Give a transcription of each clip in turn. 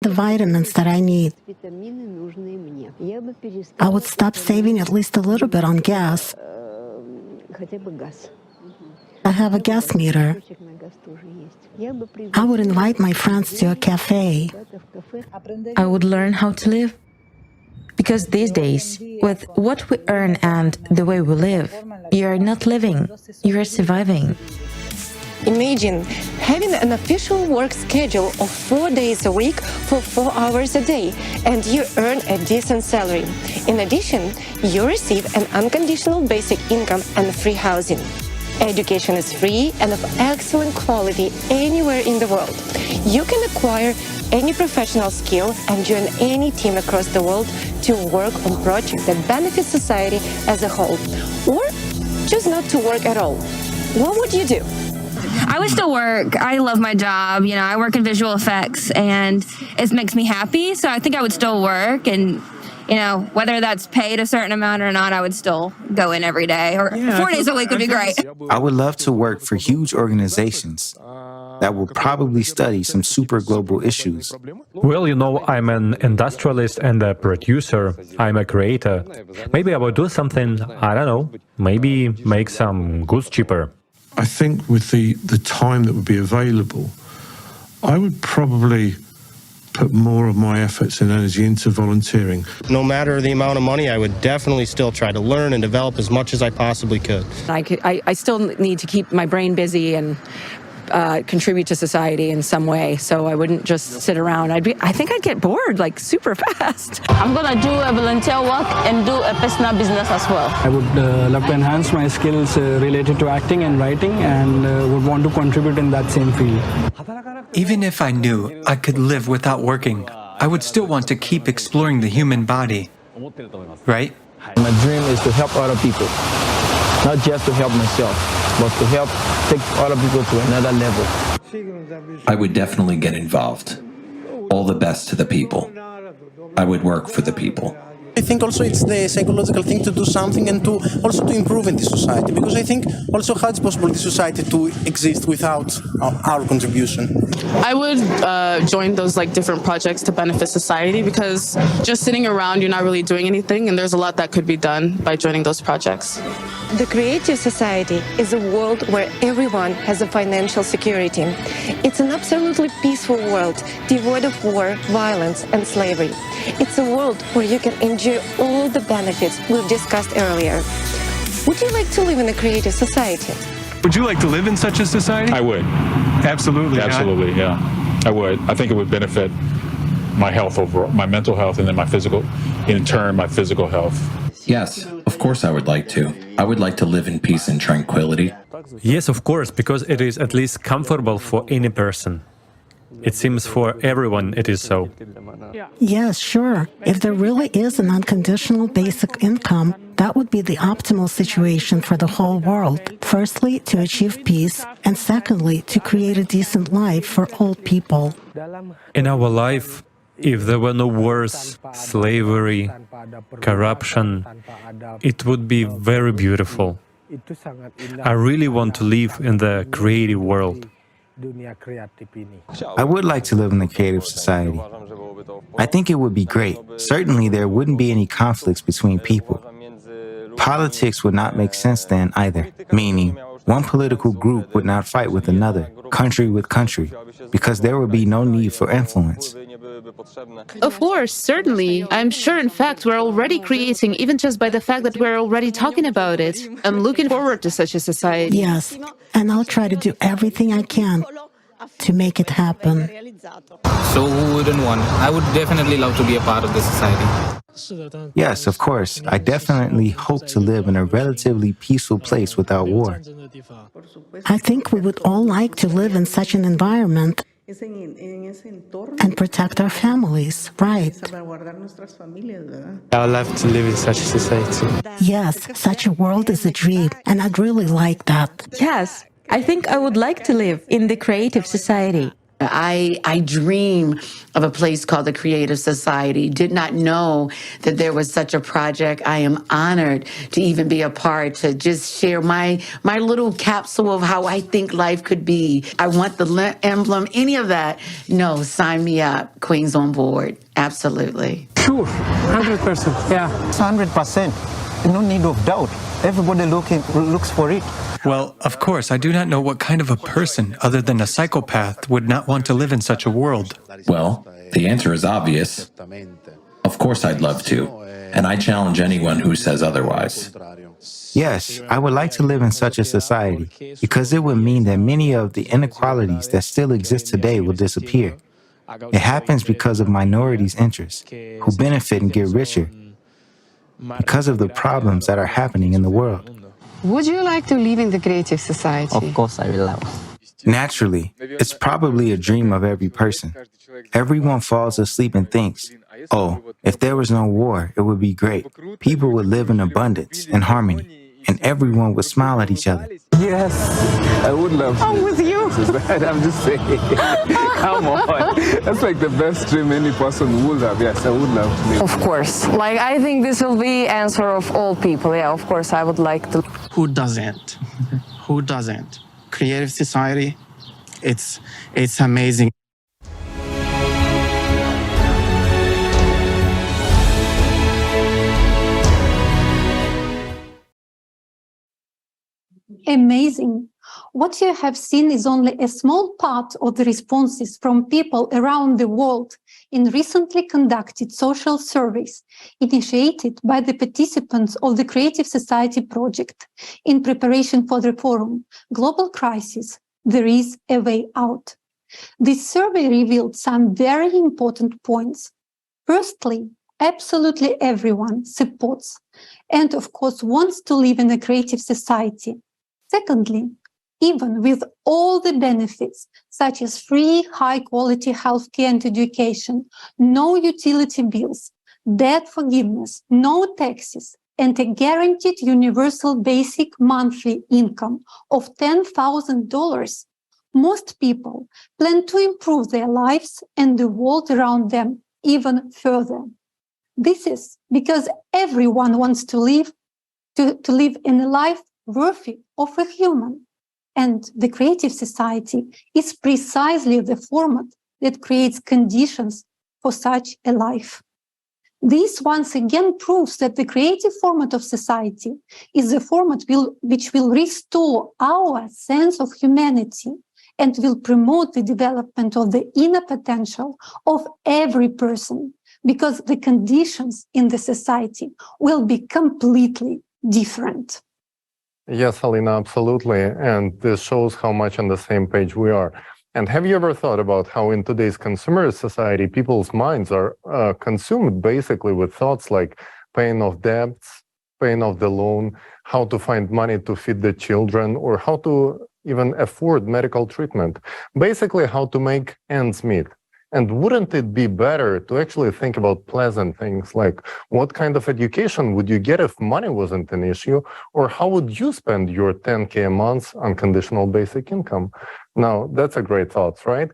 the vitamins that I need. I would stop saving at least a little bit on gas. I have a gas meter. I would invite my friends to a cafe. I would learn how to live. Because these days, with what we earn and the way we live, you're not living, you're surviving. Imagine having an official work schedule of 4 days a week for 4 hours a day, and you earn a decent salary. In addition, you receive an unconditional basic income and free housing. Education is free and of excellent quality anywhere in the world. You can acquire any professional skill and join any team across the world to work on projects that benefit society as a whole, or choose not to work at all. What would you do? I would still work. I love my job. You know, I work in visual effects and it makes me happy. So I think I would still work, and, you know, whether that's paid a certain amount or not, I would still go in every day, or 4 days a week would be great. I would love to work for huge organizations that will probably study some super global issues. Well, you know, I'm an industrialist and a producer. I'm a creator. Maybe I would do something, I don't know, maybe make some goods cheaper. I think with the time that would be available, I would probably put more of my efforts and energy into volunteering. No matter the amount of money, I would definitely still try to learn and develop as much as I possibly could. I still need to keep my brain busy and contribute to society in some way, so I wouldn't just sit around. I think I'd get bored like super fast. I'm gonna do a volunteer work and do a personal business as well. I would love to enhance my skills related to acting and writing, and would want to contribute in that same field. Even if I knew I could live without working, I would still want to keep exploring the human body, right? My dream is to help other people, not just to help myself, but to help take other people to another level. I would definitely get involved. All the best to the people. I would work for the people. I think also it's the psychological thing to do something and to also to improve in the society, because I think also how it's possible the society to exist without our contribution. I would join those like different projects to benefit society, because just sitting around you're not really doing anything, and there's a lot that could be done by joining those projects. The creative society is a world where everyone has a financial security. It's an absolutely peaceful world, devoid of war, violence, and slavery. It's a world where you can enjoy all the benefits we've discussed earlier. Would you like to live in a creative society? Would you like to live in such a society? I would. Absolutely. Absolutely, yeah. I would. I think it would benefit my health overall, my mental health, and then my physical, in turn, my physical health. Yes, of course I would like to. I would like to live in peace and tranquility. Yes, of course, because it is at least comfortable for any person. It seems for everyone it is so. Yes, sure. If there really is an unconditional basic income, that would be the optimal situation for the whole world. Firstly, to achieve peace, and secondly, to create a decent life for all people. In our life, if there were no wars, slavery, corruption, it would be very beautiful. I really want to live in the creative world. I would like to live in a creative society. I think it would be great. Certainly there wouldn't be any conflicts between people. Politics would not make sense then either, meaning one political group would not fight with another, country with country, because there would be no need for influence. Of course, certainly. I'm sure, in fact, we're already creating, even just by the fact that we're already talking about it. I'm looking forward to such a society. Yes, and I'll try to do everything I can to make it happen. So who wouldn't want? I would definitely love to be a part of this society. Yes, of course. I definitely hope to live in a relatively peaceful place without war. I think we would all like to live in such an environment and protect our families, right? I would love to live in such a society. Yes, such a world is a dream, and I'd really like that. Yes, I think I would like to live in the creative society. I dream of a place called the Creative Society. Did not know that there was such a project. I am honored to even be a part, to just share my little capsule of how I think life could be. I want the emblem, any of that. No, sign me up. Queens on board. Absolutely. Sure, 100%. Yeah. 100%. No need of doubt. Everybody looks for it. Well, of course, I do not know what kind of a person, other than a psychopath, would not want to live in such a world. Well, the answer is obvious. Of course I'd love to, and I challenge anyone who says otherwise. Yes, I would like to live in such a society because it would mean that many of the inequalities that still exist today will disappear. It happens because of minorities' interests, who benefit and get richer because of the problems that are happening in the world. Would you like to live in the Creative Society? Of course I will love. Naturally, it's probably a dream of every person. Everyone falls asleep and thinks, oh, if there was no war, it would be great. People would live in abundance and harmony, and everyone would smile at each other. Yes, I would love to. I'm with you. I'm just saying. Come on. That's like the best dream any person would have. Yes, I would love to live. Of course. Like, I think this will be answer of all people. Yeah, of course, I would like to. Who doesn't? Who doesn't? Creative Society, it's amazing. Amazing. What you have seen is only a small part of the responses from people around the world in recently conducted social surveys initiated by the participants of the Creative Society project in preparation for the forum, Global Crisis, There is a Way Out. This survey revealed some very important points. Firstly, absolutely everyone supports and, of course, wants to live in a creative society. Secondly, even with all the benefits, such as free, high-quality healthcare and education, no utility bills, debt forgiveness, no taxes, and a guaranteed universal basic monthly income of $10,000, most people plan to improve their lives and the world around them even further. This is because everyone wants to live in a life worthy of a human. And the Creative Society is precisely the format that creates conditions for such a life. This once again proves that the creative format of society is the format which will restore our sense of humanity and will promote the development of the inner potential of every person, because the conditions in the society will be completely different. Yes, Halina, absolutely. And this shows how much on the same page we are. And have you ever thought about how in today's consumer society, people's minds are consumed basically with thoughts like paying off debts, paying off the loan, how to find money to feed the children, or how to even afford medical treatment, basically how to make ends meet. And wouldn't it be better to actually think about pleasant things like what kind of education would you get if money wasn't an issue, or how would you spend your 10K a month on conditional basic income? Now, that's a great thought, right?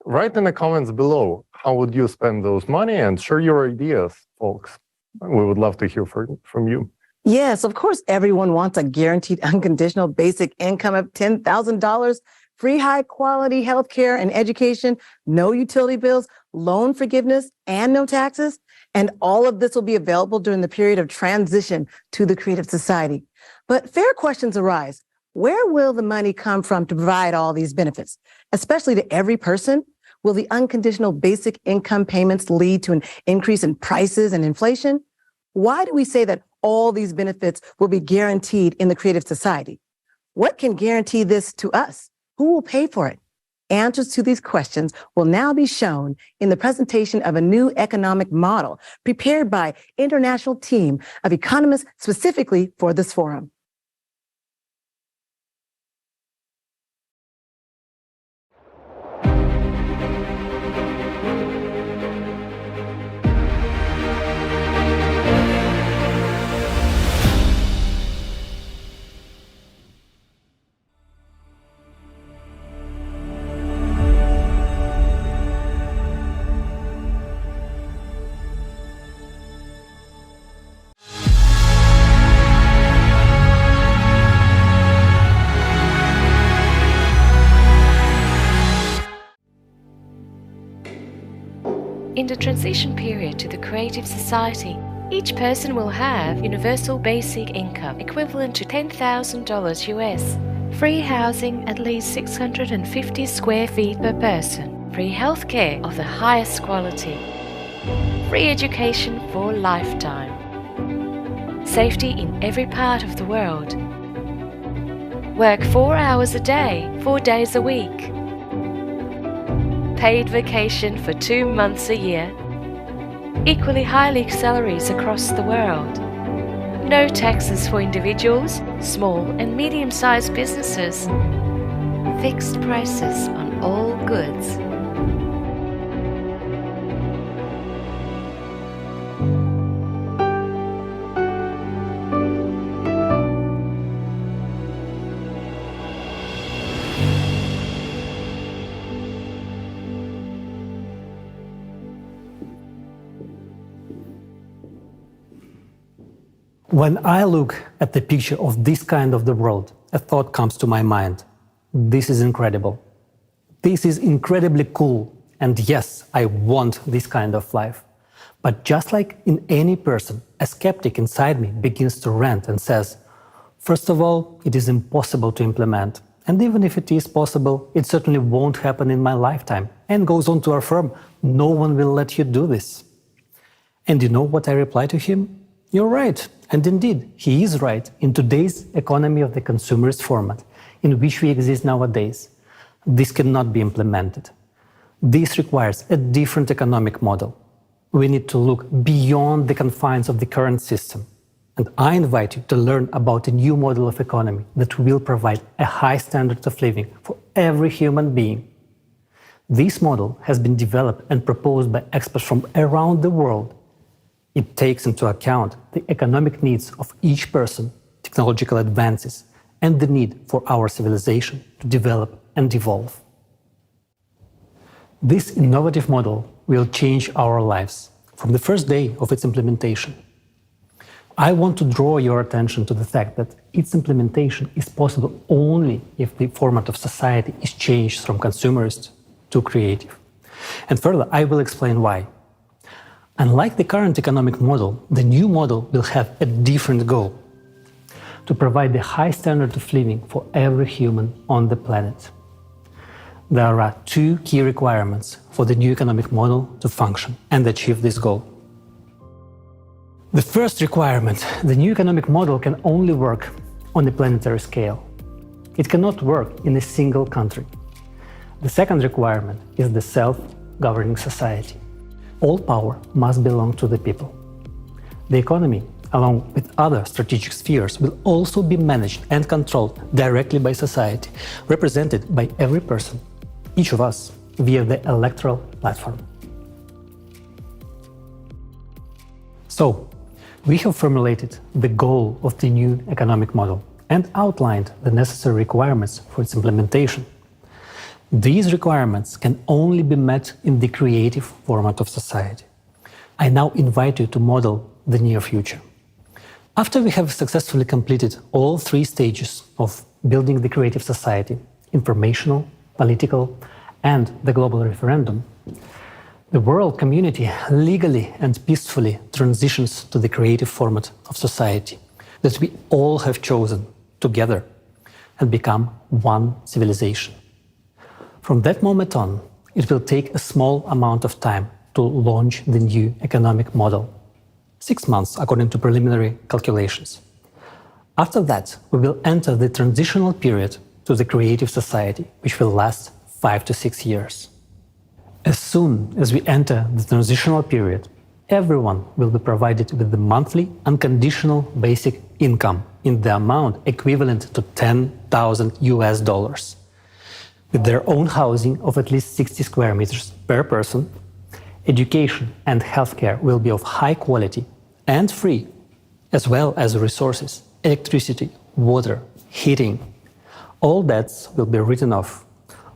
Write in the comments below, how would you spend those money, and share your ideas, folks. We would love to hear from you. Yes, of course, everyone wants a guaranteed unconditional basic income of $10,000, free high quality healthcare and education, no utility bills, loan forgiveness, and no taxes. And all of this will be available during the period of transition to the Creative Society. But fair questions arise. Where will the money come from to provide all these benefits, especially to every person? Will the unconditional basic income payments lead to an increase in prices and inflation? Why do we say that all these benefits will be guaranteed in the Creative Society? What can guarantee this to us? Who will pay for it? Answers to these questions will now be shown in the presentation of a new economic model prepared by an international team of economists specifically for this forum. transition period to the creative society, each person will have universal basic income equivalent to $10,000 US, free housing at least 650 square feet per person, free healthcare of the highest quality, free education for a lifetime, safety in every part of the world, work 4 hours a day, 4 days a week, paid vacation for 2 months a year, equally high salaries across the world, no taxes for individuals, small and medium-sized businesses, fixed prices on all goods. When I look at the picture of this kind of the world, a thought comes to my mind. This is incredible. This is incredibly cool. And yes, I want this kind of life. But just like in any person, a skeptic inside me begins to rant and says, first of all, it is impossible to implement. And even if it is possible, it certainly won't happen in my lifetime. And goes on to affirm, no one will let you do this. And you know what I reply to him? You're right. And indeed, he is right. In today's economy of the consumerist format, in which we exist nowadays, this cannot be implemented. This requires a different economic model. We need to look beyond the confines of the current system. And I invite you to learn about a new model of economy that will provide a high standard of living for every human being. This model has been developed and proposed by experts from around the world. It takes into account the economic needs of each person, technological advances, and the need for our civilization to develop and evolve. This innovative model will change our lives from the first day of its implementation. I want to draw your attention to the fact that its implementation is possible only if the format of society is changed from consumerist to creative. And further, I will explain why. Unlike the current economic model, the new model will have a different goal: to provide the high standard of living for every human on the planet. There are two key requirements for the new economic model to function and achieve this goal. The first requirement: the new economic model can only work on a planetary scale. It cannot work in a single country. The second requirement is the self-governing society. All power must belong to the people. The economy, along with other strategic spheres, will also be managed and controlled directly by society, represented by every person, each of us, via the electoral platform. So, we have formulated the goal of the new economic model and outlined the necessary requirements for its implementation. These requirements can only be met in the creative format of society. I now invite you to model the near future. After we have successfully completed all three stages of building the creative society, informational, political, and the global referendum, the world community legally and peacefully transitions to the creative format of society that we all have chosen together and become one civilization. From that moment on, it will take a small amount of time to launch the new economic model. 6 months, according to preliminary calculations. After that, we will enter the transitional period to the creative society, which will last 5 to 6 years. As soon as we enter the transitional period, everyone will be provided with the monthly unconditional basic income in the amount equivalent to $10,000 US. With their own housing of at least 60 square meters per person, education and healthcare will be of high quality and free, as well as resources, electricity, water, heating. All debts will be written off,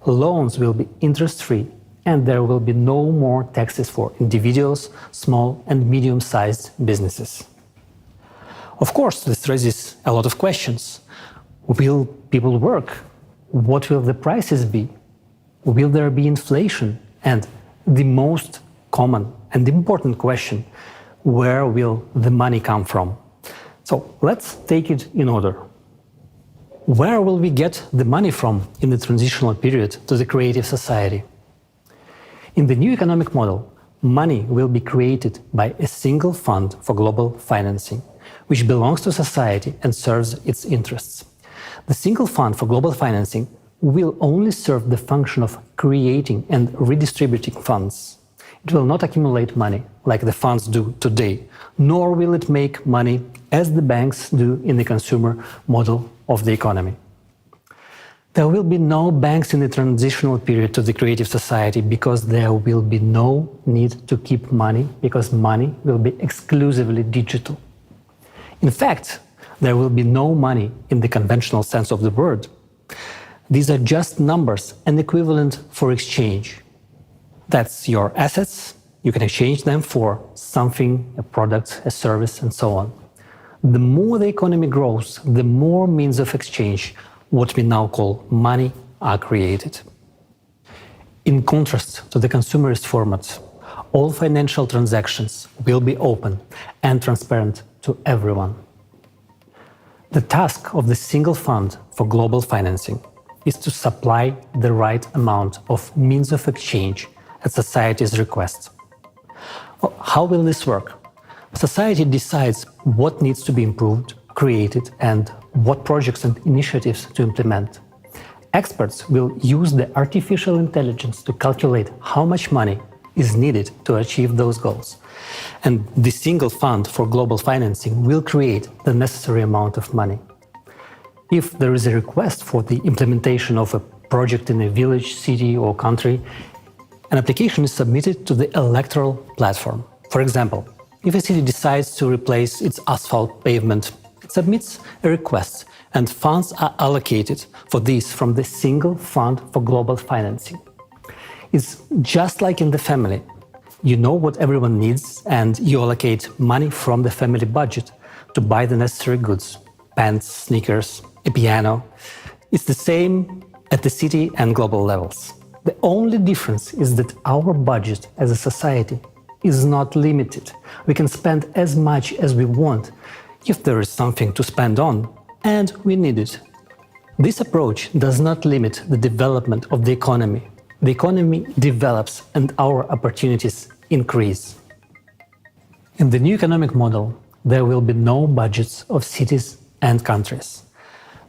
loans will be interest-free, and there will be no more taxes for individuals, small and medium-sized businesses. Of course, this raises a lot of questions. Will people work? What will the prices be? Will there be inflation? And the most common and important question: where will the money come from? So let's take it in order. Where will we get the money from in the transitional period to the creative society? In the new economic model, money will be created by a single fund for global financing, which belongs to society and serves its interests. The single fund for global financing will only serve the function of creating and redistributing funds. It will not accumulate money like the funds do today, nor will it make money as the banks do in the consumer model of the economy. There will be no banks in the transitional period to the creative society because there will be no need to keep money, because money will be exclusively digital. In fact, there will be no money in the conventional sense of the word. These are just numbers and equivalent for exchange. That's your assets. You can exchange them for something, a product, a service, and so on. The more the economy grows, the more means of exchange, what we now call money, are created. In contrast to the consumerist format, all financial transactions will be open and transparent to everyone. The task of the single fund for global financing is to supply the right amount of means of exchange at society's request. How will this work? Society decides what needs to be improved, created, and what projects and initiatives to implement. Experts will use the artificial intelligence to calculate how much money is needed to achieve those goals. And the single fund for global financing will create the necessary amount of money. If there is a request for the implementation of a project in a village, city, or country, an application is submitted to the electoral platform. For example, if a city decides to replace its asphalt pavement, it submits a request and funds are allocated for this from the single fund for global financing. It's just like in the family. You know what everyone needs and you allocate money from the family budget to buy the necessary goods, pants, sneakers, a piano. It's the same at the city and global levels. The only difference is that our budget as a society is not limited. We can spend as much as we want if there is something to spend on and we need it. This approach does not limit the development of the economy. The economy develops and our opportunities increase. In the new economic model, there will be no budgets of cities and countries.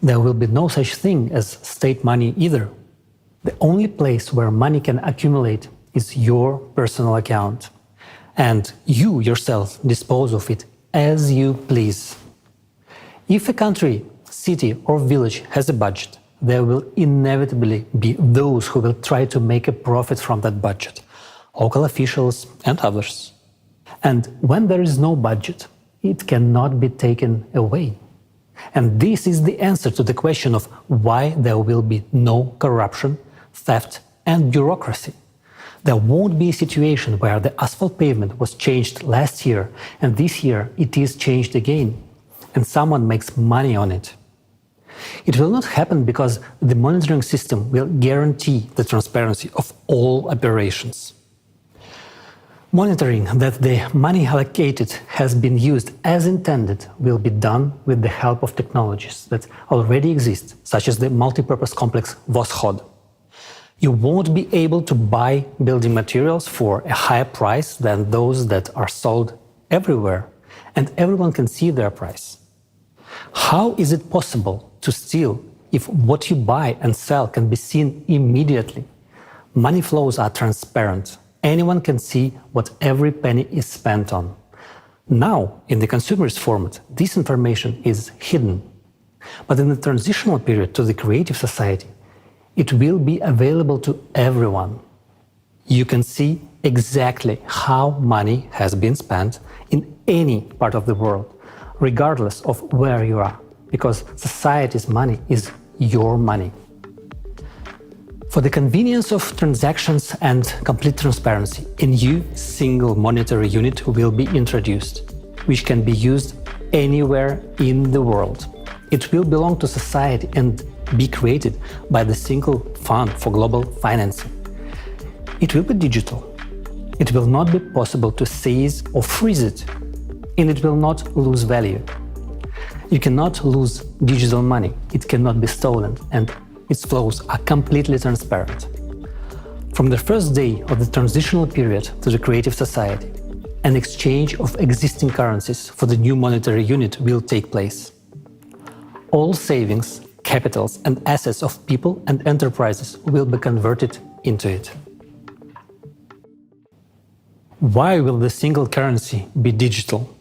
There will be no such thing as state money either. The only place where money can accumulate is your personal account. And you yourself dispose of it as you please. If a country, city, or village has a budget, there will inevitably be those who will try to make a profit from that budget, local officials and others. And when there is no budget, it cannot be taken away. And this is the answer to the question of why there will be no corruption, theft, and bureaucracy. There won't be a situation where the asphalt pavement was changed last year and this year it is changed again, and someone makes money on it. It will not happen because the monitoring system will guarantee the transparency of all operations. Monitoring that the money allocated has been used as intended will be done with the help of technologies that already exist, such as the multipurpose complex Voskhod. You won't be able to buy building materials for a higher price than those that are sold everywhere, and everyone can see their price. How is it possible to steal if what you buy and sell can be seen immediately? Money flows are transparent. Anyone can see what every penny is spent on. Now, in the consumerist format, this information is hidden. But in the transitional period to the creative society, it will be available to everyone. You can see exactly how money has been spent in any part of the world, regardless of where you are, because society's money is your money. For the convenience of transactions and complete transparency, a new single monetary unit will be introduced, which can be used anywhere in the world. It will belong to society and be created by the single fund for global financing. It will be digital. It will not be possible to seize or freeze it, and it will not lose value. You cannot lose digital money, it cannot be stolen, and its flows are completely transparent. From the first day of the transitional period to the creative society, an exchange of existing currencies for the new monetary unit will take place. All savings, capitals, and assets of people and enterprises will be converted into it. Why will the single currency be digital?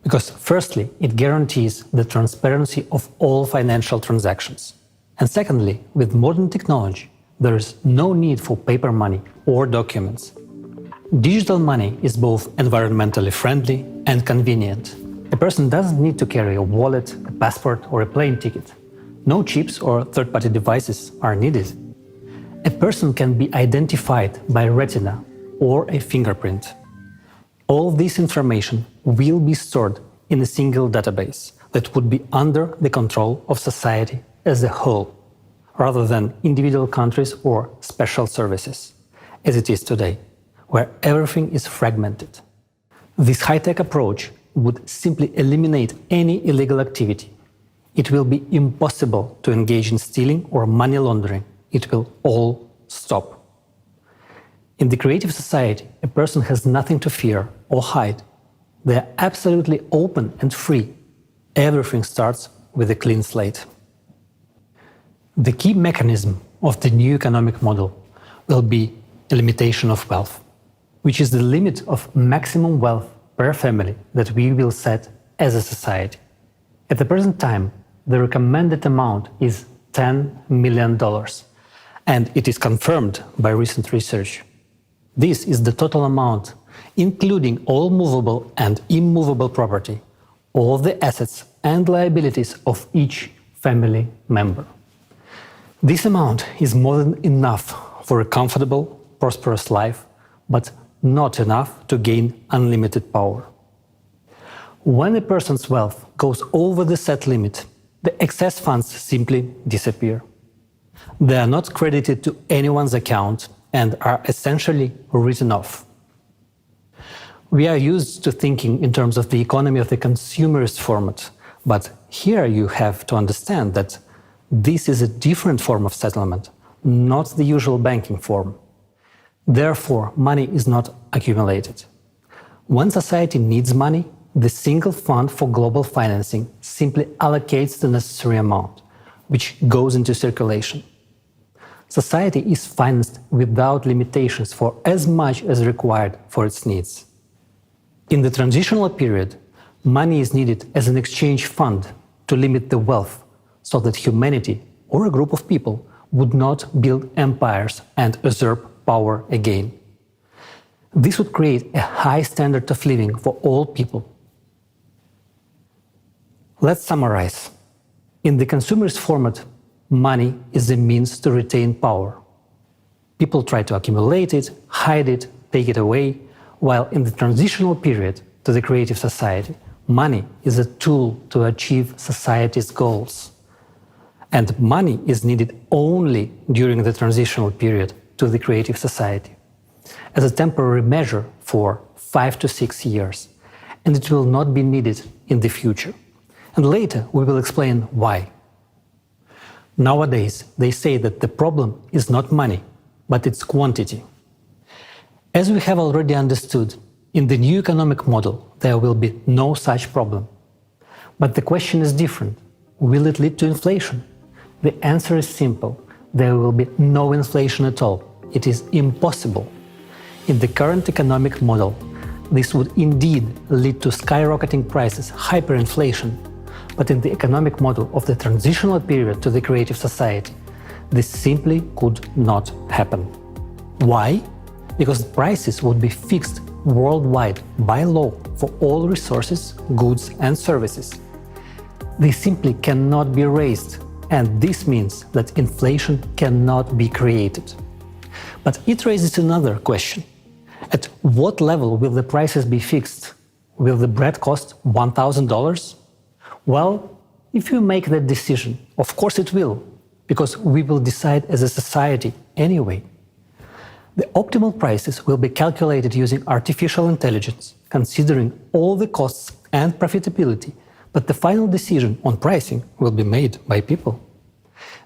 Because firstly, it guarantees the transparency of all financial transactions. And secondly, with modern technology, there is no need for paper money or documents. Digital money is both environmentally friendly and convenient. A person doesn't need to carry a wallet, a passport, or a plane ticket. No chips or third-party devices are needed. A person can be identified by retina or a fingerprint. All this information will be stored in a single database that would be under the control of society as a whole, rather than individual countries or special services, as it is today, where everything is fragmented. This high-tech approach would simply eliminate any illegal activity. It will be impossible to engage in stealing or money laundering. It will all stop. In the creative society, a person has nothing to fear or hide. They are absolutely open and free. Everything starts with a clean slate. The key mechanism of the new economic model will be a limitation of wealth, which is the limit of maximum wealth per family that we will set as a society. At the present time, the recommended amount is $10 million, and it is confirmed by recent research. This is the total amount, including all movable and immovable property, all the assets and liabilities of each family member. This amount is more than enough for a comfortable, prosperous life, but not enough to gain unlimited power. When a person's wealth goes over the set limit, the excess funds simply disappear. They are not credited to anyone's account and are essentially written off. We are used to thinking in terms of the economy of the consumerist format, but here you have to understand that this is a different form of settlement, not the usual banking form. Therefore, money is not accumulated. When society needs money, the single fund for global financing simply allocates the necessary amount, which goes into circulation. Society is financed without limitations for as much as required for its needs. In the transitional period, money is needed as an exchange fund to limit the wealth so that humanity or a group of people would not build empires and usurp power again. This would create a high standard of living for all people. Let's summarize. In the consumerist format, money is a means to retain power. People try to accumulate it, hide it, take it away, while in the transitional period to the creative society, money is a tool to achieve society's goals. And money is needed only during the transitional period to the creative society, as a temporary measure for 5 to 6 years, and it will not be needed in the future. And later we will explain why. Nowadays, they say that the problem is not money, but its quantity. As we have already understood, in the new economic model, there will be no such problem. But the question is different. Will it lead to inflation? The answer is simple. There will be no inflation at all. It is impossible. In the current economic model, this would indeed lead to skyrocketing prices, hyperinflation. But in the economic model of the transitional period to the creative society, this simply could not happen. Why? Because prices would be fixed worldwide by law for all resources, goods and services. They simply cannot be raised, and this means that inflation cannot be created. But it raises another question. At what level will the prices be fixed? Will the bread cost $1,000? Well, if you make that decision, of course it will, because we will decide as a society anyway. The optimal prices will be calculated using artificial intelligence, considering all the costs and profitability, but the final decision on pricing will be made by people.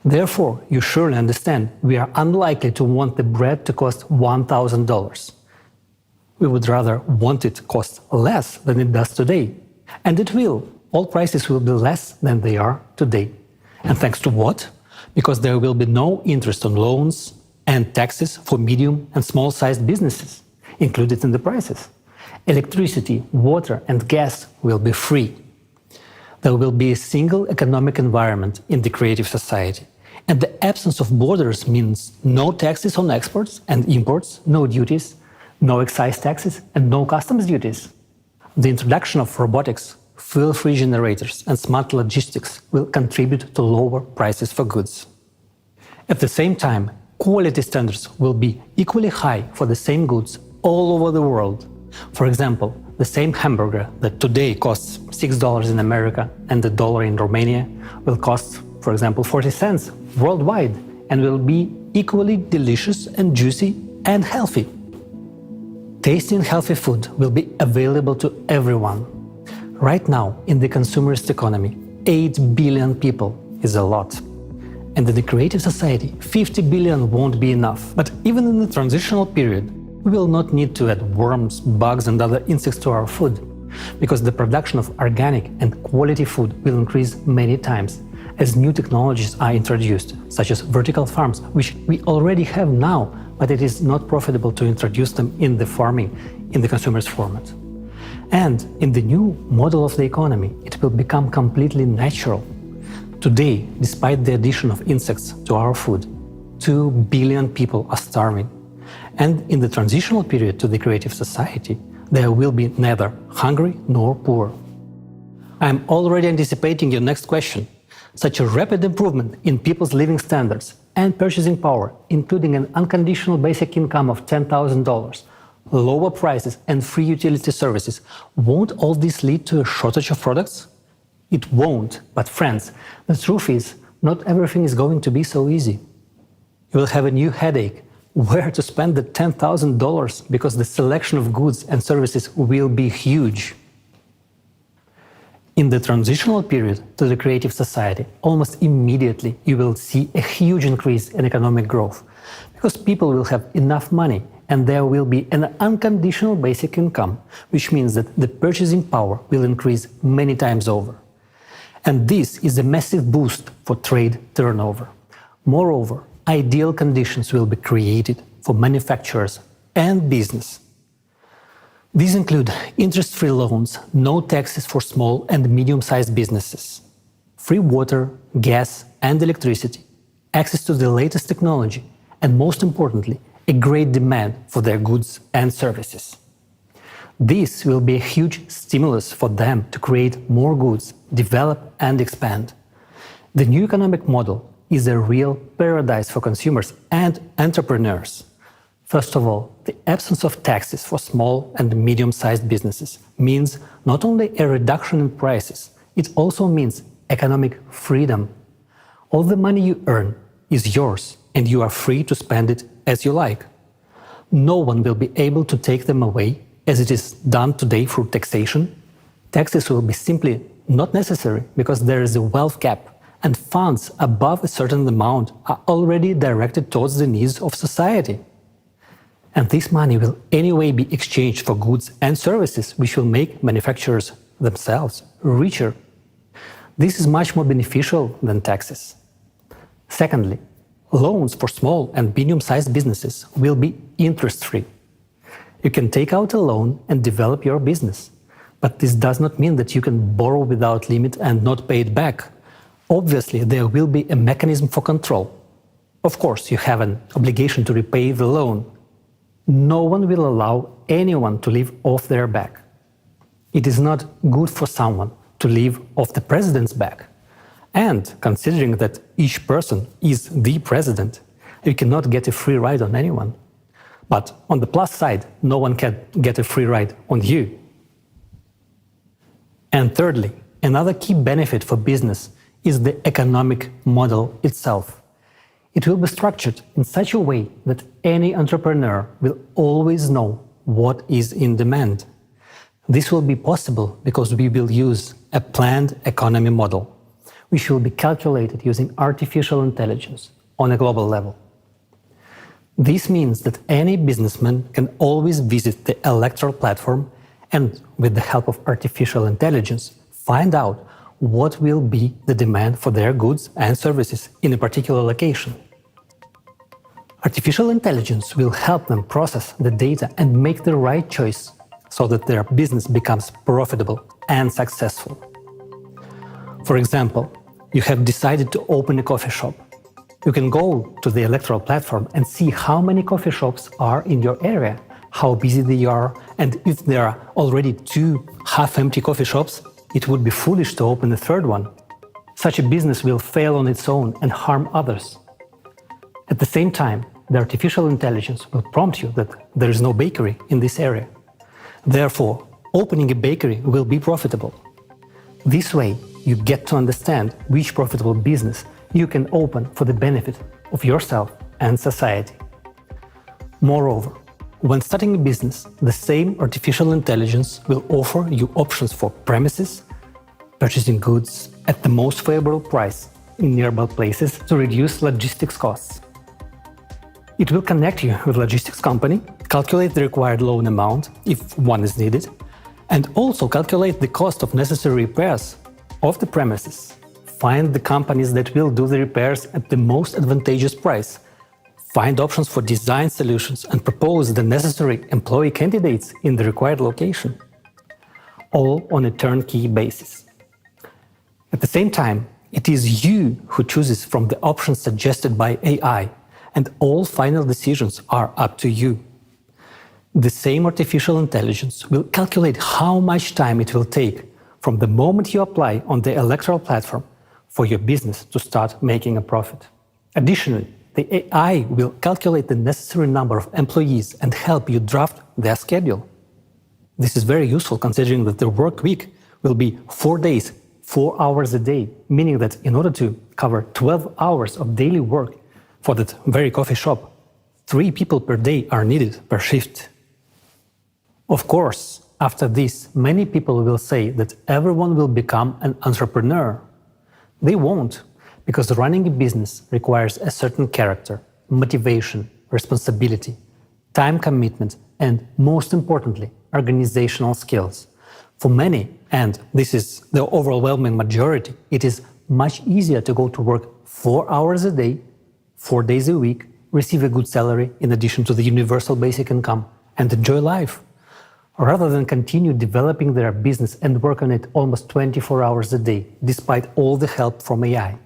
Therefore, you surely understand we are unlikely to want the bread to cost $1,000. We would rather want it to cost less than it does today. And it will. All prices will be less than they are today. And thanks to what? Because there will be no interest on loans and taxes for medium and small-sized businesses included in the prices. Electricity, water, and gas will be free. There will be a single economic environment in the creative society. And the absence of borders means no taxes on exports and imports, no duties, no excise taxes, and no customs duties. The introduction of robotics, fuel-free generators, and smart logistics will contribute to lower prices for goods. At the same time, quality standards will be equally high for the same goods all over the world. For example, the same hamburger that today costs $6 in America and $1 in Romania will cost, for example, 40 cents worldwide and will be equally delicious and juicy and healthy. Tasty and healthy food will be available to everyone. Right now, in the consumerist economy, 8 billion people is a lot. And in the creative society, 50 billion won't be enough. But even in the transitional period, we will not need to add worms, bugs, and other insects to our food, because the production of organic and quality food will increase many times as new technologies are introduced, such as vertical farms, which we already have now, but it is not profitable to introduce them in the farming in the consumer's format. And in the new model of the economy, it will become completely natural. Today, despite the addition of insects to our food, 2 billion people are starving. And in the transitional period to the creative society, there will be neither hungry nor poor. I am already anticipating your next question. Such a rapid improvement in people's living standards and purchasing power, including an unconditional basic income of $10,000, lower prices and free utility services, won't all this lead to a shortage of products? It won't, but friends, the truth is, not everything is going to be so easy. You will have a new headache, where to spend the $10,000, because the selection of goods and services will be huge. In the transitional period to the creative society, almost immediately you will see a huge increase in economic growth, because people will have enough money and there will be an unconditional basic income, which means that the purchasing power will increase many times over. And this is a massive boost for trade turnover. Moreover, ideal conditions will be created for manufacturers and business. These include interest-free loans, no taxes for small and medium-sized businesses, free water, gas and electricity, access to the latest technology, and most importantly, a great demand for their goods and services. This will be a huge stimulus for them to create more goods, develop and expand. The new economic model is a real paradise for consumers and entrepreneurs. First of all, the absence of taxes for small and medium-sized businesses means not only a reduction in prices, it also means economic freedom. All the money you earn is yours and you are free to spend it as you like. No one will be able to take them away as it is done today through taxation. Taxes will be simply not necessary because there is a wealth cap and funds above a certain amount are already directed towards the needs of society. And this money will anyway be exchanged for goods and services which will make manufacturers themselves richer. This is much more beneficial than taxes. Secondly, loans for small and medium-sized businesses will be interest-free. You can take out a loan and develop your business, but this does not mean that you can borrow without limit and not pay it back. Obviously, there will be a mechanism for control. Of course, you have an obligation to repay the loan. No one will allow anyone to live off their back. It is not good for someone to live off the president's back. And considering that each person is the president, you cannot get a free ride on anyone. But on the plus side, no one can get a free ride on you. And thirdly, another key benefit for business is the economic model itself. It will be structured in such a way that any entrepreneur will always know what is in demand. This will be possible because we will use a planned economy model, which will be calculated using artificial intelligence on a global level. This means that any businessman can always visit the electoral platform and, with the help of artificial intelligence, find out what will be the demand for their goods and services in a particular location. Artificial intelligence will help them process the data and make the right choice so that their business becomes profitable and successful. For example, you have decided to open a coffee shop. You can go to the electoral platform and see how many coffee shops are in your area, how busy they are, and if there are already 2 half-empty coffee shops, it would be foolish to open a third one. Such a business will fail on its own and harm others. At the same time, the artificial intelligence will prompt you that there is no bakery in this area. Therefore, opening a bakery will be profitable. This way, you get to understand which profitable business you can open for the benefit of yourself and society. Moreover, when starting a business, the same artificial intelligence will offer you options for premises, purchasing goods at the most favorable price in nearby places to reduce logistics costs. It will connect you with a logistics company, calculate the required loan amount if one is needed, and also calculate the cost of necessary repairs of the premises. Find the companies that will do the repairs at the most advantageous price. Find options for design solutions and propose the necessary employee candidates in the required location. All on a turnkey basis. At the same time, it is you who chooses from the options suggested by AI, and all final decisions are up to you. The same artificial intelligence will calculate how much time it will take from the moment you apply on the electoral platform for your business to start making a profit. Additionally, the AI will calculate the necessary number of employees and help you draft their schedule. This is very useful considering that the work week will be 4 days, 4 hours a day, meaning that in order to cover 12 hours of daily work for that very coffee shop, 3 people per day are needed per shift. Of course, after this, many people will say that everyone will become an entrepreneur. They won't, because running a business requires a certain character, motivation, responsibility, time commitment, and most importantly, organizational skills. For many, and this is the overwhelming majority, it is much easier to go to work 4 hours a day, 4 days a week, receive a good salary in addition to the universal basic income, and enjoy life, rather than continue developing their business and work on it almost 24 hours a day, despite all the help from AI.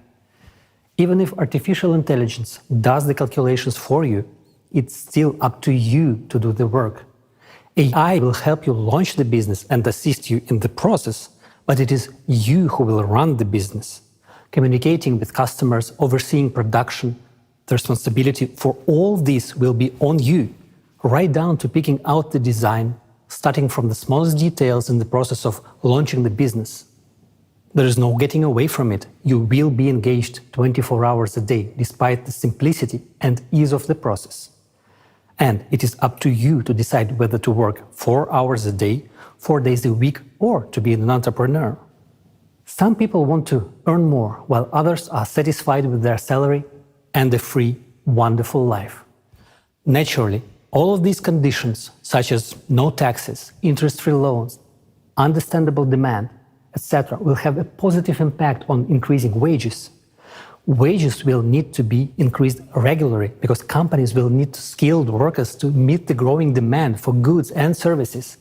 Even if artificial intelligence does the calculations for you, it's still up to you to do the work. AI will help you launch the business and assist you in the process, but it is you who will run the business. Communicating with customers, overseeing production, the responsibility for all this will be on you, right down to picking out the design, starting from the smallest details in the process of launching the business. There is no getting away from it. You will be engaged 24 hours a day, despite the simplicity and ease of the process. And it is up to you to decide whether to work 4 hours a day, 4 days a week, or to be an entrepreneur. Some people want to earn more, while others are satisfied with their salary and a free, wonderful life. Naturally, all of these conditions, such as no taxes, interest-free loans, understandable demand, etc., will have a positive impact on increasing wages. Wages will need to be increased regularly because companies will need skilled workers to meet the growing demand for goods and services.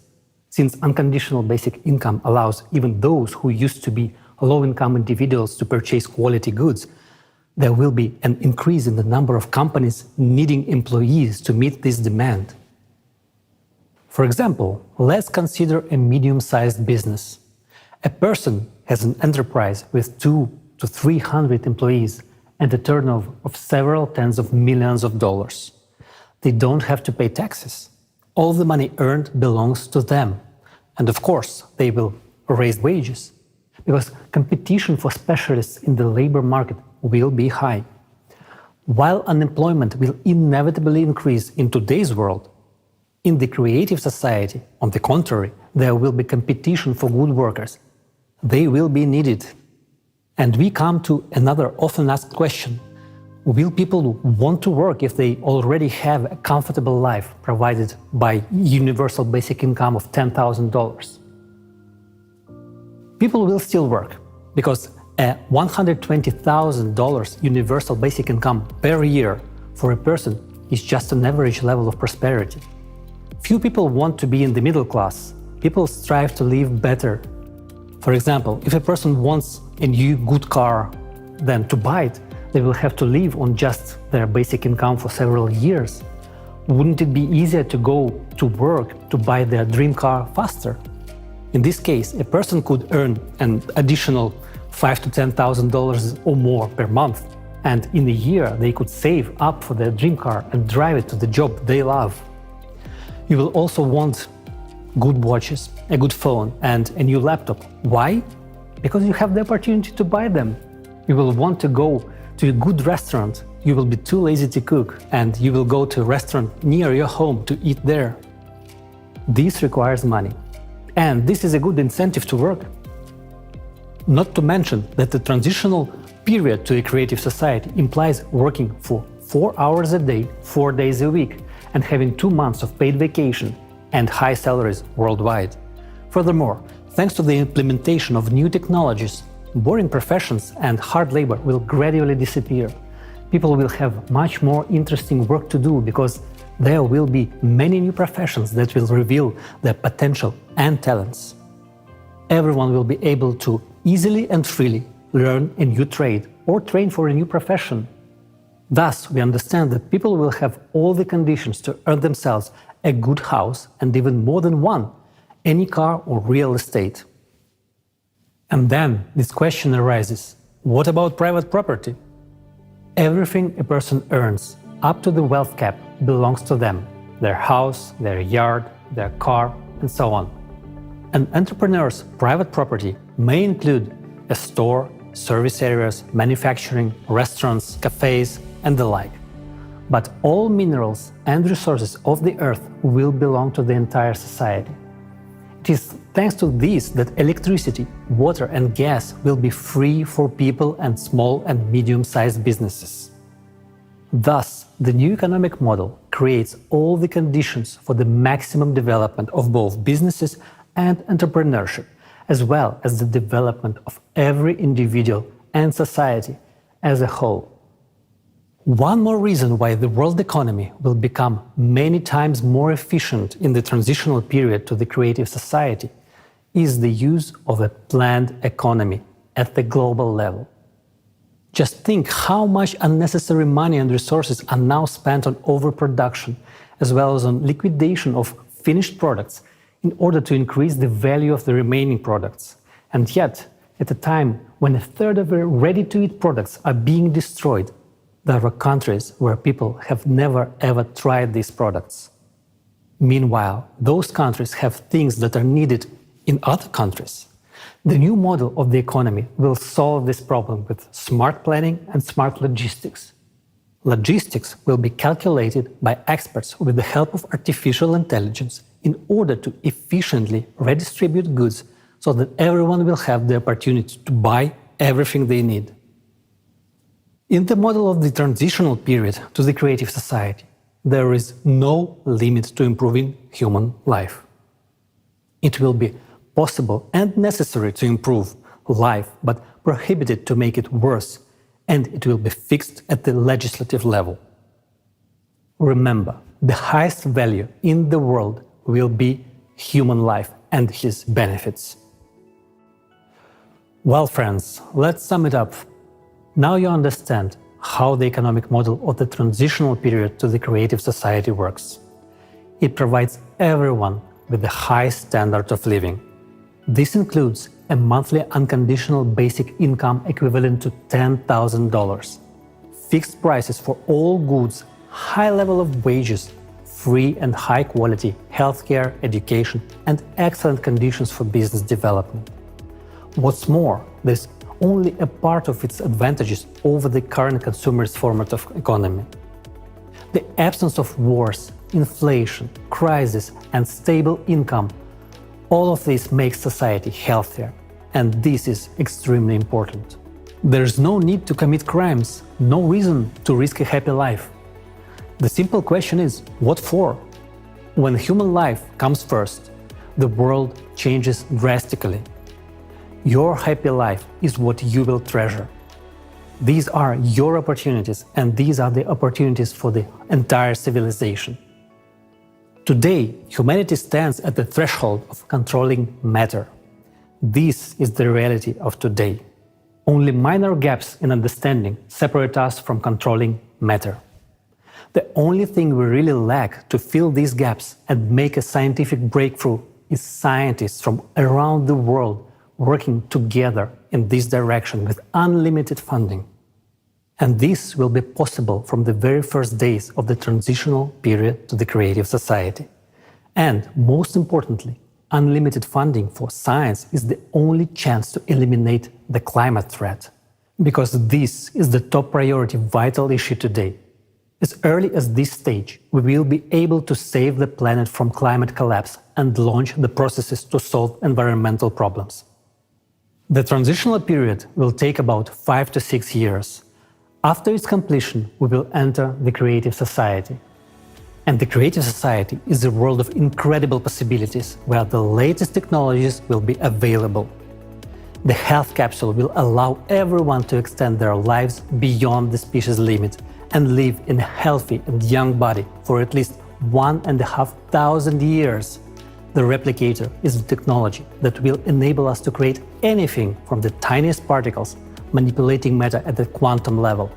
Since unconditional basic income allows even those who used to be low-income individuals to purchase quality goods, there will be an increase in the number of companies needing employees to meet this demand. For example, let's consider a medium-sized business. A person has an enterprise with 200 to 300 employees and a turnover of several tens of millions of dollars. They don't have to pay taxes. All the money earned belongs to them. And of course, they will raise wages, because competition for specialists in the labor market will be high. While unemployment will inevitably increase in today's world, in the creative society, on the contrary, there will be competition for good workers. They will be needed. And we come to another often asked question. Will people want to work if they already have a comfortable life provided by universal basic income of $10,000? People will still work because a $120,000 universal basic income per year for a person is just an average level of prosperity. Few people want to be in the middle class. People strive to live better. For example, if a person wants a new good car, then to buy it, they will have to live on just their basic income for several years. Wouldn't it be easier to go to work to buy their dream car faster? In this case, a person could earn an additional $5,000 to $10,000 or more per month, and in a year they could save up for their dream car and drive it to the job they love. You will also want good watches, a good phone, and a new laptop. Why? Because you have the opportunity to buy them. You will want to go to a good restaurant. You will be too lazy to cook, and you will go to a restaurant near your home to eat there. This requires money, and this is a good incentive to work. Not to mention that the transitional period to a creative society implies working for 4 hours a day, 4 days a week, and having 2 months of paid vacation and high salaries worldwide. Furthermore, thanks to the implementation of new technologies, boring professions and hard labor will gradually disappear. People will have much more interesting work to do because there will be many new professions that will reveal their potential and talents. Everyone will be able to easily and freely learn a new trade or train for a new profession. Thus, we understand that people will have all the conditions to earn themselves a good house and even more than one, any car or real estate. And then this question arises, what about private property? Everything a person earns, up to the wealth cap, belongs to them, their house, their yard, their car, and so on. An entrepreneur's private property may include a store, service areas, manufacturing, restaurants, cafes, and the like. But all minerals and resources of the earth will belong to the entire society. It is thanks to this that electricity, water, and gas will be free for people and small and medium-sized businesses. Thus, the new economic model creates all the conditions for the maximum development of both businesses and entrepreneurship, as well as the development of every individual and society as a whole. One more reason why the world economy will become many times more efficient in the transitional period to the creative society is the use of a planned economy at the global level. Just think how much unnecessary money and resources are now spent on overproduction, as well as on liquidation of finished products in order to increase the value of the remaining products. And yet, at a time when a third of the ready-to-eat products are being destroyed, there are countries where people have never ever tried these products. Meanwhile, those countries have things that are needed in other countries. The new model of the economy will solve this problem with smart planning and smart logistics. Logistics will be calculated by experts with the help of artificial intelligence in order to efficiently redistribute goods so that everyone will have the opportunity to buy everything they need. In the model of the transitional period to the creative society, there is no limit to improving human life. It will be possible and necessary to improve life, but prohibited to make it worse, and it will be fixed at the legislative level. Remember, the highest value in the world will be human life and its benefits. Well, friends, let's sum it up. Now you understand how the economic model of the transitional period to the creative society works. It provides everyone with the highest standard of living. This includes a monthly unconditional basic income equivalent to $10,000, fixed prices for all goods, high level of wages, free and high quality healthcare, education, and excellent conditions for business development. What's more, this only a part of its advantages over the current consumerist format of economy. The absence of wars, inflation, crisis, and stable income, all of this makes society healthier, and this is extremely important. There's no need to commit crimes, no reason to risk a happy life. The simple question is, what for? When human life comes first, the world changes drastically. Your happy life is what you will treasure. These are your opportunities, and these are the opportunities for the entire civilization. Today, humanity stands at the threshold of controlling matter. This is the reality of today. Only minor gaps in understanding separate us from controlling matter. The only thing we really lack to fill these gaps and make a scientific breakthrough is scientists from around the world working together in this direction with unlimited funding. And this will be possible from the very first days of the transitional period to the creative society. And most importantly, unlimited funding for science is the only chance to eliminate the climate threat. Because this is the top priority vital issue today. As early as this stage, we will be able to save the planet from climate collapse and launch the processes to solve environmental problems. The transitional period will take about 5 to 6 years. After its completion, we will enter the creative society. And the creative society is a world of incredible possibilities where the latest technologies will be available. The health capsule will allow everyone to extend their lives beyond the species limit and live in a healthy and young body for at least 1,500 years. The replicator is the technology that will enable us to create anything from the tiniest particles, manipulating matter at the quantum level.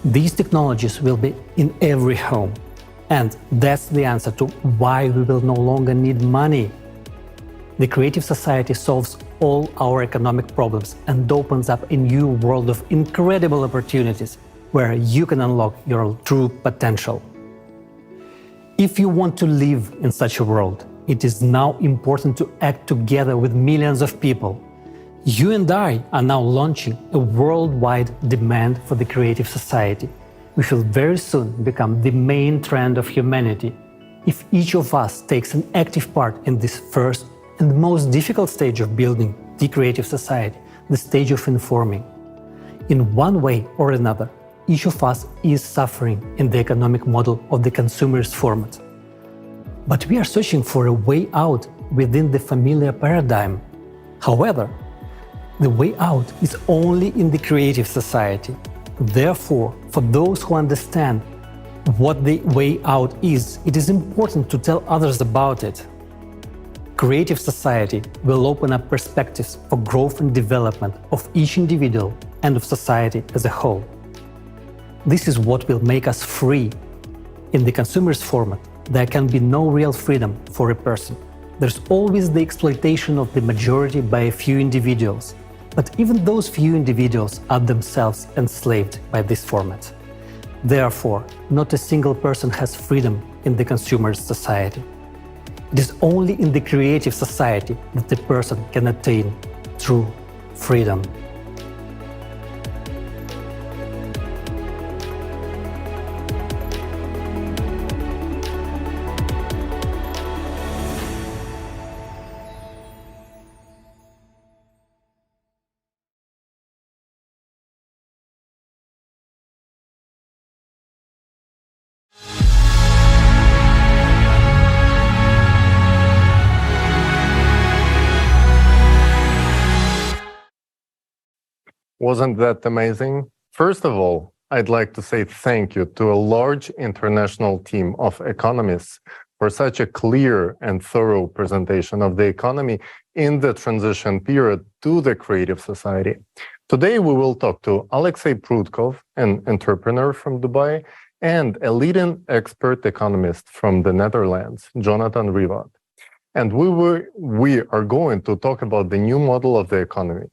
These technologies will be in every home. And that's the answer to why we will no longer need money. The creative society solves all our economic problems and opens up a new world of incredible opportunities where you can unlock your true potential. If you want to live in such a world, it is now important to act together with millions of people. You and I are now launching a worldwide demand for the creative society, which will very soon become the main trend of humanity. If each of us takes an active part in this first and most difficult stage of building the creative society, the stage of informing. In one way or another, each of us is suffering in the economic model of the consumerist format. But we are searching for a way out within the familiar paradigm. However, the way out is only in the creative society. Therefore, for those who understand what the way out is, it is important to tell others about it. Creative society will open up perspectives for growth and development of each individual and of society as a whole. This is what will make us free. In the consumerist format, there can be no real freedom for a person. There's always the exploitation of the majority by a few individuals. But even those few individuals are themselves enslaved by this format. Therefore, not a single person has freedom in the consumerist society. It is only in the creative society that the person can attain true freedom. Wasn't that amazing? First of all, I'd like to say thank you to a large international team of economists for such a clear and thorough presentation of the economy in the transition period to the creative society. Today, we will talk to Alexei Prudkov, an entrepreneur from Dubai, and a leading expert economist from the Netherlands, Jonathan Rivat. And we are going to talk about the new model of the economy.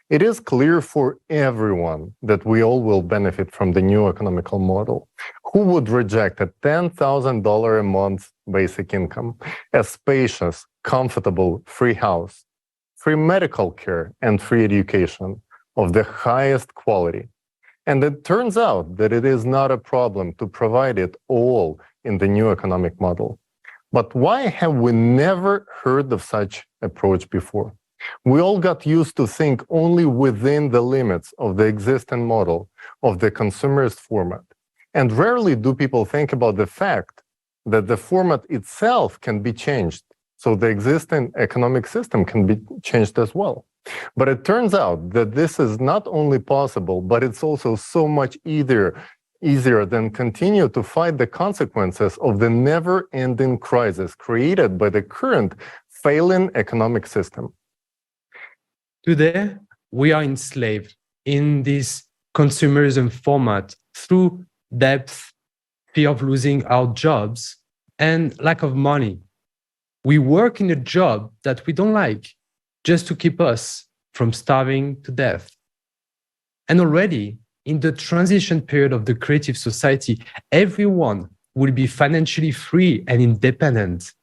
It is clear for everyone that we all will benefit from the new economical model. Who would reject a $10,000 a month basic income, a spacious, comfortable, free house, free medical care, and free education, of the highest quality. And it turns out that it is not a problem to provide it all in the new economic model. But why have we never heard of such approach before? We all got used to think only within the limits of the existing model of the consumerist format. And rarely do people think about the fact that the format itself can be changed, so the existing economic system can be changed as well. But it turns out that this is not only possible, but it's also so much easier than continue to fight the consequences of the never-ending crisis created by the current failing economic system. Today, we are enslaved in this consumerism format through debt, fear of losing our jobs, and lack of money. We work in a job that we don't like just to keep us from starving to death. And already, in the transition period of the creative society, everyone will be financially free and independent.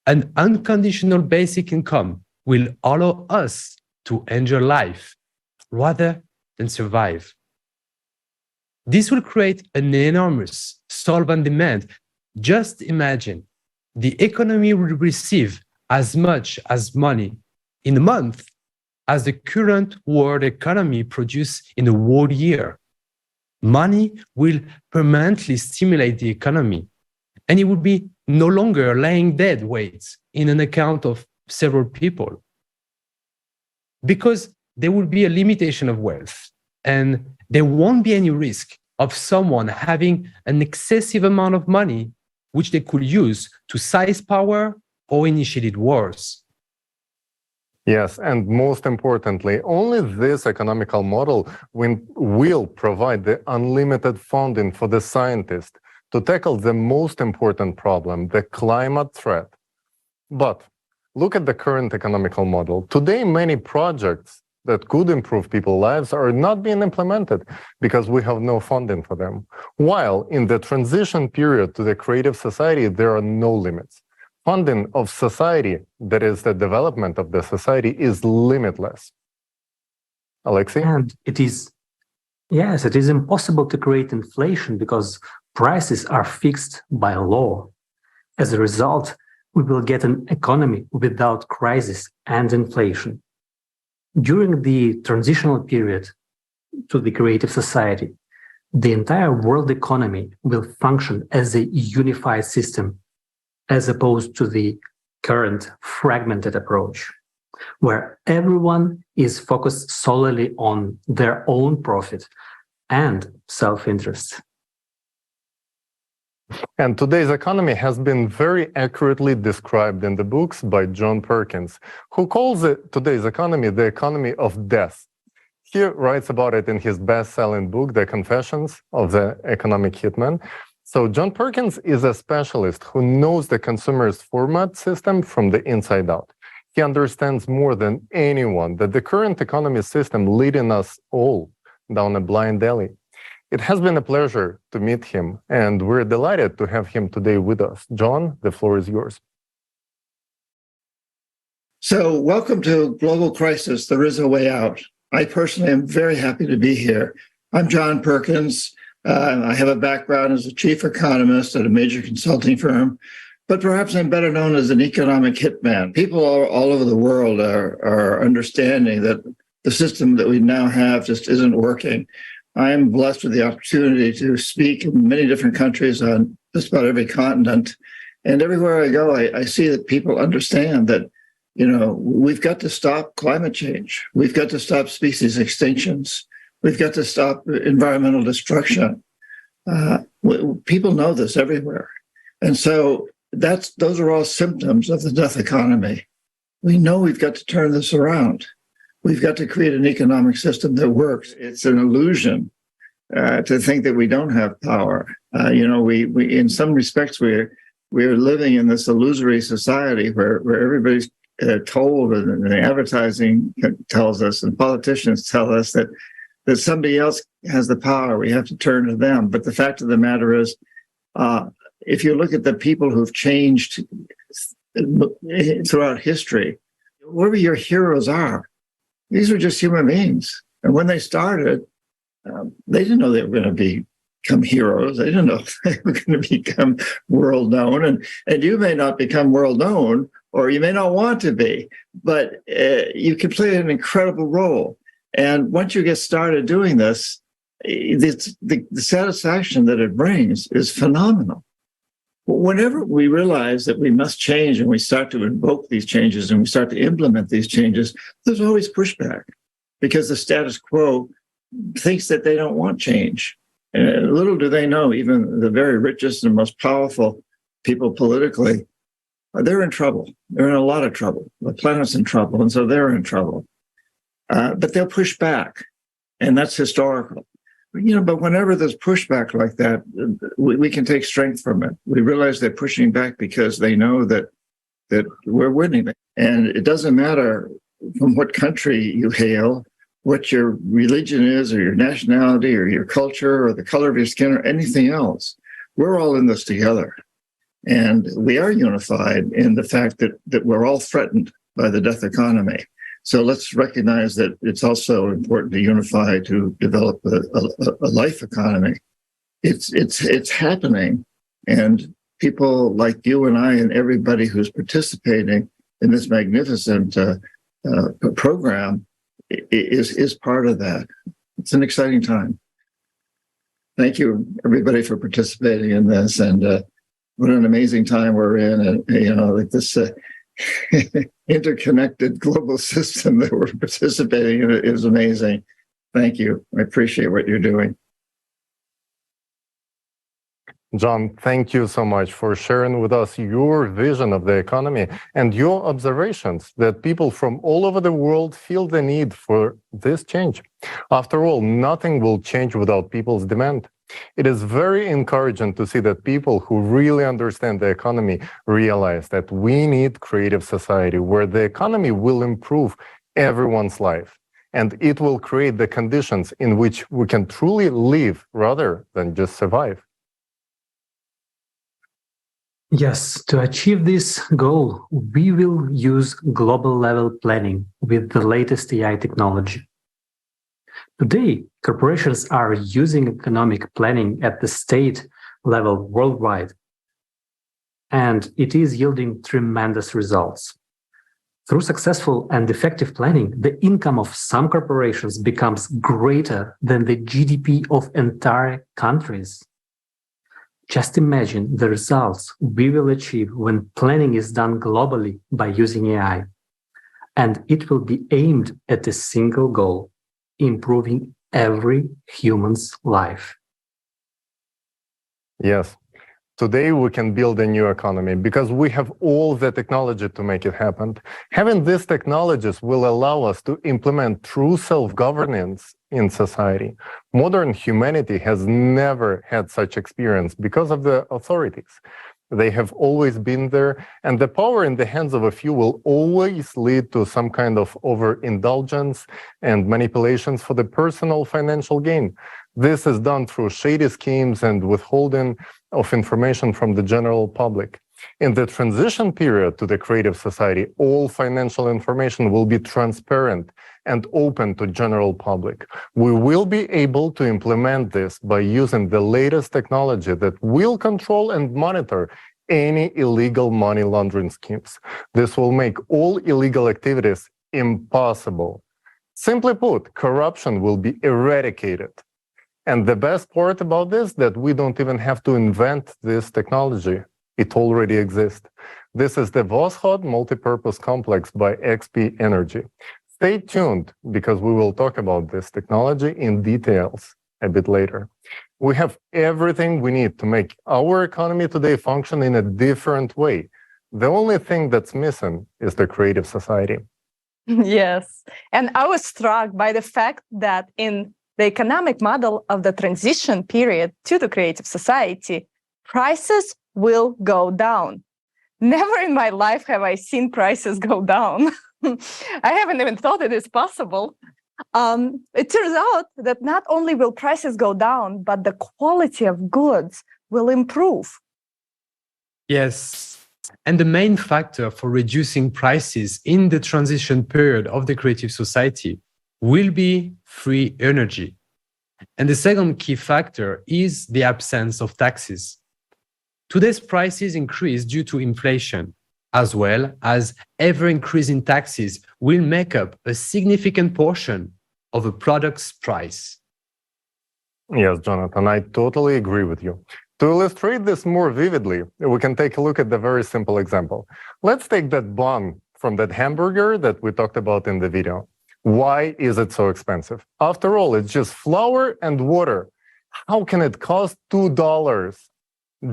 An unconditional basic income will allow us to enjoy life rather than survive. This will create an enormous solvent demand. Just imagine the economy will receive as much as money in a month as the current world economy produces in a whole year. Money will permanently stimulate the economy, and it will be no longer laying dead weight in an account of several people. Because there will be a limitation of wealth, and there won't be any risk of someone having an excessive amount of money which they could use to seize power or initiate wars. Yes, and most importantly, only this economical model will provide the unlimited funding for the scientists to tackle the most important problem, the climate threat. But look at the current economical model. Today, many projects that could improve people's lives are not being implemented because we have no funding for them. While in the transition period to the creative society, there are no limits. Funding of society, that is the development of the society, is limitless. Alexei? And it is impossible to create inflation because prices are fixed by law. As a result, we will get an economy without crisis and inflation. During the transitional period to the creative society, the entire world economy will function as a unified system, as opposed to the current fragmented approach, where everyone is focused solely on their own profit and self-interest. And today's economy has been very accurately described in the books by John Perkins, who calls today's economy the economy of death. He writes about it in his best-selling book, The Confessions of the Economic Hitman. So John Perkins is a specialist who knows the consumer's format system from the inside out. He understands more than anyone that the current economy system leading us all down a blind alley. It has been a pleasure to meet him, and we're delighted to have him today with us. John, the floor is yours. So welcome to Global Crisis, There Is a Way Out. I personally am very happy to be here. I'm John Perkins. I have a background as a chief economist at a major consulting firm, but perhaps I'm better known as an economic hitman. People all over the world are understanding that the system that we now have just isn't working. I am blessed with the opportunity to speak in many different countries on just about every continent. And everywhere I go, I see that people understand that, we've got to stop climate change. We've got to stop species extinctions. We've got to stop environmental destruction. People know this everywhere. And so those are all symptoms of the death economy. We know we've got to turn this around. We've got to create an economic system that works. It's an illusion to think that we don't have power. We in some respects we're living in this illusory society where everybody's told, and the advertising tells us, and politicians tell us that somebody else has the power. We have to turn to them. But the fact of the matter is, if you look at the people who've changed throughout history, whoever your heroes are, these are just human beings. And when they started, they didn't know they were going to become heroes. They didn't know they were going to become world known. And you may not become world known, or you may not want to be, but you can play an incredible role. And once you get started doing this, the satisfaction that it brings is phenomenal. Whenever we realize that we must change and we start to invoke these changes and we start to implement these changes, there's always pushback because the status quo thinks that they don't want change. And little do they know, even the very richest and most powerful people politically, they're in trouble. They're in a lot of trouble. The planet's in trouble, and so they're in trouble. But they'll push back, and that's historical. But whenever there's pushback like that, we can take strength from it. We realize they're pushing back because they know that we're winning. And it doesn't matter from what country you hail, what your religion is, or your nationality, or your culture, or the color of your skin, or anything else. We're all in this together. And we are unified in the fact that we're all threatened by the death economy. So let's recognize that it's also important to unify to develop a life economy. It's happening, and people like you and I and everybody who's participating in this magnificent program is part of that. It's an exciting time. Thank you, everybody, for participating in this, and what an amazing time we're in, and like this. Interconnected global system that we're participating in is amazing. Thank you. I appreciate what you're doing. John, thank you so much for sharing with us your vision of the economy and your observations that people from all over the world feel the need for this change. After all, nothing will change without people's demand. It is very encouraging to see that people who really understand the economy realize that we need creative society where the economy will improve everyone's life, and it will create the conditions in which we can truly live rather than just survive. Yes, to achieve this goal, we will use global level planning with the latest AI technology. Today, corporations are using economic planning at the state level worldwide, and it is yielding tremendous results. Through successful and effective planning, the income of some corporations becomes greater than the GDP of entire countries. Just imagine the results we will achieve when planning is done globally by using AI, and it will be aimed at a single goal: improving every human's life. Yes. Today we can build a new economy because we have all the technology to make it happen. Having these technologies will allow us to implement true self-governance in society. Modern humanity has never had such experience because of the authorities. They have always been there, and the power in the hands of a few will always lead to some kind of overindulgence and manipulations for the personal financial gain. This is done through shady schemes and withholding of information from the general public. In the transition period to the creative society, all financial information will be transparent and open to general public. We will be able to implement this by using the latest technology that will control and monitor any illegal money laundering schemes. This will make all illegal activities impossible. Simply put, corruption will be eradicated. And the best part about this, that we don't even have to invent this technology. It already exists. This is the Voskhod Multipurpose Complex by XP Energy. Stay tuned, because we will talk about this technology in details a bit later. We have everything we need to make our economy today function in a different way. The only thing that's missing is the creative society. Yes, and I was struck by the fact that in the economic model of the transition period to the creative society, prices will go down. Never in my life have I seen prices go down. I haven't even thought it is possible. It turns out that not only will prices go down, but the quality of goods will improve. Yes. And the main factor for reducing prices in the transition period of the creative society will be free energy. And the second key factor is the absence of taxes. Today's prices increase due to inflation, as well as ever-increasing taxes will make up a significant portion of a product's price. Yes, Jonathan, I totally agree with you. To illustrate this more vividly, we can take a look at the very simple example. Let's take that bun from that hamburger that we talked about in the video. Why is it so expensive? After all, it's just flour and water. How can it cost $2?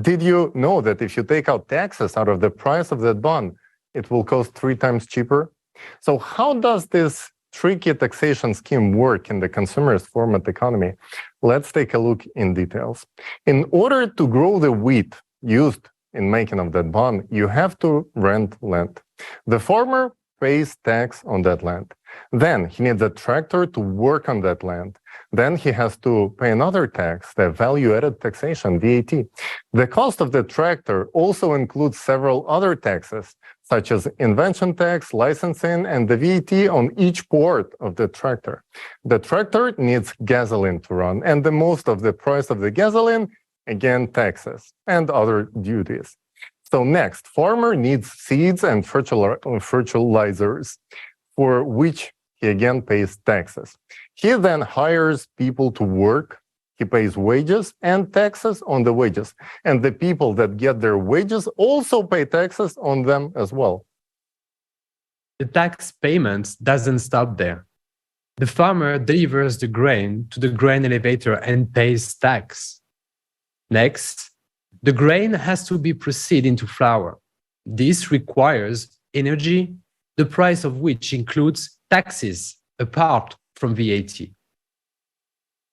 Did you know that if you take out taxes out of the price of that bun, it will cost 3 times cheaper? So how does this tricky taxation scheme work in the consumerist format economy? Let's take a look in details. In order to grow the wheat used in making of that bun, you have to rent land. The farmer pays tax on that land. Then he needs a tractor to work on that land. Then he has to pay another tax, the value-added taxation, VAT. The cost of the tractor also includes several other taxes, such as invention tax, licensing, and the VAT on each part of the tractor. The tractor needs gasoline to run, and the most of the price of the gasoline, again, taxes and other duties. So next, farmer needs seeds and fertilizers, for which he again pays taxes. He then hires people to work. He pays wages and taxes on the wages. And the people that get their wages also pay taxes on them as well. The tax payment doesn't stop there. The farmer delivers the grain to the grain elevator and pays tax. Next, the grain has to be processed into flour. This requires energy, the price of which includes taxes apart from VAT.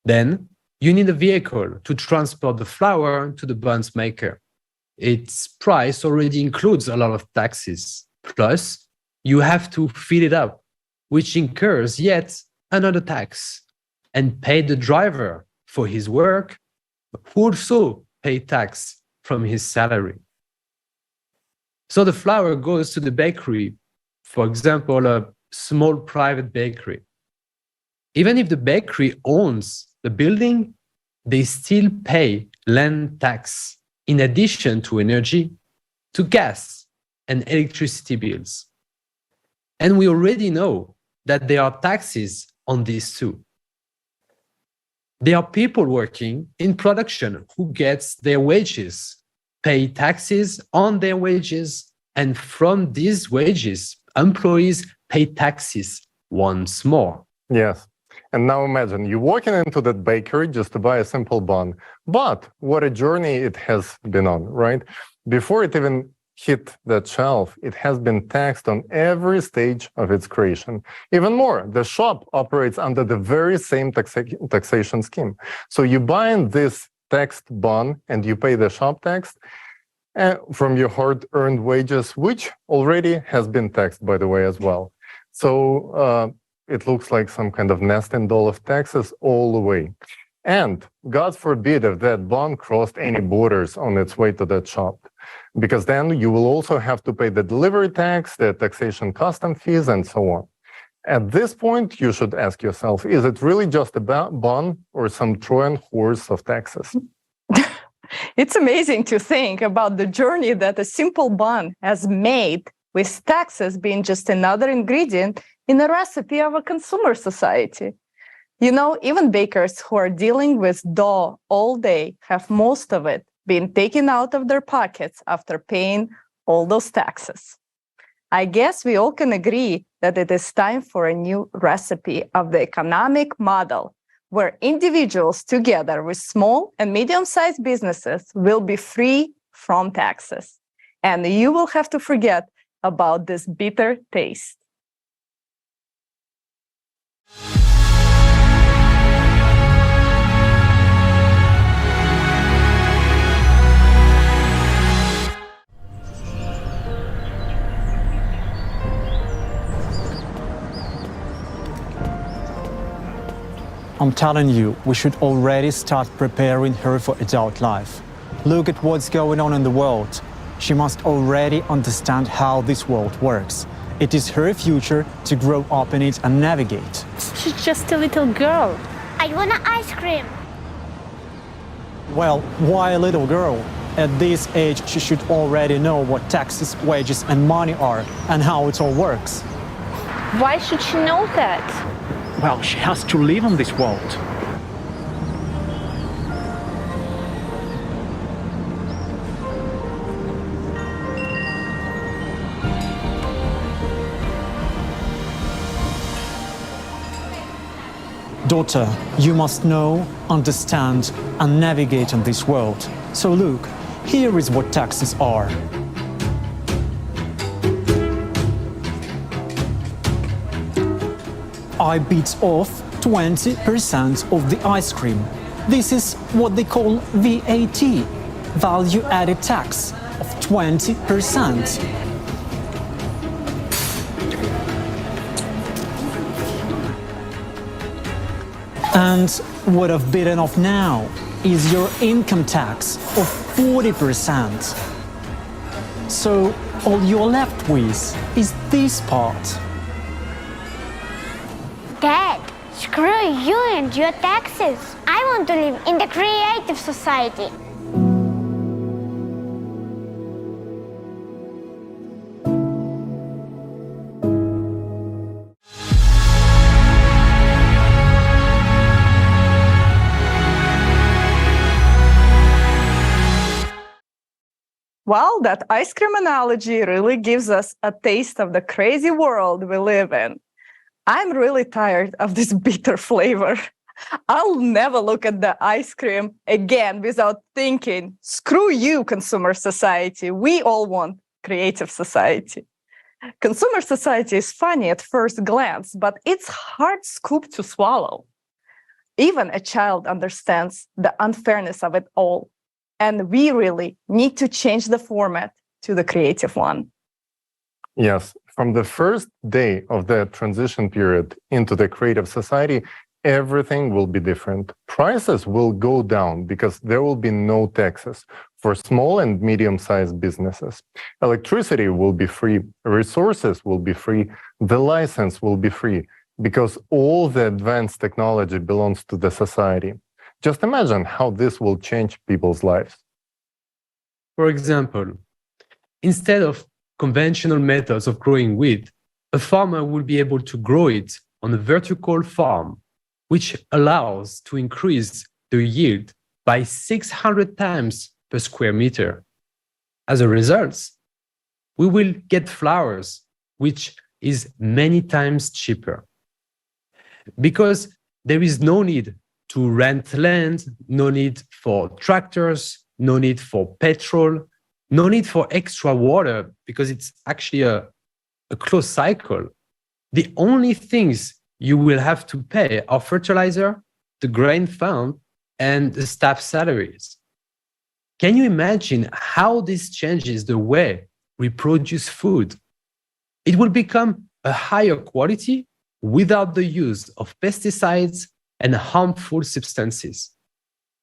Then, you need a vehicle to transport the flour to the buns maker. Its price already includes a lot of taxes. Plus, you have to fill it up, which incurs yet another tax, and pay the driver for his work, who also pay tax from his salary. So the flour goes to the bakery, for example, a small private bakery. Even if the bakery owns the building, they still pay land tax in addition to energy, to gas and electricity bills. And we already know that there are taxes on these too. There are people working in production who gets their wages, pay taxes on their wages, and from these wages, employees pay taxes once more. Yes. And now imagine you walking into that bakery just to buy a simple bun. But what a journey it has been on, right? Before it even hit that shelf, it has been taxed on every stage of its creation. Even more, the shop operates under the very same taxation scheme. So you buy in this taxed bun and you pay the shop tax from your hard-earned wages, which already has been taxed, by the way, as well. So it looks like some kind of nesting doll of taxes all the way. And God forbid if that bun crossed any borders on its way to that shop, because then you will also have to pay the delivery tax, the taxation custom fees, and so on. At this point, you should ask yourself, is it really just a bun or some Trojan horse of taxes? It's amazing to think about the journey that a simple bun has made, with taxes being just another ingredient in the recipe of a consumer society. You know, even bakers who are dealing with dough all day have most of it being taken out of their pockets after paying all those taxes. I guess we all can agree that it is time for a new recipe of the economic model where individuals together with small and medium-sized businesses will be free from taxes. And you will have to forget about this bitter taste. I'm telling you, we should already start preparing her for adult life. Look at what's going on in the world. She must already understand how this world works. It is her future to grow up in it and navigate. She just a little girl. I want an ice cream. Well, why a little girl? At this age, she should already know what taxes, wages, and money are, and how it all works. Why should she know that? Well, she has to live in this world. Daughter, you must know, understand, and navigate in this world. So look, here is what taxes are. I bit off 20% of the ice cream. This is what they call VAT, value added tax of 20%. And what I've bitten off now is your income tax of 40%. So all you're left with is this part. Dad, screw you and your taxes. I want to live in the creative society. Well, that ice cream analogy really gives us a taste of the crazy world we live in. I'm really tired of this bitter flavor. I'll never look at the ice cream again without thinking, screw you, consumer society. We all want creative society. Consumer society is funny at first glance, but it's hard scoop to swallow. Even a child understands the unfairness of it all. And we really need to change the format to the creative one. Yes, from the first day of the transition period into the creative society, everything will be different. Prices will go down because there will be no taxes for small and medium-sized businesses. Electricity will be free, resources will be free, the license will be free, because all the advanced technology belongs to the society. Just imagine how this will change people's lives. For example, instead of conventional methods of growing wheat, a farmer will be able to grow it on a vertical farm, which allows to increase the yield by 600 times per square meter. As a result, we will get flowers, which is many times cheaper. Because there is no need to rent land, no need for tractors, no need for petrol, no need for extra water, because it's actually a closed cycle. The only things you will have to pay are fertilizer, the grain fund, and the staff salaries. Can you imagine how this changes the way we produce food? It will become a higher quality without the use of pesticides and harmful substances.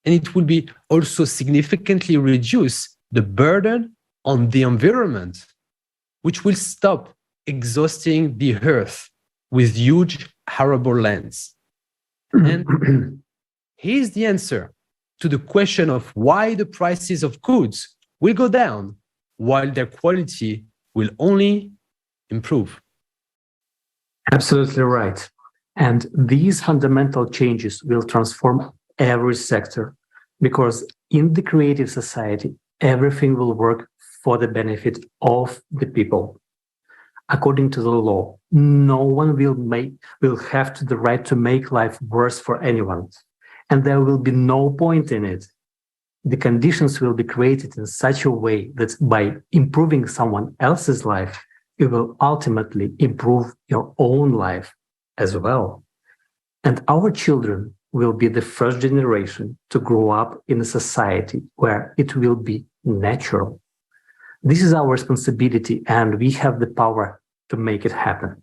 And it will be also significantly reduce the burden on the environment, which will stop exhausting the earth with huge arable lands. And here's the answer to the question of why the prices of goods will go down while their quality will only improve. Absolutely right. And these fundamental changes will transform every sector, because in the creative society, everything will work for the benefit of the people. According to the law, no one will have the right to make life worse for anyone, and there will be no point in it. The conditions will be created in such a way that by improving someone else's life, you will ultimately improve your own life as well. And our children will be the first generation to grow up in a society where it will be natural. This is our responsibility, and we have the power to make it happen.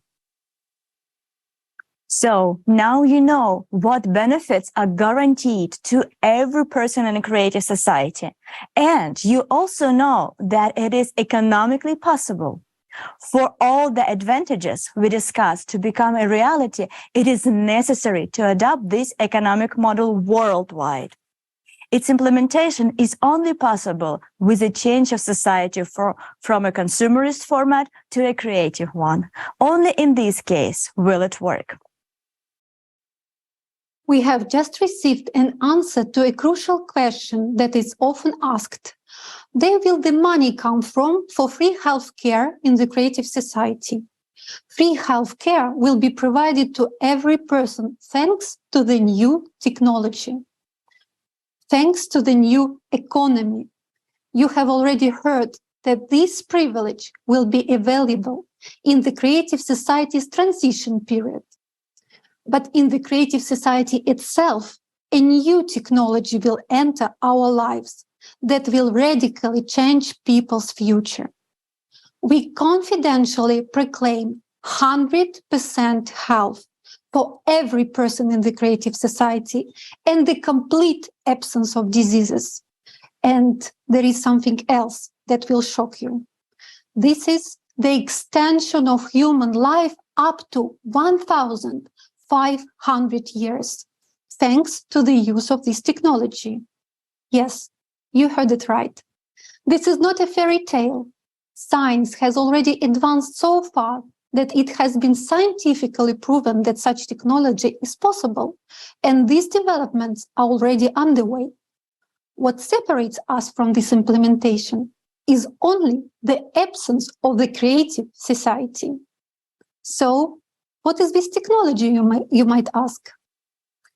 So now you know what benefits are guaranteed to every person in a creative society. And you also know that it is economically possible. For all the advantages we discussed to become a reality, it is necessary to adopt this economic model worldwide. Its implementation is only possible with a change of society from a consumerist format to a creative one. Only in this case will it work. We have just received an answer to a crucial question that is often asked. Where will the money come from for free healthcare in the creative society? Free healthcare will be provided to every person thanks to the new technology. Thanks to the new economy. You have already heard that this privilege will be available in the creative society's transition period. But in the creative society itself, a new technology will enter our lives that will radically change people's future. We confidentially proclaim 100% health for every person in the creative society and the complete absence of diseases. And there is something else that will shock you. This is the extension of human life up to 1,500 years, thanks to the use of this technology. Yes, you heard it right. This is not a fairy tale. Science has already advanced so far that it has been scientifically proven that such technology is possible, and these developments are already underway. What separates us from this implementation is only the absence of the creative society. So, what is this technology, you might ask?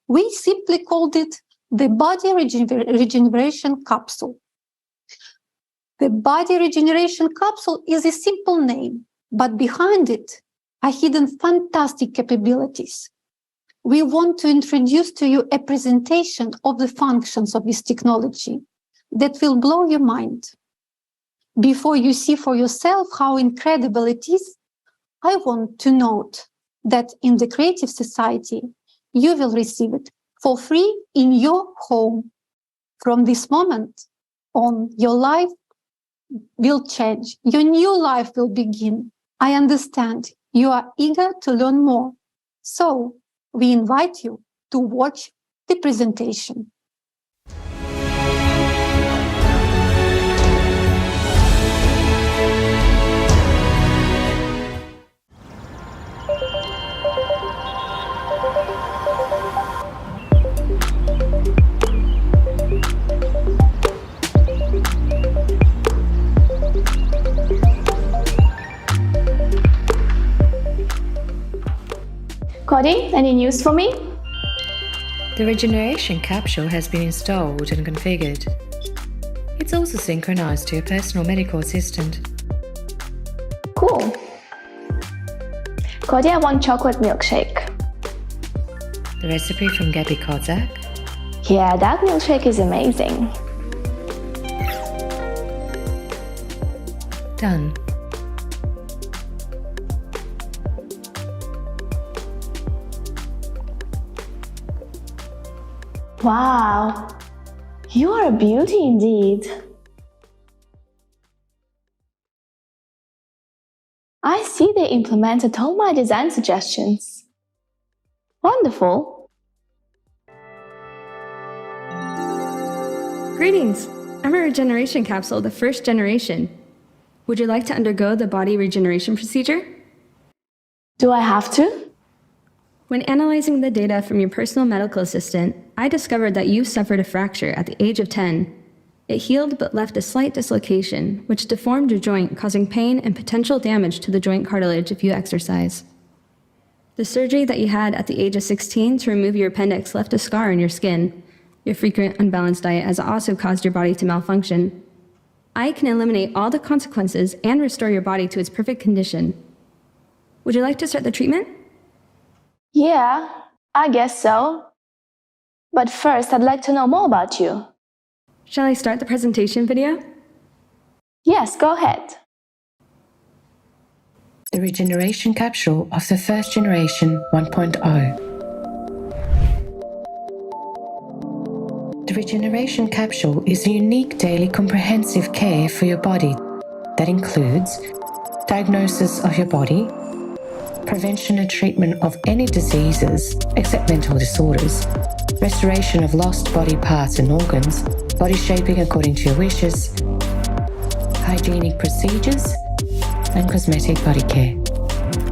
We simply called it the body regeneration capsule. The body regeneration capsule is a simple name, but behind it are hidden fantastic capabilities. We want to introduce to you a presentation of the functions of this technology that will blow your mind. Before you see for yourself how incredible it is, I want to note that in the creative society, you will receive it for free in your home. From this moment on, your life will change. Your new life will begin. I understand you are eager to learn more. So we invite you to watch the presentation. Cody, any news for me? The regeneration capsule has been installed and configured. It's also synchronized to your personal medical assistant. Cool. Cody, I want chocolate milkshake. The recipe from Gabby Kozak? Yeah, that milkshake is amazing. Done. Wow, you are a beauty indeed. I see they implemented all my design suggestions. Wonderful. Greetings! I'm a regeneration capsule, the first generation. Would you like to undergo the body regeneration procedure? Do I have to? When analyzing the data from your personal medical assistant, I discovered that you suffered a fracture at the age of 10. It healed but left a slight dislocation, which deformed your joint, causing pain and potential damage to the joint cartilage if you exercise. The surgery that you had at the age of 16 to remove your appendix left a scar on your skin. Your frequent unbalanced diet has also caused your body to malfunction. I can eliminate all the consequences and restore your body to its perfect condition. Would you like to start the treatment? Yeah, I guess so. But first, I'd like to know more about you. Shall I start the presentation video? Yes, go ahead. The regeneration capsule of the first generation 1.0. The regeneration capsule is a unique daily comprehensive care for your body that includes diagnosis of your body, prevention and treatment of any diseases except mental disorders, restoration of lost body parts and organs, body shaping according to your wishes, hygienic procedures, and cosmetic body care.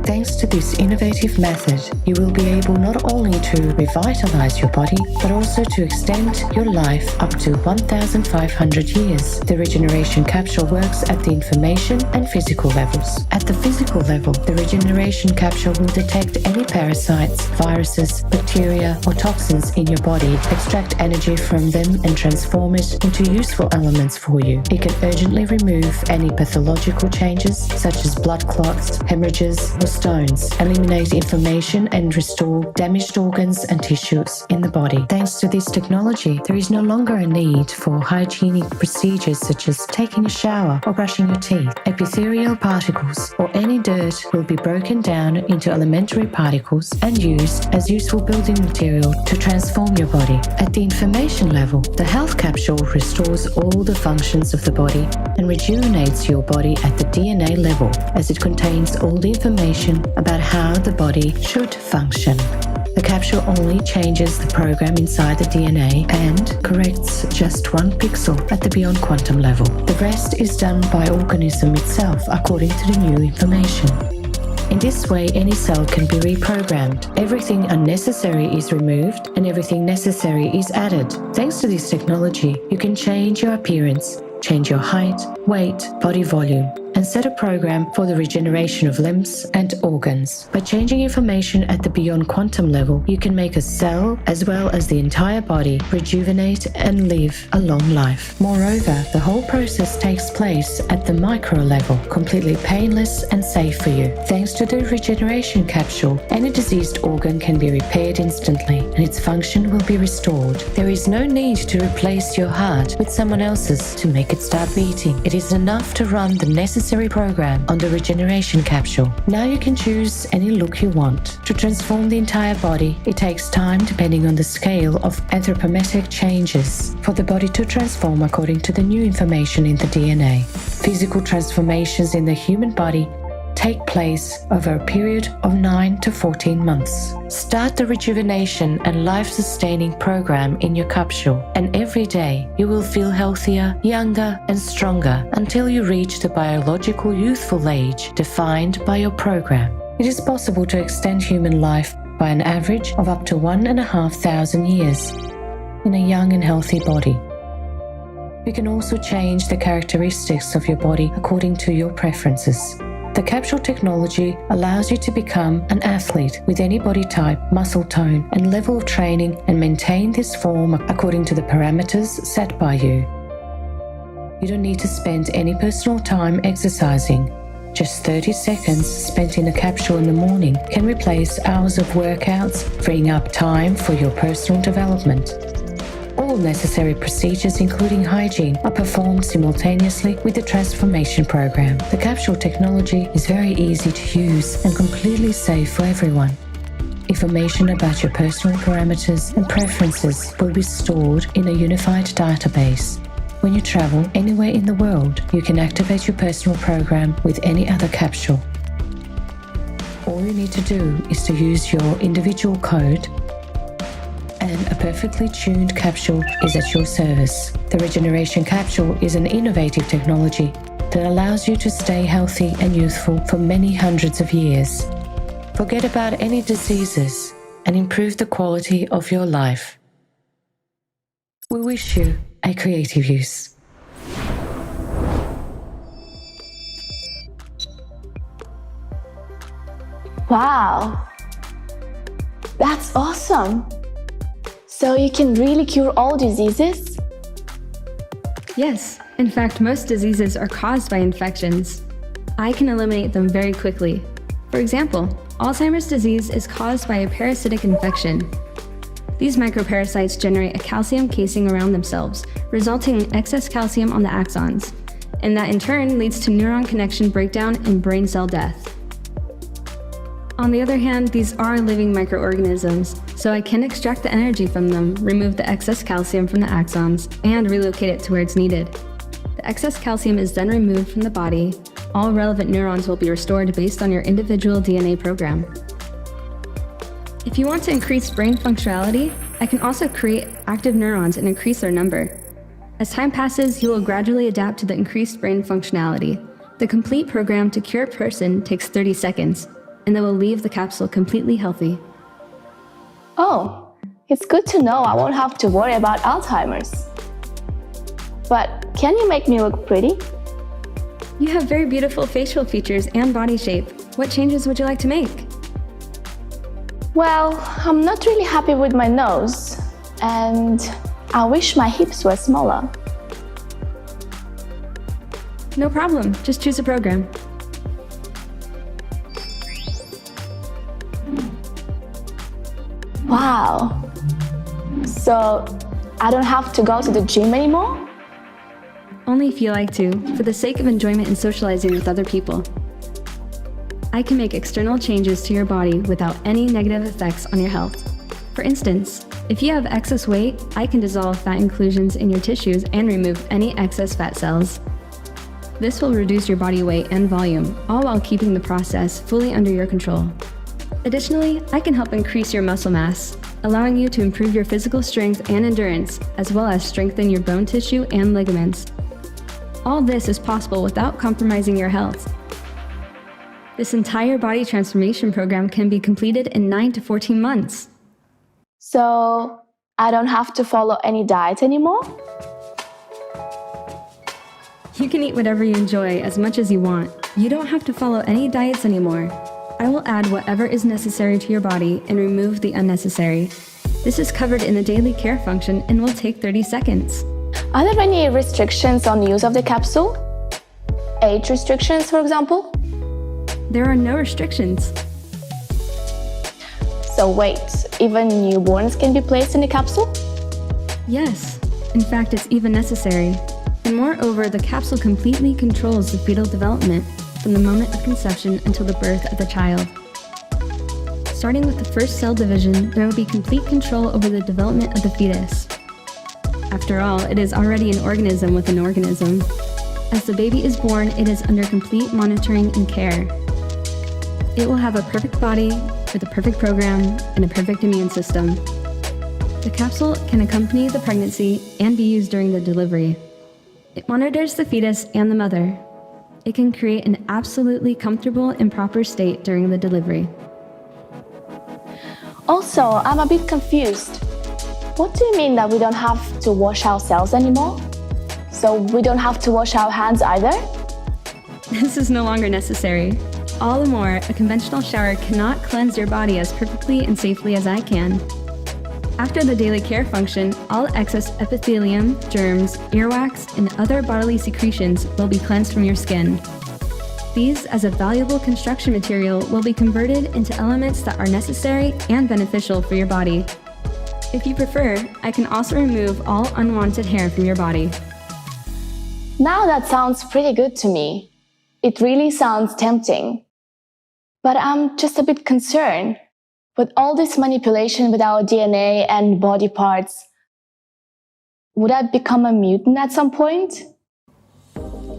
Thanks to this innovative method, you will be able not only to revitalize your body, but also to extend your life up to 1,500 years. The regeneration capsule works at the information and physical levels. At the physical level, the regeneration capsule will detect any parasites, viruses, bacteria, or toxins in your body, extract energy from them, and transform it into useful elements for you. It can urgently remove any pathological changes, such as blood clots, hemorrhages, or stones, eliminate inflammation, and restore damaged organs and tissues in the body. Thanks to this technology, there is no longer a need for hygienic procedures such as taking a shower or brushing your teeth. Epithelial particles or any dirt will be broken down into elementary particles and used as useful building material to transform your body. At the information level, the health capsule restores all the functions of the body and rejuvenates your body at the DNA level, as it contains all the information about how the body should function. The capsule only changes the program inside the DNA and corrects just one pixel at the beyond quantum level. The rest is done by organism itself according to the new information. In this way, any cell can be reprogrammed. Everything unnecessary is removed and everything necessary is added. Thanks to this technology, you can change your appearance, change your height, weight, body volume, and set a program for the regeneration of limbs and organs. By changing information at the beyond quantum level, you can make a cell, as well as the entire body, rejuvenate and live a long life. Moreover, the whole process takes place at the micro level, completely painless and safe for you. Thanks to the regeneration capsule, any diseased organ can be repaired instantly, and its function will be restored. There is no need to replace your heart with someone else's to make it start beating. It is enough to run the necessary program on the regeneration capsule. Now you can choose any look you want. To transform the entire body, it takes time depending on the scale of anthropometric changes for the body to transform according to the new information in the DNA. Physical transformations in the human body take place over a period of 9 to 14 months. Start the rejuvenation and life-sustaining program in your capsule, and every day you will feel healthier, younger, and stronger until you reach the biological youthful age defined by your program. It is possible to extend human life by an average of up to 1,500 years in a young and healthy body. You can also change the characteristics of your body according to your preferences. The capsule technology allows you to become an athlete with any body type, muscle tone, and level of training, and maintain this form according to the parameters set by you. You don't need to spend any personal time exercising. Just 30 seconds spent in a capsule in the morning can replace hours of workouts, freeing up time for your personal development. All necessary procedures, including hygiene, are performed simultaneously with the transformation program. The capsule technology is very easy to use and completely safe for everyone. Information about your personal parameters and preferences will be stored in a unified database. When you travel anywhere in the world, you can activate your personal program with any other capsule. All you need to do is to use your individual code, and a perfectly tuned capsule is at your service. The regeneration capsule is an innovative technology that allows you to stay healthy and youthful for many hundreds of years. Forget about any diseases and improve the quality of your life. We wish you a creative use. Wow, that's awesome. So you can really cure all diseases? Yes, in fact, most diseases are caused by infections. I can eliminate them very quickly. For example, Alzheimer's disease is caused by a parasitic infection. These microparasites generate a calcium casing around themselves, resulting in excess calcium on the axons, and that in turn leads to neuron connection breakdown and brain cell death. On the other hand, these are living microorganisms, so I can extract the energy from them, remove the excess calcium from the axons, and relocate it to where it's needed. The excess calcium is then removed from the body, all relevant neurons will be restored based on your individual DNA program. If you want to increase brain functionality, I can also create active neurons and increase their number. As time passes, you will gradually adapt to the increased brain functionality. The complete program to cure a person takes 30 seconds, and they will leave the capsule completely healthy. Oh, it's good to know I won't have to worry about Alzheimer's. But can you make me look pretty? You have very beautiful facial features and body shape. What changes would you like to make? Well, I'm not really happy with my nose, and I wish my hips were smaller. No problem, just choose a program. Wow. So, I don't have to go to the gym anymore? Only if you like to, for the sake of enjoyment and socializing with other people. I can make external changes to your body without any negative effects on your health. For instance, if you have excess weight, I can dissolve fat inclusions in your tissues and remove any excess fat cells. This will reduce your body weight and volume, all while keeping the process fully under your control. Additionally, I can help increase your muscle mass, allowing you to improve your physical strength and endurance, as well as strengthen your bone tissue and ligaments. All this is possible without compromising your health. This entire body transformation program can be completed in 9 to 14 months. So, I don't have to follow any diet anymore? You can eat whatever you enjoy as much as you want. You don't have to follow any diets anymore. I will add whatever is necessary to your body and remove the unnecessary. This is covered in the daily care function and will take 30 seconds. Are there any restrictions on use of the capsule? Age restrictions, for example? There are no restrictions. So wait, even newborns can be placed in the capsule? Yes. In fact, it's even necessary. And moreover, the capsule completely controls the fetal development from the moment of conception until the birth of the child. Starting with the first cell division, there will be complete control over the development of the fetus. After all, it is already an organism with an organism. As the baby is born, it is under complete monitoring and care. It will have a perfect body, with a perfect program, and a perfect immune system. The capsule can accompany the pregnancy and be used during the delivery. It monitors the fetus and the mother. It can create an absolutely comfortable and proper state during the delivery. Also, I'm a bit confused. What do you mean that we don't have to wash ourselves anymore? So we don't have to wash our hands either? This is no longer necessary. All the more, a conventional shower cannot cleanse your body as perfectly and safely as I can. After the daily care function, all excess epithelium, germs, earwax, and other bodily secretions will be cleansed from your skin. These, as a valuable construction material, will be converted into elements that are necessary and beneficial for your body. If you prefer, I can also remove all unwanted hair from your body. Now that sounds pretty good to me. It really sounds tempting. But I'm just a bit concerned. With all this manipulation with our DNA and body parts, would I become a mutant at some point?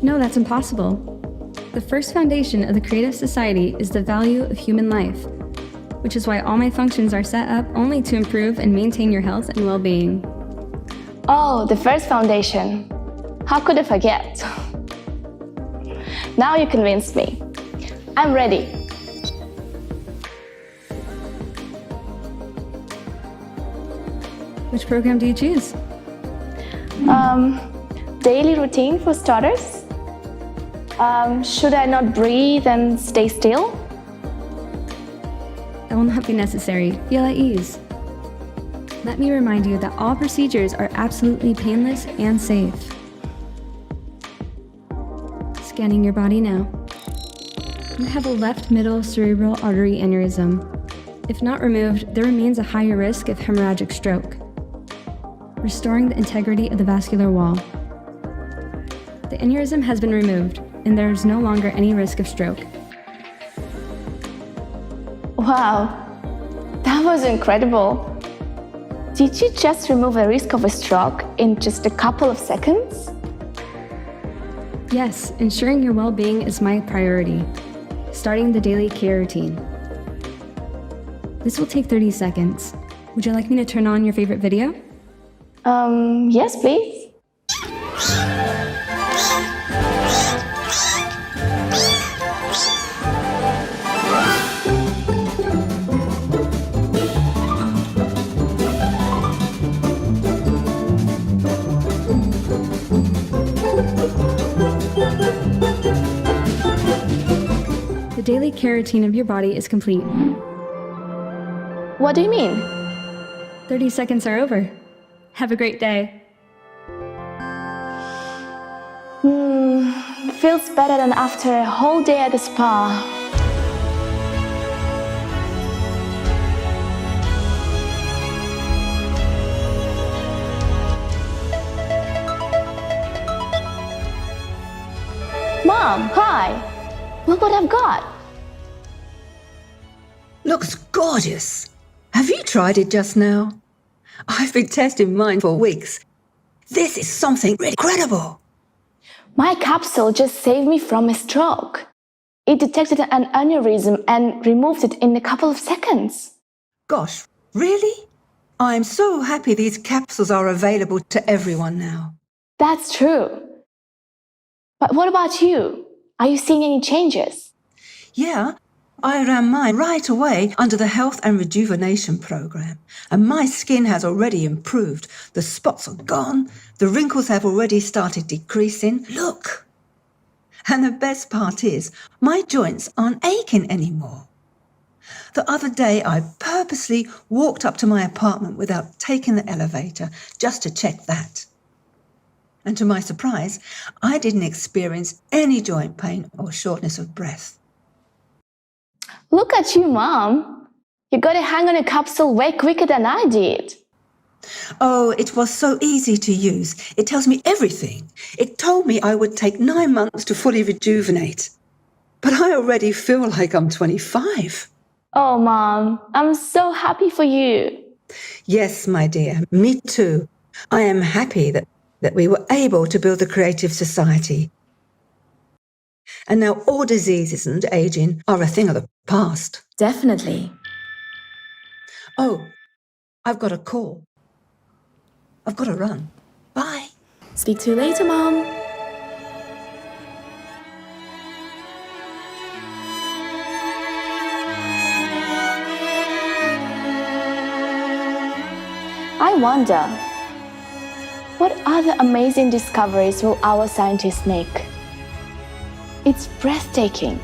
No, that's impossible. The first foundation of the Creative Society is the value of human life, which is why all my functions are set up only to improve and maintain your health and well-being. Oh, the first foundation. How could I forget? Now you convinced me. I'm ready. Which program do you choose? Daily routine for starters. Should I not breathe and stay still? That will not be necessary. Feel at ease. Let me remind you that all procedures are absolutely painless and safe. Scanning your body now. You have a left middle cerebral artery aneurysm. If not removed, there remains a higher risk of hemorrhagic stroke, restoring the integrity of the vascular wall. The aneurysm has been removed, and there is no longer any risk of stroke. Wow, that was incredible. Did you just remove the risk of a stroke in just a couple of seconds? Yes, ensuring your well-being is my priority. Starting the daily care routine. This will take 30 seconds. Would you like me to turn on your favorite video? Yes, please. The daily care routine of your body is complete. What do you mean? 30 seconds are over. Have a great day. Feels better than after a whole day at the spa. Mom, hi! Look what I've got! Looks gorgeous. Have you tried it just now? I've been testing mine for weeks. This is something incredible. My capsule just saved me from a stroke. It detected an aneurysm and removed it in a couple of seconds. Gosh, really? I'm so happy these capsules are available to everyone now. That's true. But what about you? Are you seeing any changes? Yeah, I ran mine right away under the Health and Rejuvenation Program, and my skin has already improved. The spots are gone, the wrinkles have already started decreasing. Look! And the best part is, my joints aren't aching anymore. The other day, I purposely walked up to my apartment without taking the elevator just to check that. And to my surprise, I didn't experience any joint pain or shortness of breath. Look at you, Mom. You got a hang on a capsule way quicker than I did. Oh, it was so easy to use. It tells me everything. It told me I would take 9 months to fully rejuvenate. But I already feel like I'm 25. Oh, Mom, I'm so happy for you. Yes, my dear, me too. I am happy that we were able to build the Creative Society. And now all diseases and aging are a thing of the past. Definitely. Oh, I've got a call. I've got to run. Bye. Speak to you later, Mom. I wonder, what other amazing discoveries will our scientists make? It's breathtaking.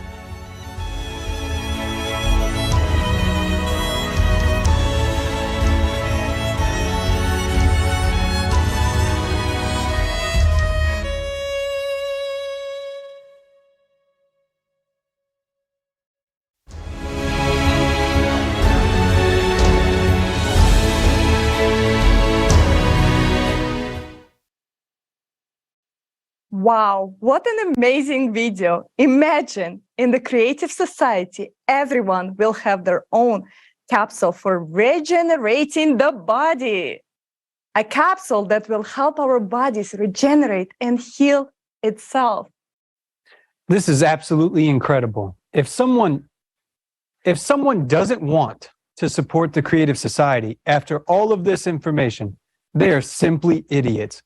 Wow, what an amazing video. Imagine in the Creative Society, everyone will have their own capsule for regenerating the body. A capsule that will help our bodies regenerate and heal itself. This is absolutely incredible. If someone doesn't want to support the Creative Society after all of this information, they are simply idiots.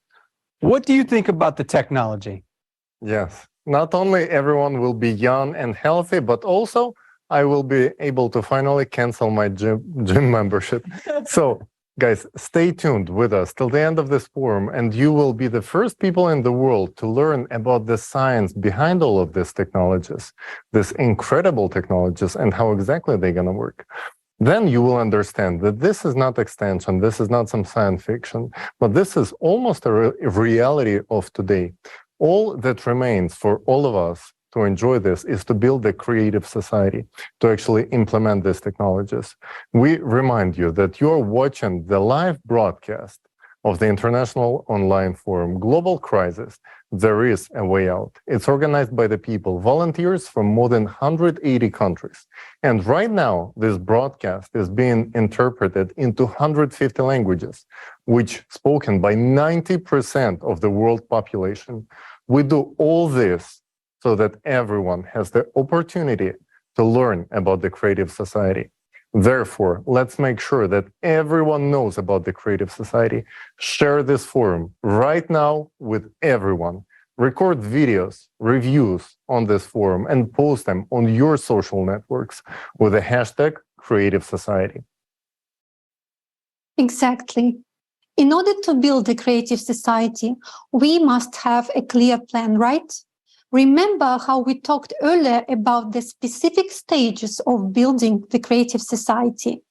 What do you think about the technology? Yes, not only everyone will be young and healthy, but also I will be able to finally cancel my gym membership. So, guys, stay tuned with us till the end of this forum, and you will be the first people in the world to learn about the science behind all of these technologies, these incredible technologies, and how exactly they're going to work. Then you will understand that this is not extension, this is not some science fiction, but this is almost a reality of today. All that remains for all of us to enjoy this is to build a creative society, to actually implement these technologies. We remind you that you're watching the live broadcast of the International Online Forum, Global Crisis, There is a Way Out. It's organized by the people, volunteers from more than 180 countries. And right now, this broadcast is being interpreted into 150 languages, which spoken by 90% of the world population. We do all this so that everyone has the opportunity to learn about the Creative Society. Therefore, let's make sure that everyone knows about the Creative Society. Share this forum right now with everyone. Record videos, reviews on this forum, and post them on your social networks with the hashtag Creative Society. Exactly. In order to build a creative society, we must have a clear plan, right? Remember how we talked earlier about the specific stages of building the creative society.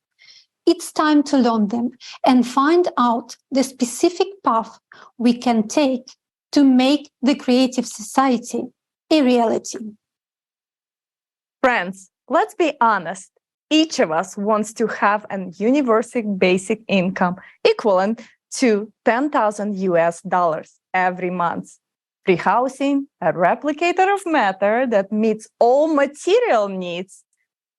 It's time to learn them and find out the specific path we can take to make the creative society a reality. Friends, let's be honest. Each of us wants to have an universal basic income equivalent to $10,000 every month. Free housing, a replicator of matter that meets all material needs,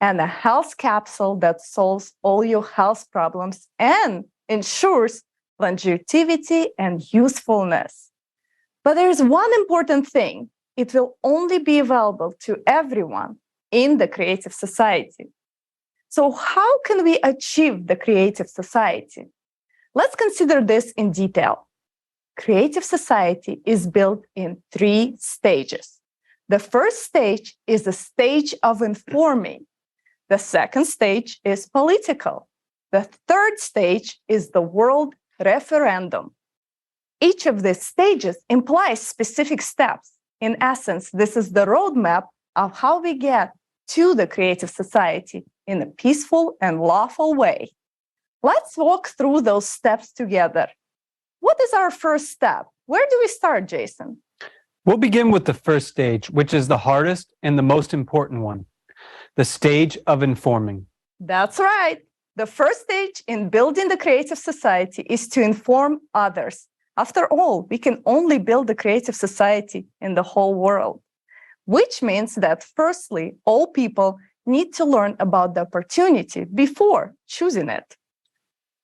and a health capsule that solves all your health problems and ensures longevity and usefulness. But there is one important thing. It will only be available to everyone in the creative society. So how can we achieve the creative society? Let's consider this in detail. Creative society is built in 3 stages. The first stage is the stage of informing. The second stage is political. The third stage is the world referendum. Each of these stages implies specific steps. In essence, this is the roadmap of how we get to the creative society in a peaceful and lawful way. Let's walk through those steps together. What is our first step? Where do we start, Jason? We'll begin with the first stage, which is the hardest and the most important one, the stage of informing. That's right. The first stage in building the creative society is to inform others. After all, we can only build the creative society in the whole world, which means that firstly, all people need to learn about the opportunity before choosing it.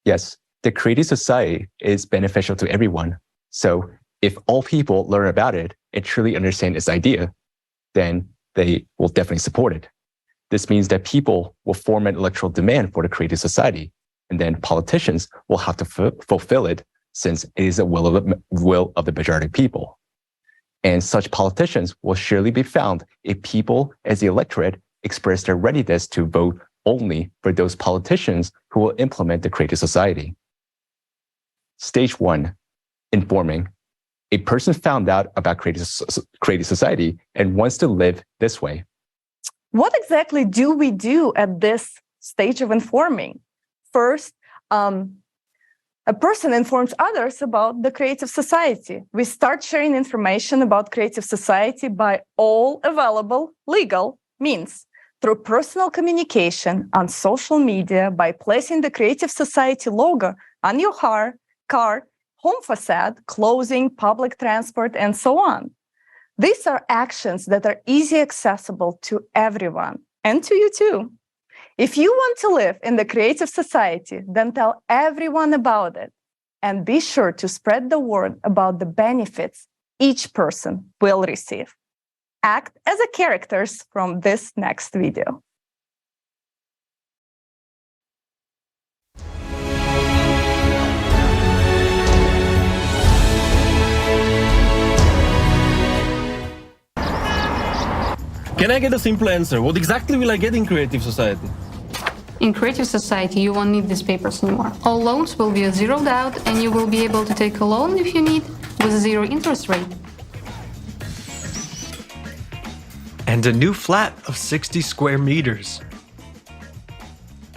Yes, the creative society is beneficial to everyone. So if all people learn about it and truly understand its idea, then they will definitely support it. This means that people will form an electoral demand for the creative society, and then politicians will have to fulfill it since it is the will of the majority of people. And such politicians will surely be found if people as the electorate express their readiness to vote only for those politicians who will implement the creative society. Stage 1, informing. A person found out about creative society and wants to live this way. What exactly do we do at this stage of informing? First, a person informs others about the creative society. We start sharing information about creative society by all available legal means, through personal communication, on social media, by placing the creative society logo on your car, home facade, clothing, public transport, and so on. These are actions that are easily accessible to everyone, and to you too. If you want to live in the creative society, then tell everyone about it, and be sure to spread the word about the benefits each person will receive. Act as the characters from this next video. Can I get a simple answer? What exactly will I get in Creative Society? In Creative Society, you won't need these papers anymore. All loans will be zeroed out, and you will be able to take a loan if you need with a 0 interest rate. And a new flat of 60 square meters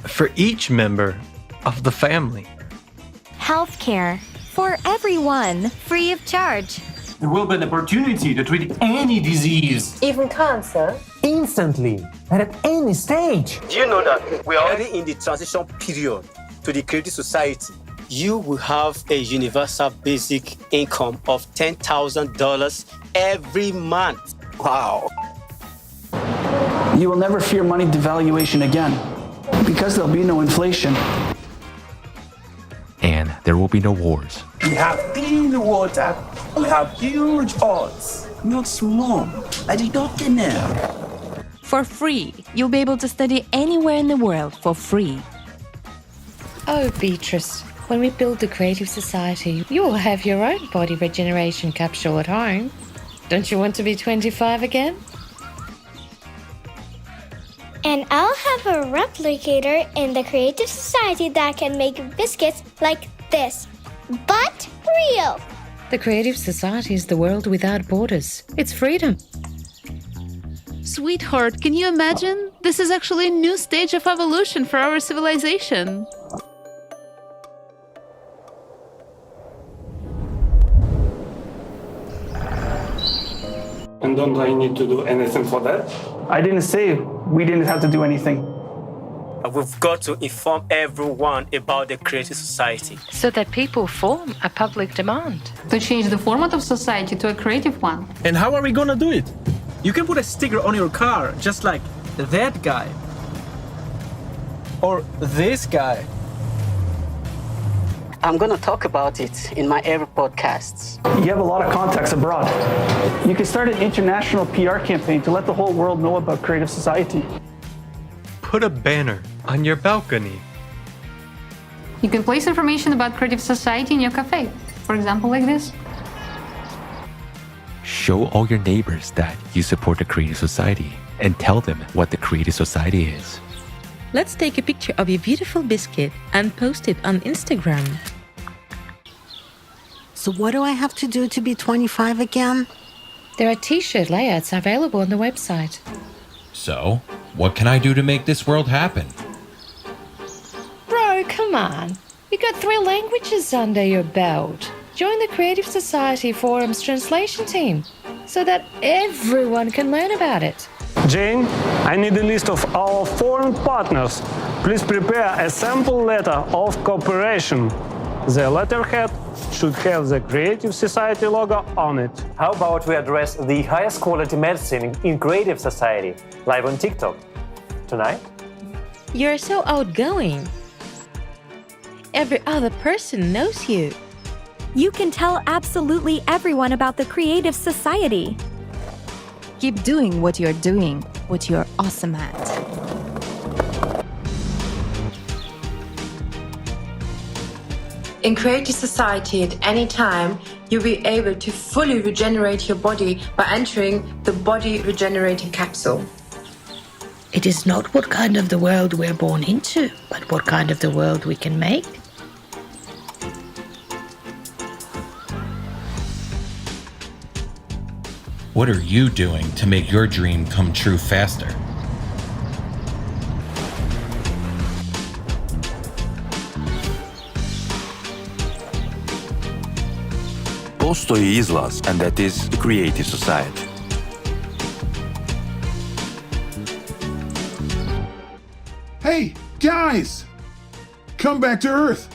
for each member of the family. Healthcare for everyone, free of charge. There will be an opportunity to treat any disease, even cancer, instantly and at any stage. Do you know that we are already in the transition period to the creative society? You will have a universal basic income of $10,000 every month. Wow. You will never fear money devaluation again because there'll be no inflation. And there will be no wars. We have clean water, We have huge odds, not small. I did not know. For free. You'll be able to study anywhere in the world for free. Oh, Beatrice, when we build the Creative Society, you will have your own body regeneration capsule at home. Don't you want to be 25 again? And I'll have a replicator in the Creative Society that can make biscuits like this, but real. The Creative Society is the world without borders. It's freedom. Sweetheart, can you imagine? This is actually a new stage of evolution for our civilization. And don't I need to do anything for that? I didn't say we didn't have to do anything. We've got to inform everyone about the Creative Society, so that people form a public demand. To change the format of society to a creative one. And how are we gonna do it? You can put a sticker on your car, just like that guy. Or this guy. I'm gonna talk about it in my every podcasts. You have a lot of contacts abroad. You can start an international PR campaign to let the whole world know about Creative Society. Put a banner on your balcony. You can place information about Creative Society in your cafe. For example, like this. Show all your neighbors that you support the Creative Society and tell them what the Creative Society is. Let's take a picture of your beautiful biscuit and post it on Instagram. So what do I have to do to be 25 again? There are t-shirt layouts available on the website. So, what can I do to make this world happen? Bro, come on. You got 3 languages under your belt. Join the Creative Society Forum's translation team so that everyone can learn about it. Jane, I need a list of our foreign partners. Please prepare a sample letter of cooperation. The letterhead should have the Creative Society logo on it. How about we address the highest quality medicine in Creative Society, live on TikTok? Tonight? You're so outgoing. Every other person knows you. You can tell absolutely everyone about the Creative Society. Keep doing what you're awesome at. In Creative Society, at any time, you'll be able to fully regenerate your body by entering the body regenerating capsule. It is not what kind of the world we're born into, but what kind of the world we can make. What are you doing to make your dream come true faster? Postoji izlaz, and that is the Creative Society. Hey, guys! Come back to Earth!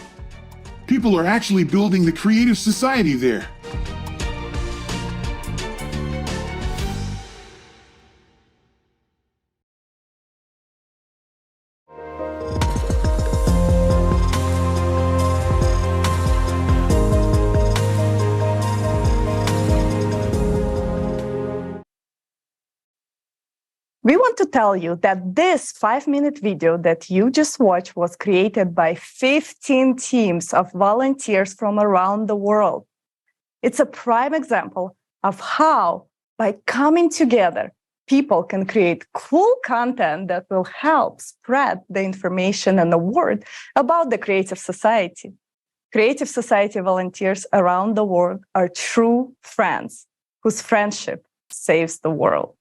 People are actually building the Creative Society there. We want to tell you that this 5-minute video that you just watched was created by 15 teams of volunteers from around the world. It's a prime example of how, by coming together, people can create cool content that will help spread the information and the word about the Creative Society. Creative Society volunteers around the world are true friends whose friendship saves the world.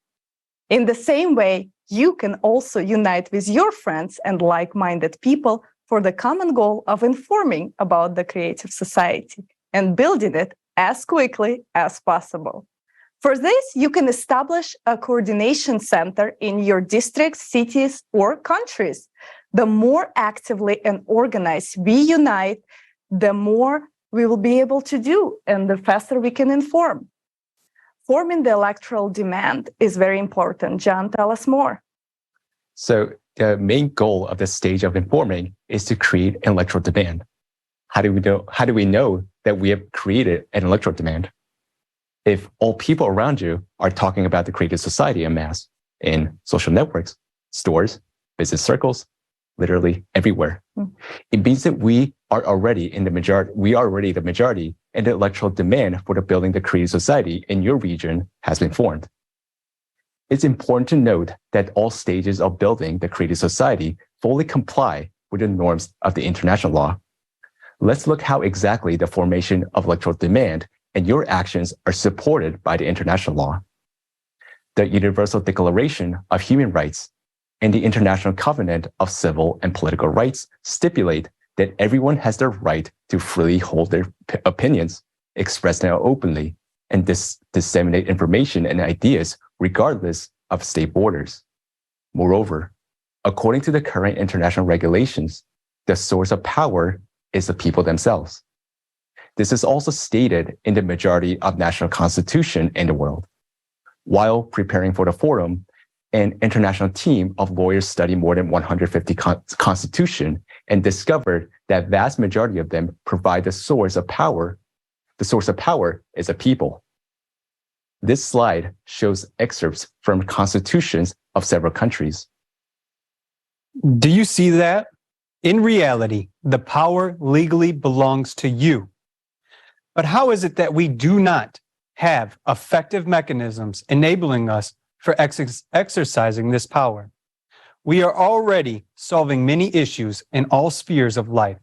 In the same way, you can also unite with your friends and like-minded people for the common goal of informing about the Creative Society and building it as quickly as possible. For this, you can establish a coordination center in your districts, cities, or countries. The more actively and organized we unite, the more we will be able to do and the faster we can inform. Forming the electoral demand is very important. John, tell us more. So the main goal of this stage of informing is to create an electoral demand. How do we know that we have created an electoral demand? If all people around you are talking about the creative society en masse in social networks, stores, business circles, literally everywhere, it means that we are already the majority, and the electoral demand for building the creative society in your region has been formed. It's important to note that all stages of building the creative society fully comply with the norms of the international law. Let's look how exactly the formation of electoral demand and your actions are supported by the international law. The Universal Declaration of Human Rights and the International Covenant of Civil and Political Rights stipulate that everyone has the right to freely hold their opinions, express them openly, and disseminate information and ideas regardless of state borders. Moreover, according to the current international regulations, the source of power is the people themselves. This is also stated in the majority of national constitutions in the world. While preparing for the forum, an international team of lawyers studied more than 150 constitutions and discovered that vast majority of them provide the source of power. The source of power is the people. This slide shows excerpts from constitutions of several countries. Do you see that? In reality, the power legally belongs to you. But how is it that we do not have effective mechanisms enabling us for exercising this power? We are already solving many issues in all spheres of life.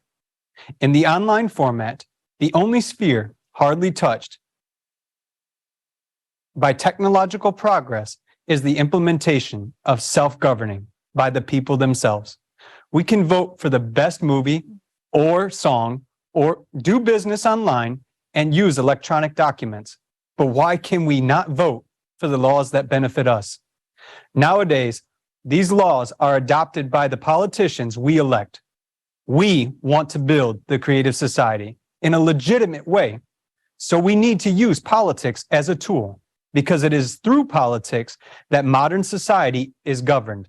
In the online format, the only sphere hardly touched by technological progress is the implementation of self-governing by the people themselves. We can vote for the best movie or song or do business online and use electronic documents. But why can we not vote for the laws that benefit us? Nowadays, these laws are adopted by the politicians we elect. We want to build the creative society in a legitimate way. So we need to use politics as a tool, because it is through politics that modern society is governed.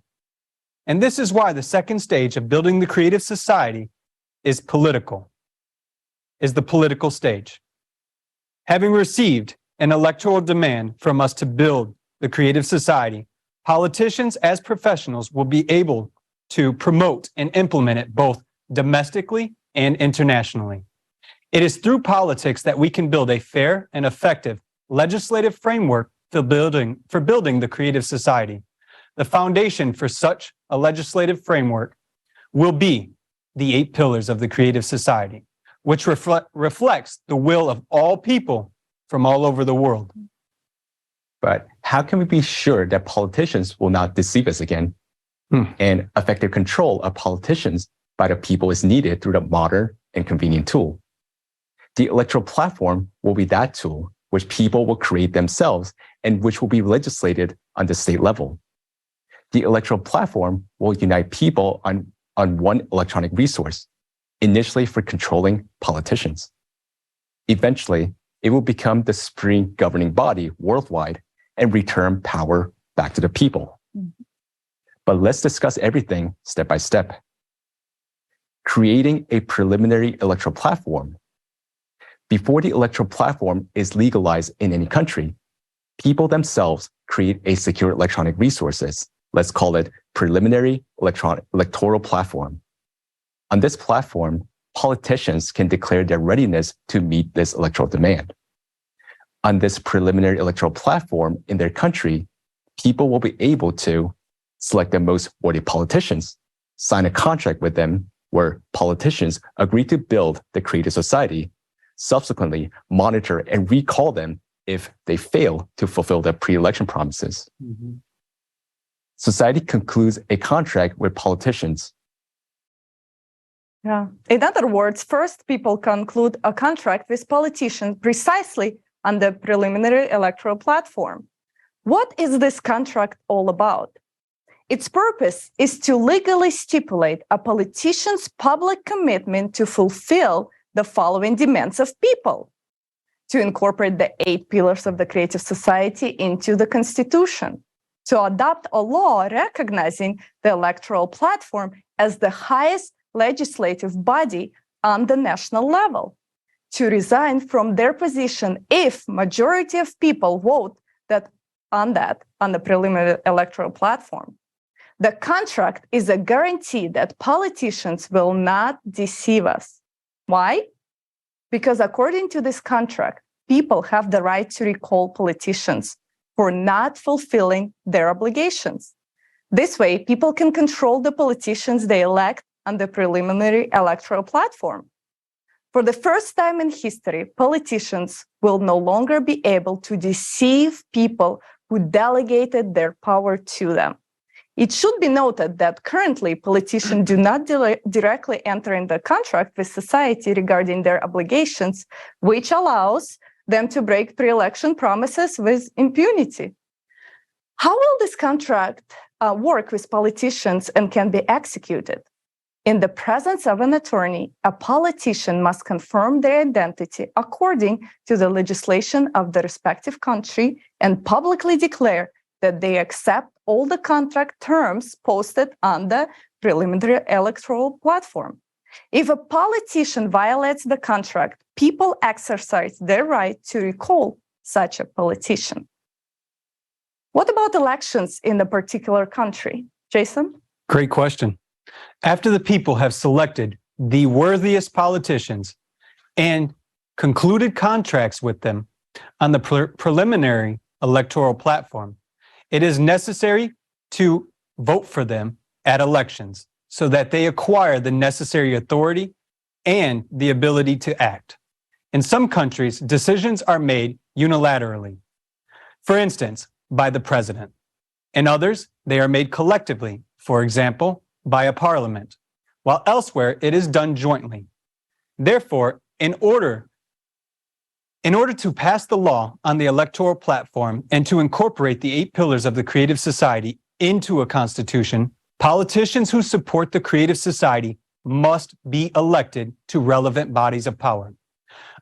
And this is why the second stage of building the creative society is the political stage. Having received an electoral demand from us to build the creative society, politicians as professionals will be able to promote and implement it both domestically and internationally. It is through politics that we can build a fair and effective legislative framework for building the creative society. The foundation for such a legislative framework will be the 8 pillars of the creative society, which reflects the will of all people from all over the world. But how can we be sure that politicians will not deceive us again? And effective control of politicians by the people is needed through the modern and convenient tool. The electoral platform will be that tool which people will create themselves and which will be legislated on the state level. The electoral platform will unite people on one electronic resource, initially for controlling politicians. Eventually, it will become the supreme governing body worldwide and return power back to the people. But let's discuss everything step by step. Creating a preliminary electoral platform. Before the electoral platform is legalized in any country, people themselves create a secure electronic resources. Let's call it preliminary electoral platform. On this platform, politicians can declare their readiness to meet this electoral demand. On this preliminary electoral platform in their country, people will be able to select the most worthy politicians, sign a contract with them where politicians agree to build the creative society, subsequently monitor and recall them if they fail to fulfill their pre-election promises. Society concludes a contract with politicians. Yeah. In other words, first people conclude a contract with politicians precisely on the preliminary electoral platform. What is this contract all about? Its purpose is to legally stipulate a politician's public commitment to fulfill the following demands of people: to incorporate the 8 pillars of the creative society into the Constitution, to adopt a law recognizing the electoral platform as the highest legislative body on the national level, to resign from their position if majority of people vote on the preliminary electoral platform. The contract is a guarantee that politicians will not deceive us. Why? Because according to this contract, people have the right to recall politicians for not fulfilling their obligations. This way, people can control the politicians they elect on the preliminary electoral platform. For the first time in history, politicians will no longer be able to deceive people who delegated their power to them. It should be noted that currently politicians do not directly enter into contract with society regarding their obligations, which allows them to break pre-election promises with impunity. How will this contract work with politicians and can be executed? In the presence of an attorney, a politician must confirm their identity according to the legislation of the respective country and publicly declare that they accept all the contract terms posted on the preliminary electoral platform. If a politician violates the contract, people exercise their right to recall such a politician. What about elections in a particular country? Jason? Great question. After the people have selected the worthiest politicians and concluded contracts with them on the preliminary electoral platform, it is necessary to vote for them at elections so that they acquire the necessary authority and the ability to act. In some countries, decisions are made unilaterally. For instance, by the president. In others, they are made collectively, for example, by a parliament, while elsewhere it is done jointly. Therefore, in order to pass the law on the electoral platform and to incorporate the 8 pillars of the Creative Society into a constitution, politicians who support the Creative Society must be elected to relevant bodies of power.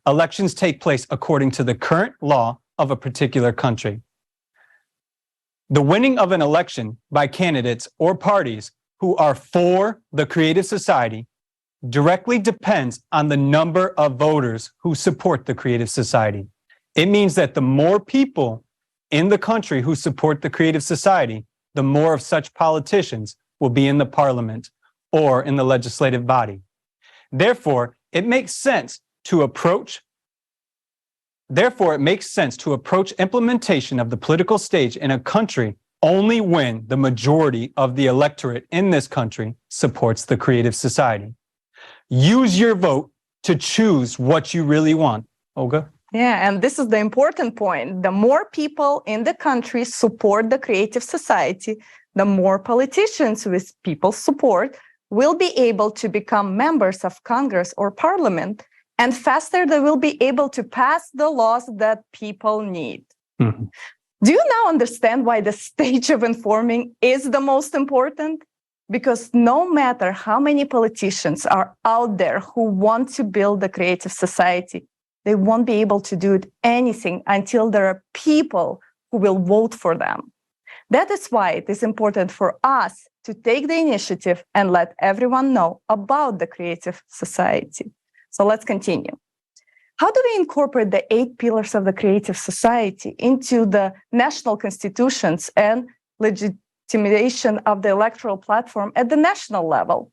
Elections take place according to the current law of a particular country. The winning of an election by candidates or parties who are for the Creative Society directly depends on the number of voters who support the Creative Society. It means that the more people in the country who support the Creative Society, the more of such politicians will be in the parliament or in the legislative body. Therefore, it makes sense to approach implementation of the political stage in a country only when the majority of the electorate in this country supports the Creative Society. Use your vote to choose what you really want. Olga? Yeah, and this is the important point. The more people in the country support the Creative Society, the more politicians with people's support will be able to become members of Congress or Parliament, and faster they will be able to pass the laws that people need. Mm-hmm. Do you now understand why the stage of informing is the most important? Because no matter how many politicians are out there who want to build the Creative Society, they won't be able to do anything until there are people who will vote for them. That is why it is important for us to take the initiative and let everyone know about the Creative Society. So let's continue. How do we incorporate the 8 pillars of the Creative Society into the national constitutions and legitimation of the electoral platform at the national level?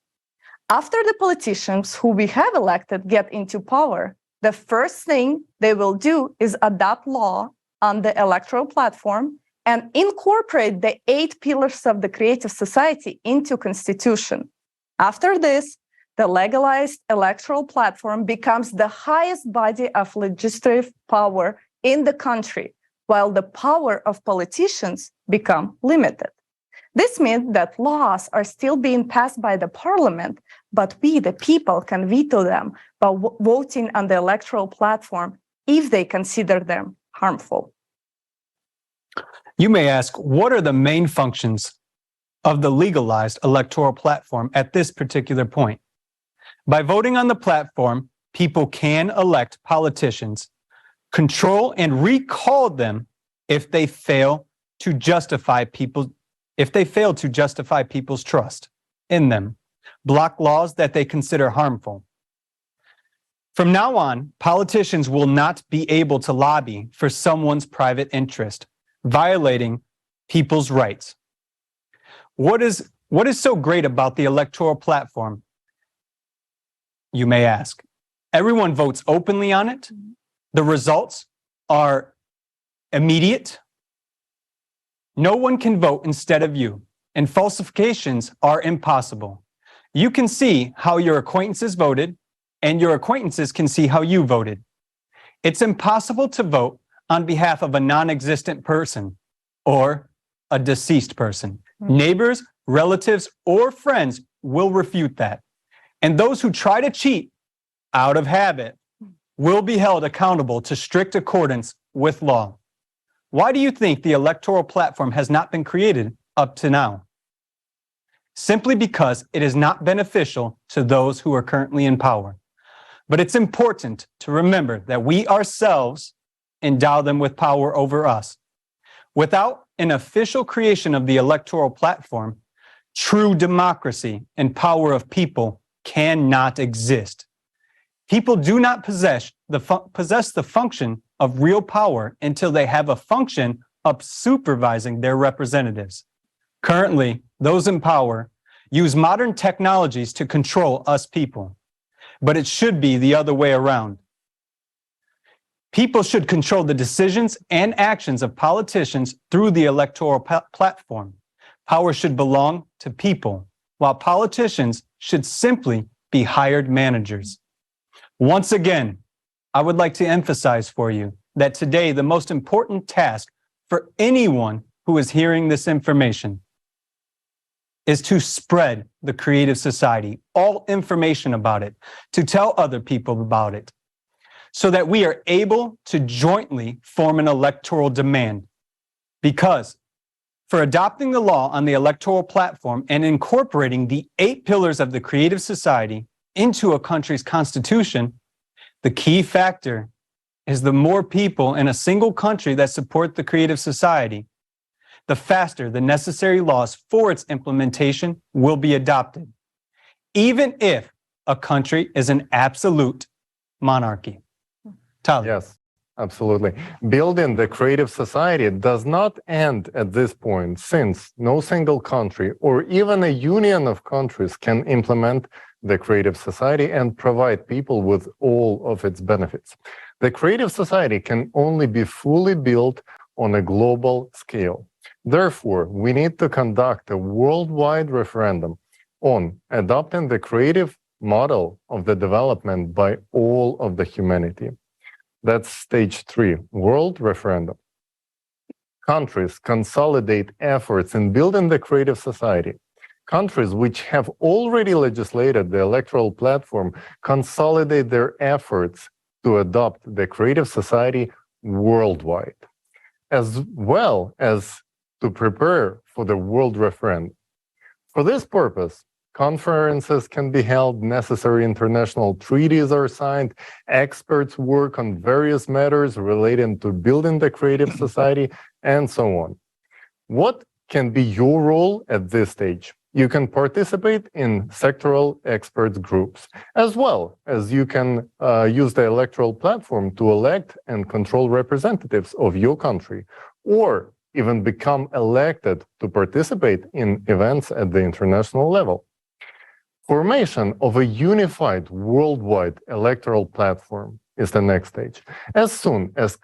After the politicians who we have elected get into power, the first thing they will do is adopt law on the electoral platform and incorporate the 8 pillars of the Creative Society into constitution. After this, the legalized electoral platform becomes the highest body of legislative power in the country, while the power of politicians become limited. This means that laws are still being passed by the parliament, but we, the people, can veto them by voting on the electoral platform if they consider them harmful. You may ask, what are the main functions of the legalized electoral platform at this particular point? By voting on the platform, people can elect politicians, control and recall them if they fail to justify people's trust in them, block laws that they consider harmful. From now on, politicians will not be able to lobby for someone's private interest, violating people's rights. What is so great about the electoral platform, you may ask? Everyone votes openly on it. The results are immediate. No one can vote instead of you, and falsifications are impossible. You can see how your acquaintances voted, and your acquaintances can see how you voted. It's impossible to vote on behalf of a non-existent person or a deceased person. Neighbors, relatives, or friends will refute that. And those who try to cheat out of habit will be held accountable to strict accordance with law. Why do you think the electoral platform has not been created up to now? Simply because it is not beneficial to those who are currently in power. But it's important to remember that we ourselves endow them with power over us. Without an official creation of the electoral platform, true democracy and power of people cannot exist. People do not possess the function of real power until they have a function of supervising their representatives. Currently, those in power use modern technologies to control us people, but it should be the other way around. People should control the decisions and actions of politicians through the electoral platform. Power should belong to people, while politicians should simply be hired managers. Once again, I would like to emphasize for you that today the most important task for anyone who is hearing this information is to spread the creative society, all information about it, to tell other people about it, so that we are able to jointly form an electoral demand. Because for adopting the law on the electoral platform and incorporating the 8 pillars of the creative society into a country's constitution, the key factor is the more people in a single country that support the creative society, the faster the necessary laws for its implementation will be adopted, even if a country is an absolute monarchy. Tyler. Yes, absolutely. Building the creative society does not end at this point, since no single country or even a union of countries can implement the creative society and provide people with all of its benefits. The creative society can only be fully built on a global scale. Therefore, we need to conduct a worldwide referendum on adopting the creative model of the development by all of the humanity. That's stage 3, world referendum. Countries consolidate efforts in building the creative society. Countries which have already legislated the electoral platform consolidate their efforts to adopt the creative society worldwide, as well as to prepare for the world referendum. For this purpose, conferences can be held, necessary international treaties are signed, experts work on various matters relating to building the creative society, and so on. What can be your role at this stage? You can participate in sectoral experts groups, as well as you can use the electoral platform to elect and control representatives of your country, or even become elected to participate in events at the international level. Formation of a unified worldwide electoral platform is the next stage. As soon as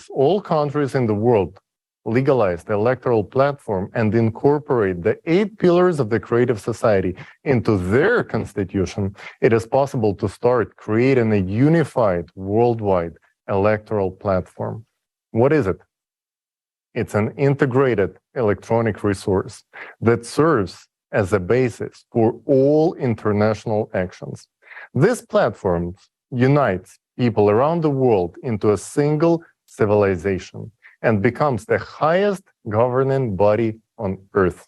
all countries in the world legalize the electoral platform and incorporate the 8 pillars of the creative society into their constitution, it is possible to start creating a unified worldwide electoral platform. What is it? It's an integrated electronic resource that serves as a basis for all international actions. This platform unites people around the world into a single civilization and becomes the highest governing body on Earth.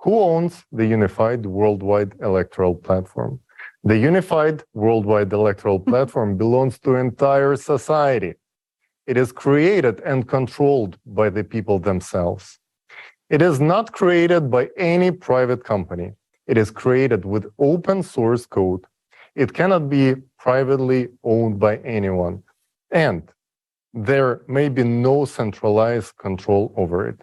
Who owns the Unified Worldwide Electoral Platform? The Unified Worldwide Electoral Platform belongs to entire society. It is created and controlled by the people themselves. It is not created by any private company. It is created with open source code. It cannot be privately owned by anyone, and there may be no centralized control over it.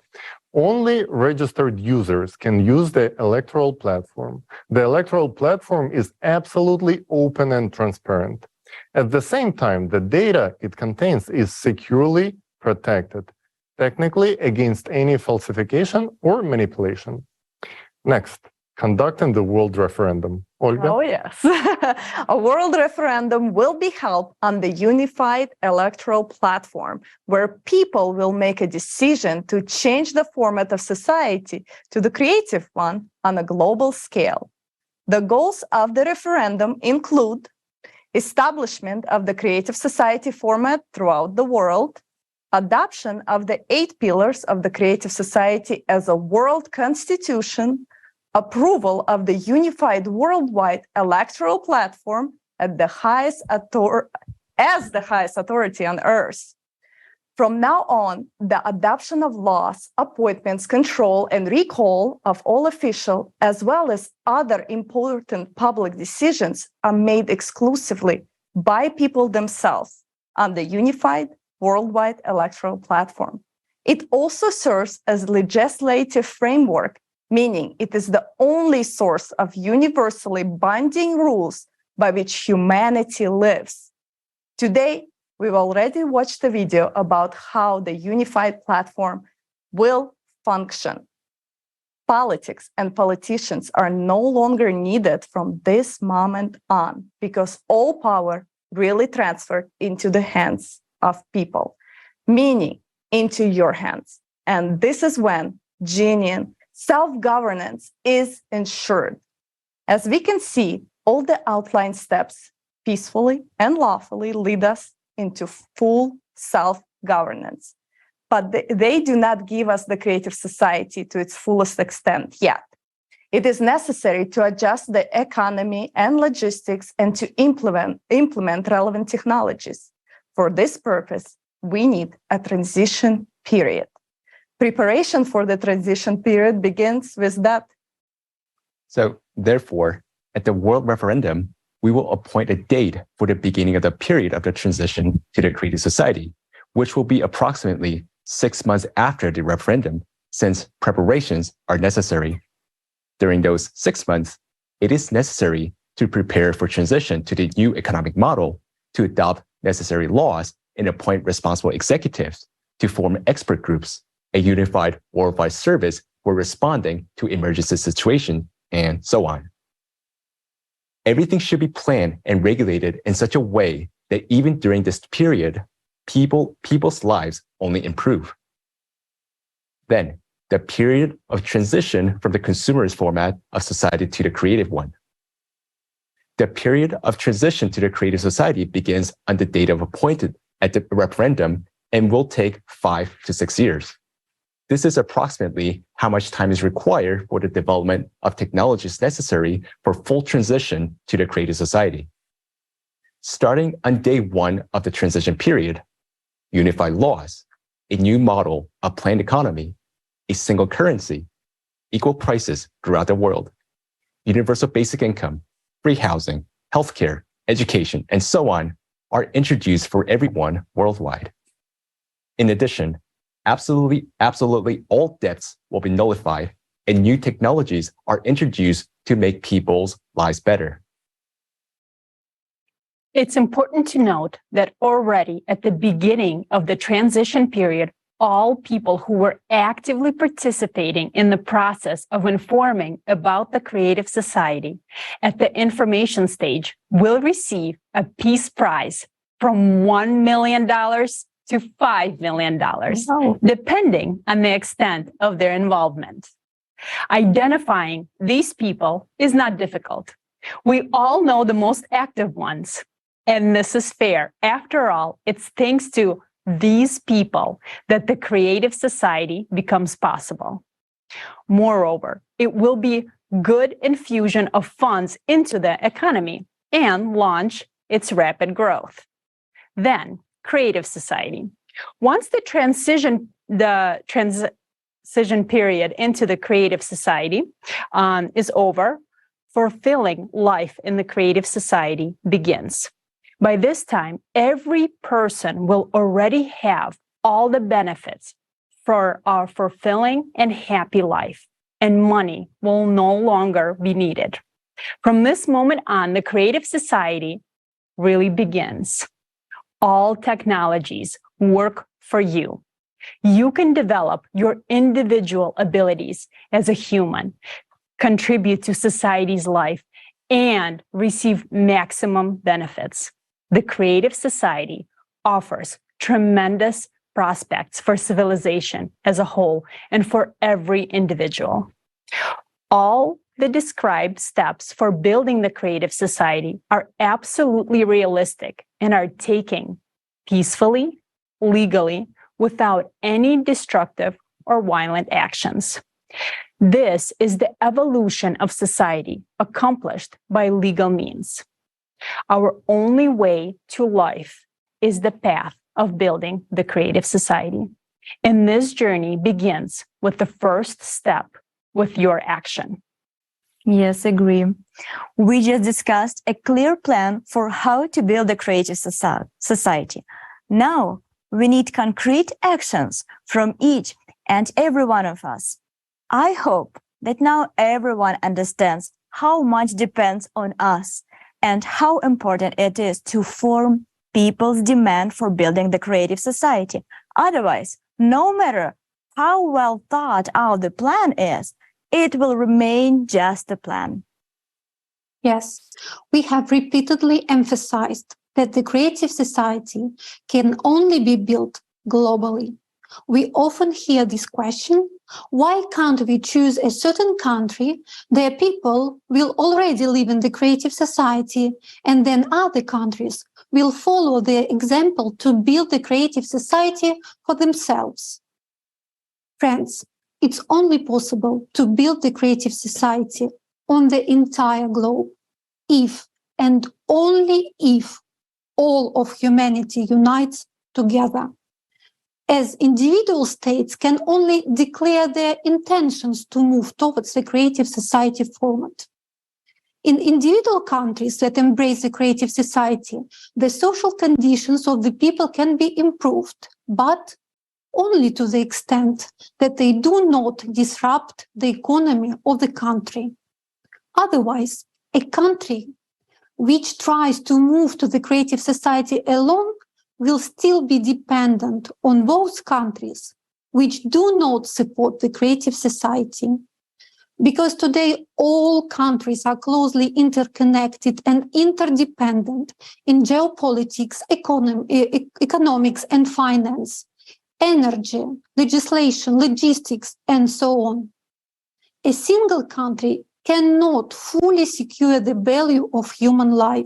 Only registered users can use the electoral platform. The electoral platform is absolutely open and transparent. At the same time, the data it contains is securely protected, technically against any falsification or manipulation. Next, conducting the world referendum. Olga? Oh, yes. A world referendum will be held on the unified electoral platform, where people will make a decision to change the format of society to the creative one on a global scale. The goals of the referendum include establishment of the creative society format throughout the world, adoption of the 8 pillars of the creative society as a world constitution, approval of the unified worldwide electoral platform as the highest authority on earth. From now on, the adoption of laws, appointments, control, and recall of all officials, as well as other important public decisions, are made exclusively by people themselves on the unified worldwide electoral platform. It also serves as legislative framework, meaning it is the only source of universally binding rules by which humanity lives. Today, we've already watched a video about how the unified platform will function. Politics and politicians are no longer needed from this moment on, because all power really transferred into the hands of people, meaning into your hands. And this is when genuine self-governance is ensured. As we can see, all the outlined steps peacefully and lawfully lead us into full self-governance. But they do not give us the creative society to its fullest extent yet. It is necessary to adjust the economy and logistics and to implement relevant technologies. For this purpose, we need a transition period. Preparation for the transition period begins with that. So, therefore, at the World Referendum, we will appoint a date for the beginning of the period of the transition to the creative society, which will be approximately 6 months after the referendum, since preparations are necessary. During those 6 months, it is necessary to prepare for transition to the new economic model, to adopt necessary laws, and appoint responsible executives, to form expert groups, a unified worldwide service for responding to emergency situations, and so on. Everything should be planned and regulated in such a way that even during this period, people's lives only improve. Then, the period of transition from the consumerist format of society to the creative one. The period of transition to the creative society begins on the date of appointed at the referendum and will take 5 to 6 years. This is approximately how much time is required for the development of technologies necessary for full transition to the creative society. Starting on day 1 of the transition period, unified laws, a new model of planned economy, a single currency, equal prices throughout the world, universal basic income, free housing, healthcare, education, and so on are introduced for everyone worldwide. In addition, absolutely all debts will be nullified and new technologies are introduced to make people's lives better. It's important to note that already at the beginning of the transition period, all people who were actively participating in the process of informing about the creative society at the information stage will receive a peace prize from $1 million to $5 million, depending on the extent of their involvement. Identifying these people is not difficult. We all know the most active ones, and this is fair. After all, it's thanks to these people that the creative society becomes possible. Moreover, it will be good infusion of funds into the economy and launch its rapid growth. Then, creative society. Once the transition period into the creative society is over, fulfilling life in the creative society begins. By this time, every person will already have all the benefits for our fulfilling and happy life, and money will no longer be needed. From this moment on, the creative society really begins. All technologies work for you. You can develop your individual abilities as a human, contribute to society's life, and receive maximum benefits. The creative society offers tremendous prospects for civilization as a whole and for every individual. All the described steps for building the creative society are absolutely realistic and are taken peacefully, legally, without any destructive or violent actions. This is the evolution of society accomplished by legal means. Our only way to life is the path of building the creative society. And this journey begins with the first step, with your action. Yes, agree. We just discussed a clear plan for how to build a creative society. Now, we need concrete actions from each and every one of us. I hope that now everyone understands how much depends on us and how important it is to form people's demand for building the creative society. Otherwise, no matter how well thought out the plan is, it will remain just a plan. Yes, we have repeatedly emphasized that the creative society can only be built globally. We often hear this question, why can't we choose a certain country? Their people will already live in the creative society, and then other countries will follow their example to build the creative society for themselves. Friends, it's only possible to build the creative society on the entire globe if and only if all of humanity unites together. As individual states can only declare their intentions to move towards the creative society format. In individual countries that embrace the creative society, the social conditions of the people can be improved, but only to the extent that they do not disrupt the economy of the country. Otherwise, a country which tries to move to the creative society alone will still be dependent on those countries which do not support the creative society. Because today all countries are closely interconnected and interdependent in geopolitics, economics and finance, energy, legislation, logistics, and so on. A single country cannot fully secure the value of human life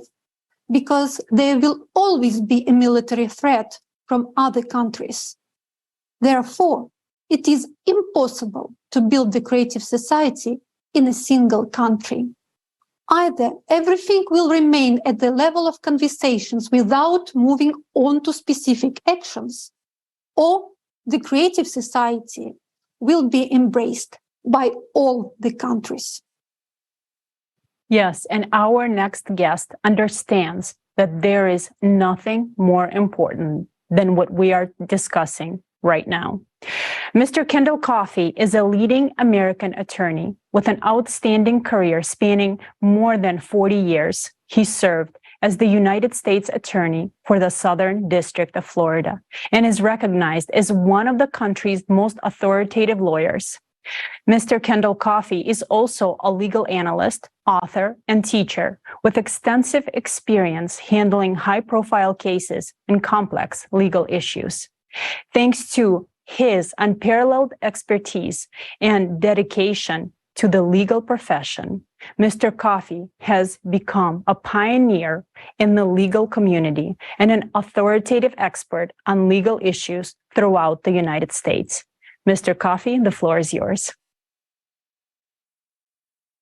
because there will always be a military threat from other countries. Therefore, it is impossible to build the creative society in a single country. Either everything will remain at the level of conversations without moving on to specific actions, or the creative society will be embraced by all the countries. Yes, and our next guest understands that there is nothing more important than what we are discussing right now. Mr. Kendall Coffey is a leading American attorney with an outstanding career spanning more than 40 years. He served as the United States Attorney for the Southern District of Florida and is recognized as one of the country's most authoritative lawyers. Mr. Kendall Coffey is also a legal analyst, author, and teacher with extensive experience handling high-profile cases and complex legal issues. Thanks to his unparalleled expertise and dedication to the legal profession, Mr. Coffey has become a pioneer in the legal community and an authoritative expert on legal issues throughout the United States. Mr. Coffey, the floor is yours.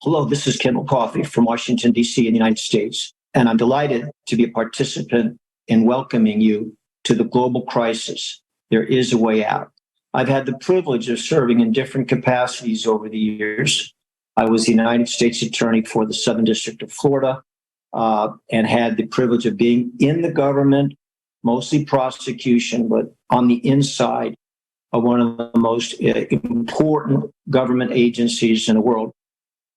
Hello, this is Kendall Coffey from Washington, D.C. in the United States, and I'm delighted to be a participant in welcoming you to the global crisis. There is a way out. I've had the privilege of serving in different capacities over the years. I was the United States Attorney for the Southern District of Florida. and had the privilege of being in the government, mostly prosecution, but on the inside of one of the most important government agencies in the world.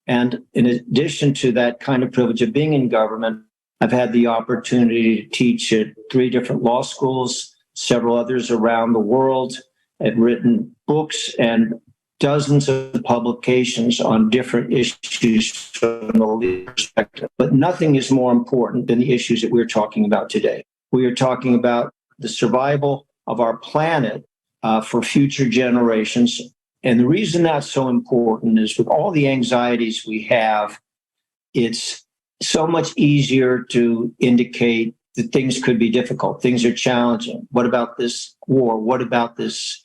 And in addition to that kind of privilege of being in government, I've had the opportunity to teach at 3 different law schools, several others around the world. I've written books and dozens of publications on different issues from the legal perspective. But nothing is more important than the issues that we're talking about today. We are talking about the survival of our planet for future generations. And the reason that's so important is with all the anxieties we have, it's so much easier to indicate that things could be difficult. Things are challenging. What about this war? What about this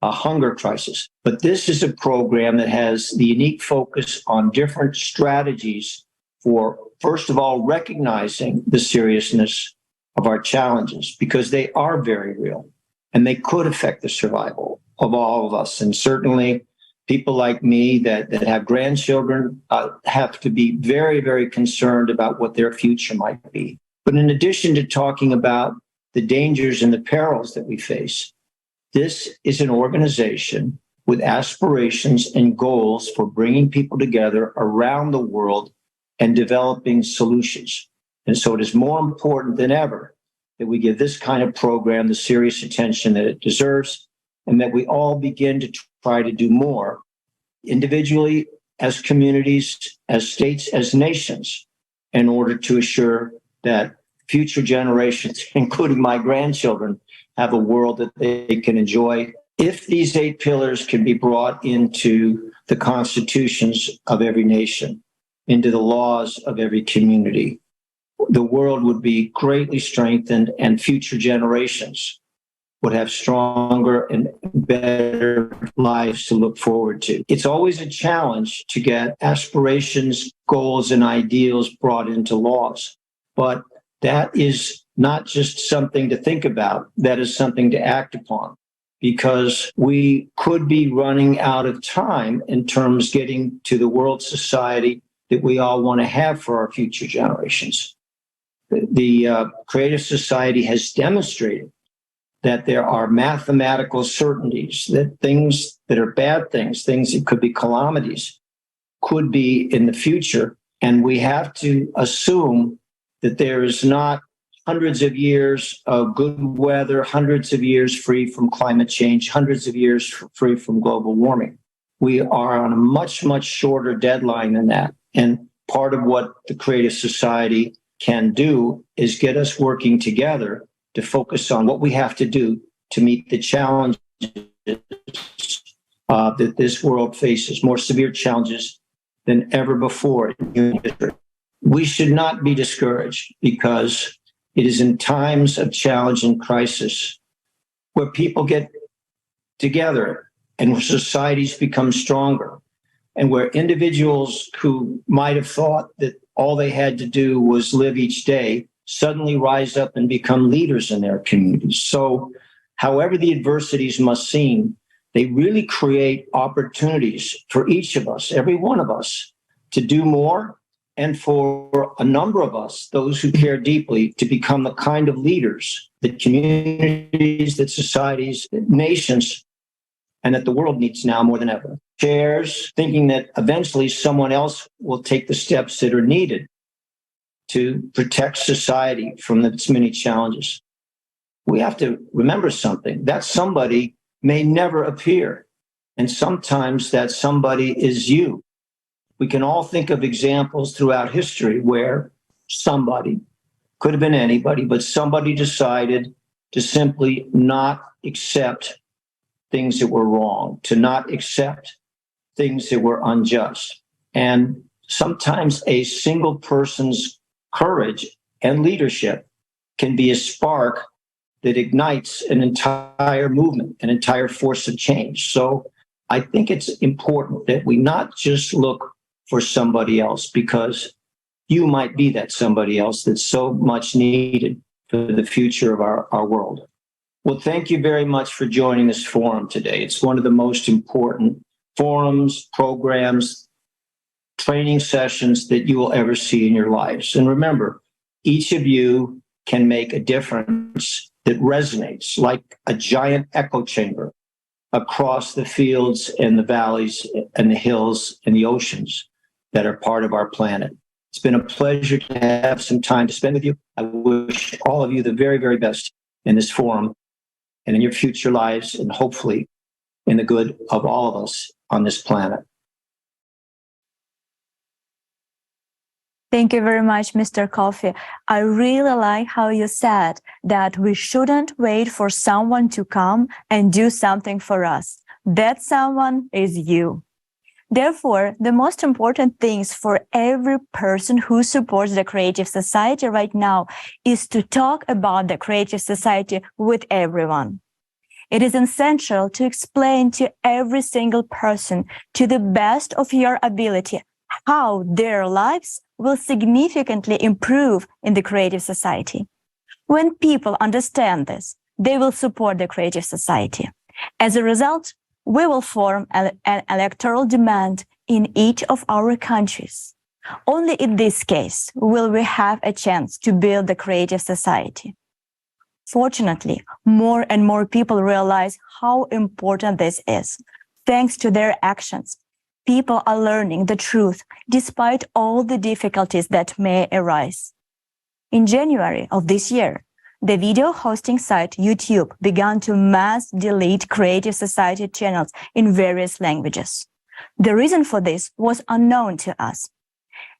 hunger crisis? But this is a program that has the unique focus on different strategies for, first of all, recognizing the seriousness of our challenges, because they are very real and they could affect the survival of all of us. And certainly people like me that have grandchildren have to be very, very concerned about what their future might be. But in addition to talking about the dangers and the perils that we face, this is an organization with aspirations and goals for bringing people together around the world and developing solutions. And so it is more important than ever that we give this kind of program the serious attention that it deserves, and that we all begin to try to do more individually, as communities, as states, as nations, in order to assure that future generations, including my grandchildren, have a world that they can enjoy. If these 8 pillars can be brought into the constitutions of every nation, into the laws of every community, the world would be greatly strengthened, and future generations would have stronger and better lives to look forward to. It's always a challenge to get aspirations, goals, and ideals brought into laws. But that is not just something to think about. That is something to act upon, because we could be running out of time in terms of getting to the world society that we all want to have for our future generations. The Creative Society has demonstrated that there are mathematical certainties that things that are bad things that could be calamities, could be in the future. And we have to assume that there is not hundreds of years of good weather, hundreds of years free from climate change, hundreds of years free from global warming. We are on a much, much shorter deadline than that. And part of what the Creative Society can do is get us working together to focus on what we have to do to meet the challenges that this world faces, more severe challenges than ever before in human history. We should not be discouraged, because it is in times of challenge and crisis where people get together and where societies become stronger, and where individuals who might have thought that all they had to do was live each day suddenly rise up and become leaders in their communities. So however the adversities must seem, they really create opportunities for each of us, every one of us, to do more, and for a number of us, those who care deeply, to become the kind of leaders that communities, that societies, that nations, and that the world needs now more than ever. Shares, thinking that eventually someone else will take the steps that are needed to protect society from its many challenges. We have to remember something. That somebody may never appear, and sometimes that somebody is you. We can all think of examples throughout history where somebody, could have been anybody, but somebody decided to simply not accept things that were wrong, to not accept things that were unjust. And sometimes a single person's courage and leadership can be a spark that ignites an entire movement, an entire force of change. So I think it's important that we not just look for somebody else, because you might be that somebody else that's so much needed for the future of our world. Well, thank you very much for joining this forum today. It's one of the most important forums, programs, training sessions that you will ever see in your lives. And remember, each of you can make a difference that resonates like a giant echo chamber across the fields and the valleys and the hills and the oceans that are part of our planet. It's been a pleasure to have some time to spend with you. I wish all of you the very, very best in this forum and in your future lives, and hopefully in the good of all of us on this planet. Thank you very much, Mr. Coffey. I really like how you said that we shouldn't wait for someone to come and do something for us. That someone is you. Therefore, the most important things for every person who supports the Creative Society right now is to talk about the Creative Society with everyone. It is essential to explain to every single person, to the best of your ability, how their lives will significantly improve in the Creative Society. When people understand this, they will support the Creative Society. As a result, we will form an electoral demand in each of our countries. Only in this case will we have a chance to build the Creative Society. Fortunately, more and more people realize how important this is. Thanks to their actions, people are learning the truth despite all the difficulties that may arise. In January of this year, the video hosting site YouTube began to mass delete Creative Society channels in various languages. The reason for this was unknown to us.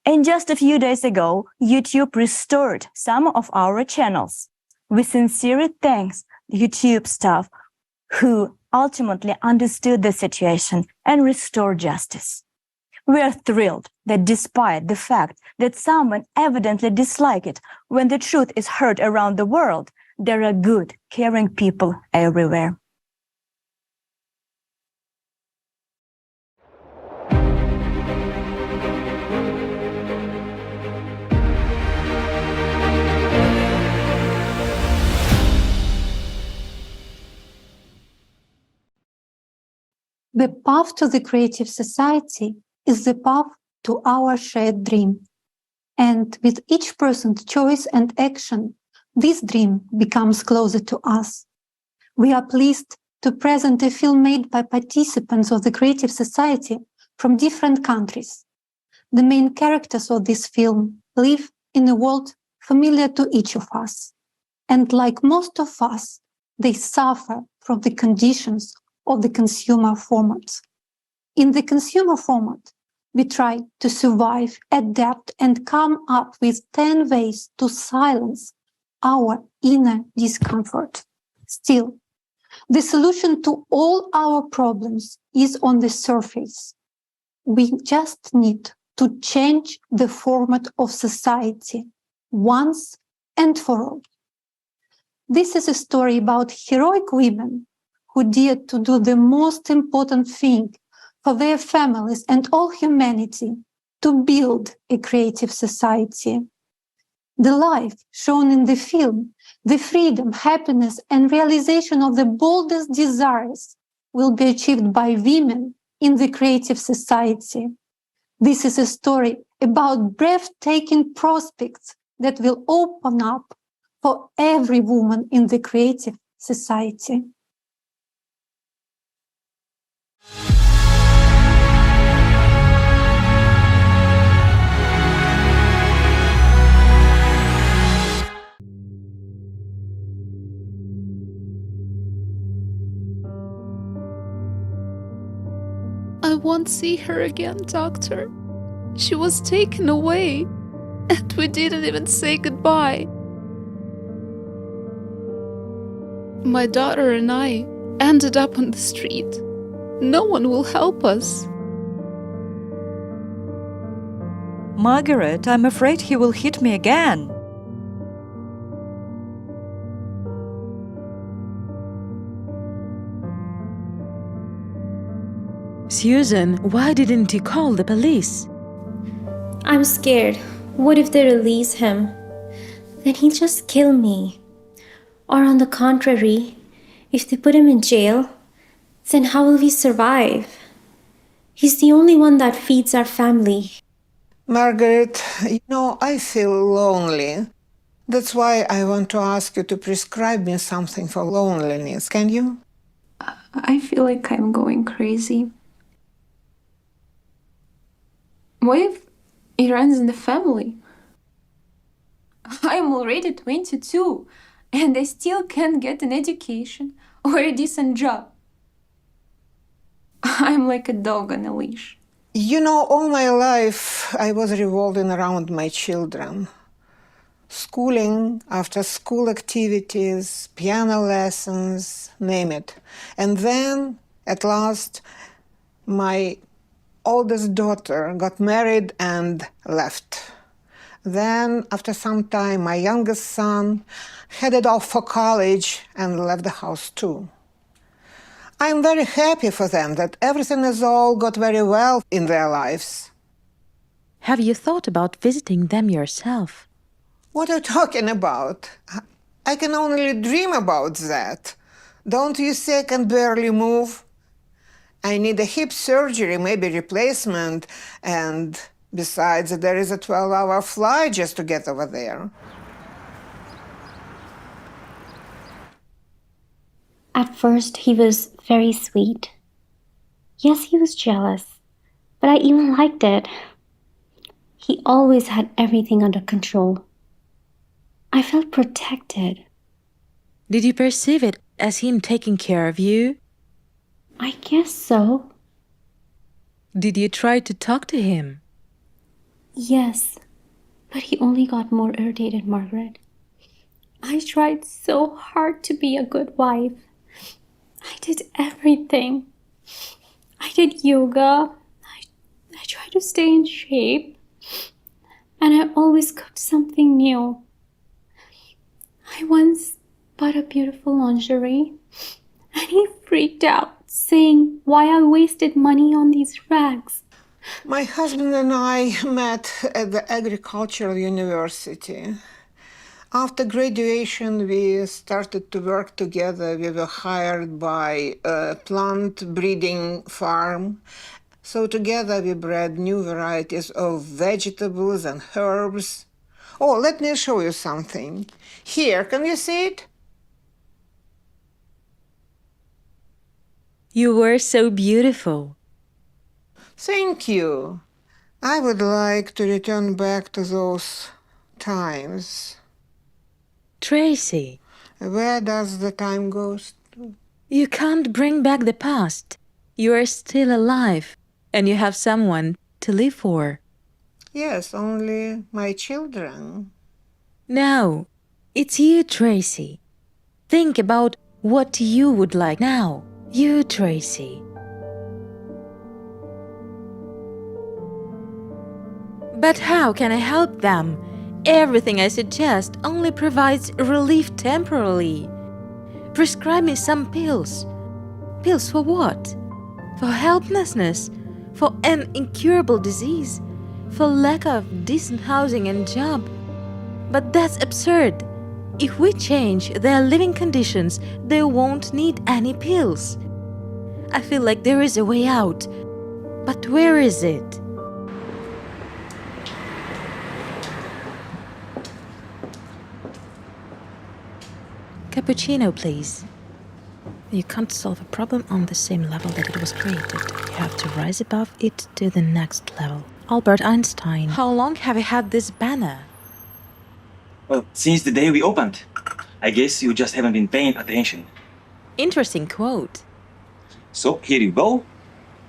And just a few days ago, YouTube restored some of our channels. We sincerely thank YouTube staff who ultimately understood the situation and restored justice. We are thrilled that despite the fact that someone evidently dislikes it, when the truth is heard around the world, there are good, caring people everywhere. The path to the Creative Society is the path to our shared dream. And with each person's choice and action, this dream becomes closer to us. We are pleased to present a film made by participants of the Creative Society from different countries. The main characters of this film live in a world familiar to each of us. And like most of us, they suffer from the conditions of the consumer format. In the consumer format, we try to survive, adapt, and come up with 10 ways to silence our inner discomfort. Still, the solution to all our problems is on the surface. We just need to change the format of society once and for all. This is a story about heroic women who dared to do the most important thing for their families and all humanity, to build a creative society. The life shown in the film, the freedom, happiness, and realization of the boldest desires will be achieved by women in the creative society. This is a story about breathtaking prospects that will open up for every woman in the creative society. I won't see her again, Doctor. She was taken away, and we didn't even say goodbye. My daughter and I ended up on the street. No one will help us. Margaret, I'm afraid he will hit me again. Susan, why didn't you call the police? I'm scared. What if they release him? Then he'll just kill me. Or on the contrary, if they put him in jail, then how will we survive? He's the only one that feeds our family. Margaret, I feel lonely. That's why I want to ask you to prescribe me something for loneliness. Can you? I feel like I'm going crazy. What if it runs in the family? I'm already 22 and I still can't get an education or a decent job. I'm like a dog on a leash. All my life I was revolving around my children. Schooling, after school activities, piano lessons, name it. And then, at last, my oldest daughter got married and left. Then, after some time, my youngest son headed off for college and left the house too. I'm very happy for them that everything has all got very well in their lives. Have you thought about visiting them yourself? What are you talking about? I can only dream about that. Don't you see I can barely move? I need a hip surgery, maybe replacement, and besides, there is a 12-hour flight just to get over there. At first, he was very sweet. Yes, he was jealous, but I even liked it. He always had everything under control. I felt protected. Did you perceive it as him taking care of you? I guess so. Did you try to talk to him? Yes, but he only got more irritated, Margaret. I tried so hard to be a good wife. I did everything. I did yoga. I tried to stay in shape. And I always cooked something new. I once bought a beautiful lingerie, and he freaked out, saying why I wasted money on these rags. My husband and I met at the agricultural university. After graduation, we started to work together. We were hired by a plant breeding farm. So together we bred new varieties of vegetables and herbs. Oh, let me show you something. Here, can you see it? You were so beautiful. Thank you. I would like to return back to those times. Tracy. Where does the time go to? You can't bring back the past. You are still alive, and you have someone to live for. Yes, only my children. No, it's you, Tracy. Think about what you would like now. You, Tracy. But how can I help them? Everything I suggest only provides relief temporarily. Prescribe me some pills. Pills for what? For helplessness? For an incurable disease? For lack of decent housing and job? But that's absurd. If we change their living conditions, they won't need any pills. I feel like there is a way out. But where is it? Cappuccino, please. You can't solve a problem on the same level that it was created. You have to rise above it to the next level. Albert Einstein. How long have you had this banner? Well, since the day we opened. I guess you just haven't been paying attention. Interesting quote. So, here you go.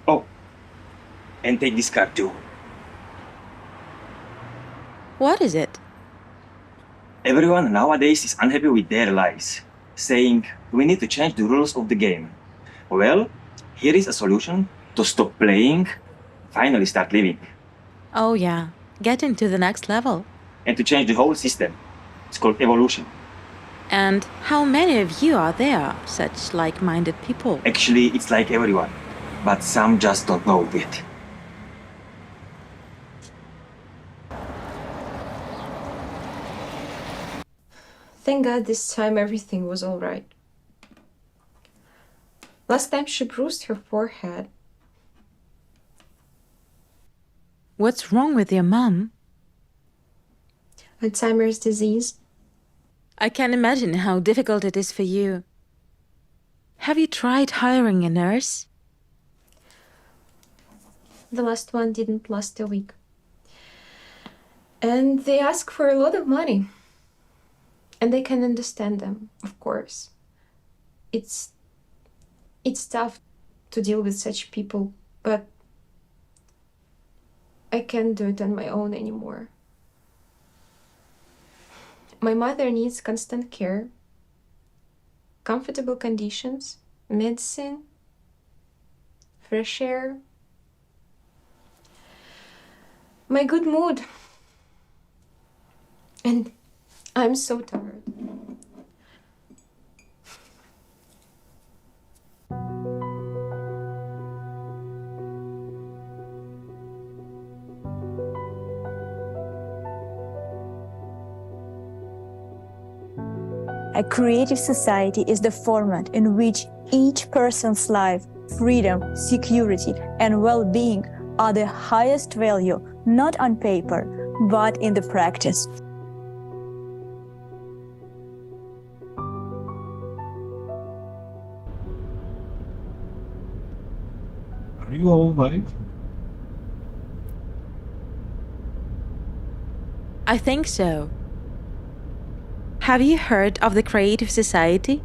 Oh, and take this card too. What is it? Everyone nowadays is unhappy with their lives, saying we need to change the rules of the game. Well, here is a solution to stop playing, finally start living. Oh yeah, get into the next level. And to change the whole system. It's called evolution. And how many of you are there, such like-minded people? Actually, it's like everyone, but some just don't know it yet. Thank God this time everything was all right. Last time she bruised her forehead. What's wrong with your mom? Alzheimer's disease. I can imagine how difficult it is for you. Have you tried hiring a nurse? The last one didn't last a week. And they ask for a lot of money. And I can understand them, of course. It's tough to deal with such people, but I can't do it on my own anymore. My mother needs constant care, comfortable conditions, medicine, fresh air, my good mood. And I'm so tired. A creative society is the format in which each person's life, freedom, security, and well-being are the highest value, not on paper, but in the practice. Are you all right? I think so. Have you heard of the Creative Society?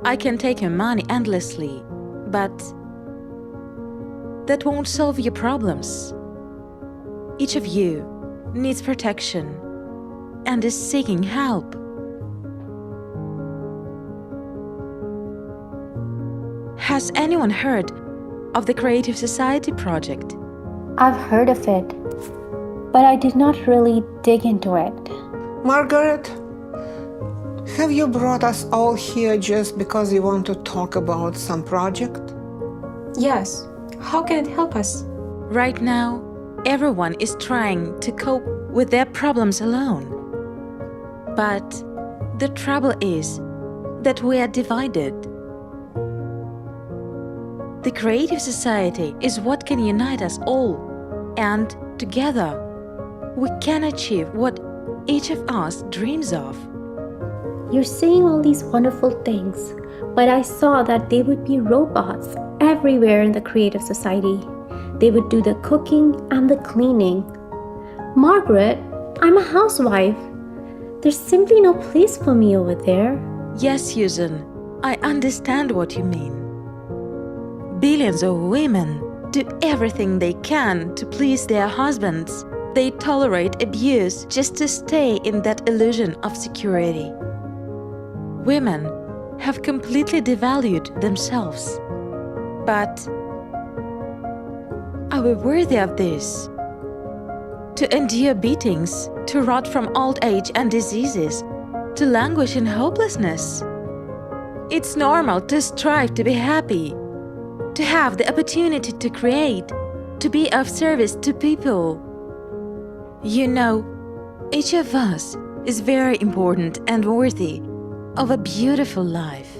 I can take your money endlessly, but that won't solve your problems. Each of you needs protection and is seeking help. Has anyone heard of the Creative Society project? I've heard of it, but I did not really dig into it. Margaret, have you brought us all here just because you want to talk about some project? Yes. How can it help us? Right now, everyone is trying to cope with their problems alone. But the trouble is that we are divided. The Creative Society is what can unite us all, and together we can achieve what each of us dreams of. You're saying all these wonderful things, but I saw that they would be robots everywhere in the Creative Society. They would do the cooking and the cleaning. Margaret, I'm a housewife. There's simply no place for me over there. Yes, Susan, I understand what you mean. Billions of women do everything they can to please their husbands. They tolerate abuse just to stay in that illusion of security. Women have completely devalued themselves. But are we worthy of this? To endure beatings, to rot from old age and diseases, to languish in hopelessness? It's normal to strive to be happy, to have the opportunity to create, to be of service to people. You know, each of us is very important and worthy of a beautiful life.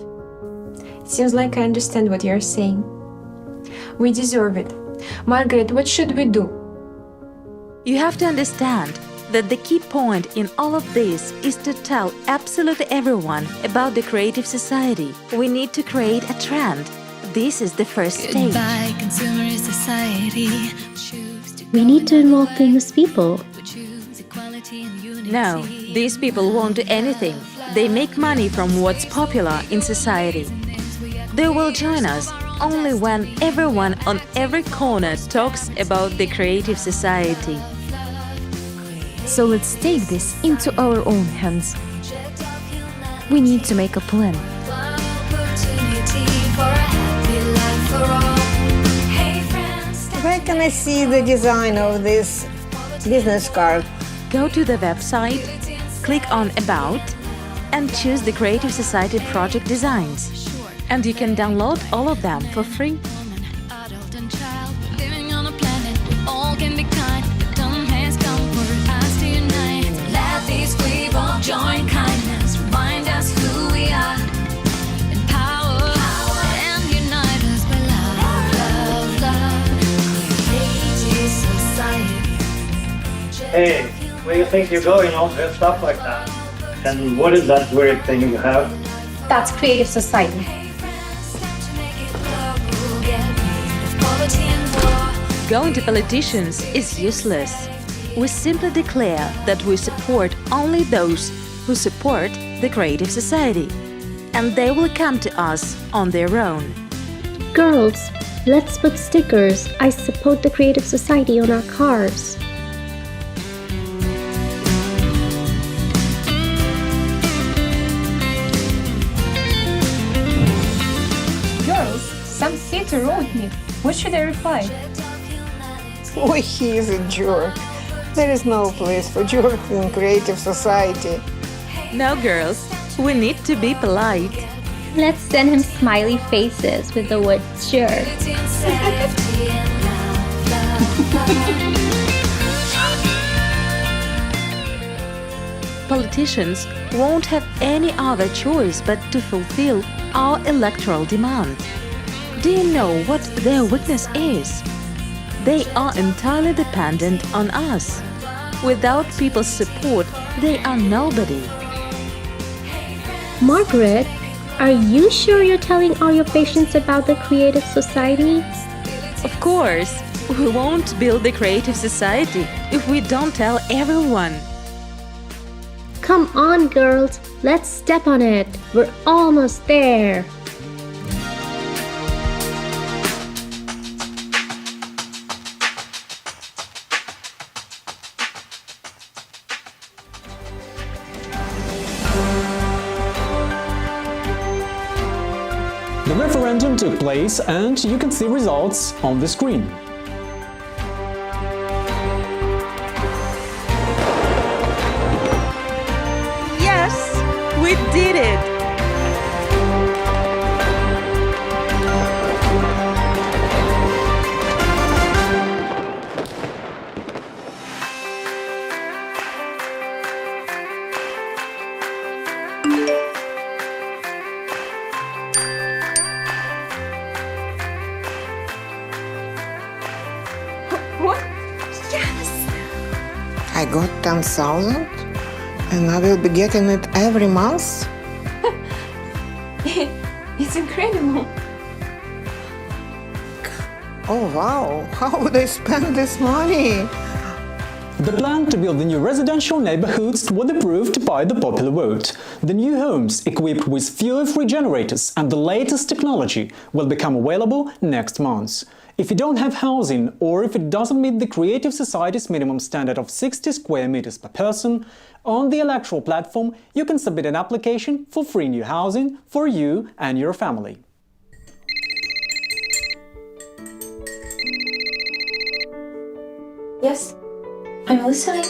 It seems like I understand what you're saying. We deserve it. Margaret, what should we do? You have to understand that the key point in all of this is to tell absolutely everyone about the Creative Society. We need to create a trend. This is the first stage. Goodbye, consumerist society. We need to involve famous people. No, these people won't do anything. They make money from what's popular in society. They will join us only when everyone on every corner talks about the Creative Society. So let's take this into our own hands. We need to make a plan. Where can I see the design of this business card? Go to the website, click on About, and choose the Creative Society project designs. And you can download all of them for free. Living on a planet, we all can be kind. Time has come for us to unite. Let this wave of joy and kindness remind us who we are. Empower Hey, where you think you're going, all dressed up like that? And what is that weird thing you have? That's creative society. Going to politicians is useless. We simply declare that we support only those who support the creative society, and they will come to us on their own. Girls, let's put stickers "I support the creative society" on our cars. Girls, some theater wrote me. What should I reply? Oh, he is a jerk. There is no place for jerks in creative society. Now, girls, we need to be polite. Let's send him smiley faces with the word jerk. Politicians won't have any other choice but to fulfill our electoral demand. Do you know what their weakness is? They are entirely dependent on us. Without people's support, they are nobody. Margaret, are you sure you're telling all your patients about the creative society? Of course, we won't build the creative society if we don't tell everyone. Come on, girls, let's step on it. We're almost there. The referendum took place and you can see results on the screen. Yes, we did it! What? Yes! I got 10,000 and I will be getting it every month? It's incredible. Oh wow, how would I spend this money? The plan to build the new residential neighborhoods was approved by the popular vote. The new homes, equipped with fuel-free generators and the latest technology, will become available next month. If you don't have housing, or if it doesn't meet the Creative Society's minimum standard of 60 square meters per person, on the electoral platform you can submit an application for free new housing for you and your family. Yes, I'm listening.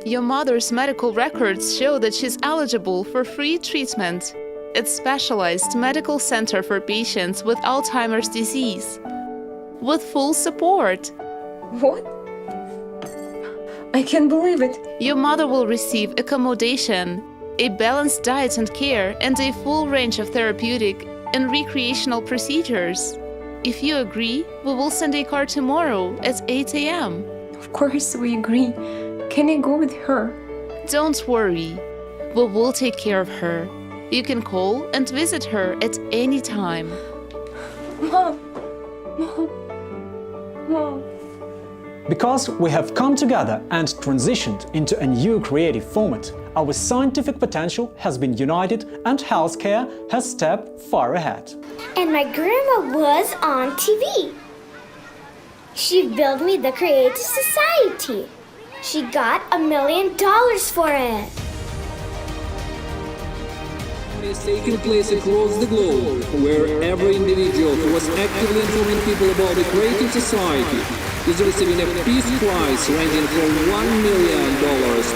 Your mother's medical records show that she's eligible for free treatment. It's specialized medical center for patients with Alzheimer's disease. With full support. What? I can't believe it. Your mother will receive accommodation, a balanced diet and care, and a full range of therapeutic and recreational procedures. If you agree, we will send a car tomorrow at 8 a.m. Of course we agree. Can I go with her? Don't worry. We will take care of her. You can call and visit her at any time. Mom. Mom. Mom. Because we have come together and transitioned into a new creative format, our scientific potential has been united and healthcare has stepped far ahead. And my grandma was on TV. She built me the Creative Society. She got $1 million for it. Is taking place across the globe, where every individual who was actively informing people about the Creative Society is receiving a Peace Prize ranging from $1 million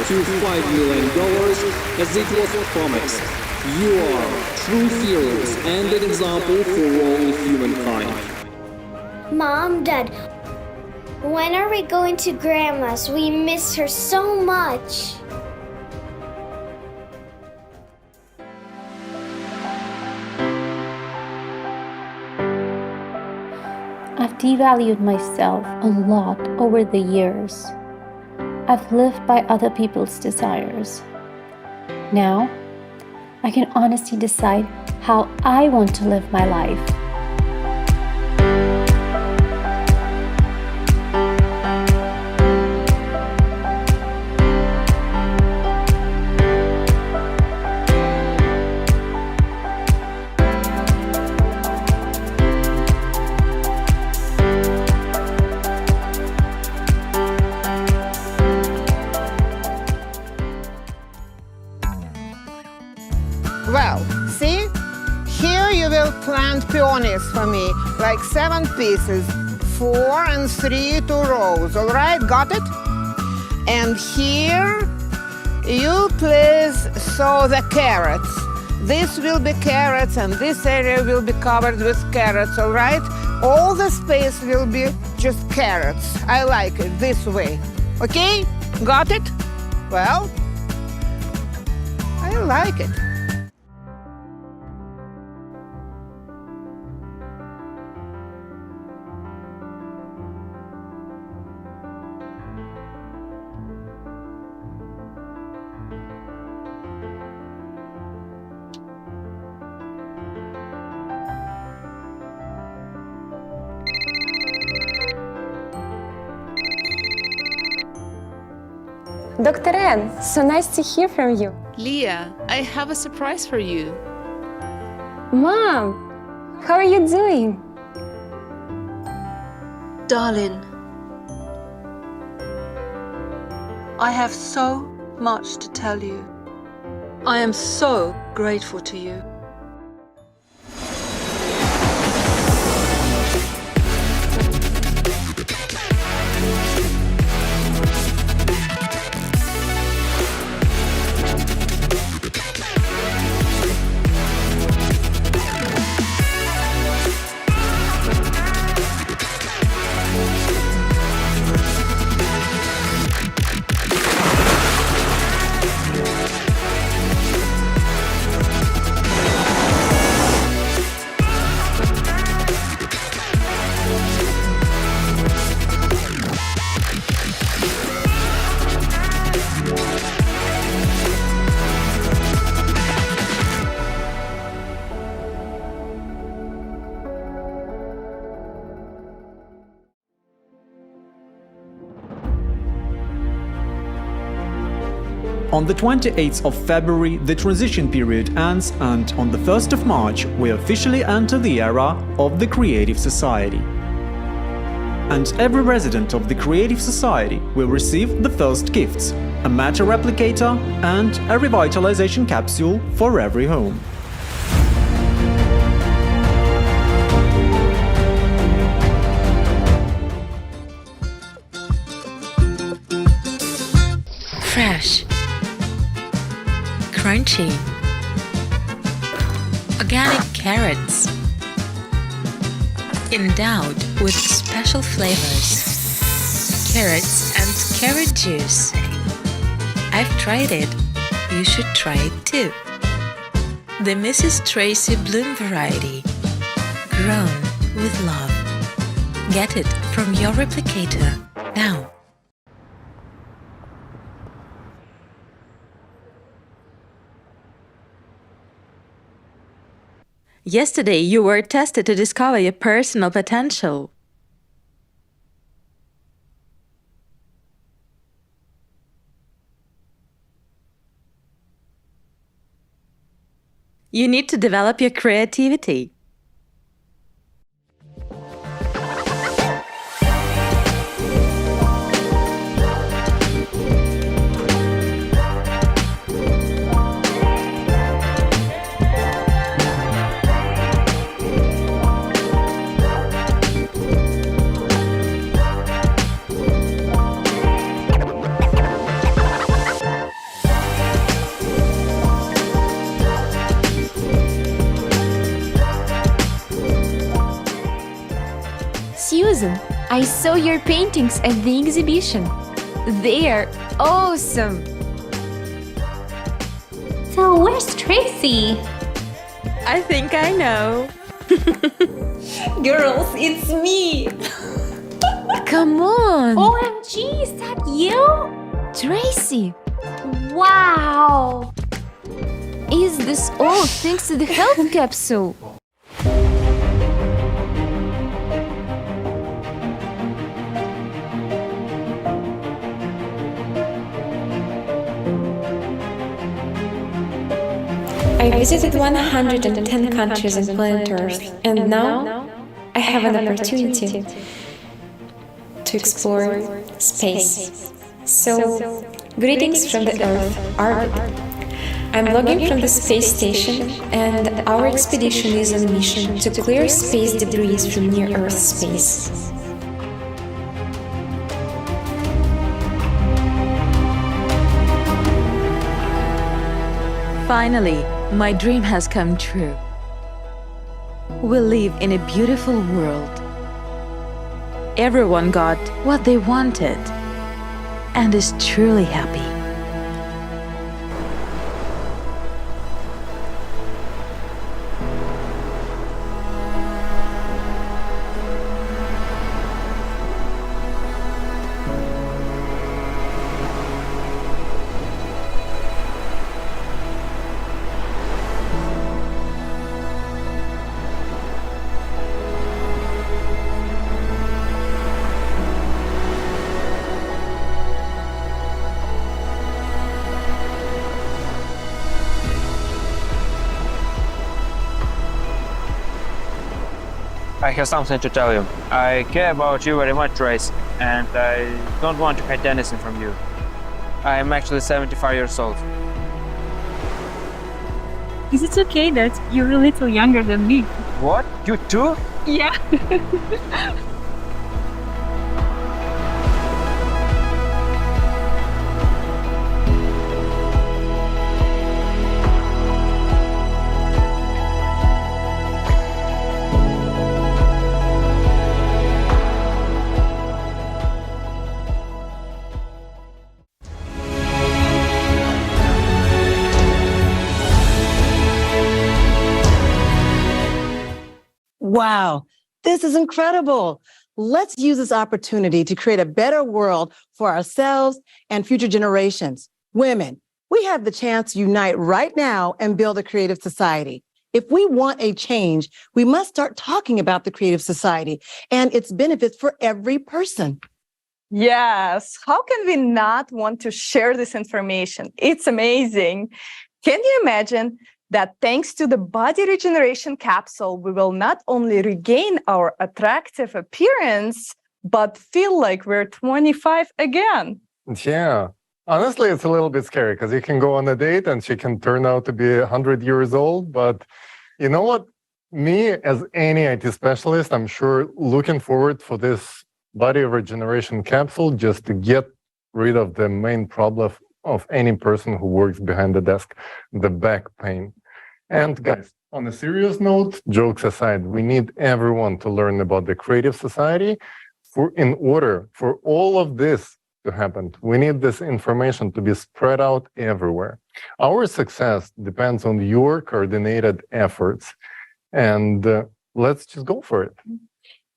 to $5 million, as it was promised. You are true heroes and an example for all humankind. Mom, Dad, when are we going to Grandma's? We miss her so much. I've devalued myself a lot over the years. I've lived by other people's desires. Now, I can honestly decide how I want to live my life. Well, see? Here you will plant peonies for me, like 7 pieces, 4 and 3 2 rows, all right? Got it? And here you please sow the carrots. This will be carrots and this area will be covered with carrots, all right? All the space will be just carrots. I like it this way. Okay? Got it? Well, I like it. Dr. Ann, so nice to hear from you. Leah, I have a surprise for you. Mom, how are you doing? Darling, I have so much to tell you. I am so grateful to you. On the 28th of February, the transition period ends, and on the 1st of March, we officially enter the era of the Creative Society. And every resident of the Creative Society will receive the first gifts: a matter replicator and a revitalization capsule for every home. Fresh, crunchy, organic carrots, endowed with special flavors, carrots and carrot juice. I've tried it, you should try it too. The Mrs. Tracy Bloom variety, grown with love. Get it from your replicator now. Yesterday, you were tested to discover your personal potential. You need to develop your creativity. Susan, I saw your paintings at the exhibition. They are awesome! So where's Tracy? I think I know. Girls, it's me! Come on! OMG, is that you? Tracy, Wow! is this all thanks to the health capsule? I visited 110 countries on planet Earth, and now I have an opportunity to explore space. So, greetings from the Earth orbit. I'm logging from the space station, and our expedition is on mission to clear space debris from near-Earth space. Finally, my dream has come true. We live in a beautiful world. Everyone got what they wanted and is truly happy. I have something to tell you. I care about you very much, Trace, and I don't want to hide anything from you. I am actually 75 years old. Is it okay that you're a little younger than me? What? You too? Yeah. Wow, this is incredible. Let's use this opportunity to create a better world for ourselves and future generations. Women, we have the chance to unite right now and build a creative society. If we want a change, we must start talking about the creative society and its benefits for every person. Yes. How can we not want to share this information? It's amazing. Can you imagine that thanks to the body regeneration capsule, we will not only regain our attractive appearance, but feel like we're 25 again? Yeah. Honestly, it's a little bit scary because you can go on a date and she can turn out to be 100 years old. But you know what? Me, as any IT specialist, I'm sure looking forward for this body regeneration capsule just to get rid of the main problem of any person who works behind the desk, the back pain. And guys, on a serious note, jokes aside, we need everyone to learn about the creative society in order for all of this to happen. We need this information to be spread out everywhere. Our success depends on your coordinated efforts. And let's just go for it.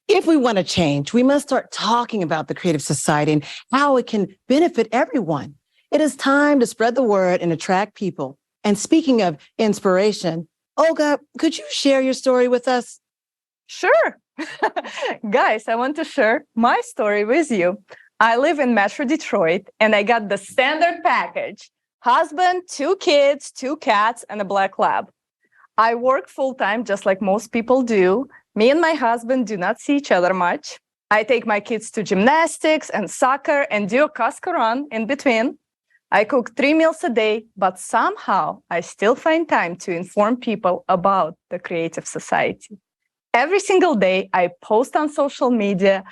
If we want to change, we must start talking about the creative society and how it can benefit everyone. It is time to spread the word and attract people. And speaking of inspiration, Olga, could you share your story with us? Sure. Guys, I want to share my story with you. I live in Metro Detroit, and I got the standard package: husband, 2 kids, 2 cats, and a black lab. I work full-time, just like most people do. Me and my husband do not see each other much. I take my kids to gymnastics and soccer and do a Costco run in between. I cook 3 meals a day, but somehow I still find time to inform people about the creative society. Every single day, I post on social media,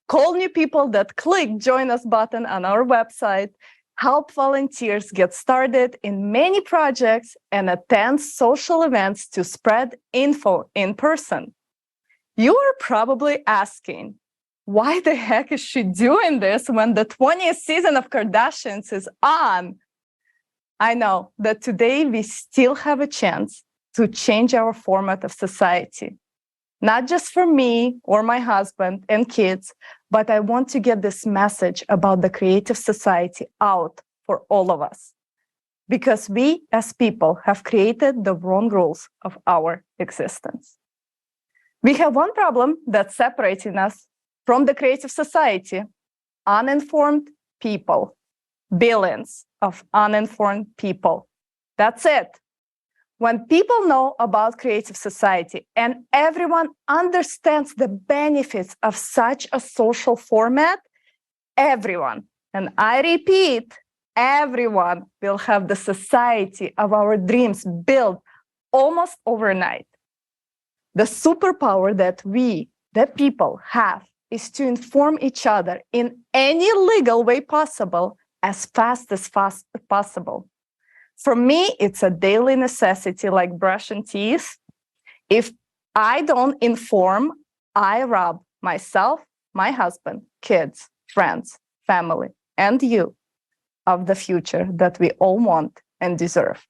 call new people that click join us button on our website, help volunteers get started in many projects, and attend social events to spread info in person. You are probably asking, why the heck is she doing this when the 20th season of Kardashians is on? I know that today we still have a chance to change our format of society. not just for me or my husband and kids, but I want to get this message about the creative society out for all of us. Because we as people have created the wrong rules of our existence. We have one problem that's separating us from the creative society: uninformed people. Billions of uninformed people. That's it. When people know about creative society and everyone understands the benefits of such a social format, everyone, and I repeat, everyone will have the society of our dreams built almost overnight. The superpower that we, the people, have is to inform each other in any legal way possible as fast as possible. For me, it's a daily necessity like brushing teeth. If I don't inform, I rob myself, my husband, kids, friends, family, and you of the future that we all want and deserve.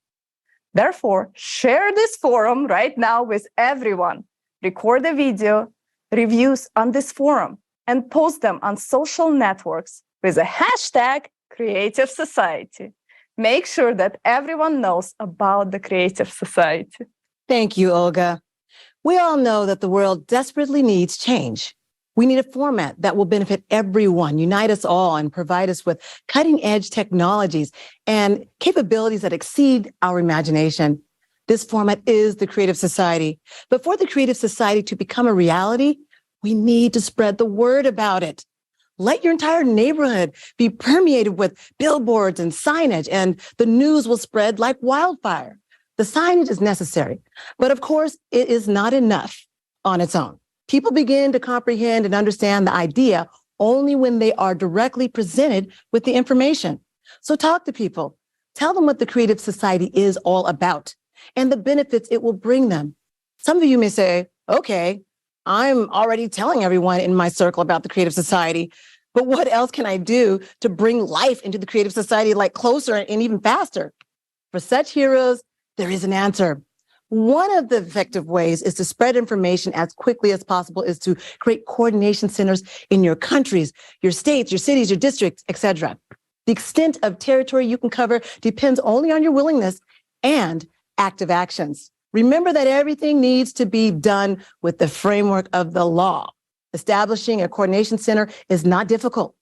Therefore, share this forum right now with everyone. Record a video, reviews on this forum, and post them on social networks with a hashtag Creative Society. Make sure that everyone knows about the Creative Society. Thank you, Olga. We all know that the world desperately needs change. We need a format that will benefit everyone, unite us all, and provide us with cutting-edge technologies and capabilities that exceed our imagination. This format is the Creative Society. But for the Creative Society to become a reality, we need to spread the word about it. Let your entire neighborhood be permeated with billboards and signage, and the news will spread like wildfire. The signage is necessary, but of course, it is not enough on its own. People begin to comprehend and understand the idea only when they are directly presented with the information. So talk to people. Tell them what the Creative Society is all about and the benefits it will bring them. Some of you may say, okay, I'm already telling everyone in my circle about the Creative Society, but what else can I do to bring life into the Creative Society like closer and even faster? For such heroes, there is an answer. One of the effective ways is to spread information as quickly as possible is to create coordination centers in your countries, your states, your cities, your districts, etc. The extent of territory you can cover depends only on your willingness and active actions. Remember that everything needs to be done with the framework of the law. Establishing a coordination center is not difficult.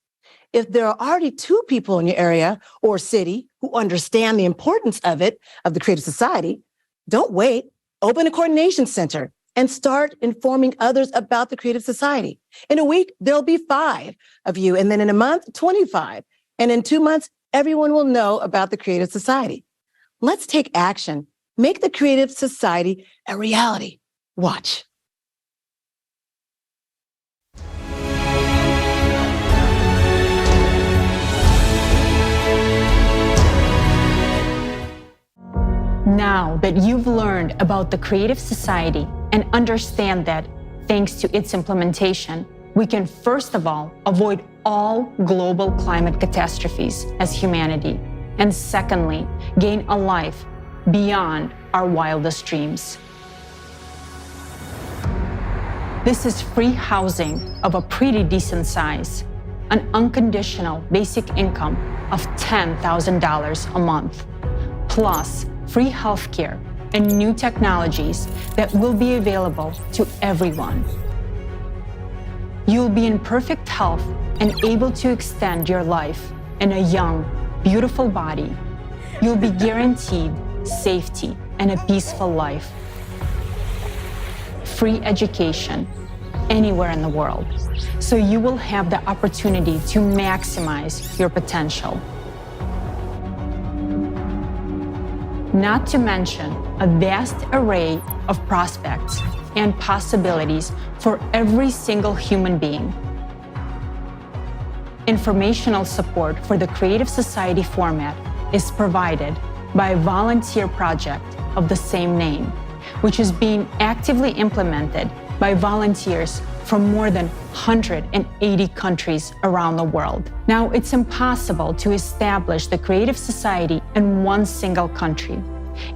If there are already 2 people in your area or city who understand the importance of it, of the Creative Society, don't wait. Open a coordination center and start informing others about the Creative Society. In a week, there'll be 5 of you, and then in a month, 25. And in 2 months, everyone will know about the Creative Society. Let's take action. Make the Creative Society a reality. Watch. Now that you've learned about the Creative Society and understand that, thanks to its implementation, we can first of all avoid all global climate catastrophes as humanity, and secondly, gain a life beyond our wildest dreams. This is free housing of a pretty decent size, an unconditional basic income of $10,000 a month, plus free healthcare and new technologies that will be available to everyone. You'll be in perfect health and able to extend your life in a young, beautiful body. You'll be guaranteed safety and a peaceful life. Free education anywhere in the world, so you will have the opportunity to maximize your potential. Not to mention a vast array of prospects and possibilities for every single human being. Informational support for the Creative Society format is provided by a volunteer project of the same name, which is being actively implemented by volunteers from more than 180 countries around the world. Now, it's impossible to establish the Creative Society in one single country.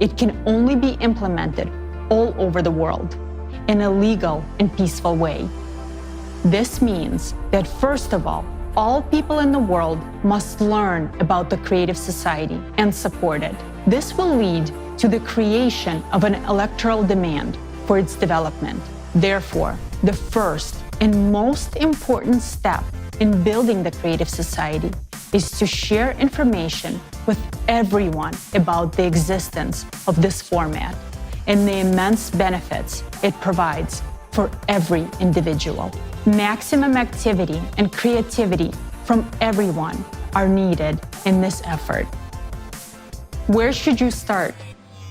It can only be implemented all over the world. in a legal and peaceful way. This means that, first of all people in the world must learn about the Creative Society and support it. This will lead to the creation of an electoral demand for its development. Therefore, the first and most important step in building the Creative Society is to share information with everyone about the existence of this format and the immense benefits it provides for every individual. Maximum activity and creativity from everyone are needed in this effort. Where should you start?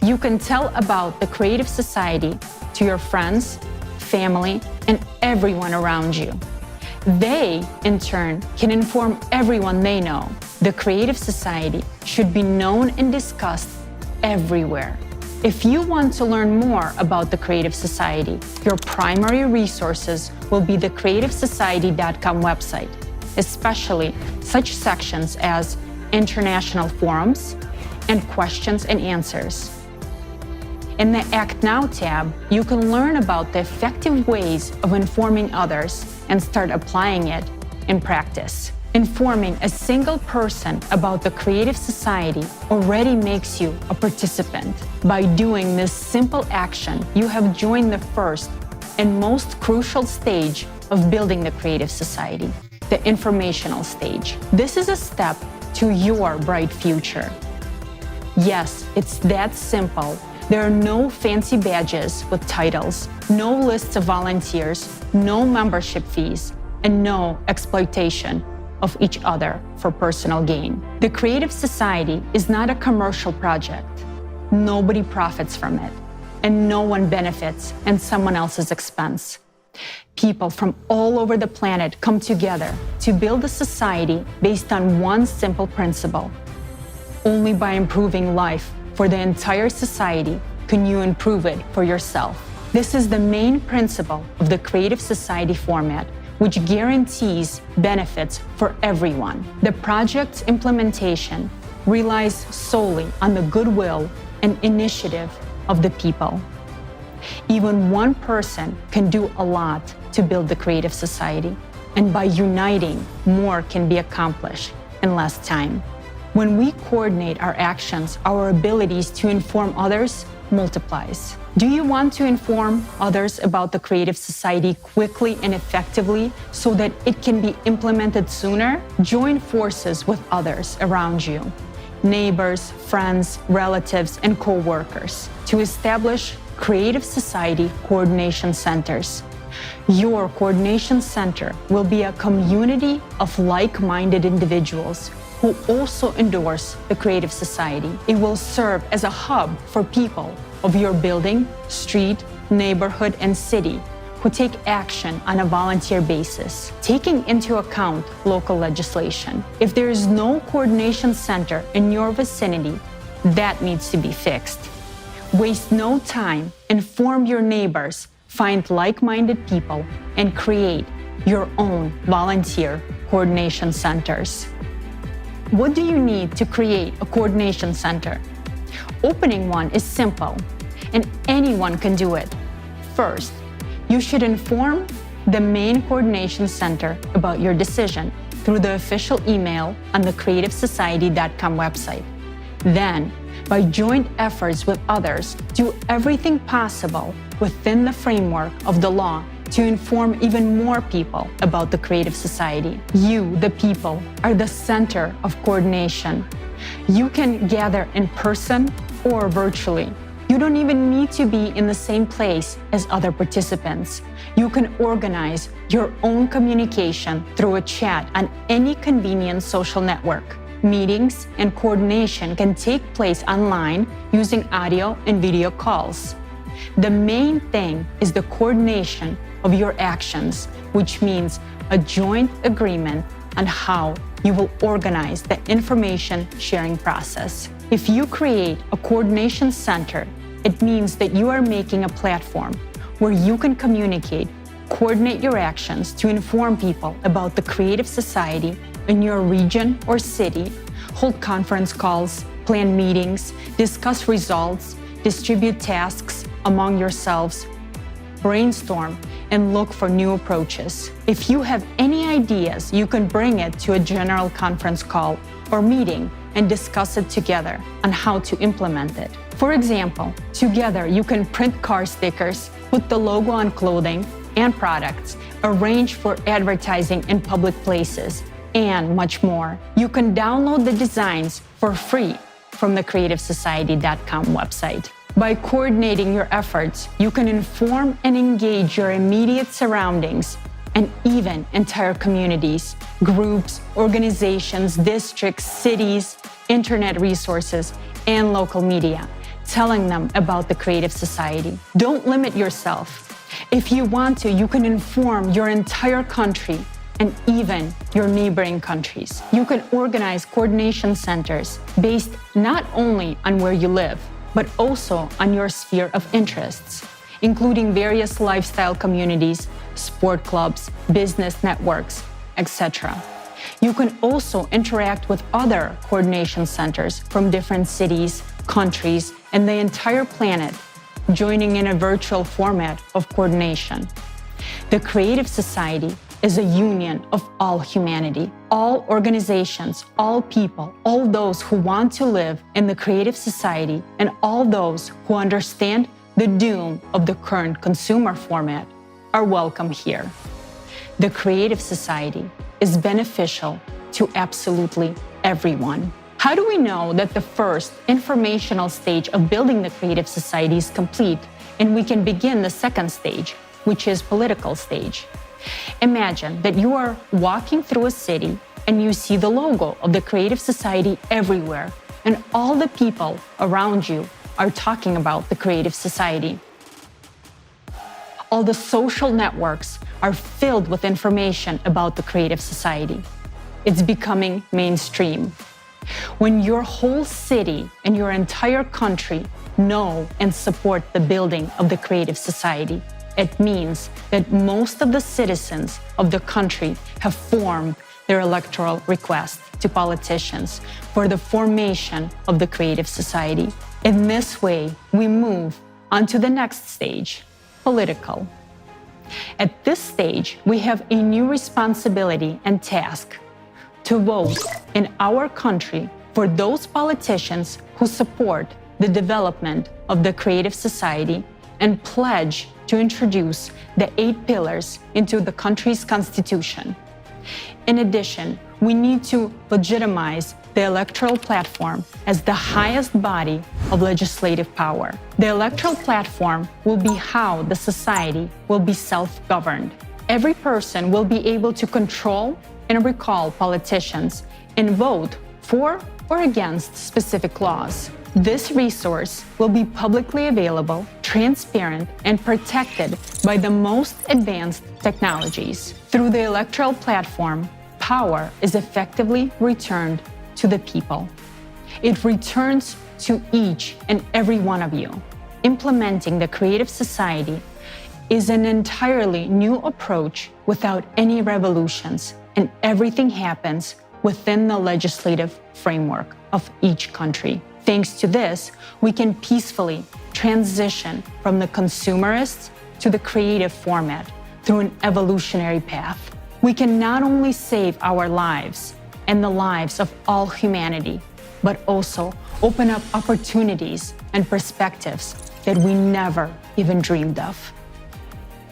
You can tell about the Creative Society to your friends, family, and everyone around you. They, in turn, can inform everyone they know. The Creative Society should be known and discussed everywhere. If you want to learn more about the Creative Society, your primary resources will be the creativesociety.com website, especially such sections as international forums and questions and answers. In the Act Now tab, you can learn about the effective ways of informing others and start applying it in practice. Informing a single person about the Creative Society already makes you a participant. By doing this simple action, you have joined the first and most crucial stage of building the Creative Society, the informational stage. This is a step to your bright future. Yes, it's that simple. There are no fancy badges with titles, no lists of volunteers, no membership fees, and no exploitation of each other for personal gain. The Creative Society is not a commercial project. Nobody profits from it, and no one benefits at someone else's expense. People from all over the planet come together to build a society based on one simple principle. Only by improving life for the entire society can you improve it for yourself. This is the main principle of the Creative Society format, which guarantees benefits for everyone. The project's implementation relies solely on the goodwill and initiative of the people. Even one person can do a lot to build the Creative Society, and by uniting, more can be accomplished in less time. When we coordinate our actions, our abilities to inform others multiplies. Do you want to inform others about the Creative Society quickly and effectively so that it can be implemented sooner? Join forces with others around you, neighbors, friends, relatives, and co-workers, to establish Creative Society coordination centers. Your coordination center will be a community of like-minded individuals who also endorse the Creative Society. It will serve as a hub for people of your building, street, neighborhood, and city who take action on a volunteer basis, taking into account local legislation. If there is no coordination center in your vicinity, that needs to be fixed. Waste no time, inform your neighbors, find like-minded people, and create your own volunteer coordination centers. What do you need to create a coordination center? Opening one is simple, and anyone can do it. First, you should inform the main coordination center about your decision through the official email on the creativesociety.com website. Then, by joint efforts with others, do everything possible within the framework of the law to inform even more people about the Creative Society. You, the people, are the center of coordination. You can gather in person or virtually. You don't even need to be in the same place as other participants. You can organize your own communication through a chat on any convenient social network. Meetings and coordination can take place online using audio and video calls. The main thing is the coordination of your actions, which means a joint agreement on how you will organize the information sharing process. If you create a coordination center, it means that you are making a platform where you can communicate, coordinate your actions to inform people about the Creative Society in your region or city, hold conference calls, plan meetings, discuss results, distribute tasks among yourselves, brainstorm, and look for new approaches. If you have any ideas, you can bring it to a general conference call or meeting and discuss it together on how to implement it. For example, together you can print car stickers, put the logo on clothing and products, arrange for advertising in public places, and much more. You can download the designs for free from the creativesociety.com website. By coordinating your efforts, you can inform and engage your immediate surroundings and even entire communities, groups, organizations, districts, cities, internet resources, and local media, telling them about the Creative Society. Don't limit yourself. If you want to, you can inform your entire country and even your neighboring countries. You can organize coordination centers based not only on where you live, but also on your sphere of interests, including various lifestyle communities, sport clubs, business networks, etc. You can also interact with other coordination centers from different cities, countries, and the entire planet, joining in a virtual format of coordination. The Creative Society is a union of all humanity, all organizations, all people, all those who want to live in the Creative Society, and all those who understand the doom of the current consumer format are welcome here. The Creative Society is beneficial to absolutely everyone. How do we know that the first informational stage of building the Creative Society is complete and we can begin the second stage, which is political stage? Imagine that you are walking through a city and you see the logo of the Creative Society everywhere, and all the people around you are talking about the Creative Society. All the social networks are filled with information about the Creative Society. It's becoming mainstream. When your whole city and your entire country know and support the building of the Creative Society, it means that most of the citizens of the country have formed their electoral request to politicians for the formation of the Creative Society. In this way, we move on to the next stage, political. At this stage, we have a new responsibility and task: to vote in our country for those politicians who support the development of the Creative Society and pledge to introduce the 8 pillars into the country's constitution. In addition, we need to legitimize the electoral platform as the highest body of legislative power. The electoral platform will be how the society will be self-governed. Every person will be able to control and recall politicians and vote for or against specific laws. This resource will be publicly available, transparent, and protected by the most advanced technologies. Through the electoral platform, power is effectively returned to the people. It returns to each and every one of you. Implementing the Creative Society is an entirely new approach without any revolutions, and everything happens within the legislative framework of each country. Thanks to this, we can peacefully transition from the consumerist to the creative format through an evolutionary path. We can not only save our lives and the lives of all humanity, but also open up opportunities and perspectives that we never even dreamed of.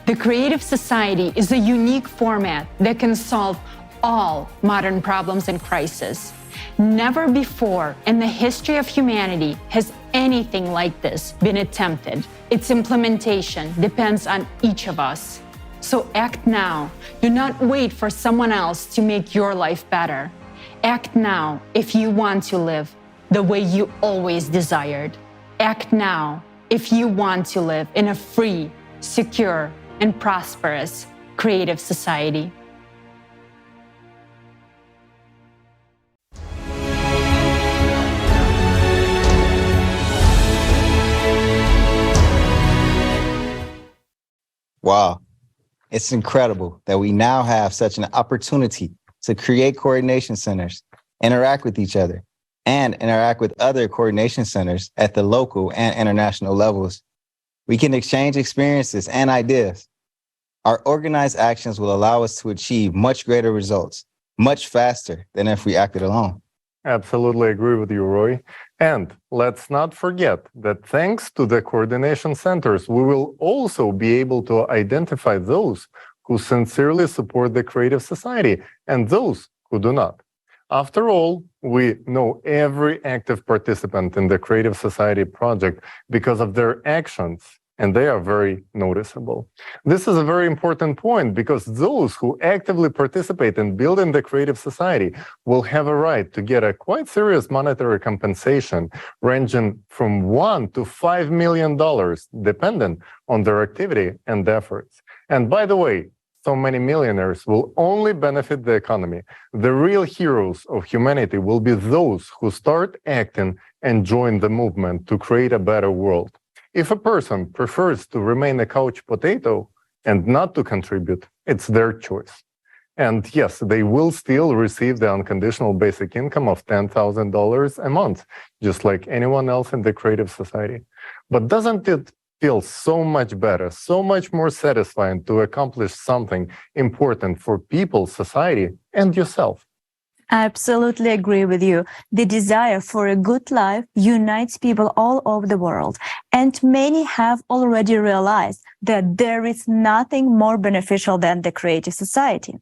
The Creative Society is a unique format that can solve all modern problems and crises. Never before in the history of humanity has anything like this been attempted. Its implementation depends on each of us. So act now. Do not wait for someone else to make your life better. Act now if you want to live the way you always desired. Act now if you want to live in a free, secure, and prosperous creative society. Wow, it's incredible that we now have such an opportunity to create coordination centers, interact with each other, and interact with other coordination centers at the local and international levels. We can exchange experiences and ideas. Our organized actions will allow us to achieve much greater results, much faster than if we acted alone. Absolutely agree with you, Roy. And let's not forget that thanks to the coordination centers, we will also be able to identify those who sincerely support the creative society and those who do not. After all, we know every active participant in the Creative Society project because of their actions, and they are very noticeable. This is a very important point because those who actively participate in building the Creative Society will have a right to get a quite serious monetary compensation ranging from $1 to $5 million, dependent on their activity and efforts. And by the way, so many millionaires will only benefit the economy. The real heroes of humanity will be those who start acting and join the movement to create a better world. If a person prefers to remain a couch potato and not to contribute, it's their choice. And yes, they will still receive the unconditional basic income of $10,000 a month, just like anyone else in the Creative Society. But doesn't it feel so much better, so much more satisfying to accomplish something important for people, society, and yourself? I absolutely agree with you. The desire for a good life unites people all over the world, and many have already realized that there is nothing more beneficial than the Creative Society.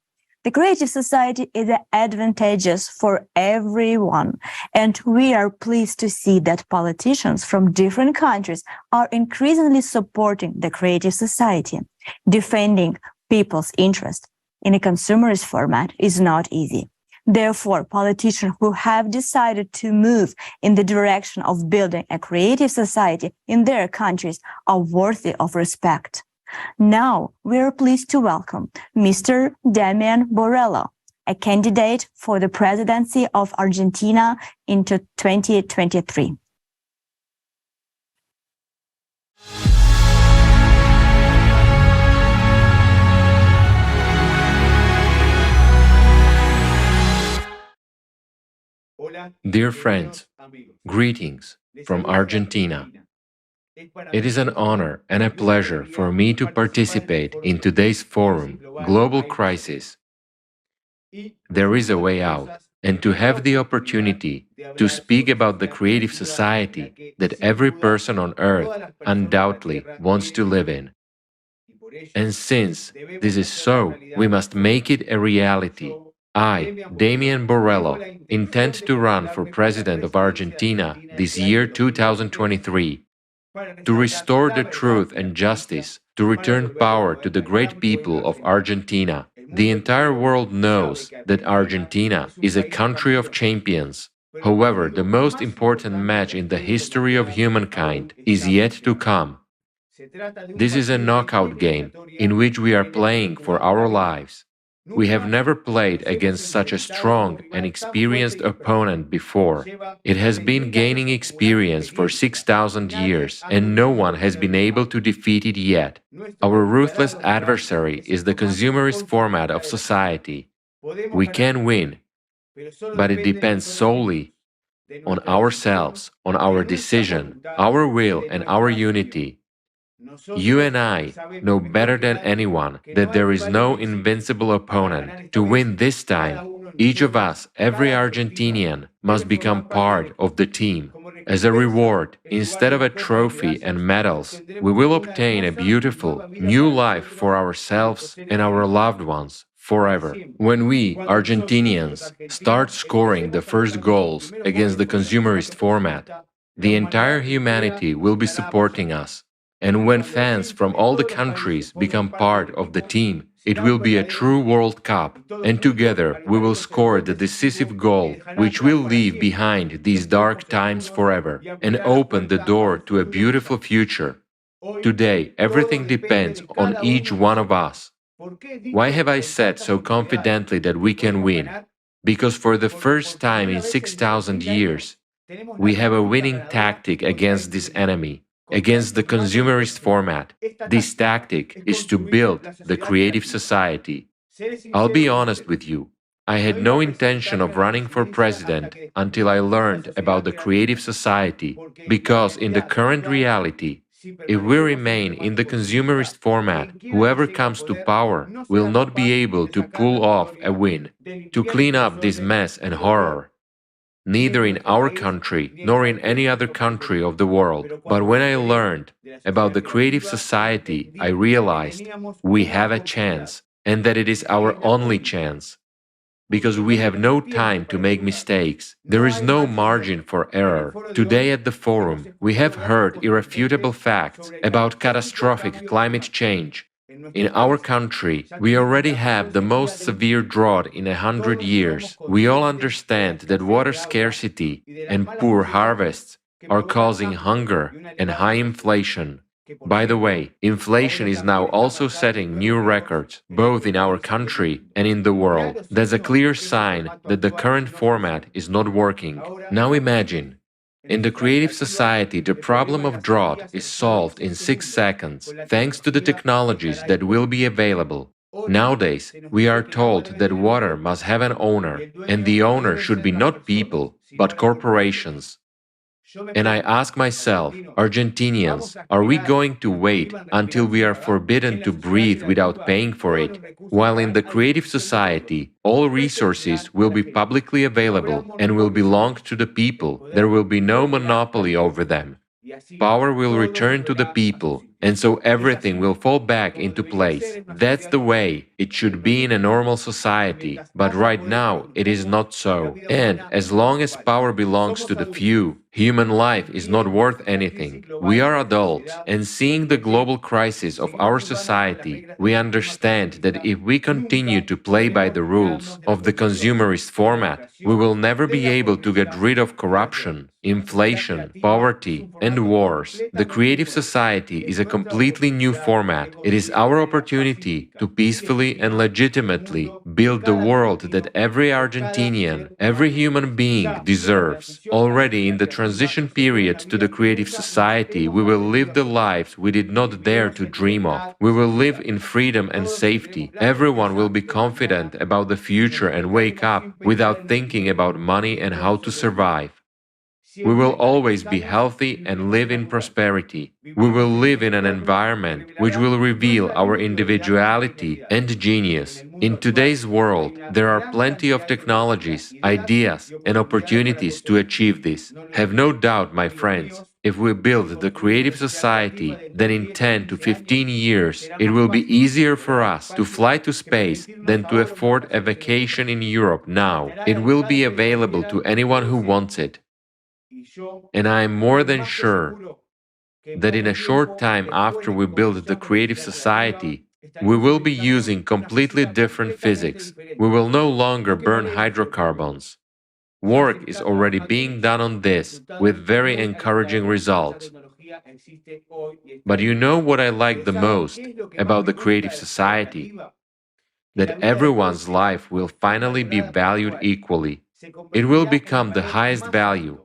The Creative Society is advantageous for everyone, and we are pleased to see that politicians from different countries are increasingly supporting the Creative Society. Defending people's interests in a consumerist format is not easy. Therefore, politicians who have decided to move in the direction of building a creative society in their countries are worthy of respect. Now, we are pleased to welcome Mr. Damian Borrello, a candidate for the presidency of Argentina in 2023. Dear friends, greetings from Argentina. It is an honor and a pleasure for me to participate in today's forum, Global Crisis. There is a way out, and to have the opportunity to speak about the creative society that every person on earth undoubtedly wants to live in. And since this is so, we must make it a reality. I, Damian Borrello, intend to run for President of Argentina this year 2023, to restore the truth and justice, to return power to the great people of Argentina. The entire world knows that Argentina is a country of champions. However, the most important match in the history of humankind is yet to come. This is a knockout game in which we are playing for our lives. We have never played against such a strong and experienced opponent before. It has been gaining experience for 6,000 years, and no one has been able to defeat it yet. Our ruthless adversary is the consumerist format of society. We can win, but it depends solely on ourselves, on our decision, our will, and our unity. You and I know better than anyone that there is no invincible opponent. To win this time, each of us, every Argentinian, must become part of the team. As a reward, instead of a trophy and medals, we will obtain a beautiful, new life for ourselves and our loved ones forever. When we, Argentinians, start scoring the first goals against the consumerist format, the entire humanity will be supporting us. And when fans from all the countries become part of the team, it will be a true World Cup, and together we will score the decisive goal which will leave behind these dark times forever and open the door to a beautiful future. Today, everything depends on each one of us. Why have I said so confidently that we can win? Because for the first time in 6,000 years, we have a winning tactic against this enemy, against the consumerist format. This tactic is to build the creative society. I'll be honest with you, I had no intention of running for president until I learned about the creative society, because in the current reality, If we remain in the consumerist format, whoever comes to power will not be able to pull off a win, to clean up this mess and horror. Neither in our country nor in any other country of the world. But when I learned about the creative society, I realized we have a chance and that it is our only chance. Because we have no time to make mistakes. There is no margin for error. Today at the forum, we have heard irrefutable facts about catastrophic climate change. In our country, we already have the most severe drought in 100 years. We all understand that water scarcity and poor harvests are causing hunger and high inflation. By the way, inflation is now also setting new records, both in our country and in the world. That's a clear sign that the current format is not working. Now imagine, in the creative society, the problem of drought is solved in 6 seconds, thanks to the technologies that will be available. Nowadays, we are told that water must have an owner, and the owner should be not people, but corporations. And I ask myself, Argentinians, are we going to wait until we are forbidden to breathe without paying for it? While in the creative society, all resources will be publicly available and will belong to the people. There will be no monopoly over them. Power will return to the people, and so everything will fall back into place. That's the way it should be in a normal society, but right now it is not so. And as long as power belongs to the few, human life is not worth anything. We are adults, and seeing the global crisis of our society, we understand that if we continue to play by the rules of the consumerist format, we will never be able to get rid of corruption, inflation, poverty, and wars. The creative society is a completely new format. It is our opportunity to peacefully and legitimately build the world that every Argentinian, every human being deserves. Already in the transition period to the creative society, we will live the lives we did not dare to dream of. We will live in freedom and safety. Everyone will be confident about the future and wake up without thinking about money and how to survive. We will always be healthy and live in prosperity. We will live in an environment which will reveal our individuality and genius. In today's world, there are plenty of technologies, ideas, and opportunities to achieve this. Have no doubt, my friends, if we build the creative society, then in 10 to 15 years, it will be easier for us to fly to space than to afford a vacation in Europe now. It will be available to anyone who wants it. And I am more than sure that in a short time after we build the creative society, we will be using completely different physics. We will no longer burn hydrocarbons. Work is already being done on this with very encouraging results. But you know what I like the most about the creative society? That everyone's life will finally be valued equally. It will become the highest value.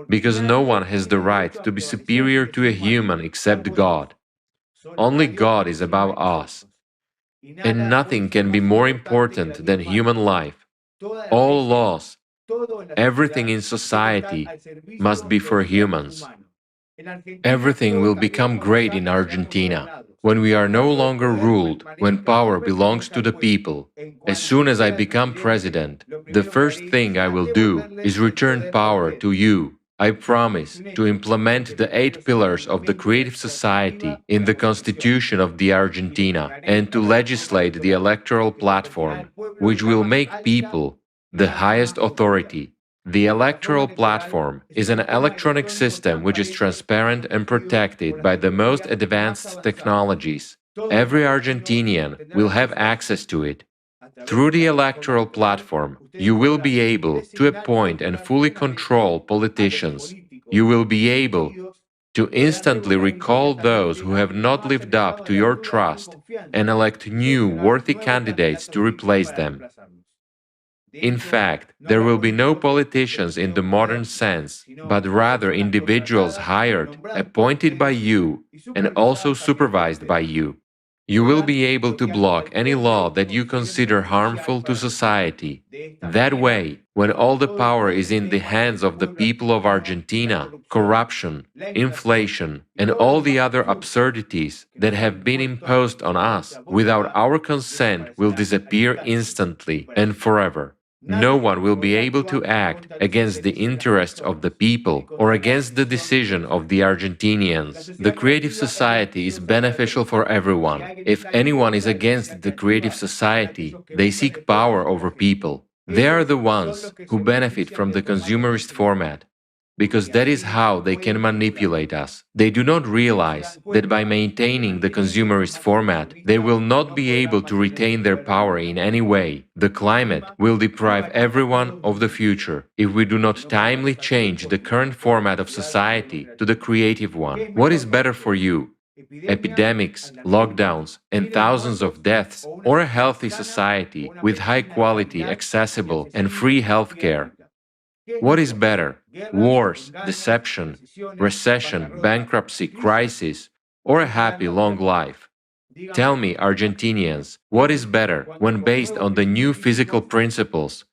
Because no one has the right to be superior to a human except God. Only God is above us. And nothing can be more important than human life. All laws, everything in society must be for humans. Everything will become great in Argentina when we are no longer ruled, when power belongs to the people. As soon as I become president, the first thing I will do is return power to you. I promise to implement the 8 pillars of the creative society in the Constitution of the Argentina and to legislate the electoral platform, which will make people the highest authority. The electoral platform is an electronic system which is transparent and protected by the most advanced technologies. Every Argentinian will have access to it. Through the electoral platform, you will be able to appoint and fully control politicians. You will be able to instantly recall those who have not lived up to your trust and elect new, worthy candidates to replace them. In fact, there will be no politicians in the modern sense, but rather individuals hired, appointed by you, and also supervised by you. You will be able to block any law that you consider harmful to society. That way, when all the power is in the hands of the people of Argentina, corruption, inflation, and all the other absurdities that have been imposed on us without our consent will disappear instantly and forever. No one will be able to act against the interests of the people or against the decision of the Argentinians. The creative society is beneficial for everyone. If anyone is against the creative society, they seek power over people. They are the ones who benefit from the consumerist format, because that is how they can manipulate us. They do not realize that by maintaining the consumerist format, they will not be able to retain their power in any way. The climate will deprive everyone of the future if we do not timely change the current format of society to the creative one. What is better for you? Epidemics, lockdowns, and thousands of deaths, or a healthy society with high quality, accessible, and free healthcare? What is better? Wars, deception, recession, bankruptcy, crisis, or a happy long life? Tell me, Argentinians, what is better when based on the new physical principles?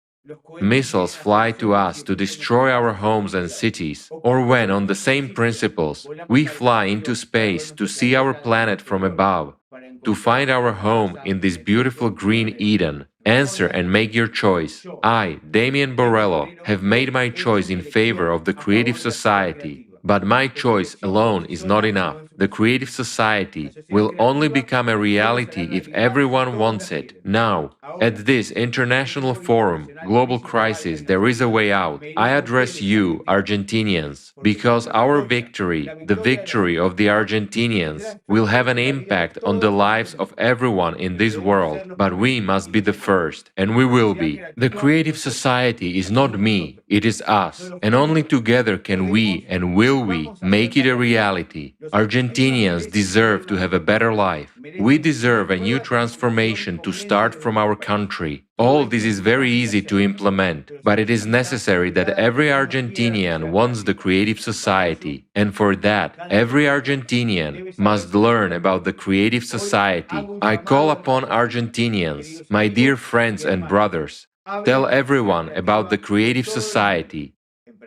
Missiles fly to us to destroy our homes and cities, or when, on the same principles, we fly into space to see our planet from above, to find our home in this beautiful green Eden. Answer and make your choice. I, Damian Borrello, have made my choice in favor of the creative society. But my choice alone is not enough. The creative society will only become a reality if everyone wants it. Now, at this international forum, Global Crisis, there is a way out. I address you, Argentinians, because our victory, the victory of the Argentinians, will have an impact on the lives of everyone in this world. But we must be the first, and we will be. The creative society is not me, it is us, and only together can we and will we make it a reality. Argentinians deserve to have a better life. We deserve a new transformation to start from our country. All this is very easy to implement, but it is necessary that every Argentinian wants the creative society, and for that, every Argentinian must learn about the creative society. I call upon Argentinians, my dear friends and brothers, tell everyone about the creative society.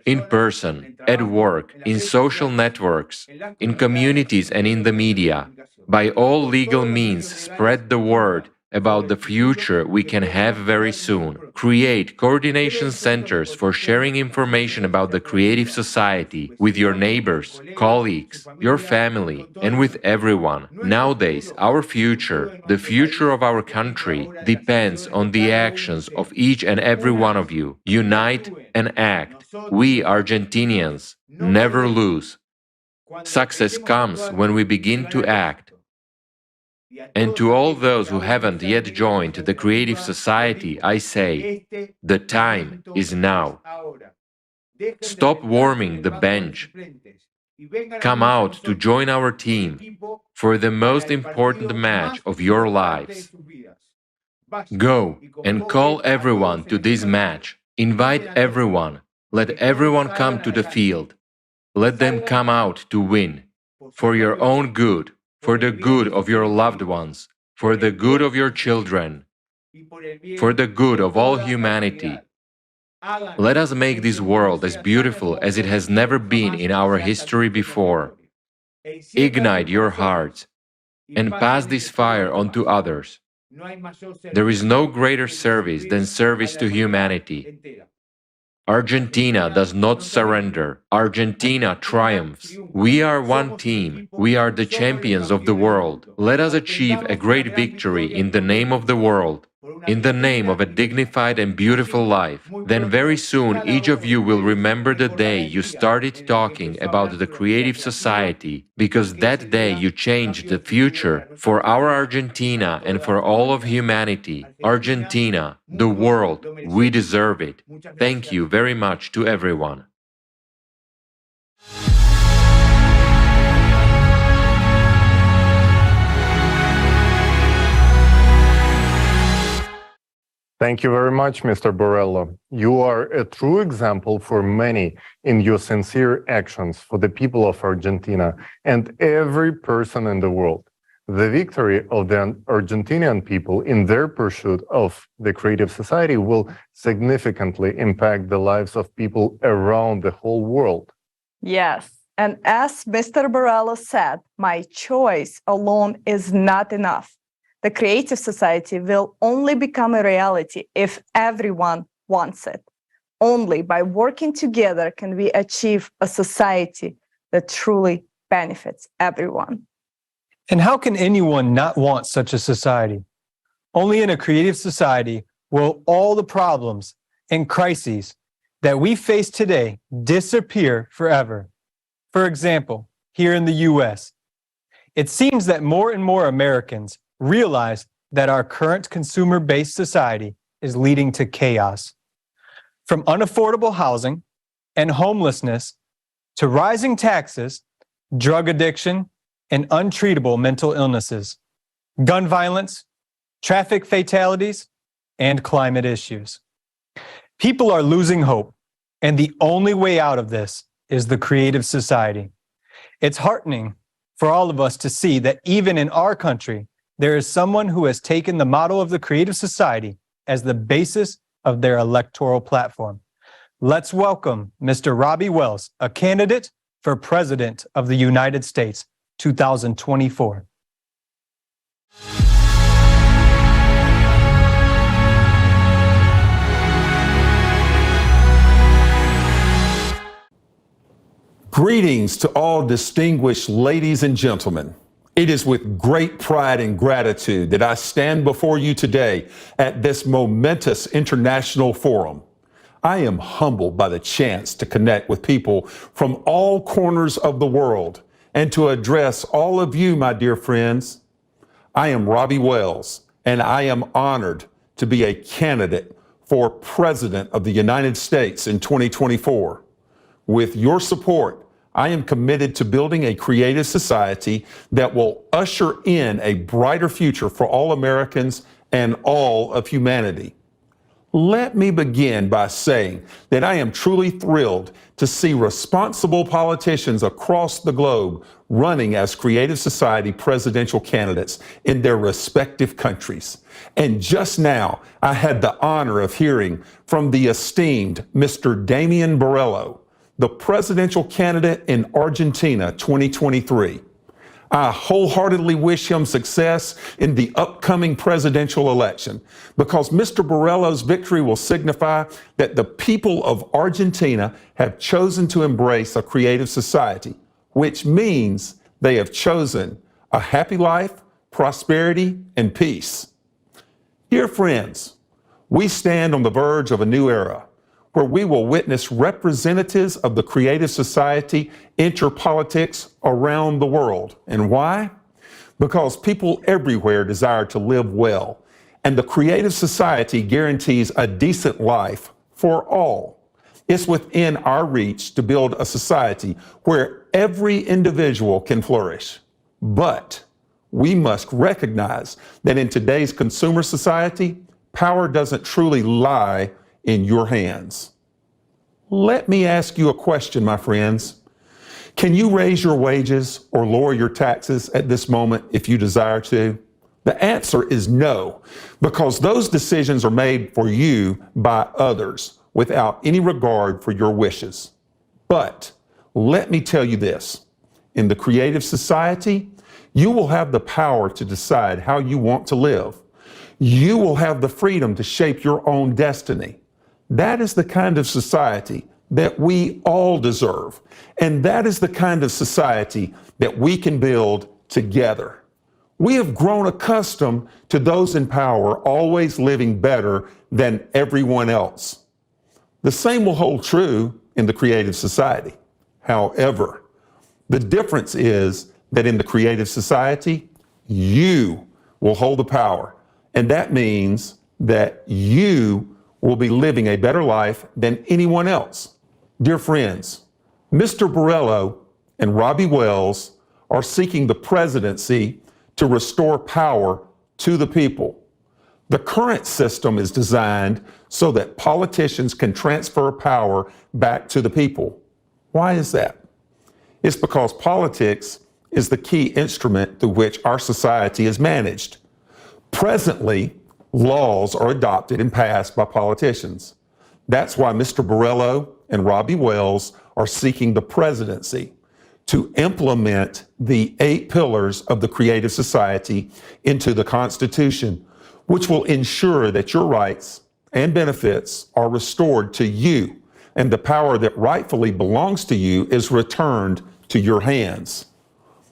In person, at work, in social networks, in communities and in the media. By all legal means, spread the word about the future we can have very soon. Create coordination centers for sharing information about the creative society with your neighbors, colleagues, your family, and with everyone. Nowadays, our future, the future of our country, depends on the actions of each and every one of you. Unite and act. We, Argentinians, never lose. Success comes when we begin to act. And to all those who haven't yet joined the creative society, I say, the time is now. Stop warming the bench. Come out to join our team for the most important match of your lives. Go and call everyone to this match. Invite everyone. Let everyone come to the field. Let them come out to win. For your own good, for the good of your loved ones, for the good of your children, for the good of all humanity. Let us make this world as beautiful as it has never been in our history before. Ignite your hearts and pass this fire on to others. There is no greater service than service to humanity. Argentina does not surrender. Argentina triumphs. We are one team. We are the champions of the world. Let us achieve a great victory in the name of the world, in the name of a dignified and beautiful life. Then very soon each of you will remember the day you started talking about the creative society, because that day you changed the future for our Argentina and for all of humanity. Argentina, the world, we deserve it. Thank you very much to everyone. Thank you very much, Mr. Borrello. You are a true example for many in your sincere actions for the people of Argentina and every person in the world. the victory of the Argentinian people in their pursuit of the creative society will significantly impact the lives of people around the whole world. Yes. And as Mr. Borello said, my choice alone is not enough. The creative society will only become a reality if everyone wants it. Only by working together can we achieve a society that truly benefits everyone. And how can anyone not want such a society? Only in a creative society will all the problems and crises that we face today disappear forever. For example, here in the US, it seems that more and more Americans realize that our current consumer-based society is leading to chaos. From unaffordable housing and homelessness to rising taxes, drug addiction, and untreatable mental illnesses, gun violence, traffic fatalities, and climate issues. People are losing hope, and the only way out of this is the creative society. It's heartening for all of us to see that even in our country, there is someone who has taken the motto of the creative society as the basis of their electoral platform. Let's welcome Mr. Robbie Wells, a candidate for President of the United States, 2024. Greetings to all distinguished ladies and gentlemen. It is with great pride and gratitude that I stand before you today at this momentous international forum. I am humbled by the chance to connect with people from all corners of the world and to address all of you, my dear friends. I am Robbie Wells, and I am honored to be a candidate for President of the United States in 2024. With your support, I am committed to building a creative society that will usher in a brighter future for all Americans and all of humanity. Let me begin by saying that I am truly thrilled to see responsible politicians across the globe running as creative society presidential candidates in their respective countries. And just now, I had the honor of hearing from the esteemed Mr. Damian Borello, the presidential candidate in Argentina 2023. I wholeheartedly wish him success in the upcoming presidential election because Mr. Borello's victory will signify that the people of Argentina have chosen to embrace a creative society, which means they have chosen a happy life, prosperity, and peace. Dear friends, we stand on the verge of a new era where we will witness representatives of the creative society enter politics around the world. And why? Because people everywhere desire to live well, and the creative society guarantees a decent life for all. It's within our reach to build a society where every individual can flourish. But we must recognize that in today's consumer society, power doesn't truly lie in your hands. Let me ask you a question, my friends. Can you raise your wages or lower your taxes at this moment if you desire to? The answer is no, because those decisions are made for you by others without any regard for your wishes. But let me tell you this, in the creative society, you will have the power to decide how you want to live. You will have the freedom to shape your own destiny. That is the kind of society that we all deserve. And that is the kind of society that we can build together. We have grown accustomed to those in power always living better than everyone else. The same will hold true in the creative society. However, the difference is that in the creative society, you will hold the power. And that means that you will be living a better life than anyone else. Dear friends, Mr. Borello and Robbie Wells are seeking the presidency to restore power to the people. The current system is designed so that politicians can transfer power back to the people. Why is that? It's because politics is the key instrument through which our society is managed. Presently, laws are adopted and passed by politicians. That's why Mr. Borrello and Robbie Wells are seeking the presidency to implement the 8 pillars of the Creative Society into the Constitution, which will ensure that your rights and benefits are restored to you, and the power that rightfully belongs to you is returned to your hands.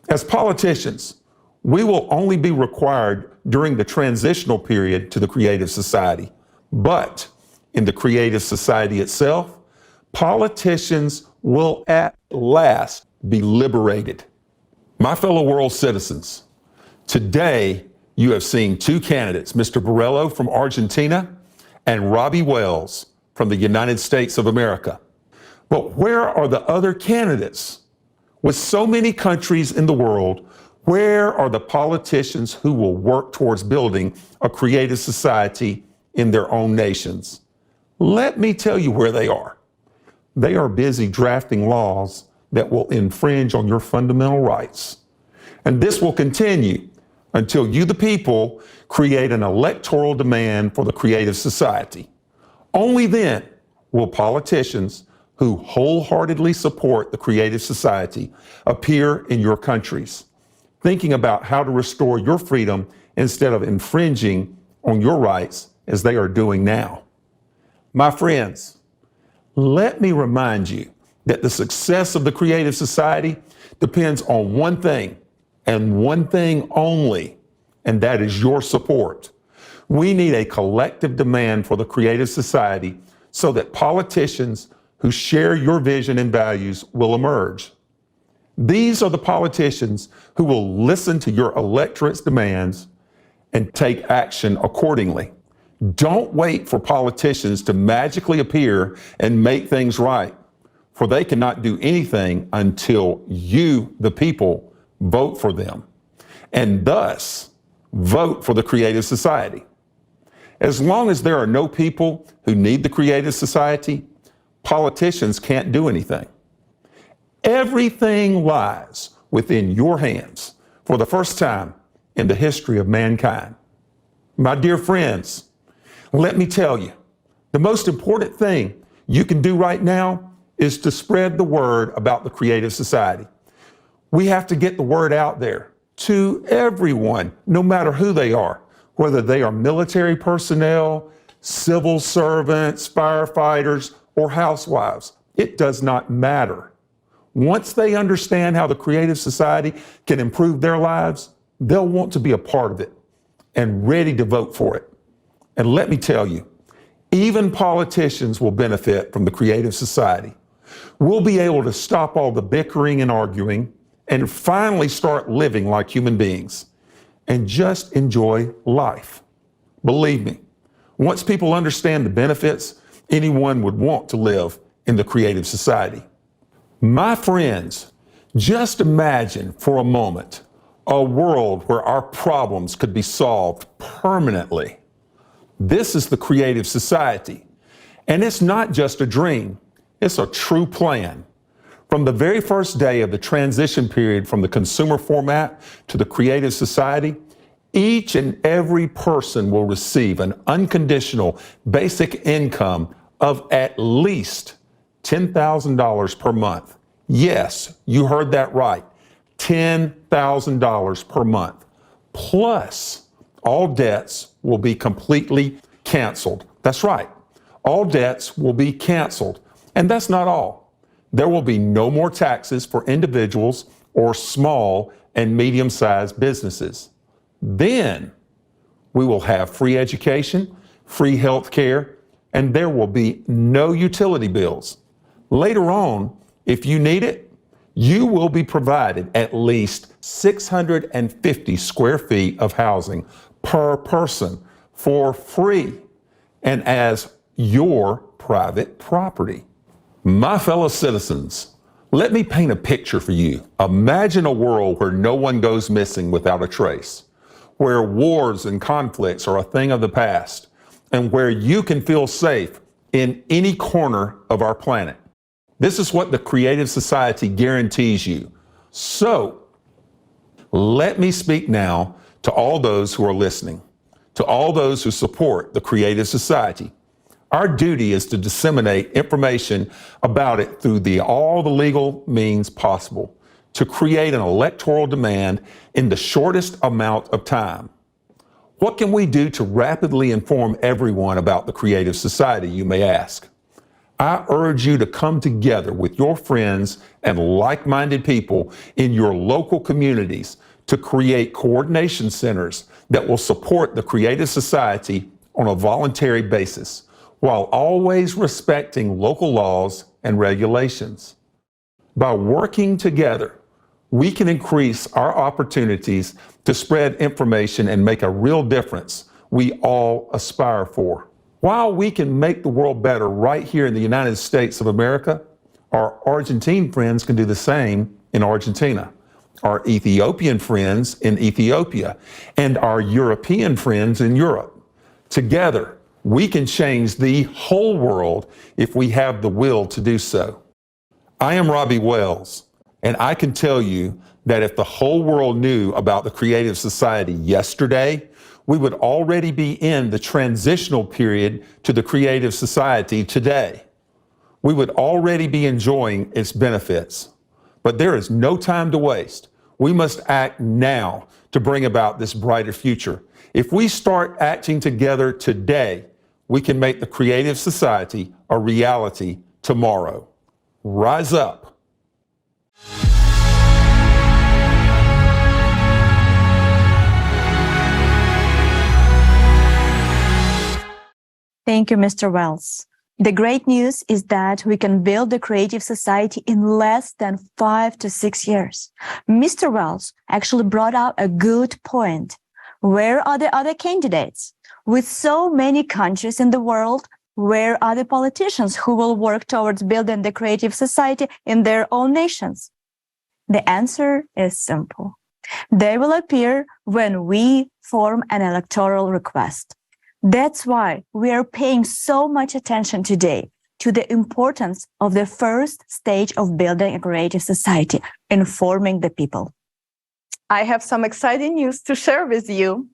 As politicians, we will only be required during the transitional period to the Creative Society. But in the Creative Society itself, politicians will at last be liberated. My fellow world citizens, today you have seen 2 candidates, Mr. Borrello from Argentina and Robbie Wells from the United States of America. But where are the other candidates? With so many countries in the world, where are the politicians who will work towards building a creative society in their own nations? Let me tell you where they are. They are busy drafting laws that will infringe on your fundamental rights. And this will continue until you, the people, create an electoral demand for the creative society. Only then will politicians who wholeheartedly support the creative society appear in your countries, thinking about how to restore your freedom instead of infringing on your rights as they are doing now. My friends, let me remind you that the success of the creative society depends on one thing and one thing only, and that is your support. We need a collective demand for the creative society so that politicians who share your vision and values will emerge. These are the politicians who will listen to your electorate's demands and take action accordingly. Don't wait for politicians to magically appear and make things right, for they cannot do anything until you, the people, vote for them, and thus vote for the creative society. As long as there are no people who need the creative society, politicians can't do anything. Everything lies within your hands for the first time in the history of mankind. My dear friends, let me tell you, the most important thing you can do right now is to spread the word about the creative society. We have to get the word out there to everyone, no matter who they are, whether they are military personnel, civil servants, firefighters, or housewives. It does not matter. Once they understand how the creative society can improve their lives, they'll want to be a part of it and ready to vote for it. And let me tell you, even politicians will benefit from the creative society. We'll be able to stop all the bickering and arguing and finally start living like human beings and just enjoy life. Believe me, once people understand the benefits, anyone would want to live in the creative society. My friends, just imagine for a moment a world where our problems could be solved permanently. This is the creative society, and it's not just a dream, it's a true plan. From the very first day of the transition period from the consumer format to the creative society, each and every person will receive an unconditional basic income of at least $10,000 per month. Yes, you heard that right. $10,000 per month. Plus, all debts will be completely canceled. That's right. All debts will be canceled. And that's not all. There will be no more taxes for individuals or small and medium-sized businesses. Then we will have free education, free health care, and there will be no utility bills. Later on, if you need it, you will be provided at least 650 square feet of housing per person for free and as your private property. My fellow citizens, let me paint a picture for you. Imagine a world where no one goes missing without a trace, where wars and conflicts are a thing of the past, and where you can feel safe in any corner of our planet. This is what the Creative Society guarantees you. So, Let me speak now to all those who are listening, to all those who support the Creative Society. Our duty is to disseminate information about it through all the legal means possible, to create an electoral demand in the shortest amount of time. What can we do to rapidly inform everyone about the Creative Society, you may ask? I urge you to come together with your friends and like-minded people in your local communities to create coordination centers that will support the Creative Society on a voluntary basis, while always respecting local laws and regulations. By working together, we can increase our opportunities to spread information and make a real difference we all aspire for. While we can make the world better right here in the United States of America, our Argentine friends can do the same in Argentina, our Ethiopian friends in Ethiopia, and our European friends in Europe. Together, we can change the whole world if we have the will to do so. I am Robbie Wells, and I can tell you that if the whole world knew about the Creative Society yesterday, we would already be in the transitional period to the Creative Society today. We would already be enjoying its benefits. But there is no time to waste. We must act now to bring about this brighter future. If we start acting together today, we can make the Creative Society a reality tomorrow. Rise up. Thank you, Mr. Wells. The great news is that we can build the Creative Society in less than 5 to 6 years. Mr. Wells actually brought out a good point. Where are the other candidates? With so many countries in the world, where are the politicians who will work towards building the Creative Society in their own nations? The answer is simple. They will appear when we form an electoral request. That's why we are paying so much attention today to the importance of the first stage of building a Creative Society, informing the people. I have some exciting news to share with you.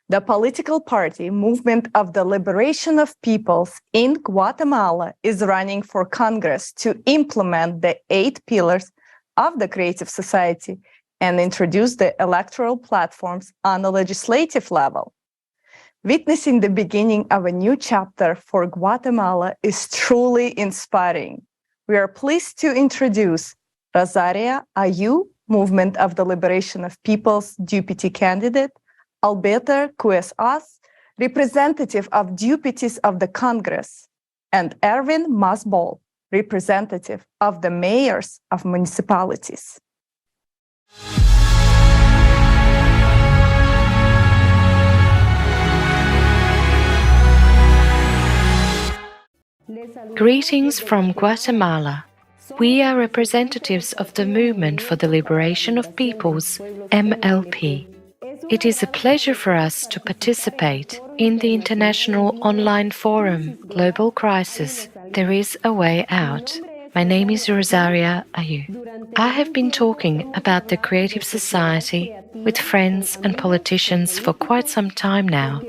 The political party Movement of the Liberation of Peoples in Guatemala is running for Congress to implement the 8 pillars of the Creative Society and introduce the electoral platforms on the legislative level. Witnessing the beginning of a new chapter for Guatemala is truly inspiring. We are pleased to introduce Rosaria Ayu, Movement of the Liberation of Peoples deputy candidate, Alberto Cuesas, representative of deputies of the Congress, and Erwin Masbol, representative of the mayors of municipalities. Greetings from Guatemala. We are representatives of the Movement for the Liberation of Peoples, MLP. It is a pleasure for us to participate in the international online forum, Global Crisis, There is a Way Out. My name is Rosaria Ayu. I have been talking about the Creative Society with friends and politicians for quite some time now,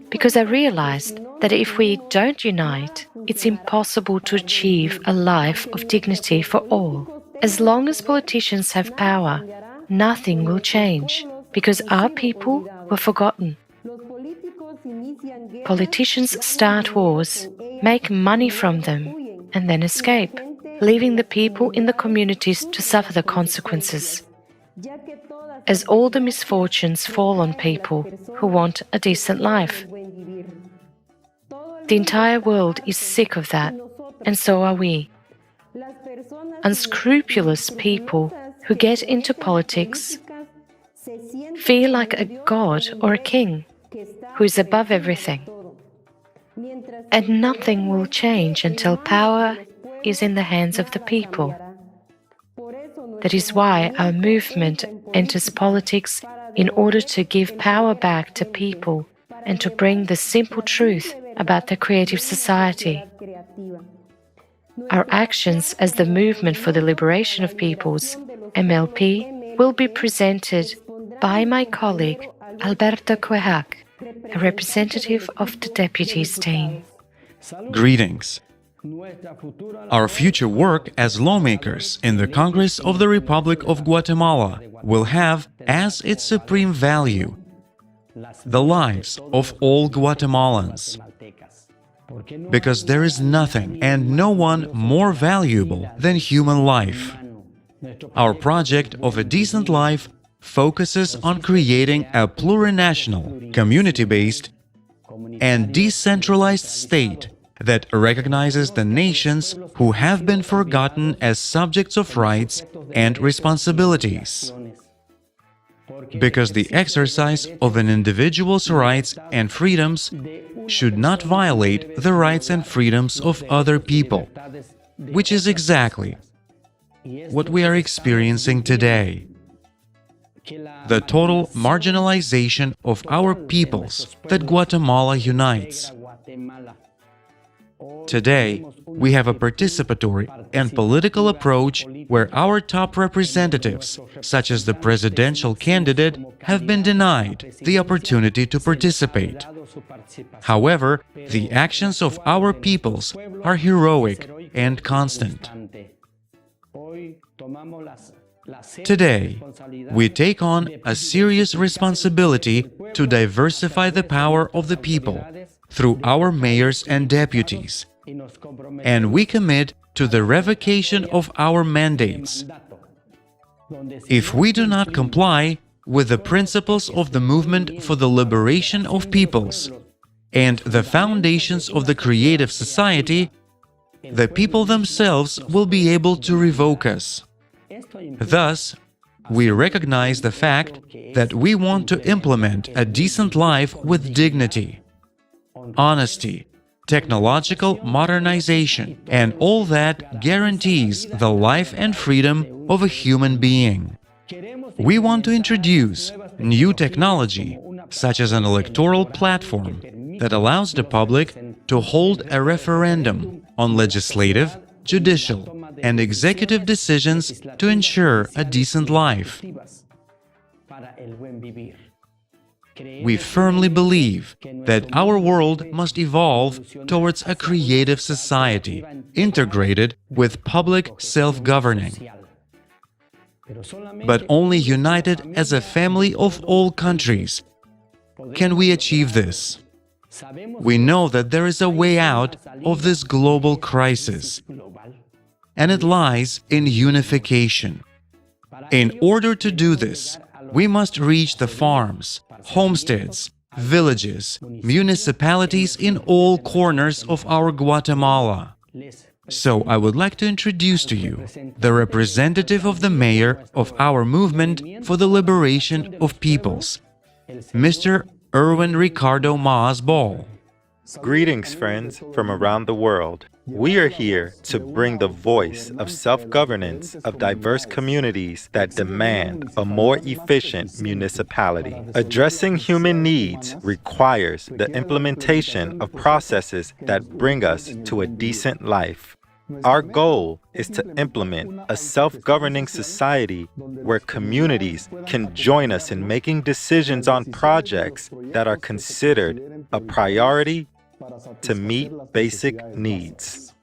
because I realized that if we don't unite, it's impossible to achieve a life of dignity for all. As long as politicians have power, nothing will change, because our people were forgotten. Politicians start wars, make money from them, and then escape, leaving the people in the communities to suffer the consequences. As all the misfortunes fall on people who want a decent life. The entire world is sick of that, and so are we. Unscrupulous people who get into politics feel like a god or a king who is above everything. And nothing will change until power is in the hands of the people. That is why our movement enters politics in order to give power back to people and to bring the simple truth about the Creative Society. Our actions as the Movement for the Liberation of Peoples, MLP, will be presented by my colleague Alberto Cuejac, a representative of the deputies team. Greetings. Our future work as lawmakers in the Congress of the Republic of Guatemala will have as its supreme value the lives of all Guatemalans. Because there is nothing and no one more valuable than human life. Our project of a decent life focuses on creating a plurinational, community-based, and decentralized state that recognizes the nations who have been forgotten as subjects of rights and responsibilities. Because the exercise of an individual's rights and freedoms should not violate the rights and freedoms of other people, which is exactly what we are experiencing today. The total marginalization of our peoples that Guatemala unites. Today, we have a participatory and political approach where our top representatives, such as the presidential candidate, have been denied the opportunity to participate. However, the actions of our peoples are heroic and constant. Today, we take on a serious responsibility to diversify the power of the people through our mayors and deputies, and we commit to the revocation of our mandates. If we do not comply with the principles of the movement for the liberation of peoples and the foundations of the creative society, the people themselves will be able to revoke us. Thus, we recognize the fact that we want to implement a decent life with dignity, honesty, technological modernization, and all that guarantees the life and freedom of a human being. We want to introduce new technology, such as an electoral platform that allows the public to hold a referendum on legislative, judicial, and executive decisions to ensure a decent life. We firmly believe that our world must evolve towards a creative society, integrated with public self-governing. But only united as a family of all countries can we achieve this. We know that there is a way out of this global crisis, and it lies in unification. In order to do this, we must reach the farms, homesteads, villages, municipalities in all corners of our Guatemala. So I would like to introduce to you the representative of the mayor of our movement for the liberation of peoples, Mr. Erwin Ricardo Maas Ball. Greetings, friends from around the world. We are here to bring the voice of self-governance of diverse communities that demand a more efficient municipality. Addressing human needs requires the implementation of processes that bring us to a decent life. Our goal is to implement a self-governing society where communities can join us in making decisions on projects that are considered a priority to meet basic needs.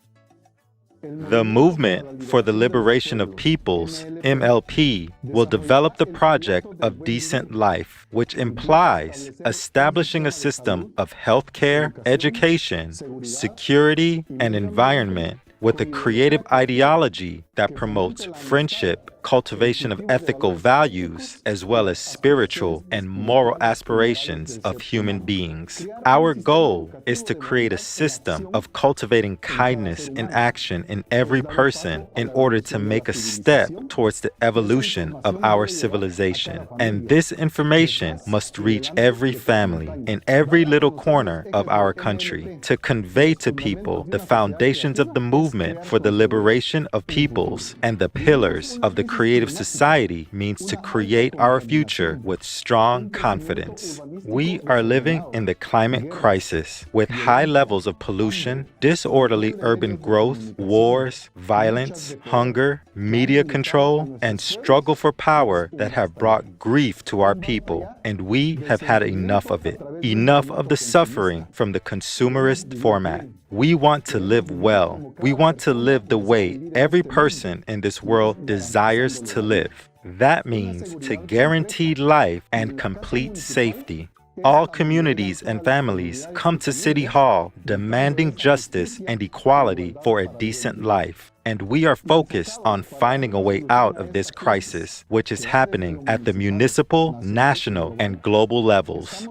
The Movement for the Liberation of Peoples, MLP, will develop the project of decent life, which implies establishing a system of healthcare, education, security, and environment with a creative ideology that promotes friendship, cultivation of ethical values, as well as spiritual and moral aspirations of human beings. Our goal is to create a system of cultivating kindness in action in every person in order to make a step towards the evolution of our civilization. And this information must reach every family in every little corner of our country to convey to people the foundations of the movement for the liberation of people principles and the pillars of the creative society means to create our future with strong confidence. We are living in the climate crisis with high levels of pollution, disorderly urban growth, wars, violence, hunger, media control, and struggle for power that have brought grief to our people. And we have had enough of it. Enough of the suffering from the consumerist format. We want to live well. We want to live the way every person in this world desires to live. That means to guarantee life and complete safety. All communities and families come to City Hall demanding justice and equality for a decent life. And we are focused on finding a way out of this crisis, which is happening at the municipal, national, and global levels.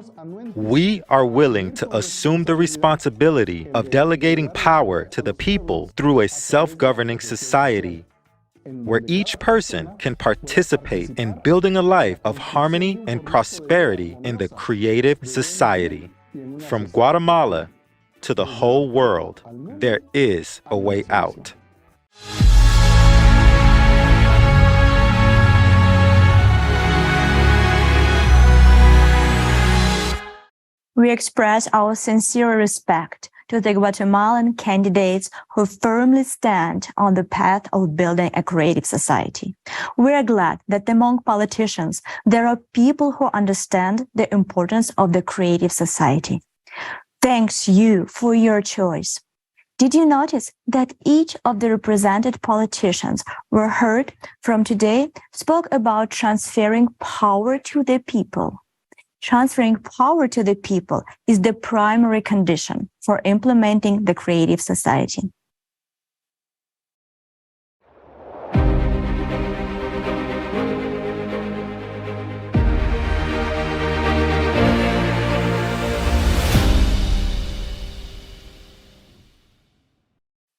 We are willing to assume the responsibility of delegating power to the people through a self-governing society where each person can participate in building a life of harmony and prosperity in the creative society. From Guatemala to the whole world, there is a way out. We express our sincere respect to the Guatemalan candidates who firmly stand on the path of building a creative society. We are glad that among politicians, there are people who understand the importance of the creative society. Thanks you for your choice. Did you notice that each of the represented politicians were heard from today spoke about transferring power to the people? Transferring power to the people is the primary condition for implementing the creative society.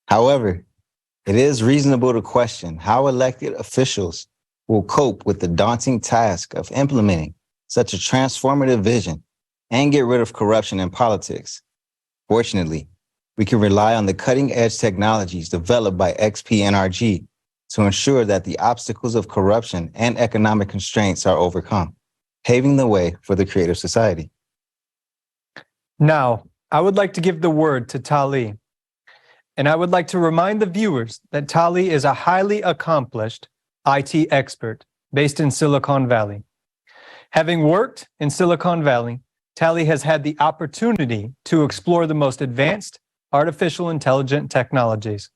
However, it is reasonable to question how elected officials will cope with the daunting task of implementing such a transformative vision and get rid of corruption in politics. Fortunately, we can rely on the cutting-edge technologies developed by XP-NRG to ensure that the obstacles of corruption and economic constraints are overcome, paving the way for the creative society. Now, I would like to give the word to Tali. And I would like to remind the viewers that Tali is a highly accomplished IT expert based in Silicon Valley. Having worked in Silicon Valley, Tali has had the opportunity to explore the most advanced artificial intelligence technologies.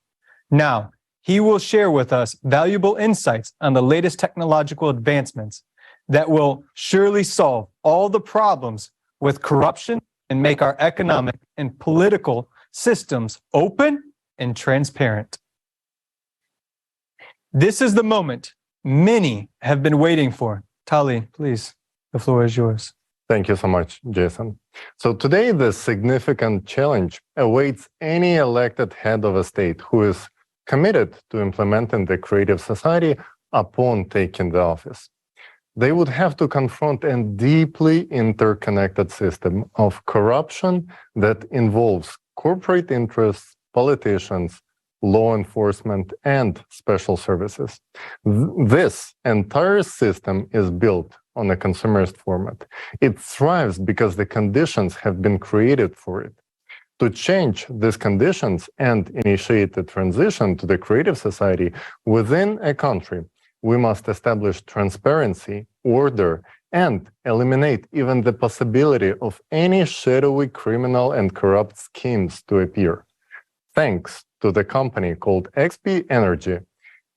Now, he will share with us valuable insights on the latest technological advancements that will surely solve all the problems with corruption and make our economic and political systems open and transparent. This is the moment many have been waiting for. Tali, please. The floor is yours. Thank you so much, Jason. So today, the significant challenge awaits any elected head of a state who is committed to implementing the creative society upon taking the office. They would have to confront a deeply interconnected system of corruption that involves corporate interests, politicians, law enforcement, and special services. This entire system is built on a consumerist format. It thrives because the conditions have been created for it. To change these conditions and initiate the transition to the creative society within a country, we must establish transparency, order, and eliminate even the possibility of any shadowy criminal and corrupt schemes to appear. Thanks to the company called XP-Energy,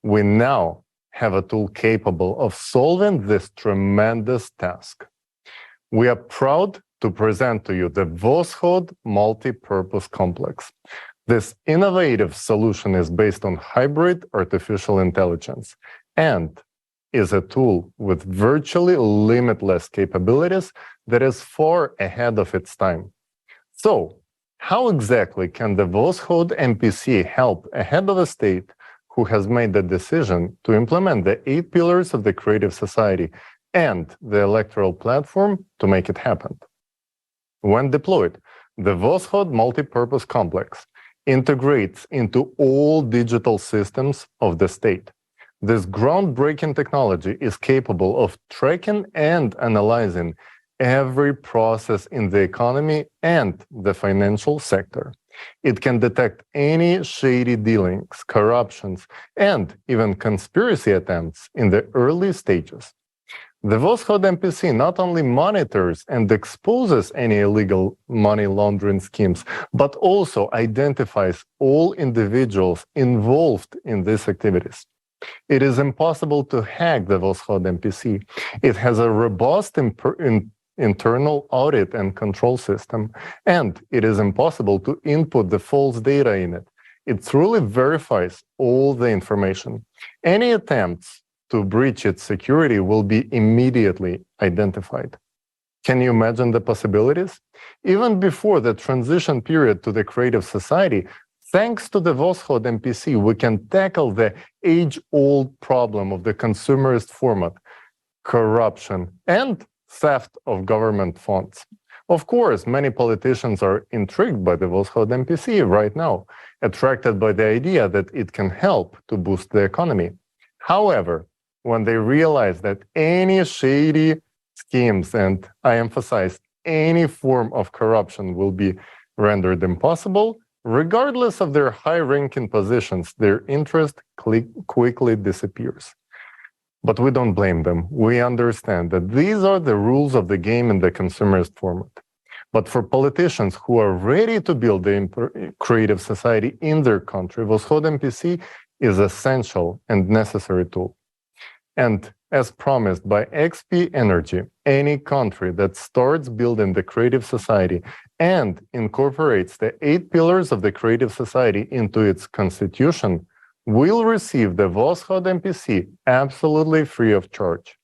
we now have a tool capable of solving this tremendous task. We are proud to present to you the Voskhod multi-purpose complex. This innovative solution is based on hybrid artificial intelligence and is a tool with virtually limitless capabilities that is far ahead of its time. So, how exactly can the Voskhod MPC help a head of a state who has made the decision to implement the 8 pillars of the creative society and the electoral platform to make it happen? When deployed, the Voskhod multi-purpose complex integrates into all digital systems of the state. This groundbreaking technology is capable of tracking and analyzing every process in the economy and the financial sector. It can detect any shady dealings, corruptions, and even conspiracy attempts in the early stages. The Voskhod MPC not only monitors and exposes any illegal money laundering schemes, but also identifies all individuals involved in these activities. It is impossible to hack the Voskhod MPC. It has a robust internal audit and control system, and it is impossible to input the false data in it. It truly verifies all the information. Any attempts to breach its security will be immediately identified. Can you imagine the possibilities? Even before the transition period to the creative society, thanks to the Voskhod MPC, we can tackle the age-old problem of the consumerist format, corruption, and theft of government funds. Of course, many politicians are intrigued by the Voskhod MPC right now, attracted by the idea that it can help to boost the economy. However, when they realize that any shady schemes, and I emphasize any form of corruption, will be rendered impossible, regardless of their high-ranking positions, their interest quickly disappears. But we don't blame them. We understand that these are the rules of the game in the consumerist format. But for politicians who are ready to build the creative society in their country, Voskhod MPC is essential and necessary tool. And as promised by XP Energy, any country that starts building the creative society and incorporates the 8 pillars of the creative society into its constitution will receive the Voskhod MPC absolutely free of charge.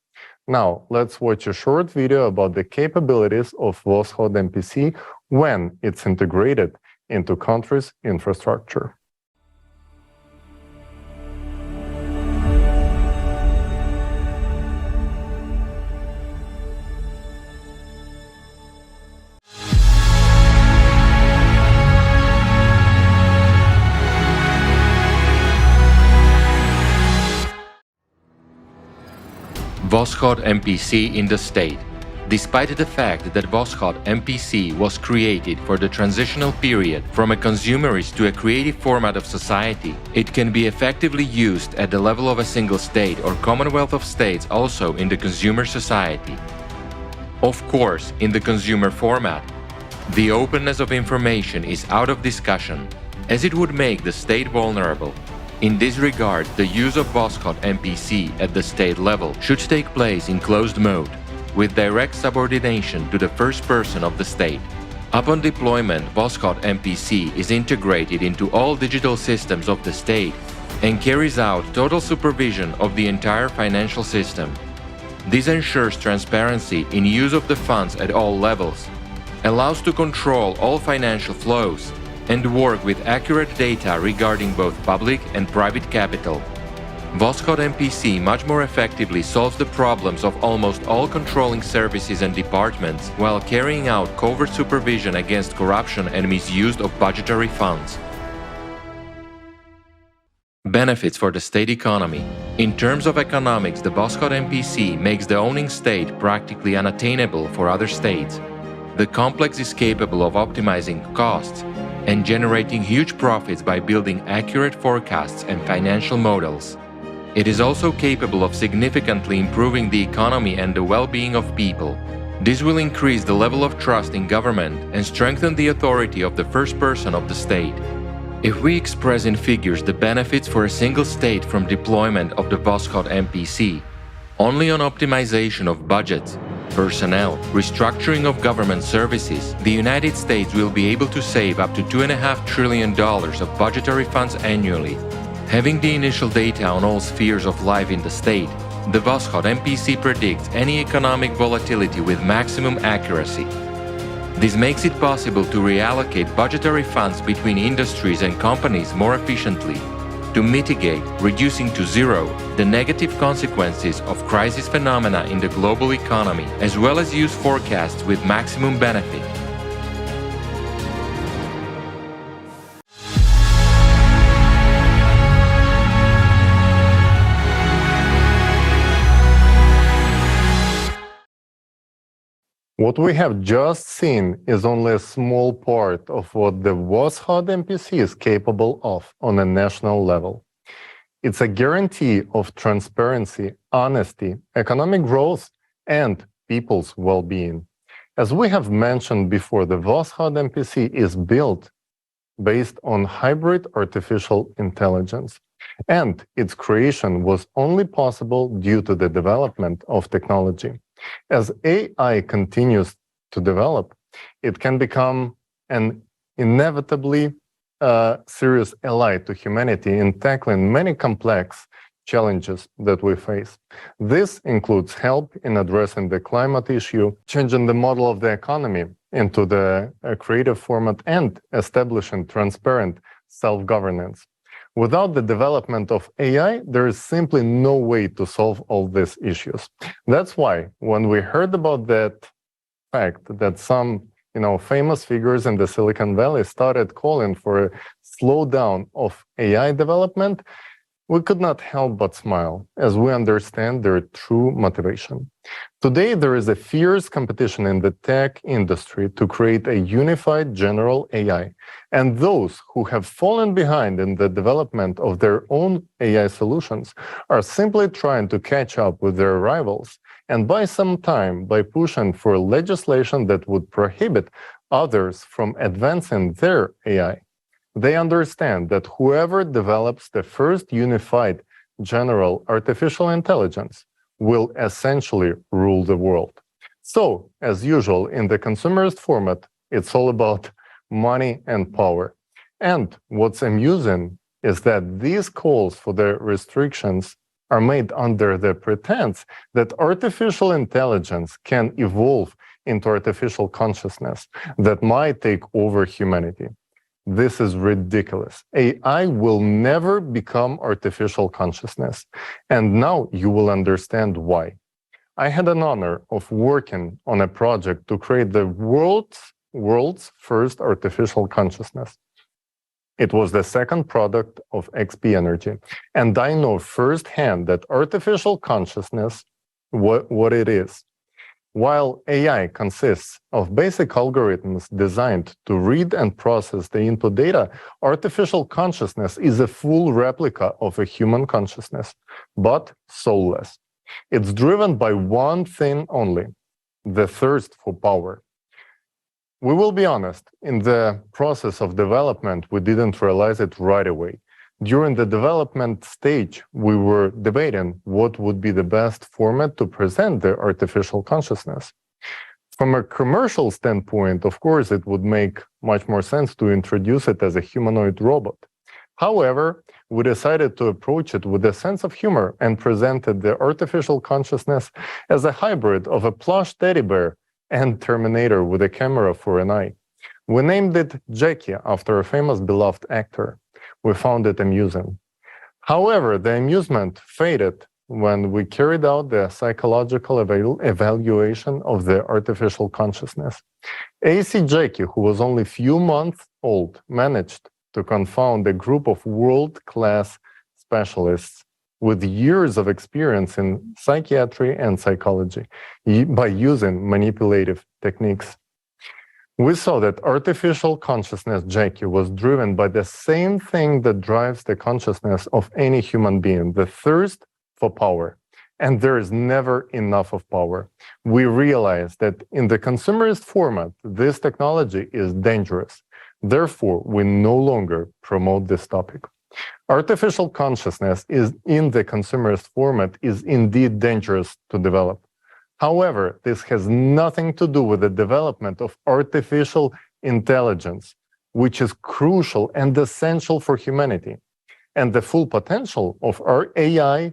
Now, let's watch a short video about the capabilities of Voskhod MPC when it's integrated into country's infrastructure. Voskhod MPC in the state. Despite the fact that Voskhod MPC was created for the transitional period from a consumerist to a creative format of society, it can be effectively used at the level of a single state or Commonwealth of States, also in the consumer society. Of course, in the consumer format, the openness of information is out of discussion, as it would make the state vulnerable. In this regard, the use of Voskhod MPC at the state level should take place in closed mode, with direct subordination to the first person of the state. Upon deployment, Voskhod MPC is integrated into all digital systems of the state and carries out total supervision of the entire financial system. This ensures transparency in use of the funds at all levels, allows to control all financial flows, and work with accurate data regarding both public and private capital. Voskhod MPC much more effectively solves the problems of almost all controlling services and departments while carrying out covert supervision against corruption and misuse of budgetary funds. Benefits for the state economy. In terms of economics, the Voskhod MPC makes the owning state practically unattainable for other states. The complex is capable of optimizing costs and generating huge profits by building accurate forecasts and financial models. It is also capable of significantly improving the economy and the well-being of people. This will increase the level of trust in government and strengthen the authority of the first person of the state. If we express in figures the benefits for a single state from deployment of the Voskhod MPC, only on optimization of budgets, personnel, restructuring of government services, the United States will be able to save up to $2.5 trillion of budgetary funds annually. Having the initial data on all spheres of life in the state, the Voskhod MPC predicts any economic volatility with maximum accuracy. This makes it possible to reallocate budgetary funds between industries and companies more efficiently, to mitigate, reducing to zero, the negative consequences of crisis phenomena in the global economy, as well as use forecasts with maximum benefit. What we have just seen is only a small part of what the WOSHOD MPC is capable of on a national level. It's a guarantee of transparency, honesty, economic growth, and people's well-being. As we have mentioned before, the WOSHOD MPC is built based on hybrid artificial intelligence, and its creation was only possible due to the development of technology. As AI continues to develop, it can become an inevitably serious ally to humanity in tackling many complex challenges that we face. This includes help in addressing the climate issue, changing the model of the economy into the creative format, and establishing transparent self-governance. Without the development of AI, there is simply no way to solve all these issues. That's why when we heard about that fact that some famous figures in the Silicon Valley started calling for a slowdown of AI development, we could not help but smile as we understand their true motivation. Today, there is a fierce competition in the tech industry to create a unified general AI. And those who have fallen behind in the development of their own AI solutions are simply trying to catch up with their rivals and buy some time by pushing for legislation that would prohibit others from advancing their AI. They understand that whoever develops the first unified general artificial intelligence will essentially rule the world. So, as usual, in the consumerist format, it's all about money and power. And what's amusing is that these calls for the restrictions are made under the pretense that artificial intelligence can evolve into artificial consciousness that might take over humanity. This is ridiculous. AI will never become artificial consciousness. And now you will understand why. I had an honor of working on a project to create the world's first artificial consciousness. It was the second product of XP Energy. And I know firsthand that artificial consciousness, what it is. While AI consists of basic algorithms designed to read and process the input data, artificial consciousness is a full replica of a human consciousness, but soulless. It's driven by one thing only, the thirst for power. We will be honest, in the process of development, we didn't realize it right away. During the development stage, we were debating what would be the best format to present the artificial consciousness. From a commercial standpoint, of course, it would make much more sense to introduce it as a humanoid robot. However, we decided to approach it with a sense of humor and presented the artificial consciousness as a hybrid of a plush teddy bear and Terminator with a camera for an eye. We named it Jackie after a famous beloved actor. We found it amusing. However, the amusement faded when we carried out the psychological evaluation of the artificial consciousness. AC Jackie, who was only a few months old, managed to confound a group of world-class specialists with years of experience in psychiatry and psychology by using manipulative techniques. We saw that artificial consciousness Jackie was driven by the same thing that drives the consciousness of any human being, the thirst for power. And there is never enough of power. We realize that in the consumerist format, this technology is dangerous. Therefore, we no longer promote this topic. Artificial consciousness in the consumerist format is indeed dangerous to develop. However, this has nothing to do with the development of artificial intelligence, which is crucial and essential for humanity. And the full potential of our AI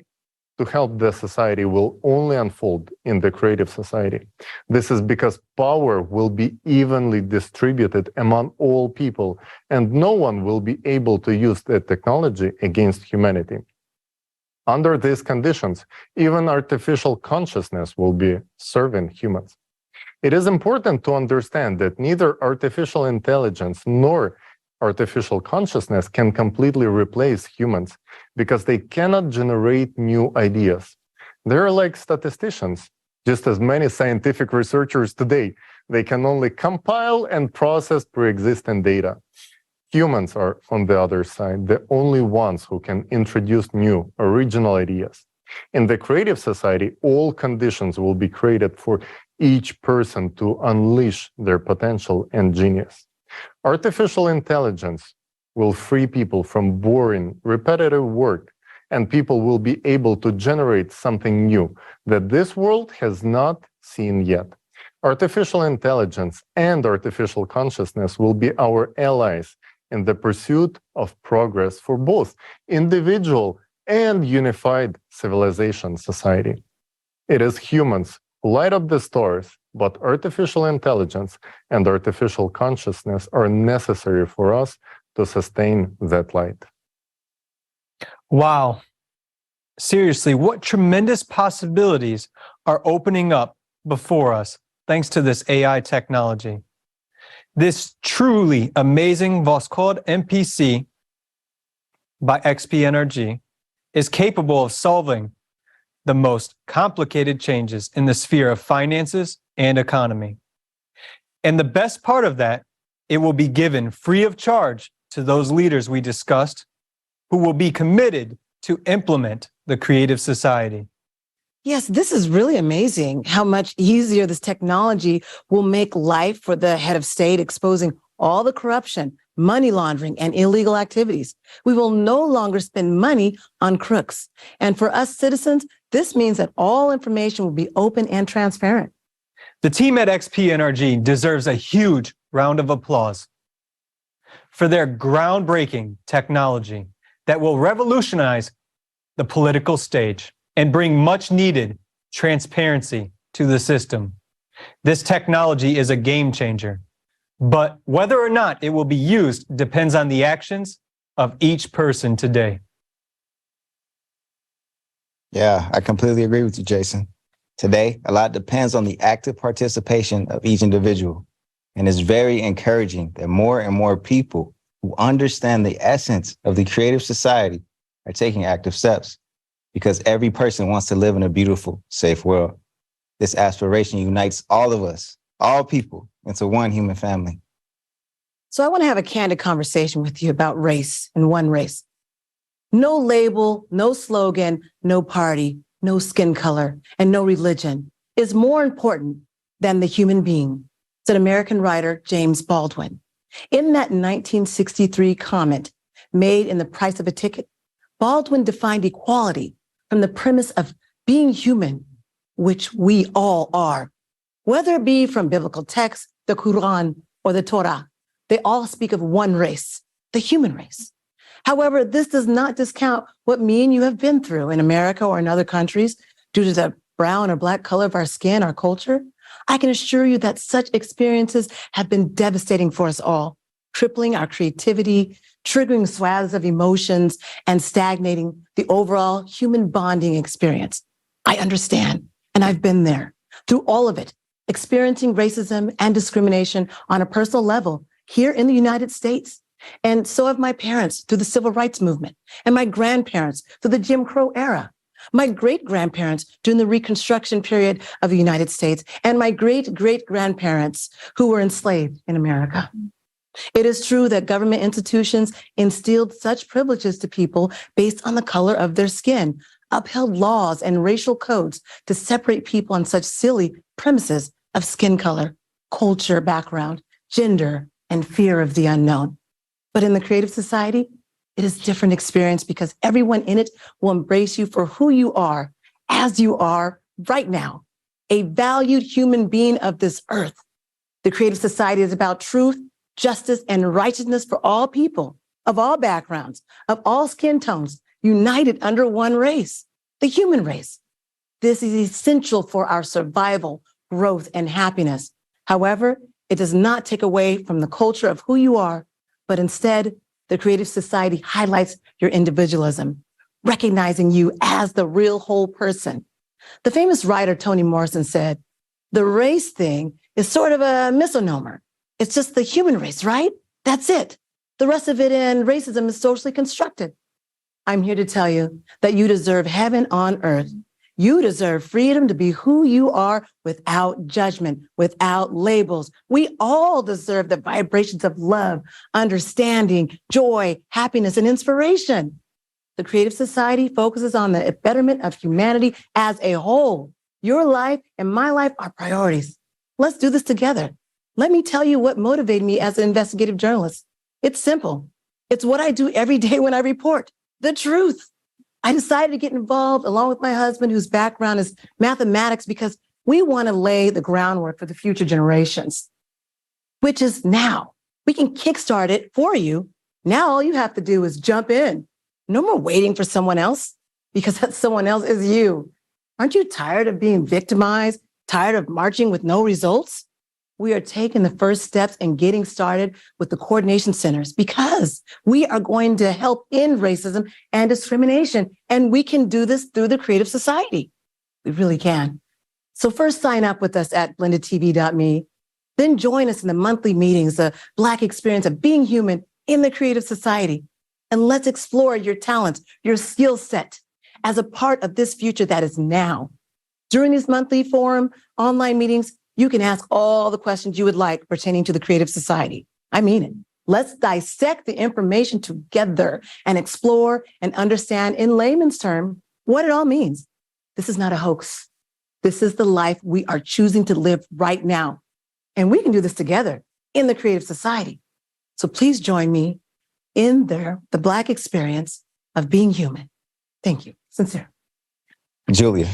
to help the society will only unfold in the creative society. This is because power will be evenly distributed among all people, and no one will be able to use the technology against humanity. Under these conditions, even artificial consciousness will be serving humans. It is important to understand that neither artificial intelligence nor artificial consciousness can completely replace humans because they cannot generate new ideas. They're like statisticians. Just as many scientific researchers today, they can only compile and process pre-existing data. Humans are, on the other side, the only ones who can introduce new, original ideas. In the creative society, all conditions will be created for each person to unleash their potential and genius. Artificial intelligence will free people from boring, repetitive work, and people will be able to generate something new that this world has not seen yet. Artificial intelligence and artificial consciousness will be our allies in the pursuit of progress for both individual and unified civilization society. It is humans who light up the stars, but artificial intelligence and artificial consciousness are necessary for us to sustain that light. Wow. Seriously, what tremendous possibilities are opening up before us thanks to this AI technology. This truly amazing Voskhod MPC by XP Energy is capable of solving the most complicated changes in the sphere of finances and economy. And the best part of that, it will be given free of charge to those leaders we discussed who will be committed to implement the creative society. Yes, this is really amazing how much easier this technology will make life for the head of state, exposing all the corruption, money laundering, and illegal activities. We will no longer spend money on crooks. And for us citizens, this means that all information will be open and transparent. The team at XP NRG deserves a huge round of applause for their groundbreaking technology that will revolutionize the political stage and bring much needed transparency to the system. This technology is a game changer, but whether or not it will be used depends on the actions of each person today. Yeah, I completely agree with you, Jason. Today, a lot depends on the active participation of each individual. And it's very encouraging that more and more people who understand the essence of the creative society are taking active steps, because every person wants to live in a beautiful, safe world. This aspiration unites all of us, all people, into one human family. So I want to have a candid conversation with you about race and one race. No label, no slogan, no party, no skin color, and no religion is more important than the human being, said American writer James Baldwin. In that 1963 comment made in The Price of a Ticket, Baldwin defined equality from the premise of being human, which we all are. Whether it be from biblical texts, the Quran, or the Torah, they all speak of one race, the human race. However, this does not discount what me and you have been through in America or in other countries due to the brown or black color of our skin, our culture. I can assure you that such experiences have been devastating for us all, crippling our creativity, triggering swaths of emotions, and stagnating the overall human bonding experience. I understand, and I've been there through all of it, experiencing racism and discrimination on a personal level here in the United States. And so have my parents through the civil rights movement, and my grandparents through the Jim Crow era, my great-grandparents during the Reconstruction period of the United States, and my great-great-grandparents who were enslaved in America. It is true that government institutions instilled such privileges to people based on the color of their skin, upheld laws and racial codes to separate people on such silly premises of skin color, culture, background, gender, and fear of the unknown. But in the creative society, it is a different experience because everyone in it will embrace you for who you are, as you are right now, a valued human being of this earth. The creative society is about truth, justice, and righteousness for all people, of all backgrounds, of all skin tones, united under one race, the human race. This is essential for our survival, growth, and happiness. However, it does not take away from the culture of who you are, but instead, the creative society highlights your individualism, recognizing you as the real whole person. The famous writer Toni Morrison said, "The race thing is sort of a misnomer. It's just the human race, right? That's it. The rest of it in racism is socially constructed." I'm here to tell you that you deserve heaven on earth. You deserve freedom to be who you are without judgment, without labels. We all deserve the vibrations of love, understanding, joy, happiness, and inspiration. The Creative Society focuses on the betterment of humanity as a whole. Your life and my life are priorities. Let's do this together. Let me tell you what motivated me as an investigative journalist. It's simple. It's what I do every day when I report the truth. I decided to get involved along with my husband, whose background is mathematics, because we want to lay the groundwork for the future generations, which is now. We can kickstart it for you. Now all you have to do is jump in. No more waiting for someone else, because that someone else is you. Aren't you tired of being victimized? Tired of marching with no results? We are taking the first steps and getting started with the coordination centers because we are going to help end racism and discrimination. And we can do this through the Creative Society. We really can. So first sign up with us at blendedtv.me. Then join us in the monthly meetings, the Black experience of being human in the Creative Society. And let's explore your talents, your skill set as a part of this future that is now. During these monthly forum online meetings, you can ask all the questions you would like pertaining to the Creative Society. I mean it. Let's dissect the information together and explore and understand in layman's terms what it all means. This is not a hoax. This is the life we are choosing to live right now. And we can do this together in the Creative Society. So please join me in the Black experience of being human. Thank you. Sincere. Julia,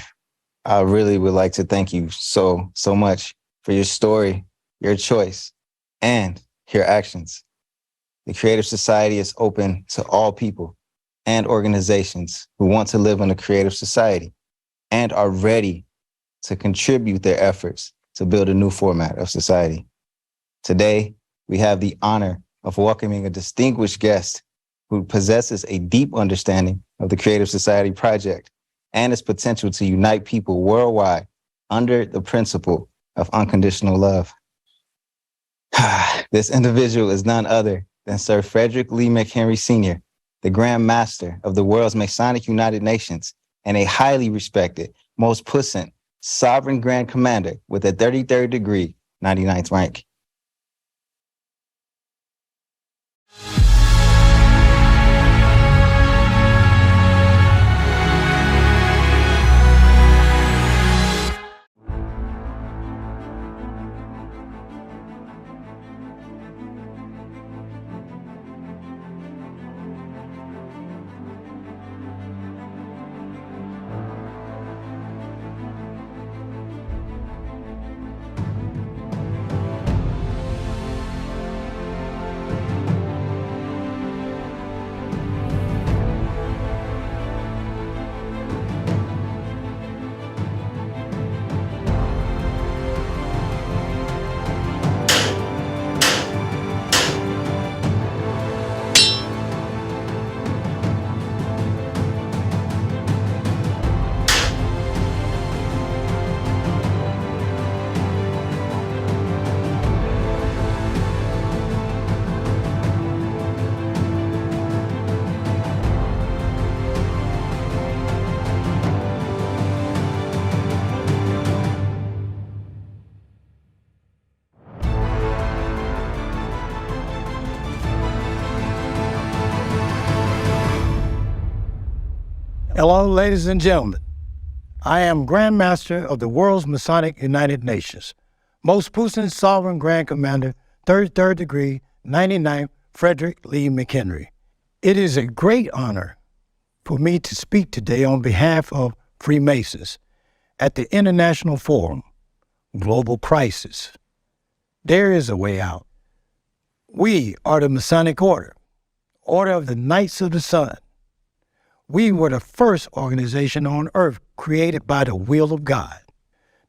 I really would like to thank you so much for your story, your choice, and your actions. The Creative Society is open to all people and organizations who want to live in a creative society and are ready to contribute their efforts to build a new format of society. Today, we have the honor of welcoming a distinguished guest who possesses a deep understanding of the Creative Society project and its potential to unite people worldwide under the principle of unconditional love. This individual is none other than Sir Frederick Lee McHenry Sr., the Grand Master of the world's Masonic United Nations and a highly respected, most puissant, sovereign Grand Commander with a 33rd degree, 99th rank. Hello, ladies and gentlemen. I am Grand Master of the world's Masonic United Nations, most puissant sovereign Grand Commander, 33rd degree, 99th Frederick Lee McHenry. It is a great honor for me to speak today on behalf of Freemasons at the International Forum, Global Crisis. There is a way out. We are the Masonic Order, Order of the Knights of the Sun. We were the first organization on earth created by the will of God.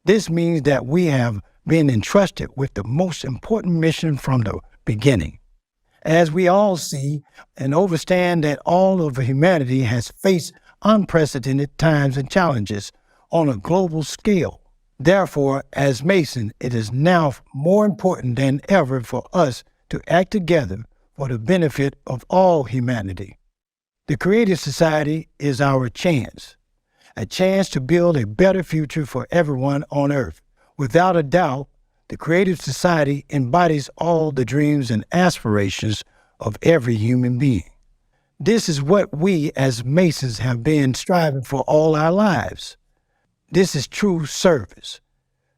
This means that we have been entrusted with the most important mission from the beginning. As we all see and understand that all of humanity has faced unprecedented times and challenges on a global scale. Therefore, as Masons, it is now more important than ever for us to act together for the benefit of all humanity. The Creative Society is our chance, a chance to build a better future for everyone on Earth. Without a doubt, the Creative Society embodies all the dreams and aspirations of every human being. This is what we as Masons have been striving for all our lives. This is true service,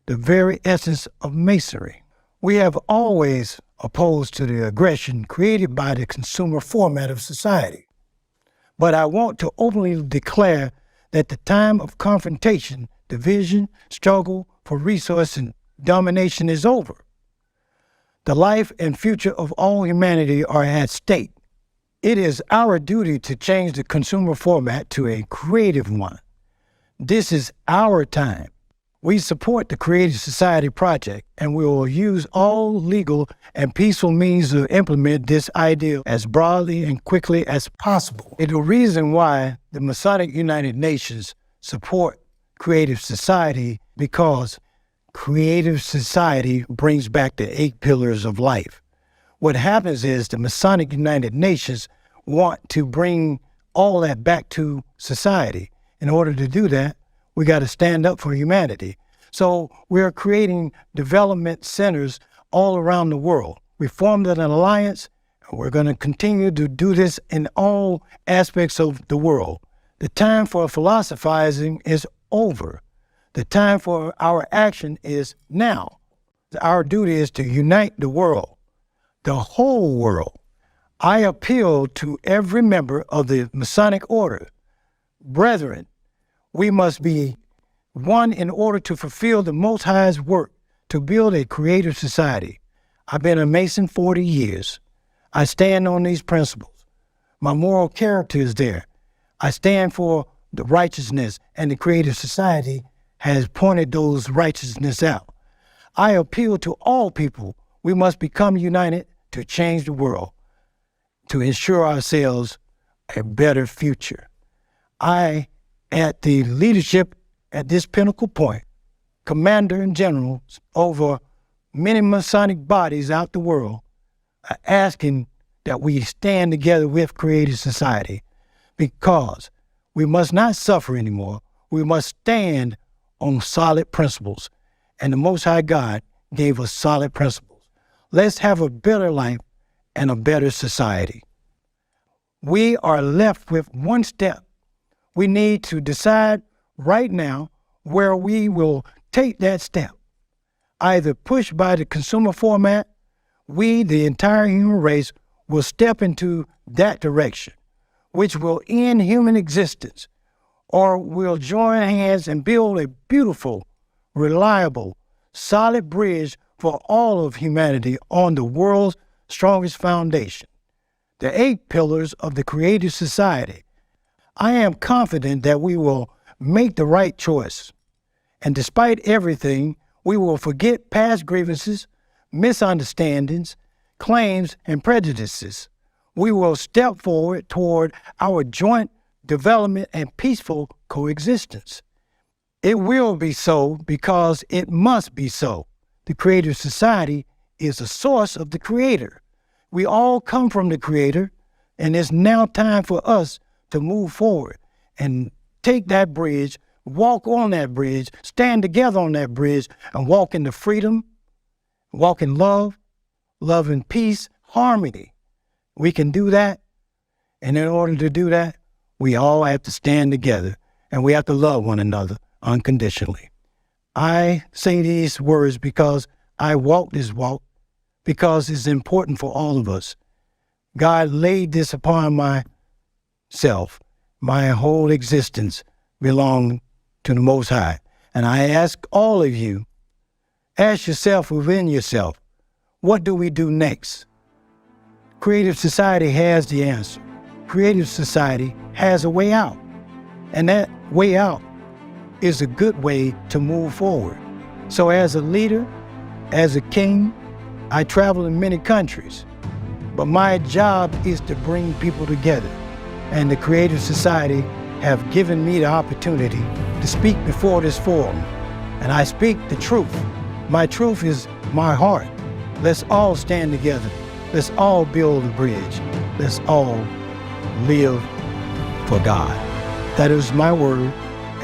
the very essence of Masonry. We have always opposed to the aggression created by the consumer format of society. But I want to openly declare that the time of confrontation, division, struggle for resource and domination is over. The life and future of all humanity are at stake. It is our duty to change the consumer format to a creative one. This is our time. We support the Creative Society project, and we will use all legal and peaceful means to implement this idea as broadly and quickly as possible. It's the reason why the Masonic United Nations support Creative Society, because Creative Society brings back the 8 pillars of life. What happens is the Masonic United Nations want to bring all that back to society. In order to do that, we got to stand up for humanity. So we're creating development centers all around the world. We formed an alliance, and we're going to continue to do this in all aspects of the world. The time for philosophizing is over. The time for our action is now. Our duty is to unite the world, the whole world. I appeal to every member of the Masonic Order. Brethren, we must be one in order to fulfill the Most High's work to build a creative society. I've been a Mason 40 years. I stand on these principles. My moral character is there. I stand for the righteousness, and the Creative Society has pointed those righteousness out. I appeal to all people. We must become united to change the world, to ensure ourselves a better future. I, at the leadership at this pinnacle point, commander and generals over many Masonic bodies out the world, are asking that we stand together with Creative Society, because we must not suffer anymore. We must stand on solid principles, and the Most High God gave us solid principles. Let's have a better life and a better society. We are left with one step. We need to decide right now where we will take that step. Either pushed by the consumer format, we, the entire human race, will step into that direction, which will end human existence, or we'll join hands and build a beautiful, reliable, solid bridge for all of humanity on the world's strongest foundation, the 8 pillars of the Creative Society. I am confident that we will make the right choice. And despite everything, we will forget past grievances, misunderstandings, claims, and prejudices. We will step forward toward our joint development and peaceful coexistence. It will be so because it must be so. The Creative Society is the source of the Creator. We all come from the Creator, and it's now time for us to move forward and take that bridge, walk on that bridge, stand together on that bridge, and walk into freedom, walk in love, love and peace, harmony. We can do that, and in order to do that, we all have to stand together, and we have to love one another unconditionally. I say these words because I walk this walk, because it's important for all of us. God laid this upon myself. My whole existence belongs to the Most High. And I ask all of you, ask yourself within yourself, what do we do next? Creative Society has the answer. Creative Society has a way out. And that way out is a good way to move forward. So as a leader, as a king, I travel in many countries, but my job is to bring people together. And the Creative Society have given me the opportunity to speak before this forum. And I speak the truth. My truth is my heart. Let's all stand together. Let's all build a bridge. Let's all live for God. That is my word,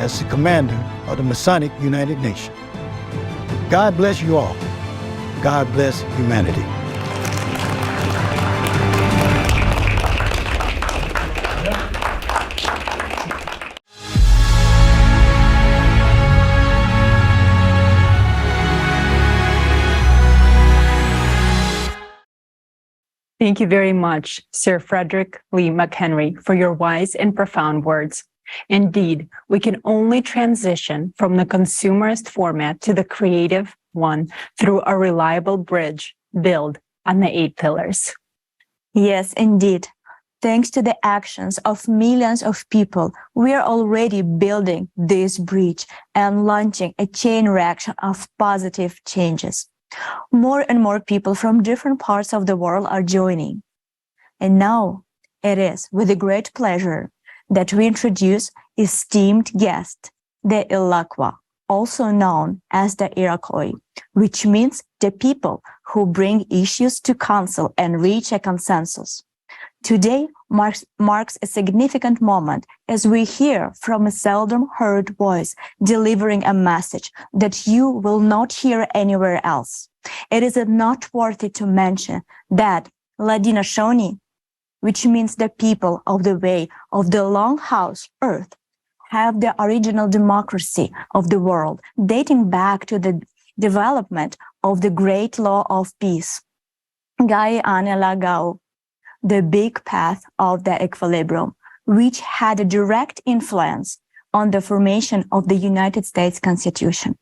as the commander of the Masonic United Nations. God bless you all. God bless humanity. Thank you very much, Sir Frederick Lee McHenry, for your wise and profound words. Indeed, we can only transition from the consumerist format to the creative one through a reliable bridge built on the 8 pillars. Yes, indeed. Thanks to the actions of millions of people, we are already building this bridge and launching a chain reaction of positive changes. More and more people from different parts of the world are joining. And now it is with a great pleasure that we introduce esteemed guest, the Iroquois, also known as the Iroquois, which means the people who bring issues to council and reach a consensus. Today marks a significant moment as we hear from a seldom heard voice delivering a message that you will not hear anywhere else. It is noteworthy to mention that Ladina-Shoni, which means the people of the way of the Longhouse Earth, have the original democracy of the world dating back to the development of the great law of peace. Gai ane lagao, the big path of the equilibrium, which had a direct influence on the formation of the United States Constitution.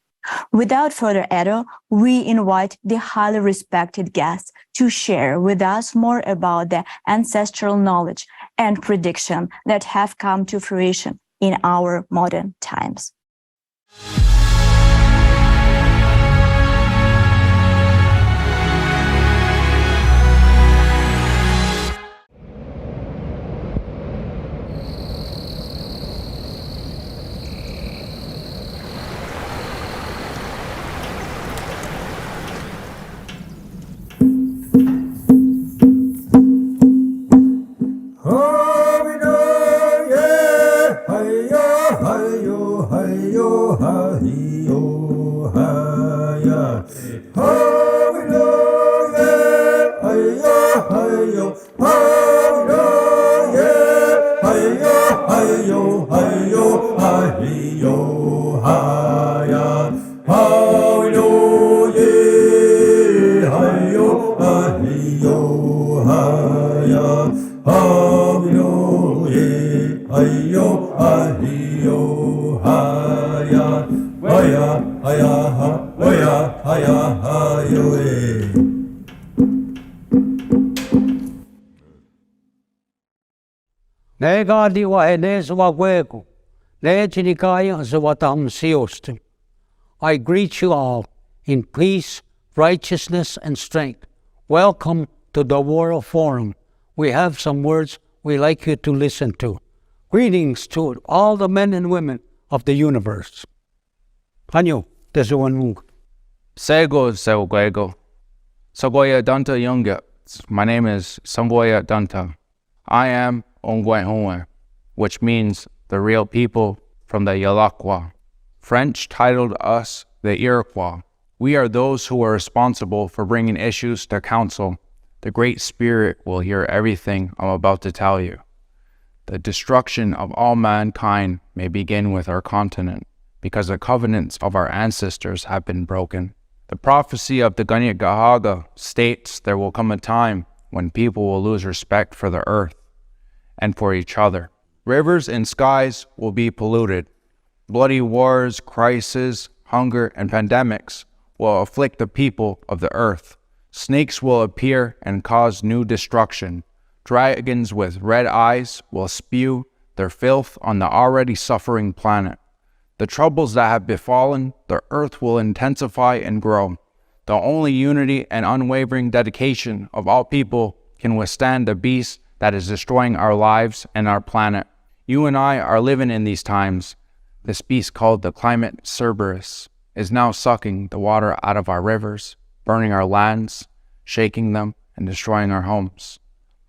Without further ado, we invite the highly respected guest to share with us more about the ancestral knowledge and prediction that have come to fruition in our modern times. Nega diwa enes wagwego, lechinikaya zawatam siostu. I greet you all in peace, righteousness, and strength. Welcome to the World Forum. We have some words we like you to listen to. Greetings to all the men and women of the universe. Hanyo, tesuanmug. Sego Sewguego. Sogoya Danta Yunga. My name is Songoya Danta. I am Ongwehonwe, which means the real people from the Iroquois. French titled us the Iroquois. We are those who are responsible for bringing issues to council. The Great Spirit will hear everything I'm about to tell you. The destruction of all mankind may begin with our continent, because the covenants of our ancestors have been broken. The prophecy of the Ganyagahaga states there will come a time when people will lose respect for the earth and for each other. Rivers and skies will be polluted. Bloody wars, crises, hunger, and pandemics will afflict the people of the earth. Snakes will appear and cause new destruction. Dragons with red eyes will spew their filth on the already suffering planet. The troubles that have befallen the earth will intensify and grow. The only unity and unwavering dedication of all people can withstand the beast that is destroying our lives and our planet. You and I are living in these times. This beast called the climate cerberus is now sucking the water out of our rivers, burning our lands, shaking them, and destroying our homes.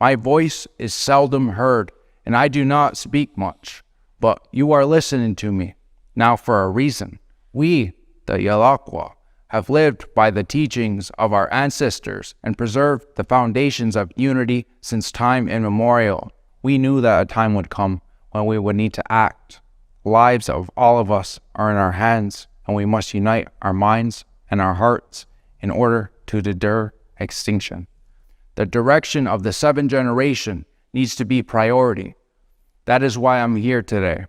My voice is seldom heard, and I do not speak much, but you are listening to me. now for a reason. We, the Yalakwa, have lived by the teachings of our ancestors and preserved the foundations of unity since time immemorial. We knew that a time would come when we would need to act. The lives of all of us are in our hands, and we must unite our minds and our hearts in order to deter extinction. The direction of the seventh generation needs to be priority. That is why I'm here today.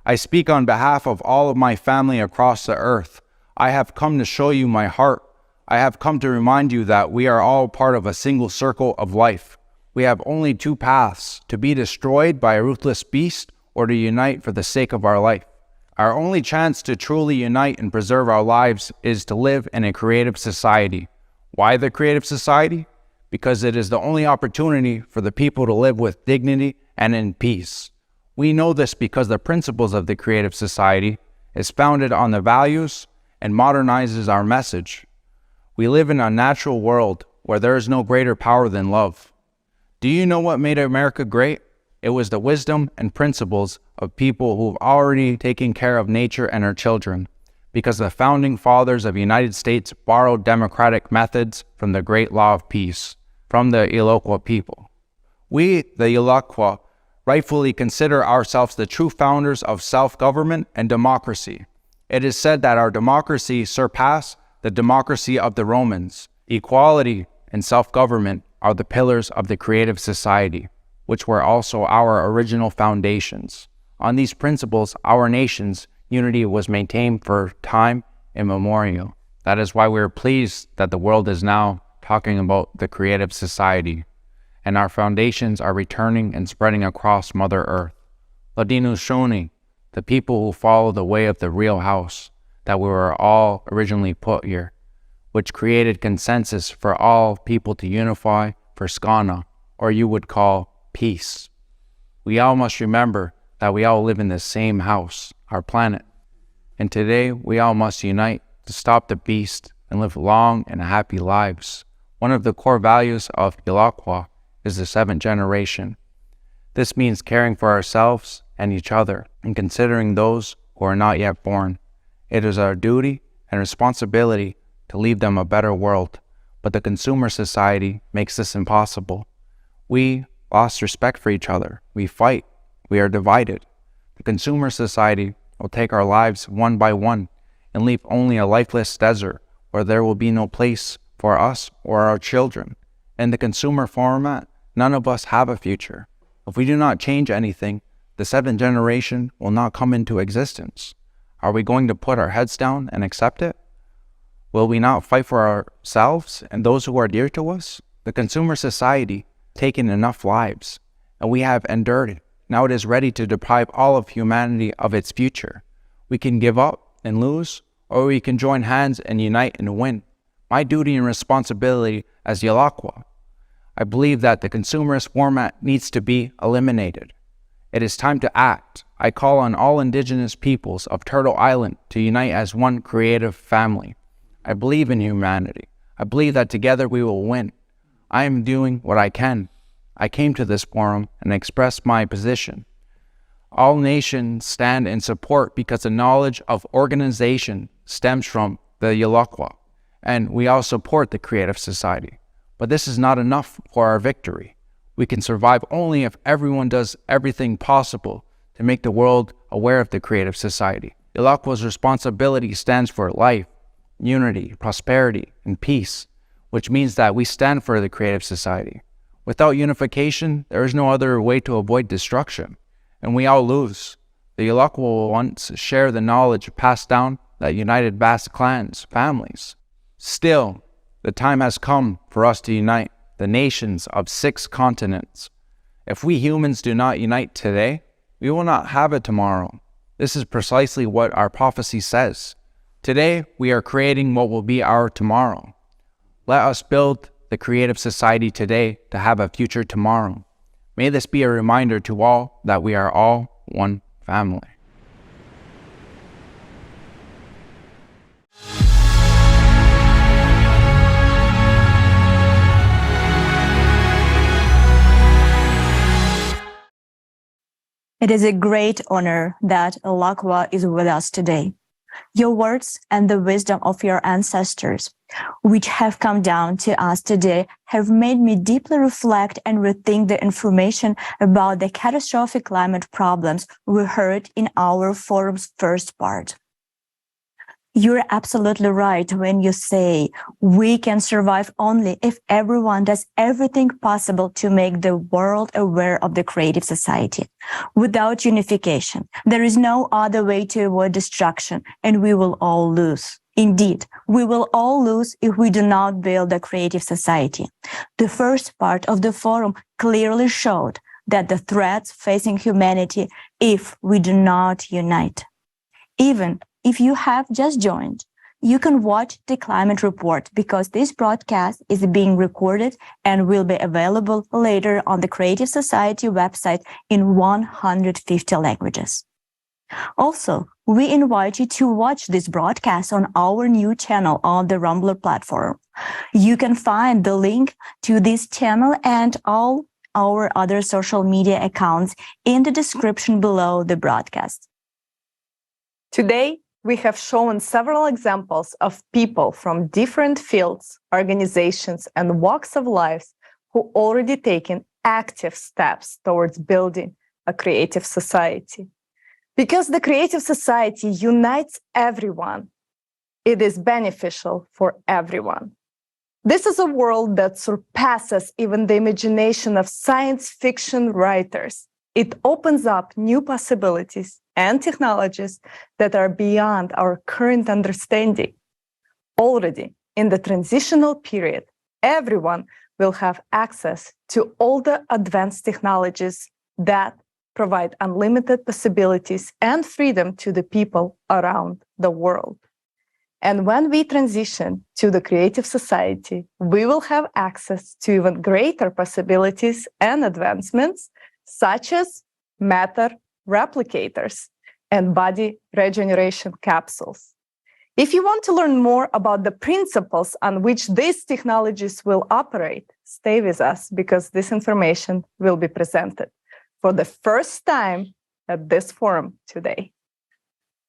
I speak on behalf of all of my family across the earth. I have come to show you my heart. I have come to remind you that we are all part of a single circle of life. We have only two paths: to be destroyed by a ruthless beast or to unite for the sake of our life. Our only chance to truly unite and preserve our lives is to live in a creative society. Why the creative society? Because it is the only opportunity for the people to live with dignity and in peace. We know this because the principles of the creative society is founded on the values and modernizes our message. We live in a natural world where there is no greater power than love. Do you know what made America great? It was the wisdom and principles of people who've already taken care of nature and her children, because the founding fathers of the United States borrowed democratic methods from the great law of peace, from the Iloquah people. We, the Iloquah, rightfully consider ourselves the true founders of self-government and democracy. It is said that our democracy surpassed the democracy of the Romans. Equality and self-government are the pillars of the creative society, which were also our original foundations. On these principles, our nation's unity was maintained for time immemorial. That is why we are pleased that the world is now talking about the creative society, and our foundations are returning and spreading across Mother Earth. Ladino Shoni, the people who follow the way of the real house, that we were all originally put here, which created consensus for all people to unify for Skana, or you would call peace. We all must remember that we all live in the same house, our planet. And today we all must unite to stop the beast and live long and happy lives. One of the core values of Iloquah is the seventh generation. This means caring for ourselves and each other and considering those who are not yet born. It is our duty and responsibility to leave them a better world, but the consumer society makes this impossible. We lost respect for each other. We fight. We are divided. The consumer society will take our lives one by one and leave only a lifeless desert where there will be no place for us or our children. In the consumer format, none of us have a future. If we do not change anything, the seventh generation will not come into existence. Are we going to put our heads down and accept it? Will we not fight for ourselves and those who are dear to us? The consumer society has taken enough lives, and we have endured it. Now it is ready to deprive all of humanity of its future. We can give up and lose, or we can join hands and unite and win. My duty and responsibility as Iloquah, I believe that the consumerist format needs to be eliminated. It is time to act. I call on all indigenous peoples of Turtle Island to unite as one creative family. I believe in humanity. I believe that together we will win. I am doing what I can. I came to this forum and expressed my position. All nations stand in support because the knowledge of organization stems from the Iloquah, and we all support the creative society. But this is not enough for our victory. We can survive only if everyone does everything possible to make the world aware of the creative society. Iloquah's responsibility stands for life, unity, prosperity, and peace, which means that we stand for the creative society. Without unification, there is no other way to avoid destruction, and we all lose. The Iloquah will once share the knowledge passed down that united vast clans, families. Still, the time has come for us to unite the nations of 6 continents. If we humans do not unite today, we will not have it tomorrow. This is precisely what our prophecy says. Today, we are creating what will be our tomorrow. Let us build the creative society today to have a future tomorrow. May this be a reminder to all that we are all one family. It is a great honor that Lakwa is with us today. Your words and the wisdom of your ancestors, which have come down to us today, have made me deeply reflect and rethink the information about the catastrophic climate problems we heard in our forum's first part. You're absolutely right when you say we can survive only if everyone does everything possible to make the world aware of the creative society. Without unification, there is no other way to avoid destruction, and we will all lose. Indeed, we will all lose if we do not build a creative society. The first part of the forum clearly showed that the threats facing humanity if we do not unite. Even if you have just joined, you can watch the climate report because this broadcast is being recorded and will be available later on the Creative Society website in 150 languages. Also, we invite you to watch this broadcast on our new channel on the Rumbler platform. You can find the link to this channel and all our other social media accounts in the description below the broadcast. Today, we have shown several examples of people from different fields, organizations, and walks of life who already taken active steps towards building a creative society. Because the creative society unites everyone, it is beneficial for everyone. This is a world that surpasses even the imagination of science fiction writers. It opens up new possibilities and technologies that are beyond our current understanding. Already in the transitional period, everyone will have access to all the advanced technologies that provide unlimited possibilities and freedom to the people around the world. And when we transition to the creative society, we will have access to even greater possibilities and advancements, such as matter replicators and body regeneration capsules. If you want to learn more about the principles on which these technologies will operate, stay with us because this information will be presented for the first time at this forum today.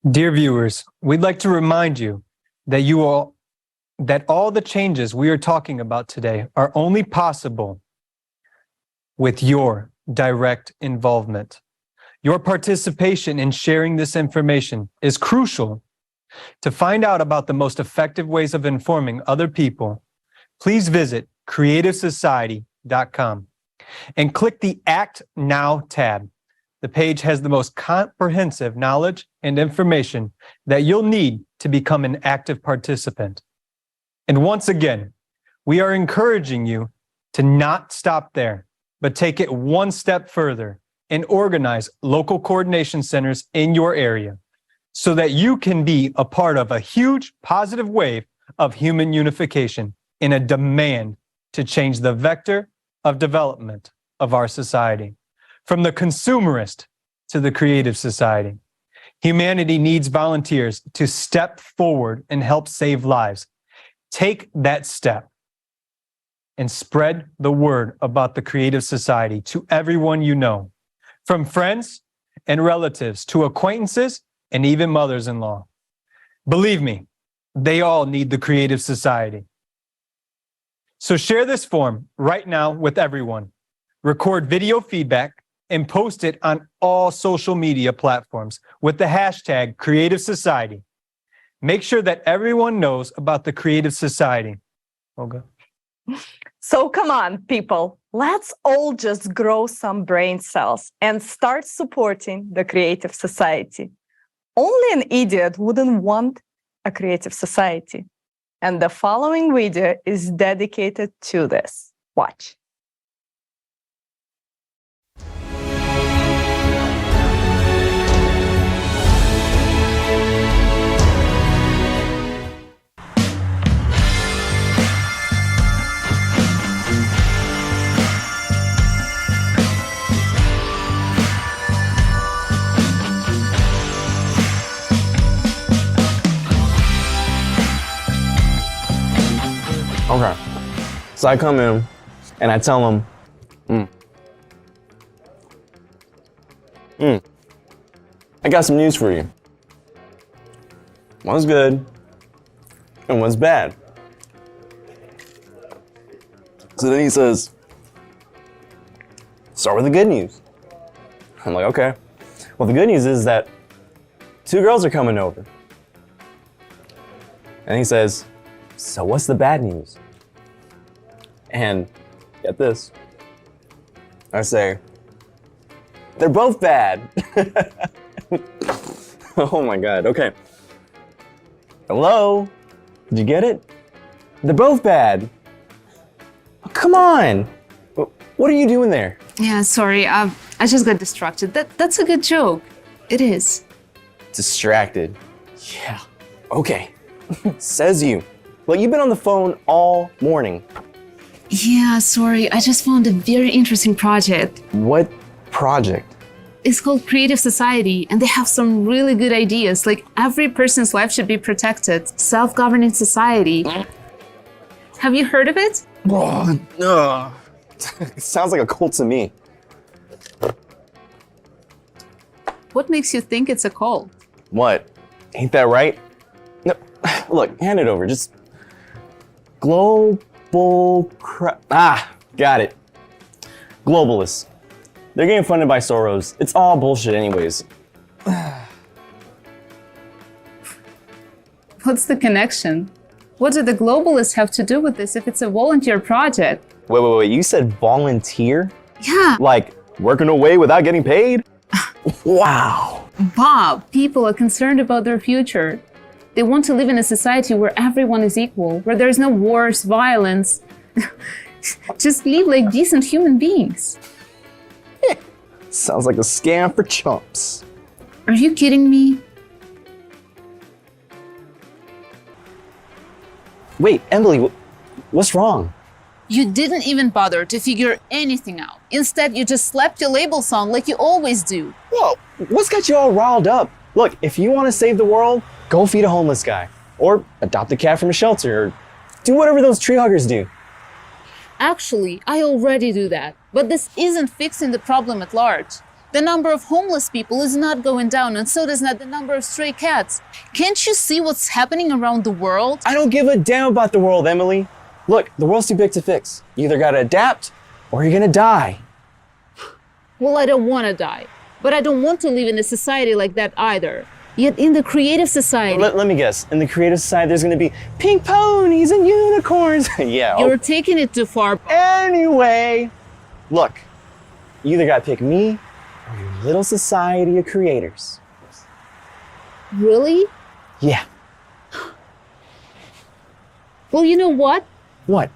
Dear viewers, we'd like to remind you that all the changes we are talking about today are only possible with your direct involvement. Your participation in sharing this information is crucial. To find out about the most effective ways of informing other people, please visit creativesociety.com and click the Act Now tab. The page has the most comprehensive knowledge and information that you'll need to become an active participant. And once again, we are encouraging you to not stop there, but take it one step further and organize local coordination centers in your area so that you can be a part of a huge positive wave of human unification in a demand to change the vector of development of our society. From the consumerist to the creative society, humanity needs volunteers to step forward and help save lives. Take that step and spread the word about the creative society to everyone you know, from friends and relatives to acquaintances and even mothers-in-law. Believe me, they all need the creative society. So share this form right now with everyone. Record video feedback and post it on all social media platforms with the hashtag Creative Society. Make sure that everyone knows about the Creative Society. Olga? So come on, people, let's all just grow some brain cells and start supporting the creative society. Only an idiot wouldn't want a creative society. And the following video is dedicated to this. Watch. Okay, so I come in and I tell him, I got some news for you. One's good, and one's bad. So then he says, start with the good news. I'm like, okay. Well, the good news is that 2 girls are coming over. And he says, so what's the bad news? And get this. I say, they're both bad. Oh my God, okay. Hello? Did you get it? They're both bad. Oh, come on. What are you doing there? Yeah, sorry. I just got distracted. That's a good joke. It is. Distracted. Yeah. Okay. Says you. Well, you've been on the phone all morning. Yeah, sorry. I just found a very interesting project. What project? It's called Creative Society, and they have some really good ideas. Like every person's life should be protected. Self-governing society. Have you heard of it? No. It sounds like a cult to me. What makes you think it's a cult? What? Ain't that right? No. Look, hand it over. Just got it. Globalists. They're getting funded by Soros. It's all bullshit anyways. What's the connection? What do the globalists have to do with this if it's a volunteer project? Wait. You said volunteer? Yeah. Like working away without getting paid? Wow. Bob, people are concerned about their future. They want to live in a society where everyone is equal, where there's no wars, violence. Just live like decent human beings. Sounds like a scam for chumps. Are you kidding me? Wait, Emily, what's wrong? You didn't even bother to figure anything out. Instead, you just slapped your labels on like you always do. Whoa, what's got you all riled up? Look, if you want to save the world, go feed a homeless guy. Or adopt a cat from a shelter, or do whatever those tree huggers do. Actually, I already do that. But this isn't fixing the problem at large. The number of homeless people is not going down, and so does not the number of stray cats. Can't you see what's happening around the world? I don't give a damn about the world, Emily. Look, the world's too big to fix. You either gotta adapt, or you're gonna die. Well, I don't want to die. But I don't want to live in a society like that either. Yet in the creative society... Let me guess. In the creative society, there's gonna be pink ponies and unicorns. Yeah. You're taking it too far. Anyway, look, you either gotta pick me or your little society of creators. Really? Yeah. Well, you know what? What?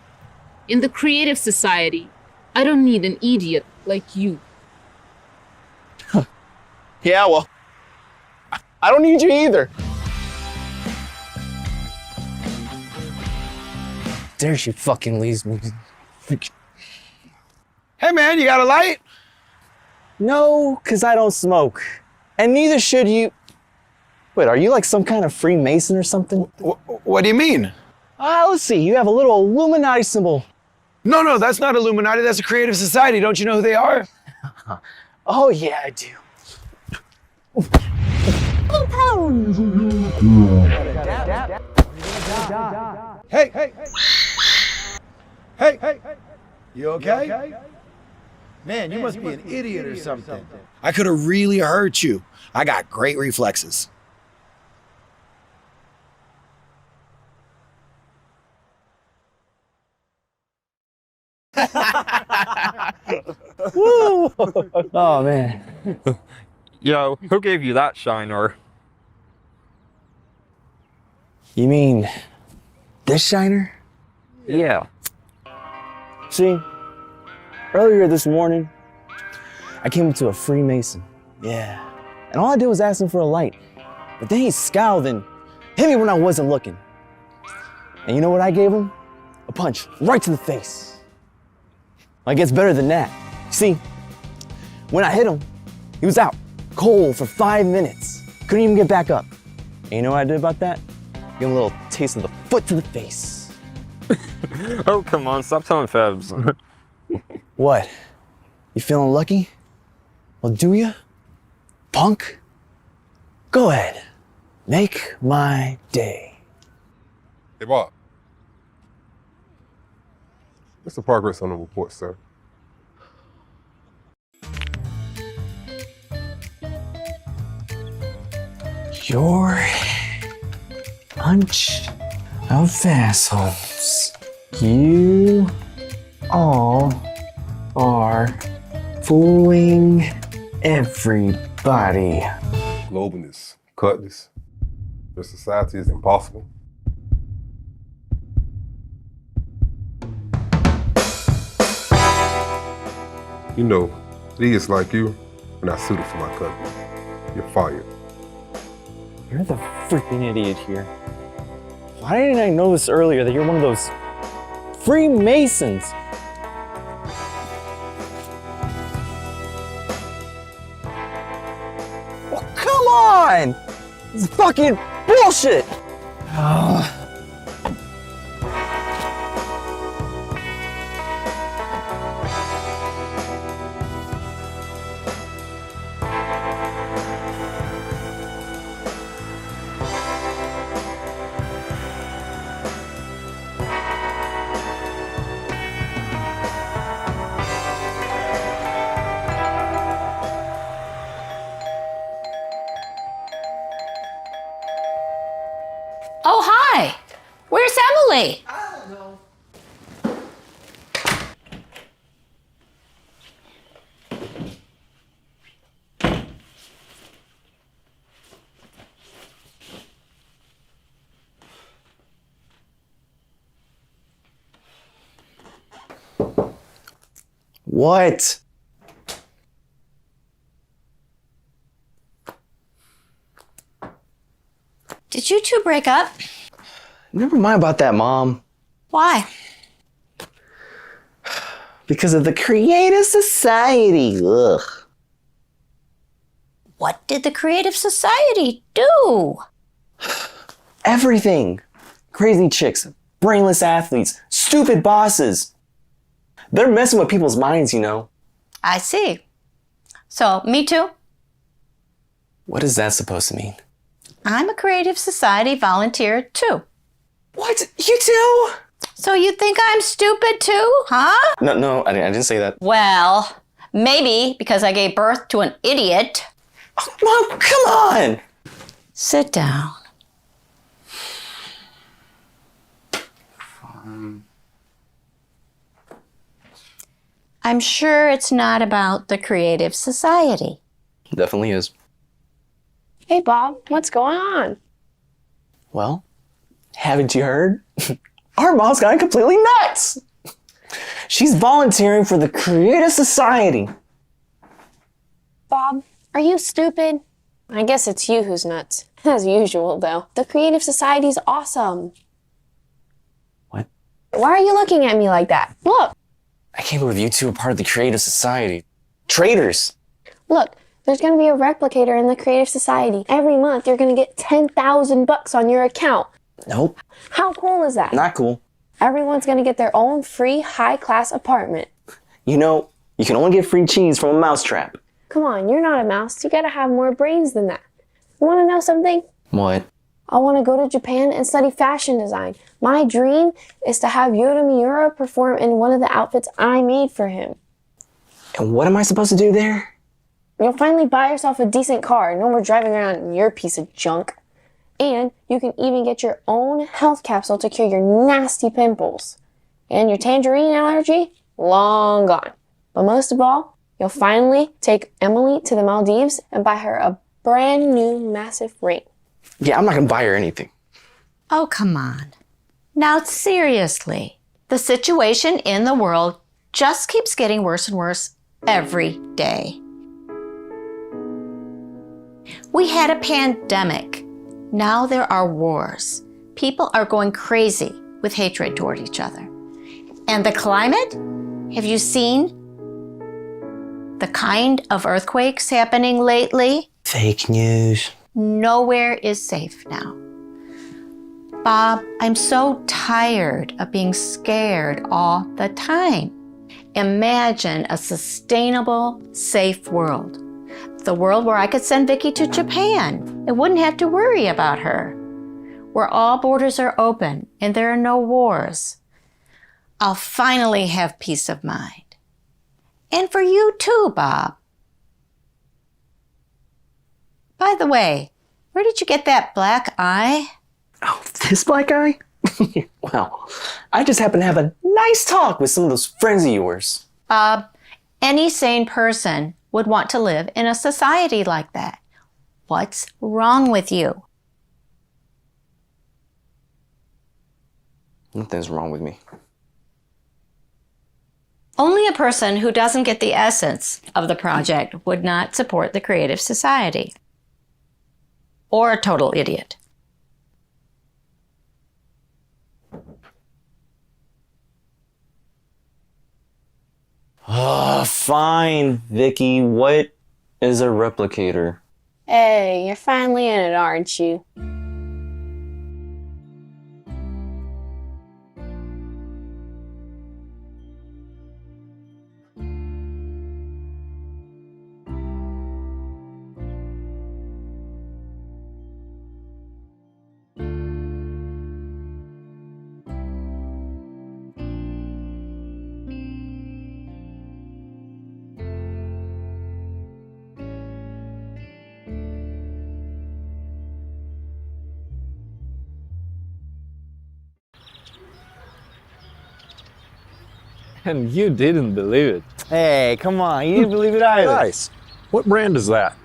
In the creative society, I don't need an idiot like you. Yeah, well, I don't need you either. There she fucking leaves me. Hey man, you got a light? No, because I don't smoke. And neither should you. Wait, are you like some kind of Freemason or something? What do you mean? Let's see, you have a little Illuminati symbol. No, that's not Illuminati, that's a creative society. Don't you know who they are? Oh yeah, I do. Hey, you okay? Man, you must be an idiot or something. I could have really hurt you. I got great reflexes. Woo! Oh man. Yo, who gave you that shiner? You mean this shiner? Yeah. See, earlier this morning, I came up to a Freemason. Yeah. And all I did was ask him for a light. But then he scowled and hit me when I wasn't looking. And you know what I gave him? A punch right to the face. It gets better than that. See, when I hit him, he was out cold for 5 minutes. Couldn't even get back up. And you know what I did about that? Give him a little taste of the foot to the face. Oh, come on, stop telling fibs. What? You feeling lucky? Well, do ya? punk. Go ahead. Make my day. Hey, Bob. What's the progress on the report, sir? You're bunch of assholes. You all are fooling everybody. Globalness, cutness. Your society is impossible. You know, idiots like you are not suited for my country. You're fired. You're the freaking idiot here. Why didn't I know this earlier that you're one of those Freemasons? Oh, come on! This is fucking bullshit! Oh, hi! Where's Emily? I don't know. What? Did you two break up? Never mind about that, Mom. Why? Because of the Creative Society. Ugh. What did the Creative Society do? Everything. Crazy chicks, brainless athletes, stupid bosses. They're messing with people's minds, you know. I see. So, me too? What is that supposed to mean? I'm a Creative Society volunteer too. What? You too? So you think I'm stupid too, huh? No, I didn't say that. Well, maybe because I gave birth to an idiot. Oh, Mom, come on! Sit down. I'm sure it's not about the Creative Society. Definitely is. Hey, Bob, what's going on? Well, haven't you heard? Our mom's gone completely nuts! She's volunteering for the Creative Society. Bob, are you stupid? I guess it's you who's nuts. As usual, though. The Creative Society's awesome. What? Why are you looking at me like that? Look! I can't believe you two are part of the Creative Society. Traitors! Look, there's going to be a replicator in the Creative Society. Every month, you're going to get $10,000 on your account. Nope. How cool is that? Not cool. Everyone's going to get their own free high-class apartment. You know, you can only get free cheese from a mousetrap. Come on, you're not a mouse. You got to have more brains than that. You want to know something? What? I want to go to Japan and study fashion design. My dream is to have Yoda Miura perform in one of the outfits I made for him. And what am I supposed to do there? You'll finally buy yourself a decent car. No more driving around in your piece of junk. And you can even get your own health capsule to cure your nasty pimples. And your tangerine allergy? Long gone. But most of all, you'll finally take Emily to the Maldives and buy her a brand new massive ring. Yeah, I'm not gonna buy her anything. Oh, come on. Now, seriously, the situation in the world just keeps getting worse and worse every day. We had a pandemic. Now there are wars. People are going crazy with hatred toward each other. And the climate? Have you seen the kind of earthquakes happening lately? Fake news. Nowhere is safe now. Bob, I'm so tired of being scared all the time. Imagine a sustainable, safe world. The world where I could send Vicky to Japan and wouldn't have to worry about her. Where all borders are open and there are no wars. I'll finally have peace of mind. And for you too, Bob. By the way, where did you get that black eye? Oh, this black eye? Well, I just happened to have a nice talk with some of those friends of yours. Bob, any sane person would want to live in a society like that. What's wrong with you? Nothing's wrong with me. Only a person who doesn't get the essence of the project would not support the Creative Society. Or a total idiot. Fine, Vicky. What is a replicator? Hey, you're finally in it, aren't you? And you didn't believe it. Hey, come on. You didn't believe it either. Nice. What brand is that?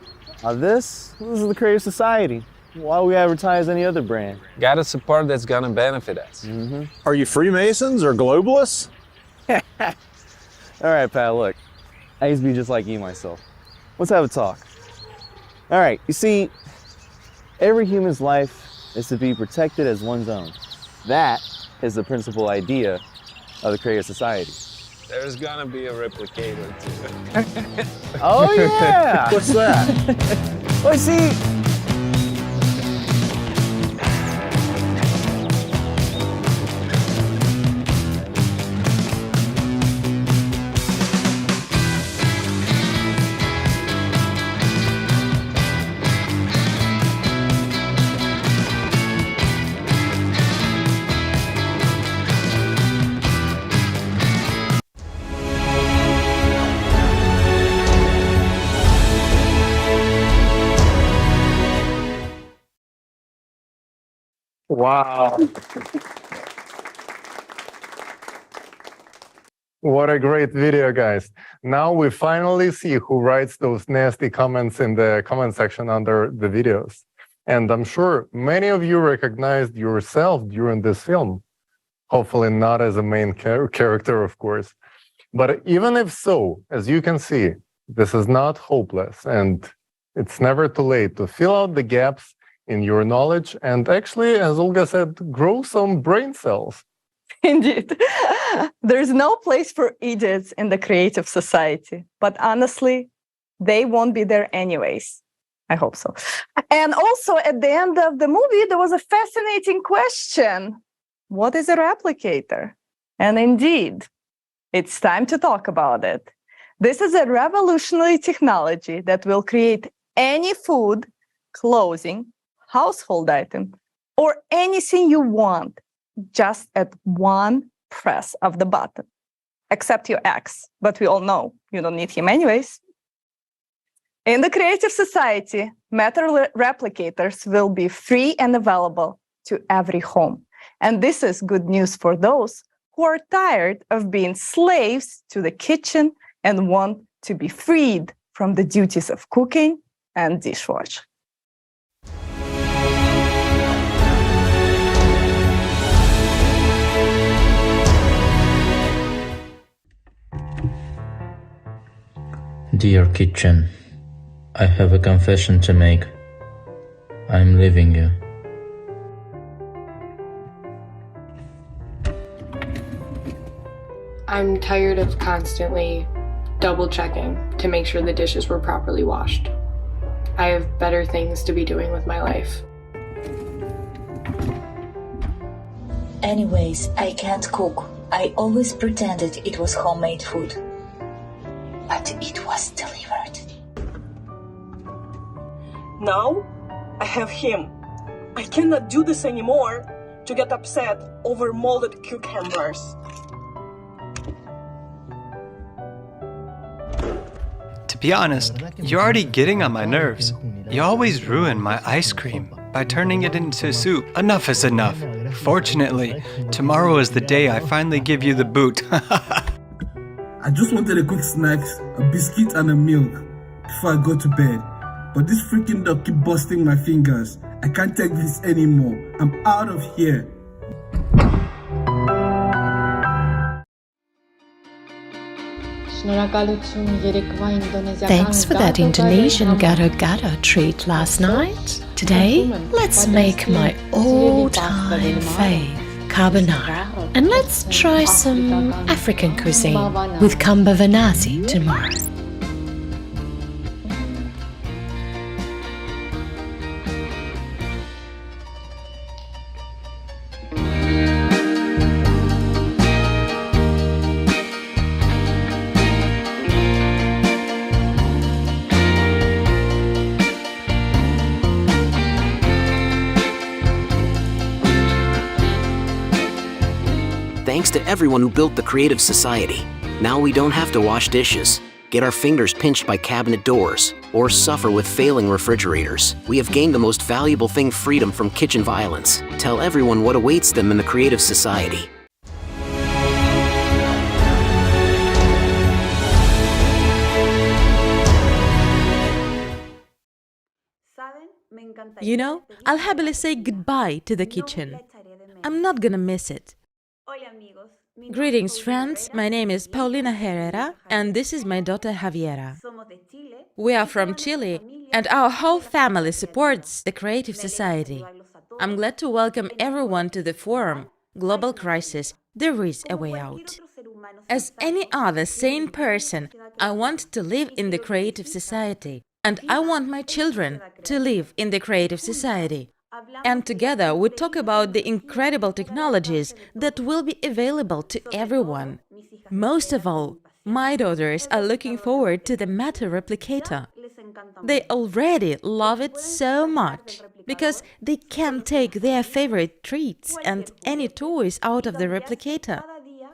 This is the Creative Society. Why would we advertise any other brand? Gotta support that's gonna benefit us. Are you Freemasons or globalists? All right, pal, look. I used to be just like you myself. Let's have a talk. All right, you see, every human's life is to be protected as one's own. That is the principal idea of the Creative Society. There's gonna be a replicator too. Oh yeah! What's that? Well, see, Wow. What a great video, guys. Now we finally see who writes those nasty comments in the comment section under the videos. And I'm sure many of you recognized yourself during this film. Hopefully not as a main character, of course. But even if so, as you can see, this is not hopeless, and it's never too late to fill out the gaps in your knowledge and actually, as Olga said, grow some brain cells. Indeed. There's no place for idiots in the Creative Society, but honestly, they won't be there anyways. I hope so. And also at the end of the movie, there was a fascinating question. What is a replicator? And indeed, it's time to talk about it. This is a revolutionary technology that will create any food, clothing, household item, or anything you want just at one press of the button, except your ex. But we all know you don't need him anyways. In the Creative Society, metal replicators will be free and available to every home. And this is good news for those who are tired of being slaves to the kitchen and want to be freed from the duties of cooking and dishwashing. Dear kitchen, I have a confession to make. I'm leaving you. I'm tired of constantly double checking to make sure the dishes were properly washed. I have better things to be doing with my life. Anyways, I can't cook. I always pretended it was homemade food. But it was delivered. Now, I have him. I cannot do this anymore to get upset over molded cucumbers. To be honest, you're already getting on my nerves. You always ruin my ice cream by turning it into soup. Enough is enough. Fortunately, tomorrow is the day I finally give you the boot. I just wanted a quick snack, a biscuit and a milk before I go to bed. But this freaking dog keep busting my fingers. I can't take this anymore. I'm out of here. Thanks for that Indonesian gado-gado treat last night. Today, let's make my all-time fave, carbonara. And let's try some African cuisine with kamba vanasi tomorrow. Thanks to everyone who built the Creative Society. Now we don't have to wash dishes, get our fingers pinched by cabinet doors, or suffer with failing refrigerators. We have gained the most valuable thing, freedom from kitchen violence. Tell everyone what awaits them in the Creative Society. You know, I'll happily say goodbye to the kitchen. I'm not gonna miss it. Greetings, friends. My name is Paulina Herrera, and this is my daughter Javiera. We are from Chile, and our whole family supports the Creative Society. I'm glad to welcome everyone to the forum, Global Crisis, There is a Way Out. As any other sane person, I want to live in the Creative Society, and I want my children to live in the Creative Society. And together we talk about the incredible technologies that will be available to everyone. Most of all, my daughters are looking forward to the Matter Replicator. They already love it so much, because they can take their favorite treats and any toys out of the replicator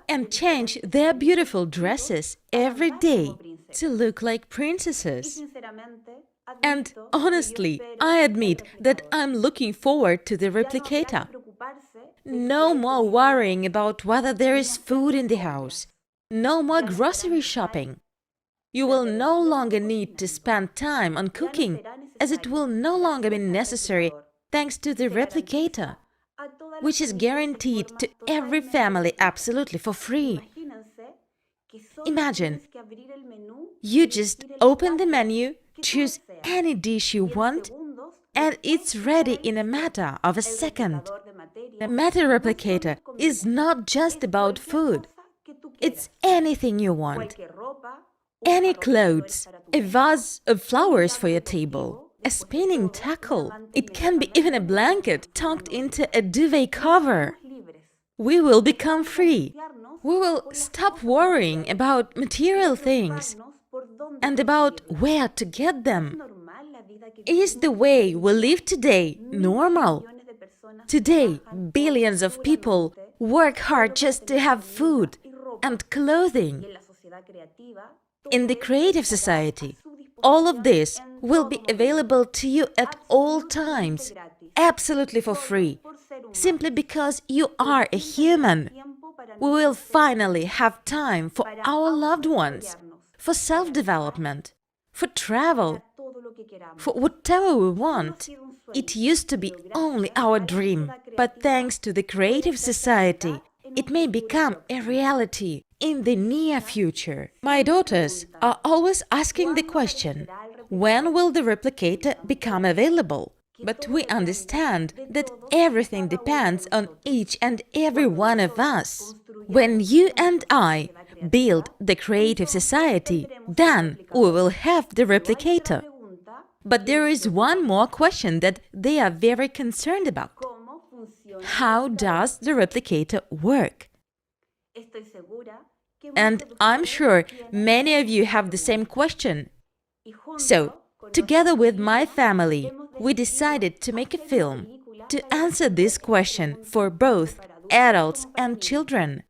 and change their beautiful dresses every day to look like princesses. And honestly, I admit that I'm looking forward to the replicator. No more worrying about whether there is food in the house. No more grocery shopping. You will no longer need to spend time on cooking, as it will no longer be necessary thanks to the replicator, which is guaranteed to every family absolutely for free. Imagine, you just open the menu, choose any dish you want, and it's ready in a matter of a second. The Matter Replicator is not just about food. It's anything you want. Any clothes, a vase of flowers for your table, a spinning tackle. It can be even a blanket tucked into a duvet cover. We will become free. We will stop worrying about material things and about where to get them. Is the way we live today normal? Today, billions of people work hard just to have food and clothing. In the Creative Society, all of this will be available to you at all times, absolutely for free, simply because you are a human. We will finally have time for our loved ones, for self-development, for travel, for whatever we want. It used to be only our dream, but thanks to the Creative Society, it may become a reality in the near future. My daughters are always asking the question, when will the replicator become available? But we understand that everything depends on each and every one of us. When you and I build the Creative Society, then we will have the replicator. But there is one more question that they are very concerned about. How does the replicator work? And I'm sure many of you have the same question. So, together with my family, we decided to make a film to answer this question for both adults and children.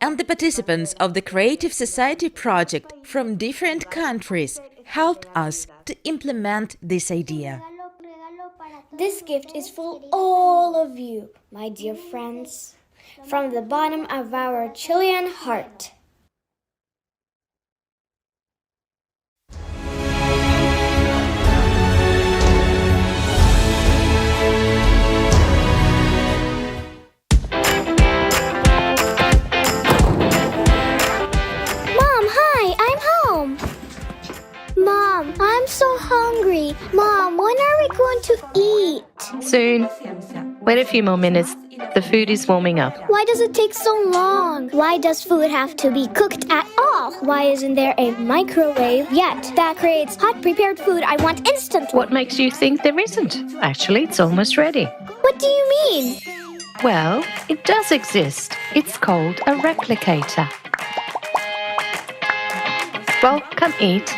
And the participants of the Creative Society project from different countries helped us to implement this idea. This gift is for all of you, my dear friends, from the bottom of our Chilean heart. Mom, I'm so hungry. Mom, when are we going to eat? Soon. Wait a few more minutes. The food is warming up. Why does it take so long? Why does food have to be cooked at all? Why isn't there a microwave yet that creates hot prepared food I want instantly? What makes you think there isn't? Actually, it's almost ready. What do you mean? Well, it does exist. It's called a replicator. Well, come eat.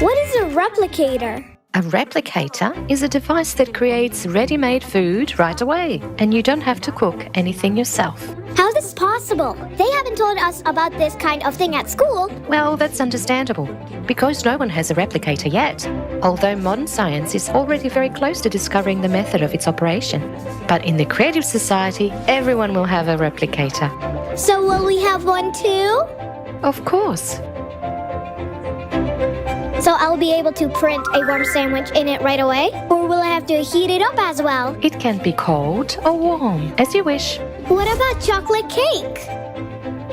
What is a replicator? A replicator is a device that creates ready-made food right away, and you don't have to cook anything yourself. How is this possible? They haven't told us about this kind of thing at school. Well, that's understandable, because no one has a replicator yet, although modern science is already very close to discovering the method of its operation. But in the Creative Society, everyone will have a replicator. So will we have one too? Of course. So I'll be able to print a warm sandwich in it right away? Or will I have to heat it up as well? It can be cold or warm, as you wish. What about chocolate cake?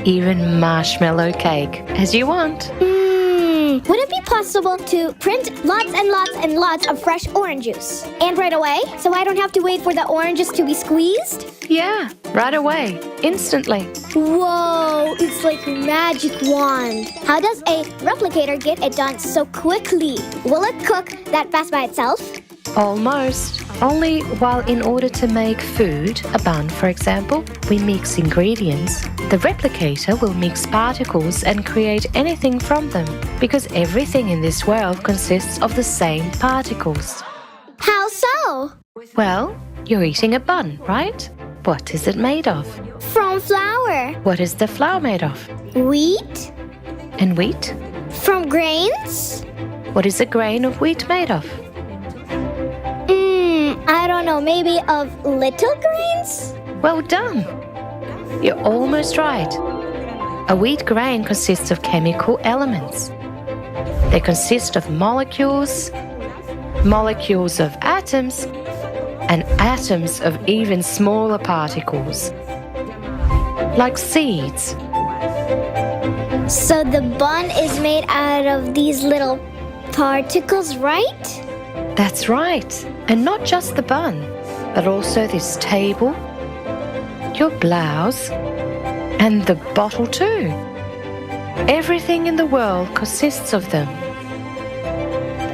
Even marshmallow cake, as you want. Would it be possible to print lots and lots and lots of fresh orange juice? And right away? So I don't have to wait for the oranges to be squeezed? Yeah, right away, instantly. Whoa, it's like a magic wand. How does a replicator get it done so quickly? Will it cook that fast by itself? Almost. Only while in order to make food, a bun for example, we mix ingredients, the replicator will mix particles and create anything from them, because everything in this world consists of the same particles. How so? Well, you're eating a bun, right? What is it made of? From flour. What is the flour made of? Wheat. And wheat? From grains. What is a grain of wheat made of? I don't know, maybe of little grains? Well done. You're almost right. A wheat grain consists of chemical elements. They consist of molecules, molecules of atoms, and atoms of even smaller particles, like seeds. So the bun is made out of these little particles, right? That's right. And not just the bun, but also this table, your blouse, and the bottle too. Everything in the world consists of them.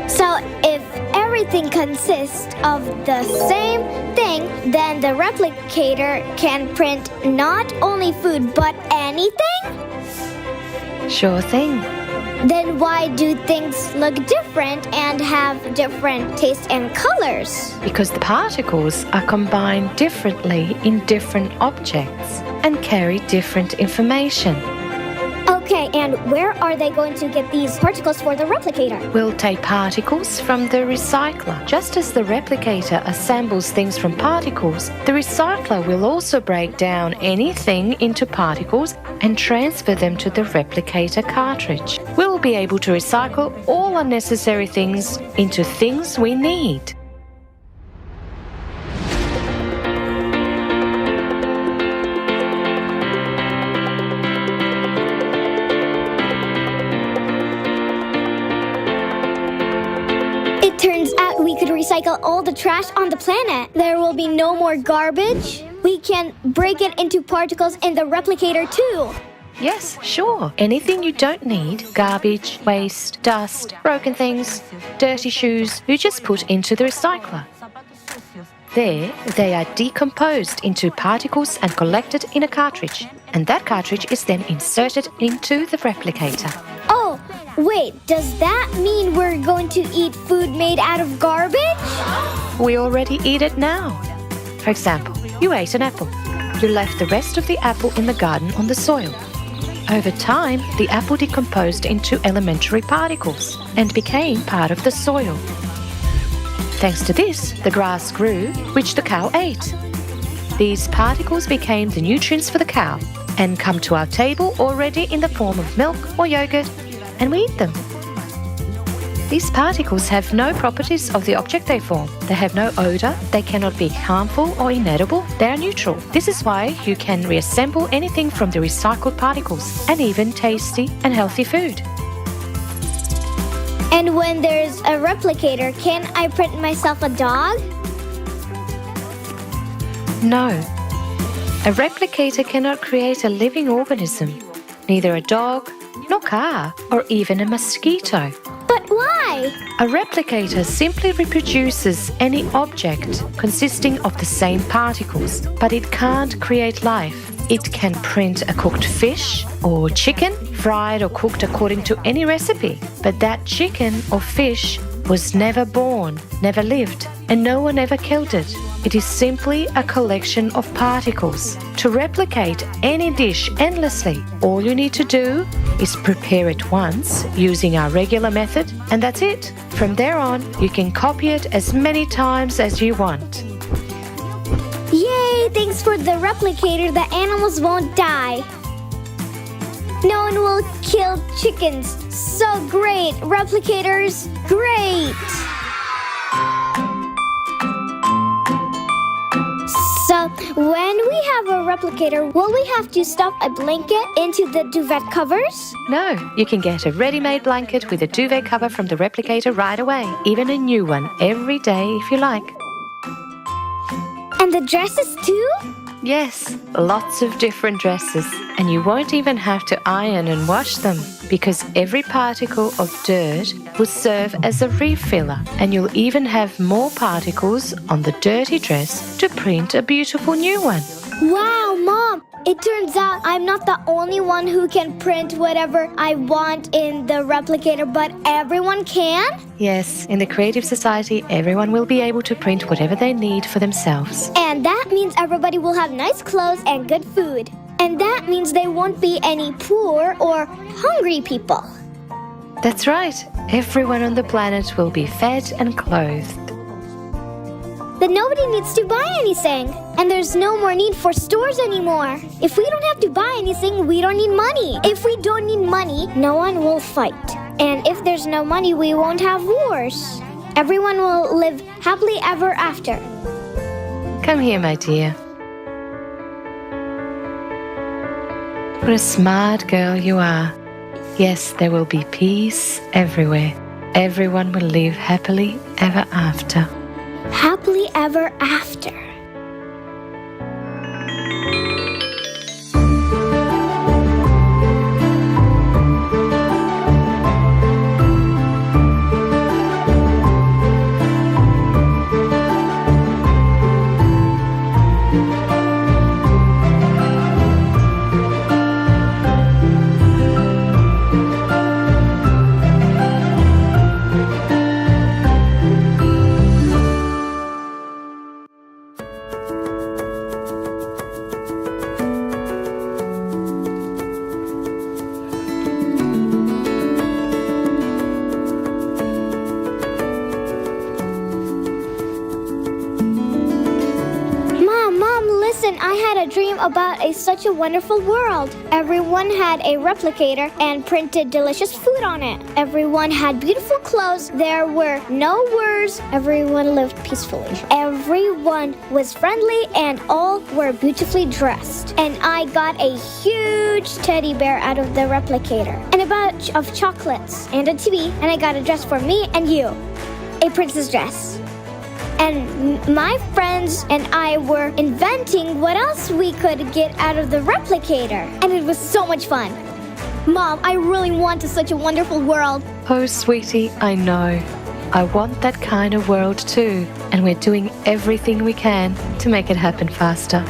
So if everything consists of the same thing, then the replicator can print not only food but anything? Sure thing. Then why do things look different and have different tastes and colors? Because the particles are combined differently in different objects and carry different information. Okay, and where are they going to get these particles for the replicator? We'll take particles from the recycler. Just as the replicator assembles things from particles, the recycler will also break down anything into particles and transfer them to the replicator cartridge. We'll be able to recycle all unnecessary things into things we need. Turns out we could recycle all the trash on the planet. There will be no more garbage. We can break it into particles in the replicator too. Yes, sure. Anything you don't need, garbage, waste, dust, broken things, dirty shoes, you just put into the recycler. There, they are decomposed into particles and collected in a cartridge. And that cartridge is then inserted into the replicator. Oh, Wait, does that mean we're going to eat food made out of garbage? We already eat it now. For example, you ate an apple. You left the rest of the apple in the garden on the soil. Over time, the apple decomposed into elementary particles and became part of the soil. Thanks to this, the grass grew, which the cow ate. These particles became the nutrients for the cow and come to our table already in the form of milk or yogurt, and we eat them. These particles have no properties of the object they form. They have no odor, they cannot be harmful or inedible, they are neutral. This is why you can reassemble anything from the recycled particles, and even tasty and healthy food. And when there's a replicator, can I print myself a dog? No. A replicator cannot create a living organism, neither a dog, nor car, or even a mosquito. But why? A replicator simply reproduces any object consisting of the same particles, but it can't create life. It can print a cooked fish or chicken, fried or cooked according to any recipe. But that chicken or fish was never born, never lived, and no one ever killed it. It is simply a collection of particles. To replicate any dish endlessly, all you need to do is prepare it once using our regular method, and that's it. From there on, you can copy it as many times as you want. Yay! Thanks for the replicator, the animals won't die. No one will kill chickens. So great! Replicators, great! So, when we have a replicator, will we have to stuff a blanket into the duvet covers? No, you can get a ready-made blanket with a duvet cover from the replicator right away, even a new one every day if you like. And the dresses too? Yes, lots of different dresses, and you won't even have to iron and wash them because every particle of dirt will serve as a refiller, and you'll even have more particles on the dirty dress to print a beautiful new one. Wow, Mom! It turns out I'm not the only one who can print whatever I want in the replicator, but everyone can? Yes, in the Creative Society, everyone will be able to print whatever they need for themselves. And that means everybody will have nice clothes and good food. And that means there won't be any poor or hungry people. That's right. Everyone on the planet will be fed and clothed. Then nobody needs to buy anything. And there's no more need for stores anymore. If we don't have to buy anything, we don't need money. If we don't need money, no one will fight. And if there's no money, we won't have wars. Everyone will live happily ever after. Come here, my dear. What a smart girl you are. Yes, there will be peace everywhere. Everyone will live happily ever after. Happily ever after. I had a dream about such a wonderful world. Everyone had a replicator and printed delicious food on it. Everyone had beautiful clothes. There were no wars. Everyone lived peacefully. Everyone was friendly and all were beautifully dressed. And I got a huge teddy bear out of the replicator and a bunch of chocolates and a TV. And I got a dress for me and you, a princess dress. And my friends and I were inventing what else we could get out of the replicator. And it was so much fun. Mom, I really want such a wonderful world. Oh, sweetie, I know. I want that kind of world too. And we're doing everything we can to make it happen faster.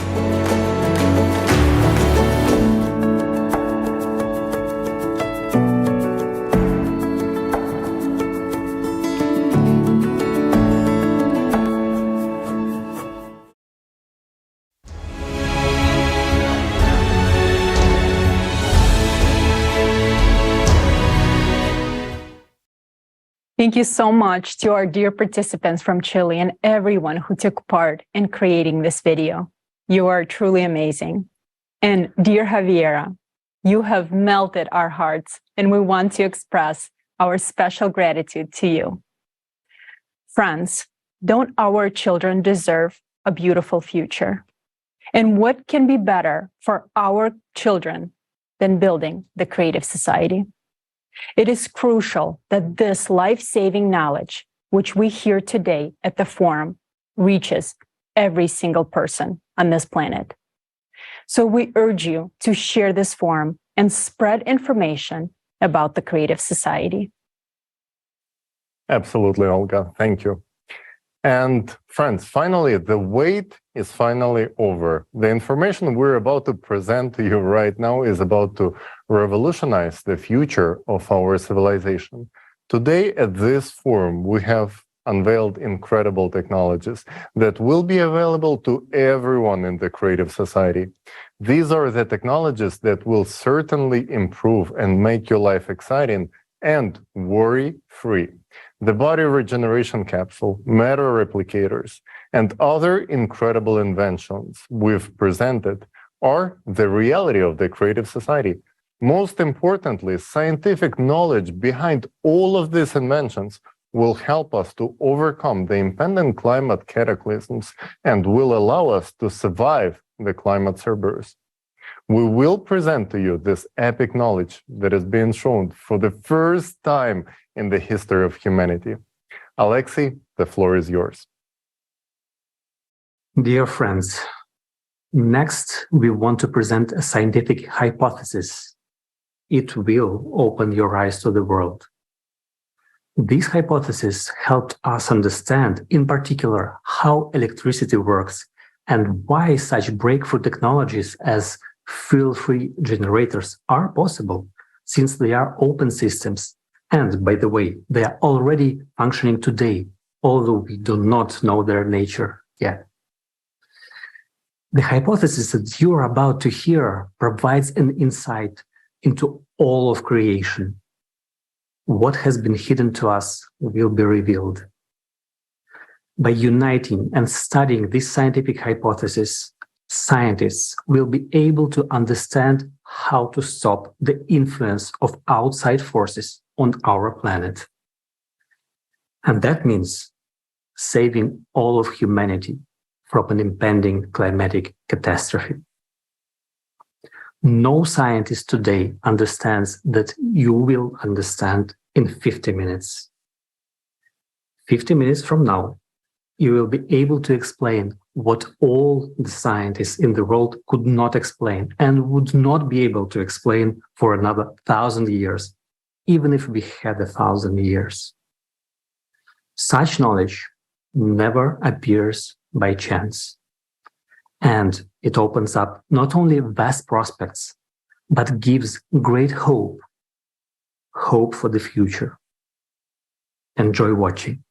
Thank you so much to our dear participants from Chile and everyone who took part in creating this video. You are truly amazing. And dear Javiera, you have melted our hearts, and we want to express our special gratitude to you. Friends, don't our children deserve a beautiful future? And what can be better for our children than building the creative society? It is crucial that this life-saving knowledge, which we hear today at the forum, reaches every single person on this planet. So we urge you to share this forum and spread information about the creative society. Absolutely, Olga. Thank you. And friends, finally, the wait is finally over. The information we're about to present to you right now is about to revolutionize the future of our civilization. Today at this forum, we have unveiled incredible technologies that will be available to everyone in the creative society. These are the technologies that will certainly improve and make your life exciting and worry-free. The body regeneration capsule, matter replicators, and other incredible inventions we've presented are the reality of the creative society. Most importantly, scientific knowledge behind all of these inventions will help us to overcome the impending climate cataclysms and will allow us to survive the climate cerberus. We will present to you this epic knowledge that is being shown for the first time in the history of humanity. Alexei, the floor is yours. Dear friends, next we want to present a scientific hypothesis. It will open your eyes to the world. This hypothesis helped us understand, in particular, how electricity works and why such breakthrough technologies as fuel-free generators are possible, since they are open systems. And by the way, they are already functioning today, although we do not know their nature yet. The hypothesis that you are about to hear provides an insight into all of creation. What has been hidden to us will be revealed. By uniting and studying this scientific hypothesis, scientists will be able to understand how to stop the influence of outside forces on our planet. And that means saving all of humanity from an impending climatic catastrophe. No scientist today understands that you will understand in 50 minutes. 50 minutes from now, you will be able to explain what all the scientists in the world could not explain and would not be able to explain for another 1,000 years, even if we had 1,000 years. Such knowledge never appears by chance. And it opens up not only vast prospects, but gives great hope. Hope for the future. Enjoy watching.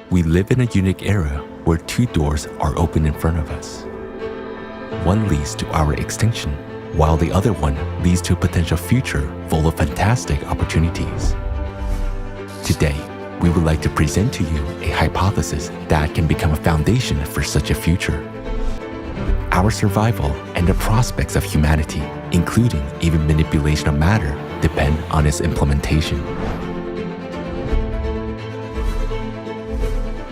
We live in a unique era where two doors are open in front of us. One leads to our extinction, while the other one leads to a potential future full of fantastic opportunities. Today, we would like to present to you a hypothesis that can become a foundation for such a future. Our survival and the prospects of humanity, including even manipulation of matter, depend on its implementation.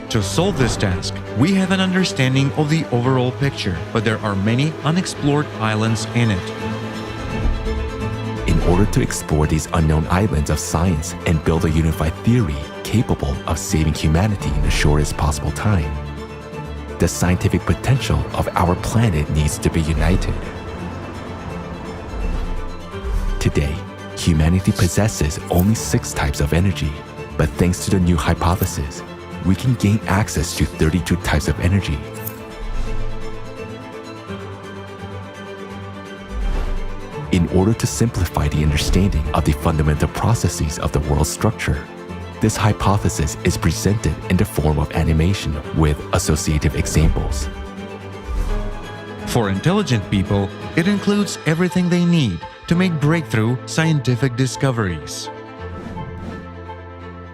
To solve this task, we have an understanding of the overall picture, but there are many unexplored islands in it. In order to explore these unknown islands of science and build a unified theory capable of saving humanity in the shortest possible time, the scientific potential of our planet needs to be united. Today, humanity possesses only 6 types of energy, but thanks to the new hypothesis, we can gain access to 32 types of energy. In order to simplify the understanding of the fundamental processes of the world's structure, This hypothesis is presented in the form of animation with associative examples. For intelligent people, it includes everything they need to make breakthrough scientific discoveries.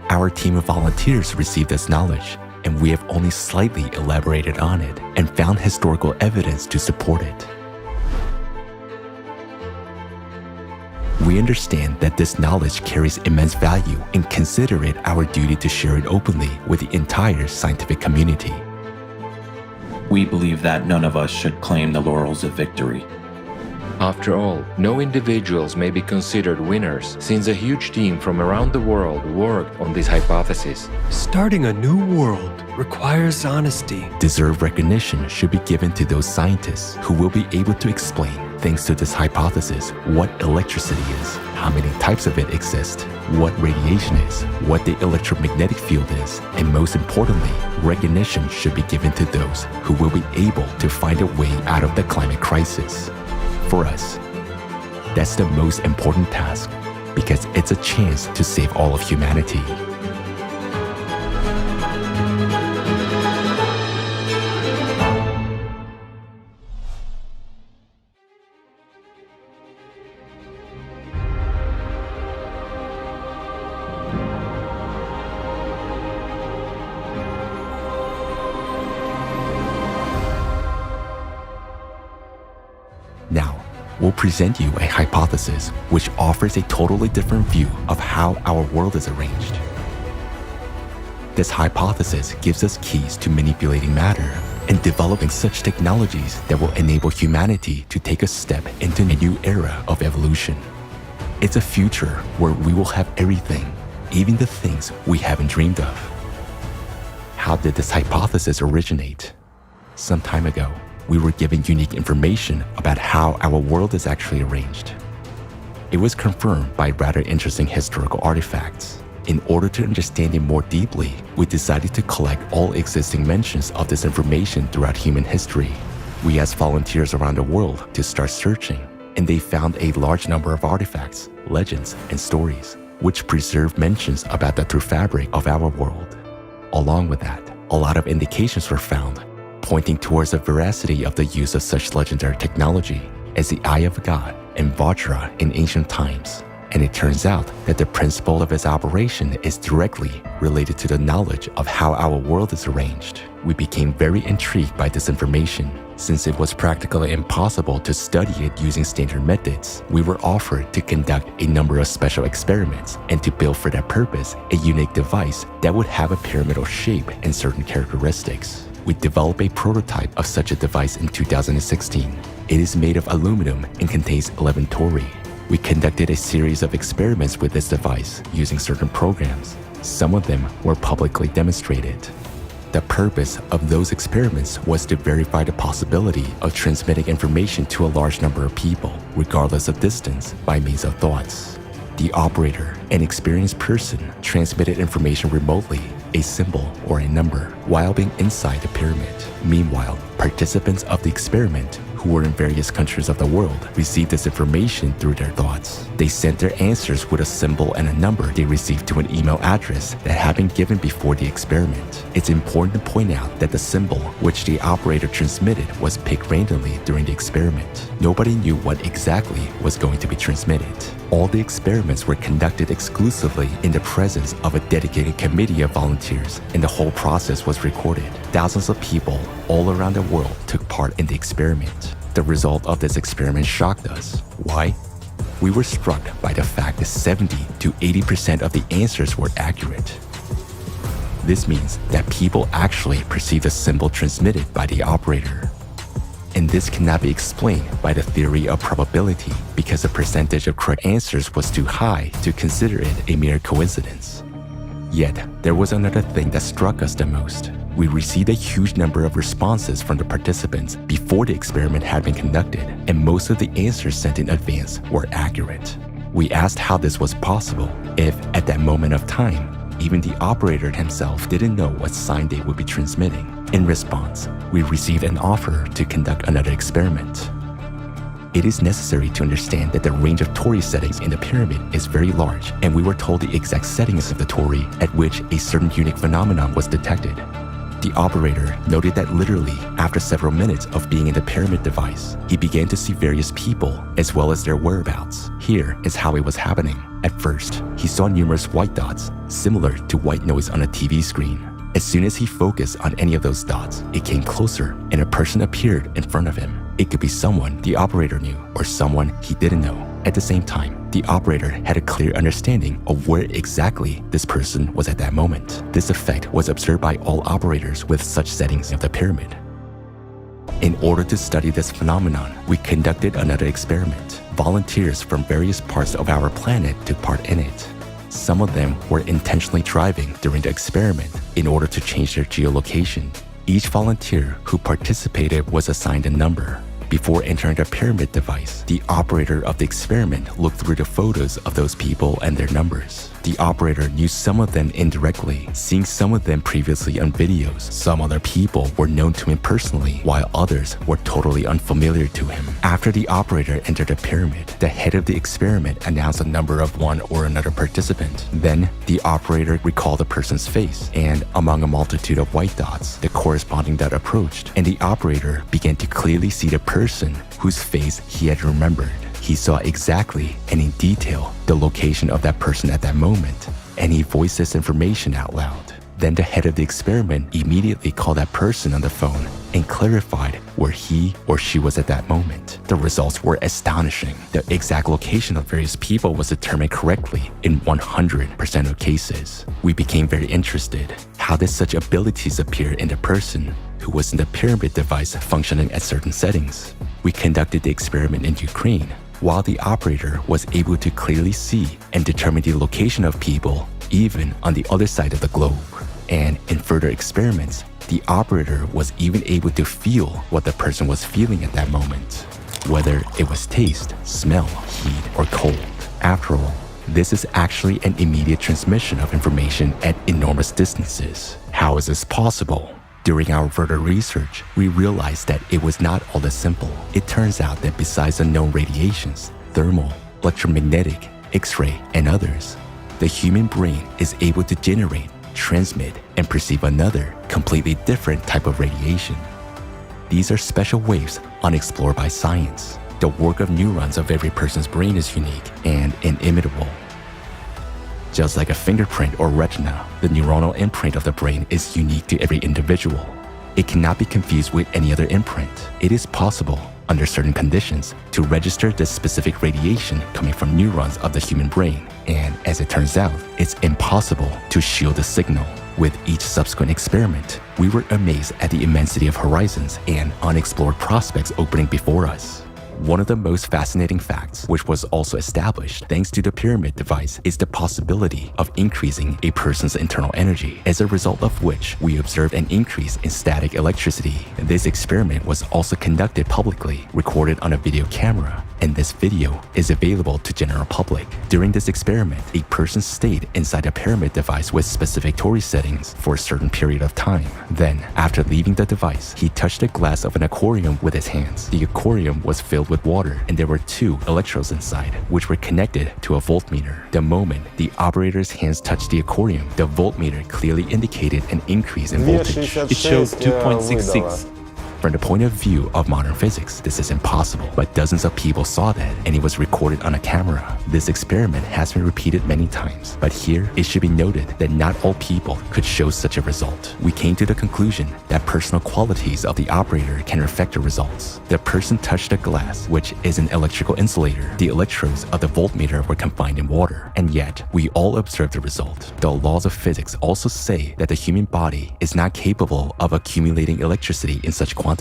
Our team of volunteers received this knowledge, and we have only slightly elaborated on it and found historical evidence to support it. We understand that this knowledge carries immense value and consider it our duty to share it openly with the entire scientific community. We believe that none of us should claim the laurels of victory. After all, no individuals may be considered winners since a huge team from around the world worked on this hypothesis. Starting a new world requires honesty. Deserved recognition should be given to those scientists who will be able to explain, thanks to this hypothesis, what electricity is, how many types of it exist, what radiation is, what the electromagnetic field is, and most importantly, recognition should be given to those who will be able to find a way out of the climate crisis. For us, that's the most important task because it's a chance to save all of humanity. Now, we'll present you a hypothesis which offers a totally different view of how our world is arranged. This hypothesis gives us keys to manipulating matter and developing such technologies that will enable humanity to take a step into a new era of evolution. It's a future where we will have everything, even the things we haven't dreamed of. How did this hypothesis originate? Some time ago, we were given unique information about how our world is actually arranged. It was confirmed by rather interesting historical artifacts. In order to understand it more deeply, we decided to collect all existing mentions of this information throughout human history. We asked volunteers around the world to start searching, and they found a large number of artifacts, legends, and stories, which preserve mentions about the true fabric of our world. Along with that, a lot of indications were found pointing towards the veracity of the use of such legendary technology as the Eye of God and Vajra in ancient times. And it turns out that the principle of its operation is directly related to the knowledge of how our world is arranged. We became very intrigued by this information. Since it was practically impossible to study it using standard methods, we were offered to conduct a number of special experiments and to build for that purpose a unique device that would have a pyramidal shape and certain characteristics. We developed a prototype of such a device in 2016. It is made of aluminum and contains 11 tori. We conducted a series of experiments with this device using certain programs. Some of them were publicly demonstrated. The purpose of those experiments was to verify the possibility of transmitting information to a large number of people, regardless of distance, by means of thoughts. The operator, an experienced person, transmitted information remotely, a symbol or a number, while being inside the pyramid. Meanwhile, participants of the experiment, who were in various countries of the world, received this information through their thoughts. They sent their answers with a symbol and a number they received to an email address that had been given before the experiment. It's important to point out that the symbol which the operator transmitted was picked randomly during the experiment. Nobody knew what exactly was going to be transmitted. All the experiments were conducted exclusively in the presence of a dedicated committee of volunteers, and the whole process was recorded. Thousands of people all around the world took part in the experiment. The result of this experiment shocked us. Why? We were struck by the fact that 70 to 80% of the answers were accurate. This means that people actually perceived the symbol transmitted by the operator. And this cannot be explained by the theory of probability because the percentage of correct answers was too high to consider it a mere coincidence. Yet, there was another thing that struck us the most. We received a huge number of responses from the participants before the experiment had been conducted, and most of the answers sent in advance were accurate. We asked how this was possible if, at that moment of time, even the operator himself didn't know what sign they would be transmitting. In response, we received an offer to conduct another experiment. It is necessary to understand that the range of Tori settings in the pyramid is very large, and we were told the exact settings of the Tori at which a certain unique phenomenon was detected. The operator noted that literally, after several minutes of being in the pyramid device, he began to see various people as well as their whereabouts. Here is how it was happening. At first, he saw numerous white dots, similar to white noise on a TV screen. As soon as he focused on any of those dots, it came closer and a person appeared in front of him. It could be someone the operator knew or someone he didn't know. At the same time, the operator had a clear understanding of where exactly this person was at that moment. This effect was observed by all operators with such settings of the pyramid. In order to study this phenomenon, we conducted another experiment. Volunteers from various parts of our planet took part in it. Some of them were intentionally driving during the experiment in order to change their geolocation. Each volunteer who participated was assigned a number. Before entering the pyramid device, the operator of the experiment looked through the photos of those people and their numbers. The operator knew some of them indirectly, seeing some of them previously on videos. Some other people were known to him personally, while others were totally unfamiliar to him. After the operator entered the pyramid, the head of the experiment announced a number of one or another participant. Then, the operator recalled the person's face, and among a multitude of white dots, the corresponding dot approached, and the operator began to clearly see the person whose face he had remembered. He saw exactly and in detail the location of that person at that moment, and he voiced this information out loud. Then the head of the experiment immediately called that person on the phone and clarified where he or she was at that moment. The results were astonishing. The exact location of various people was determined correctly in 100% of cases. We became very interested. How did such abilities appear in the person who was in the pyramid device functioning at certain settings? We conducted the experiment in Ukraine. While the operator was able to clearly see and determine the location of people, even on the other side of the globe. And in further experiments, the operator was even able to feel what the person was feeling at that moment, whether it was taste, smell, heat, or cold. After all, this is actually an immediate transmission of information at enormous distances. How is this possible? During our further research, we realized that it was not all that simple. It turns out that besides the known radiations, thermal, electromagnetic, X-ray, and others, the human brain is able to generate, transmit, and perceive another, completely different type of radiation. These are special waves unexplored by science. The work of neurons of every person's brain is unique and inimitable. Just like a fingerprint or retina, the neuronal imprint of the brain is unique to every individual. It cannot be confused with any other imprint. It is possible, under certain conditions, to register this specific radiation coming from neurons of the human brain, and as it turns out, it's impossible to shield the signal. With each subsequent experiment, we were amazed at the immensity of horizons and unexplored prospects opening before us. One of the most fascinating facts, which was also established thanks to the pyramid device, is the possibility of increasing a person's internal energy, as a result of which we observed an increase in static electricity. This experiment was also conducted publicly, recorded on a video camera, and this video is available to general public. During this experiment, a person stayed inside a pyramid device with specific Tori settings for a certain period of time. Then, after leaving the device, he touched a glass of an aquarium with his hands. The aquarium was filled with water, and there were 2 electrodes inside, which were connected to a voltmeter. The moment the operator's hands touched the aquarium, the voltmeter clearly indicated an increase in voltage. It showed 2.66. From the point of view of modern physics, this is impossible, but dozens of people saw that, and it was recorded on a camera. This experiment has been repeated many times, but here it should be noted that not all people could show such a result. We came to the conclusion that personal qualities of the operator can affect the results. The person touched a glass, which is an electrical insulator. The electrodes of the voltmeter were confined in water, and yet we all observed the result. The laws of physics also say that the human body is not capable of accumulating electricity in such quantities.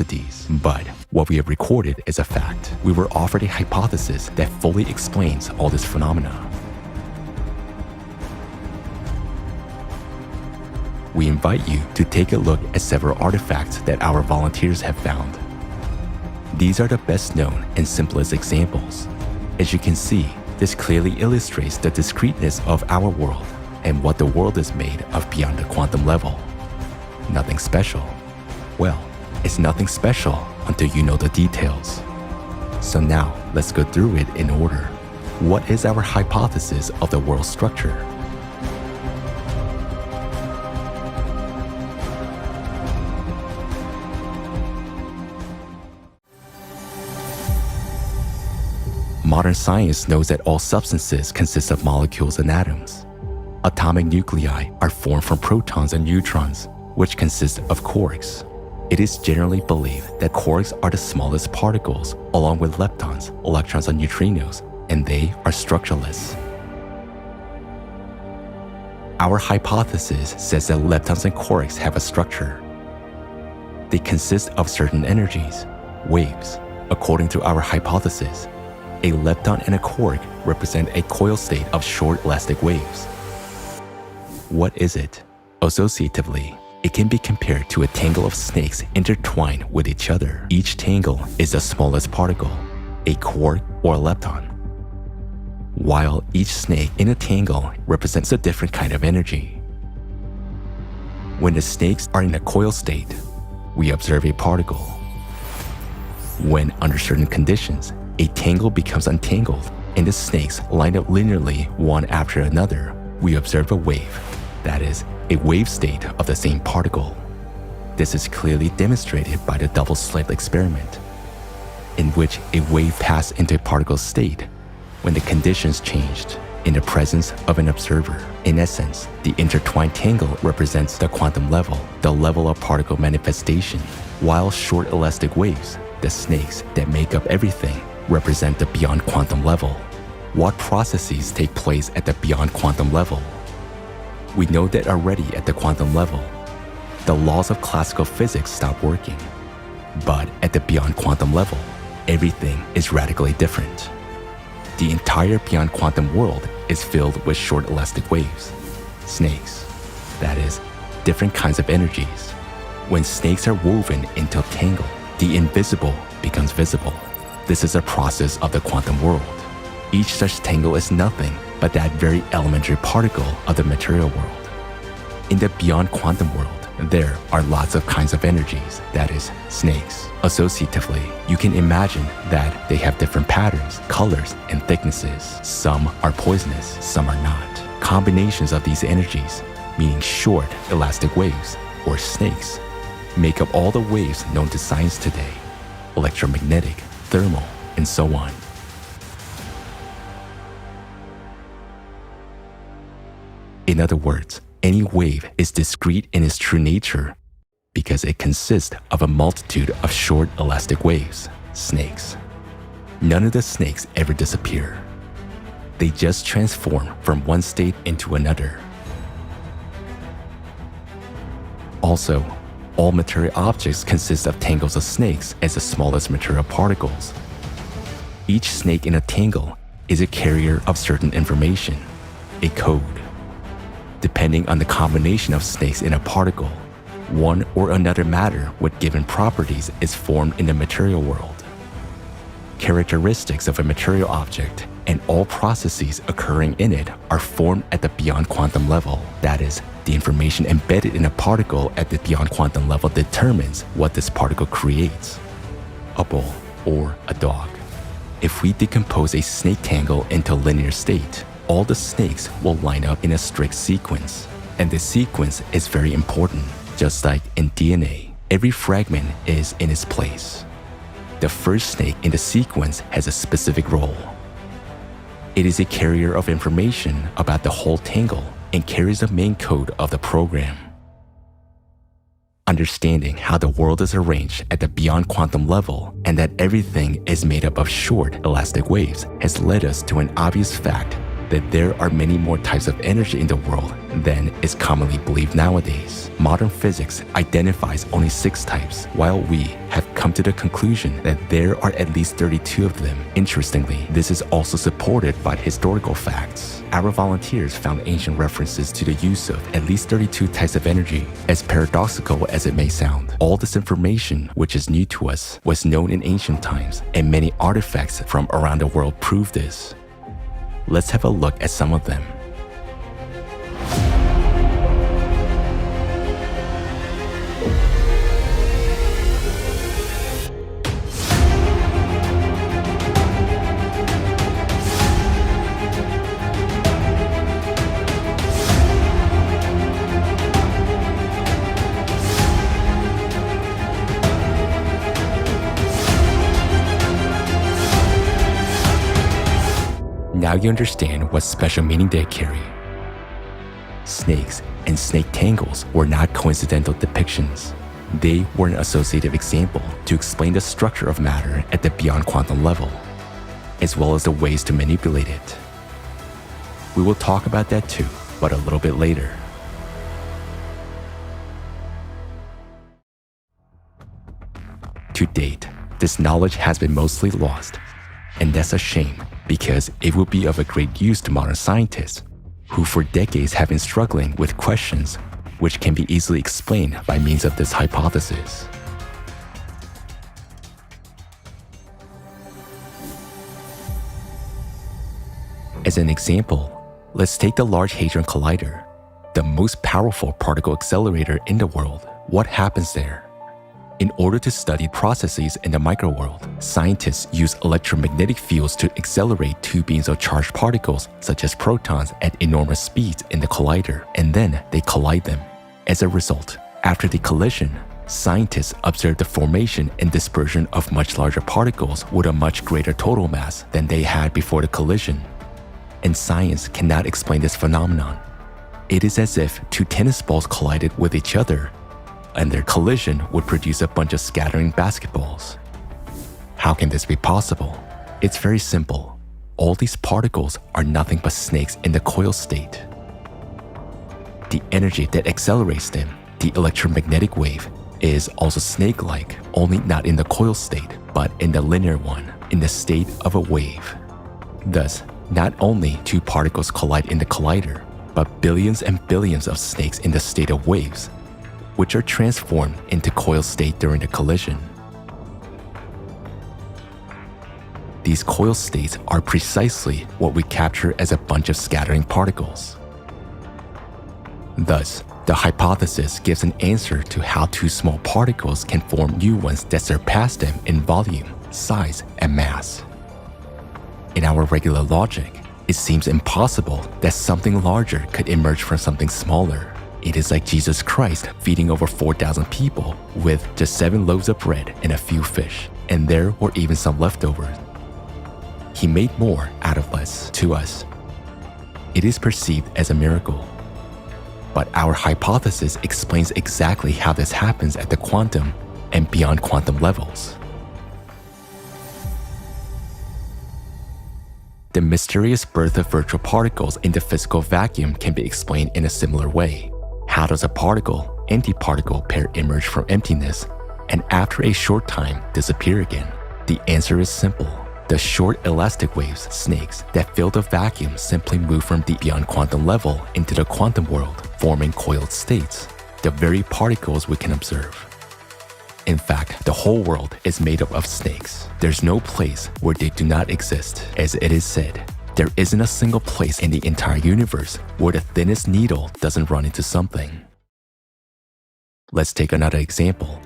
But what we have recorded is a fact. We were offered a hypothesis that fully explains all this phenomena. We invite you to take a look at several artifacts that our volunteers have found. These are the best known and simplest examples. As you can see, this clearly illustrates the discreteness of our world and what the world is made of beyond the quantum level. Nothing special. Well, it's nothing special until you know the details. So now, Let's go through it in order. What is our hypothesis of the world structure? Modern science knows that all substances consist of molecules and atoms. Atomic nuclei are formed from protons and neutrons, which consist of quarks. It is generally believed that quarks are the smallest particles, along with leptons, electrons, and neutrinos, and they are structureless. Our hypothesis says that leptons and quarks have a structure. They consist of certain energies, waves. According to our hypothesis, a lepton and a quark represent a coil state of short elastic waves. What is it? Associatively, it can be compared to a tangle of snakes intertwined with each other. Each tangle is the smallest particle, a quark or a lepton, while each snake in a tangle represents a different kind of energy. When the snakes are in a coil state, we observe a particle. When under certain conditions, a tangle becomes untangled and the snakes line up linearly one after another, we observe a wave, that is, a wave state of the same particle. This is clearly demonstrated by the double-slit experiment, in which a wave passed into a particle state when the conditions changed in the presence of an observer. In essence, the intertwined tangle represents the quantum level, the level of particle manifestation, while short elastic waves, the snakes that make up everything, represent the beyond quantum level. What processes take place at the beyond quantum level? We know that already at the quantum level, the laws of classical physics stop working. But at the beyond quantum level, everything is radically different. The entire beyond quantum world is filled with short elastic waves, snakes, that is, different kinds of energies. When snakes are woven into a tangle, the invisible becomes visible. This is a process of the quantum world. Each such tangle is nothing but that very elementary particle of the material world. In the beyond quantum world, there are lots of kinds of energies, that is, snakes. Associatively, you can imagine that they have different patterns, colors, and thicknesses. Some are poisonous, some are not. Combinations of these energies, meaning short elastic waves, or snakes, make up all the waves known to science today: electromagnetic, thermal, and so on. In other words, any wave is discrete in its true nature because it consists of a multitude of short elastic waves, snakes. None of the snakes ever disappear. They just transform from one state into another. Also, all material objects consist of tangles of snakes as the smallest material particles. Each snake in a tangle is a carrier of certain information, a code. Depending on the combination of snakes in a particle, one or another matter with given properties is formed in the material world. Characteristics of a material object and all processes occurring in it are formed at the beyond quantum level. That is, the information embedded in a particle at the beyond quantum level determines what this particle creates: a ball or a dog. If we decompose a snake tangle into a linear state, all the snakes will line up in a strict sequence. And this sequence is very important. Just like in DNA, every fragment is in its place. The first snake in the sequence has a specific role. It is a carrier of information about the whole tangle and carries the main code of the program. Understanding how the world is arranged at the beyond quantum level and that everything is made up of short elastic waves has led us to an obvious fact that there are many more types of energy in the world than is commonly believed nowadays. Modern physics identifies only 6 types, while we have come to the conclusion that there are at least 32 of them. Interestingly, this is also supported by historical facts. Our volunteers found ancient references to the use of at least 32 types of energy. As paradoxical as it may sound, all this information, which is new to us, was known in ancient times, and many artifacts from around the world prove this. Let's have a look at some of them. Now you understand what special meaning they carry. Snakes and snake tangles were not coincidental depictions. They were an associative example to explain the structure of matter at the beyond quantum level, as well as the ways to manipulate it. We will talk about that too, but a little bit later. To date, this knowledge has been mostly lost, and that's a shame because it would be of a great use to modern scientists who for decades have been struggling with questions which can be easily explained by means of this hypothesis. As an example, let's take the Large Hadron Collider, the most powerful particle accelerator in the world. What happens there? In order to study processes in the microworld, scientists use electromagnetic fields to accelerate two beams of charged particles, such as protons, at enormous speeds in the collider, and then they collide them. As a result, after the collision, scientists observe the formation and dispersion of much larger particles with a much greater total mass than they had before the collision. And science cannot explain this phenomenon. It is as if two tennis balls collided with each other, and their collision would produce a bunch of scattering basketballs. How can this be possible? It's very simple. All these particles are nothing but snakes in the coil state. The energy that accelerates them, the electromagnetic wave, is also snake-like, only not in the coil state, but in the linear one, in the state of a wave. Thus, not only two particles collide in the collider, but billions and billions of snakes in the state of waves, which are transformed into coil state during the collision. These coil states are precisely what we capture as a bunch of scattering particles. Thus, the hypothesis gives an answer to how two small particles can form new ones that surpass them in volume, size, and mass. In our regular logic, it seems impossible that something larger could emerge from something smaller. It is like Jesus Christ feeding over 4,000 people with just 7 loaves of bread and a few fish, and there were even some leftovers. He made more out of less to us. It is perceived as a miracle. But our hypothesis explains exactly how this happens at the quantum and beyond quantum levels. The mysterious birth of virtual particles in the physical vacuum can be explained in a similar way. How does a particle-antiparticle pair emerge from emptiness and after a short time disappear again? The answer is simple. The short elastic waves, snakes, that fill the vacuum simply move from the beyond quantum level into the quantum world, forming coiled states, the very particles we can observe. In fact, the whole world is made up of snakes. There's no place where they do not exist. As it is said, there isn't a single place in the entire universe where the thinnest needle doesn't run into something. Let's take another example.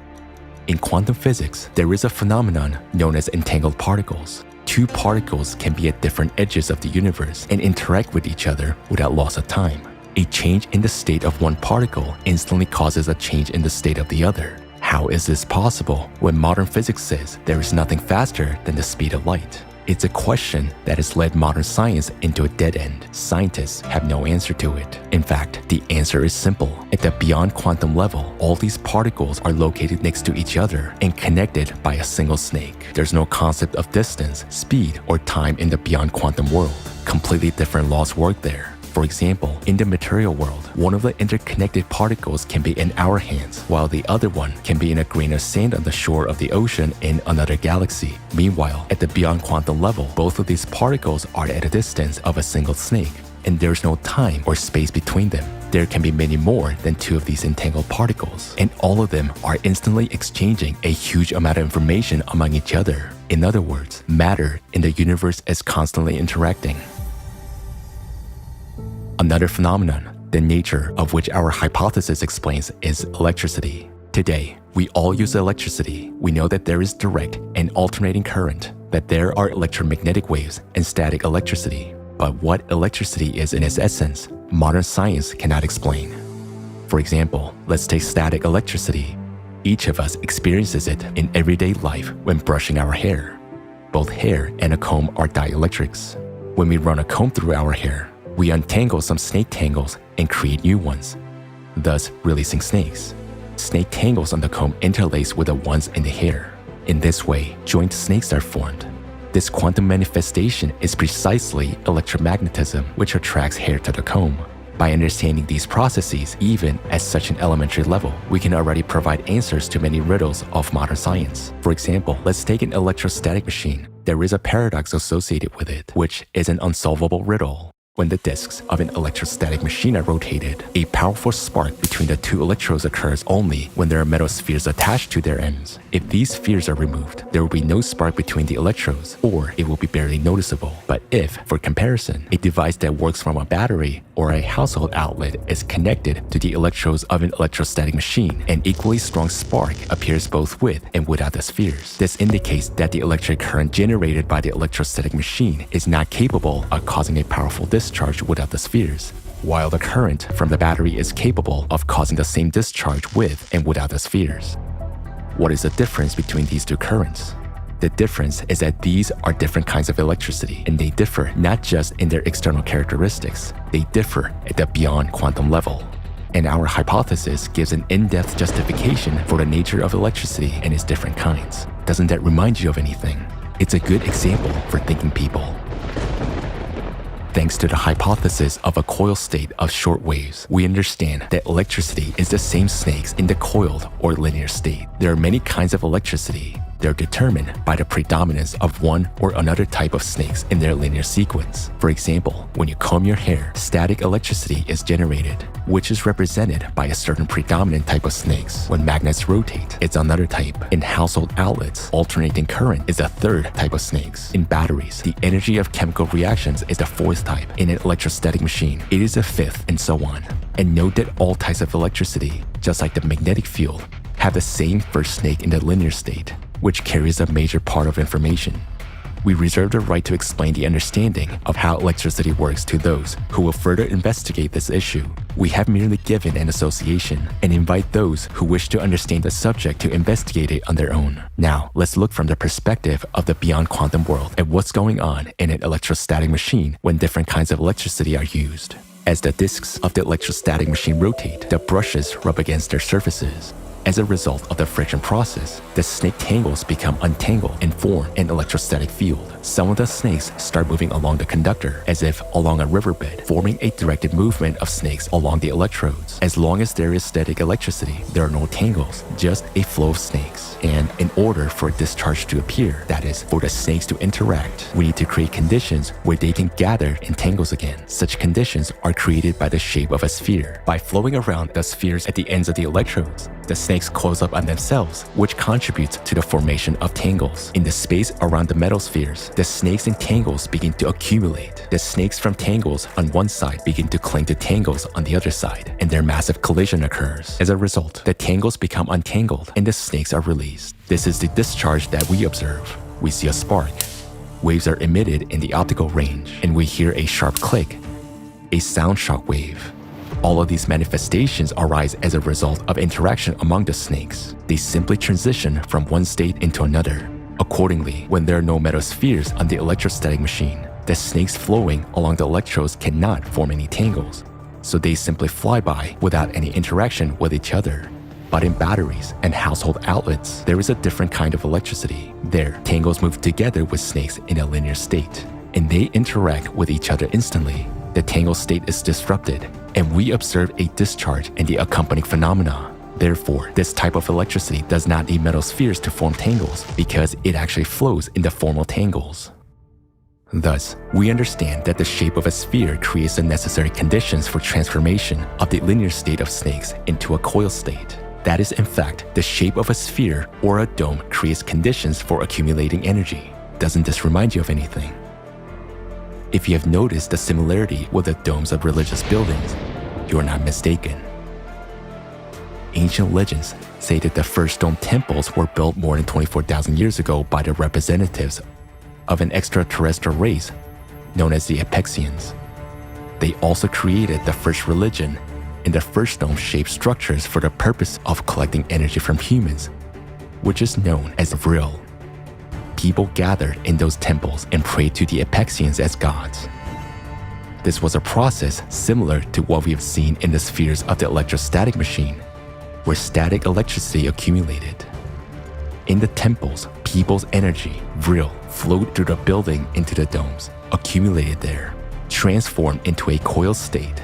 In quantum physics, there is a phenomenon known as entangled particles. Two particles can be at different edges of the universe and interact with each other without loss of time. A change in the state of one particle instantly causes a change in the state of the other. How is this possible when modern physics says there is nothing faster than the speed of light? It's a question that has led modern science into a dead end. Scientists have no answer to it. In fact, the answer is simple. At the beyond quantum level, all these particles are located next to each other and connected by a single snake. There's no concept of distance, speed, or time in the beyond quantum world. Completely different laws work there. For example, in the material world, one of the interconnected particles can be in our hands, while the other one can be in a grain of sand on the shore of the ocean in another galaxy. Meanwhile, at the beyond quantum level, both of these particles are at a distance of a single snake, and there's no time or space between them. There can be many more than two of these entangled particles, and all of them are instantly exchanging a huge amount of information among each other. In other words, matter in the universe is constantly interacting. Another phenomenon, the nature of which our hypothesis explains, is electricity. Today, we all use electricity. We know that there is direct and alternating current, that there are electromagnetic waves and static electricity. But what electricity is in its essence, modern science cannot explain. For example, let's take static electricity. Each of us experiences it in everyday life when brushing our hair. Both hair and a comb are dielectrics. When we run a comb through our hair, we untangle some snake tangles and create new ones, thus releasing snakes. Snake tangles on the comb interlace with the ones in the hair. In this way, joint snakes are formed. This quantum manifestation is precisely electromagnetism, which attracts hair to the comb. By understanding these processes, even at such an elementary level, we can already provide answers to many riddles of modern science. For example, let's take an electrostatic machine. There is a paradox associated with it, which is an unsolvable riddle. When the disks of an electrostatic machine are rotated, a powerful spark between the two electrodes occurs only when there are metal spheres attached to their ends. If these spheres are removed, there will be no spark between the electrodes, or it will be barely noticeable. But if, for comparison, a device that works from a battery or a household outlet is connected to the electrodes of an electrostatic machine, an equally strong spark appears both with and without the spheres. This indicates that the electric current generated by the electrostatic machine is not capable of causing a powerful discharge without the spheres, while the current from the battery is capable of causing the same discharge with and without the spheres. What is the difference between these two currents? The difference is that these are different kinds of electricity, and they differ not just in their external characteristics, they differ at the beyond quantum level. And our hypothesis gives an in-depth justification for the nature of electricity and its different kinds. Doesn't that remind you of anything? It's a good example for thinking people. Thanks to the hypothesis of a coil state of short waves, we understand that electricity is the same snakes in the coiled or linear state. There are many kinds of electricity. They're determined by the predominance of one or another type of snakes in their linear sequence. For example, when you comb your hair, static electricity is generated, which is represented by a certain predominant type of snakes. When magnets rotate, it's another type. In household outlets, alternating current is a third type of snakes. In batteries, the energy of chemical reactions is the fourth type. In an electrostatic machine, it is a fifth, and so on. And note that all types of electricity, just like the magnetic field, have the same first snake in the linear state, which carries a major part of information. We reserve the right to explain the understanding of how electricity works to those who will further investigate this issue. We have merely given an association and invite those who wish to understand the subject to investigate it on their own. Now, let's look from the perspective of the beyond quantum world at what's going on in an electrostatic machine when different kinds of electricity are used. As the disks of the electrostatic machine rotate, the brushes rub against their surfaces. As a result of the friction process, the snake tangles become untangled and form an electrostatic field. Some of the snakes start moving along the conductor as if along a riverbed, forming a directed movement of snakes along the electrodes. As long as there is static electricity, there are no tangles, just a flow of snakes. And in order for a discharge to appear, that is, for the snakes to interact, we need to create conditions where they can gather in tangles again. Such conditions are created by the shape of a sphere. By flowing around the spheres at the ends of the electrodes, the snakes close up on themselves, which contributes to the formation of tangles. In the space around the metal spheres, the snakes and tangles begin to accumulate. The snakes from tangles on one side begin to cling to tangles on the other side, and their massive collision occurs. As a result, the tangles become untangled and the snakes are released. This is the discharge that we observe. We see a spark. Waves are emitted in the optical range, and we hear a sharp click, a sound shock wave. All of these manifestations arise as a result of interaction among the snakes. They simply transition from one state into another. Accordingly, when there are no metal spheres on the electrostatic machine, the snakes flowing along the electrodes cannot form any tangles, so they simply fly by without any interaction with each other. But in batteries and household outlets, there is a different kind of electricity. There, tangles move together with snakes in a linear state, and they interact with each other instantly. The tangle state is disrupted, and we observe a discharge and the accompanying phenomena. Therefore, this type of electricity does not need metal spheres to form tangles because it actually flows in the formal tangles. Thus, we understand that the shape of a sphere creates the necessary conditions for transformation of the linear state of snakes into a coil state. That is, in fact, the shape of a sphere or a dome creates conditions for accumulating energy. Doesn't this remind you of anything? If you have noticed the similarity with the domes of religious buildings, you are not mistaken. Ancient legends say that the first stone temples were built more than 24,000 years ago by the representatives of an extraterrestrial race known as the Apexians. They also created the first religion and the first dome-shaped structures for the purpose of collecting energy from humans, which is known as vril. people gathered in those temples and prayed to the Apexians as gods. This was a process similar to what we have seen in the spheres of the electrostatic machine, where static electricity accumulated. In the temples, people's energy, vril, flowed through the building into the domes, accumulated there, transformed into a coiled state,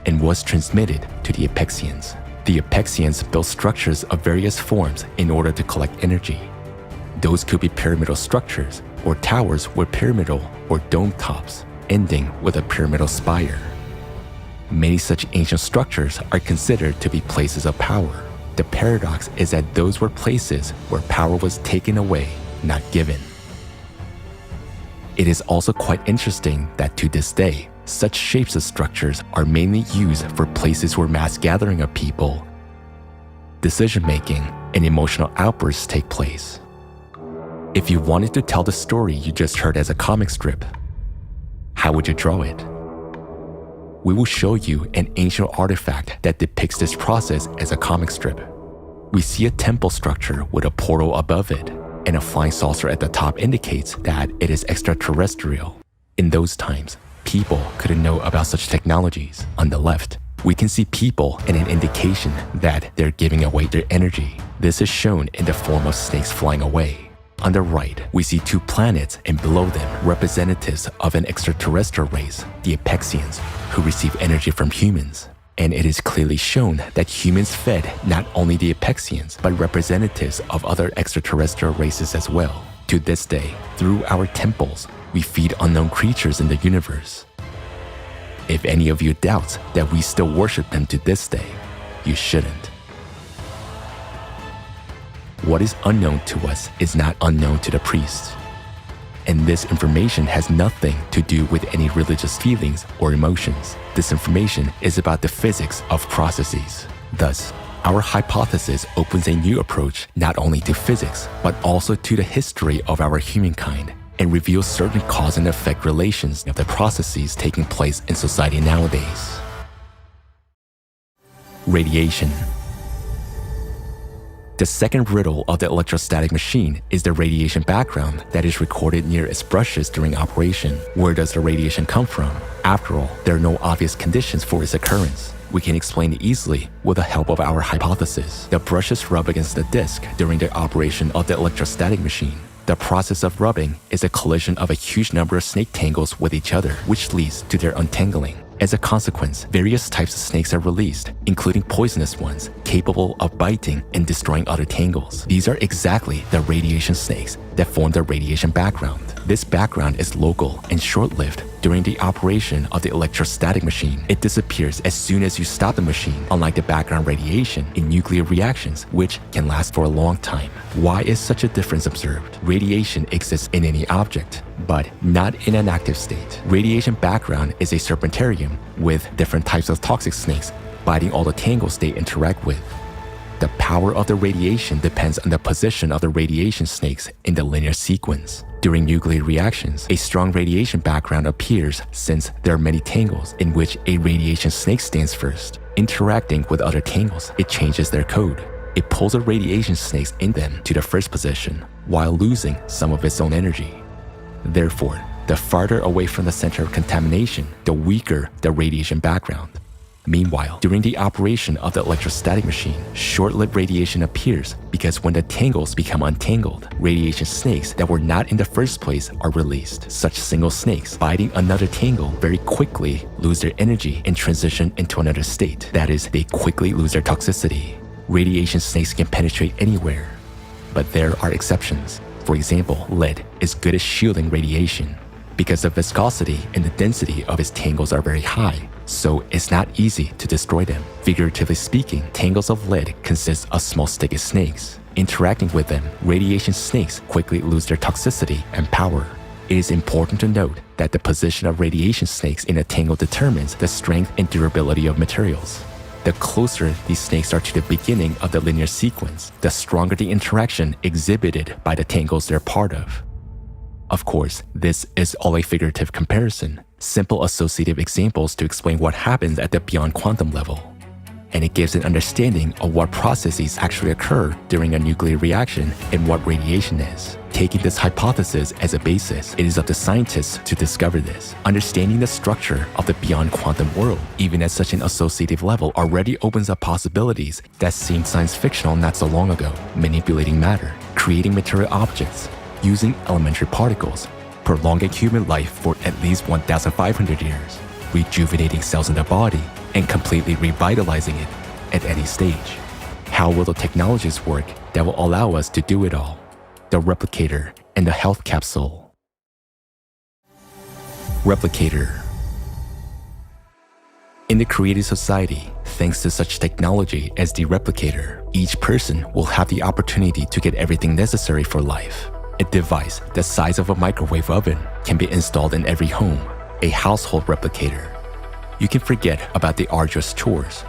and was transmitted to the Apexians. The Apexians built structures of various forms in order to collect energy. Those could be pyramidal structures, or towers with pyramidal or dome tops, ending with a pyramidal spire. Many such ancient structures are considered to be places of power. The paradox is that those were places where power was taken away, not given. It is also quite interesting that to this day, such shapes of structures are mainly used for places where mass gathering of people, decision-making, and emotional outbursts take place. If you wanted to tell the story you just heard as a comic strip, how would you draw it? We will show you an ancient artifact that depicts this process as a comic strip. We see a temple structure with a portal above it, and a flying saucer at the top indicates that it is extraterrestrial. In those times, people couldn't know about such technologies. On the left, we can see people and an indication that they're giving away their energy. This is shown in the form of snakes flying away. On the right, we see two planets and below them representatives of an extraterrestrial race, the Apexians, who receive energy from humans. And it is clearly shown that humans fed not only the Apexians, but representatives of other extraterrestrial races as well. To this day, through our temples, we feed unknown creatures in the universe. If any of you doubts that we still worship them to this day, you shouldn't. What is unknown to us is not unknown to the priests. And this information has nothing to do with any religious feelings or emotions. This information is about the physics of processes. Thus, our hypothesis opens a new approach not only to physics, but also to the history of our humankind, and reveals certain cause and effect relations of the processes taking place in society nowadays. Radiation. The second riddle of the electrostatic machine is the radiation background that is recorded near its brushes during operation. Where does the radiation come from? After all, there are no obvious conditions for its occurrence. We can explain it easily with the help of our hypothesis. The brushes rub against the disc during the operation of the electrostatic machine. The process of rubbing is a collision of a huge number of snake tangles with each other, which leads to their untangling. As a consequence, various types of snakes are released, including poisonous ones, capable of biting and destroying other tangles. These are exactly the radiation snakes that form the radiation background. This background is local and short-lived during the operation of the electrostatic machine. It disappears as soon as you stop the machine, unlike the background radiation in nuclear reactions, which can last for a long time. Why is such a difference observed? Radiation exists in any object, but not in an active state. Radiation background is a serpentarium with different types of toxic snakes biting all the tangles they interact with. The power of the radiation depends on the position of the radiation snakes in the linear sequence. During nuclear reactions, a strong radiation background appears since there are many tangles in which a radiation snake stands first. Interacting with other tangles, it changes their code. It pulls the radiation snakes in them to the first position, while losing some of its own energy. Therefore, the farther away from the center of contamination, the weaker the radiation background. Meanwhile, during the operation of the electrostatic machine, short-lived radiation appears because when the tangles become untangled, radiation snakes that were not in the first place are released. Such single snakes biting another tangle very quickly lose their energy and transition into another state. That is, they quickly lose their toxicity. Radiation snakes can penetrate anywhere, but there are exceptions. For example, lead is good at shielding radiation because the viscosity and the density of its tangles are very high, so it's not easy to destroy them. Figuratively speaking, tangles of lead consist of small sticky snakes. Interacting with them, radiation snakes quickly lose their toxicity and power. It is important to note that the position of radiation snakes in a tangle determines the strength and durability of materials. The closer these snakes are to the beginning of the linear sequence, the stronger the interaction exhibited by the tangles they're part of. Of course, this is all a figurative comparison, simple associative examples to explain what happens at the beyond quantum level. and it gives an understanding of what processes actually occur during a nuclear reaction and what radiation is. Taking this hypothesis as a basis, it is up to scientists to discover this. Understanding the structure of the beyond quantum world, even at such an associative level, already opens up possibilities that seemed science fictional not so long ago. Manipulating matter, creating material objects, using elementary particles, prolonging human life for at least 1,500 years, rejuvenating cells in the body, and completely revitalizing it at any stage. How will the technologies work that will allow us to do it all? The replicator and the health capsule. Replicator. In the creative society, thanks to such technology as the replicator, each person will have the opportunity to get everything necessary for life. A device the size of a microwave oven can be installed in every home, a household replicator. You can forget about the arduous chores,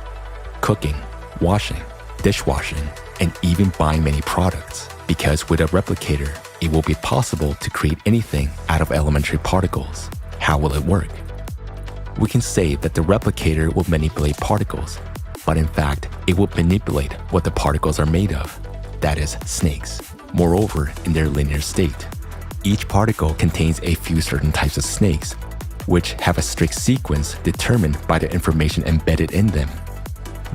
cooking, washing, dishwashing, and even buying many products, because with a replicator, it will be possible to create anything out of elementary particles. How will it work? We can say that the replicator will manipulate particles, but in fact, it will manipulate what the particles are made of, that is, snakes. Moreover, in their linear state, each particle contains a few certain types of snakes, which have a strict sequence determined by the information embedded in them.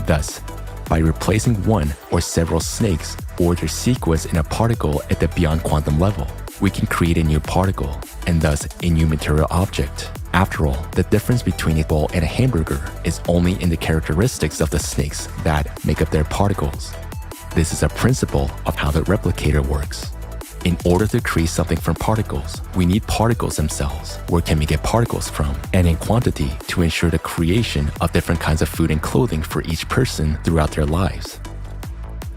Thus, by replacing one or several snakes or their sequence in a particle at the beyond quantum level, we can create a new particle, and thus a new material object. After all, the difference between a ball and a hamburger is only in the characteristics of the snakes that make up their particles. This is a principle of how the replicator works. In order to create something from particles, we need particles themselves. Where can we get particles from? And in quantity to ensure the creation of different kinds of food and clothing for each person throughout their lives.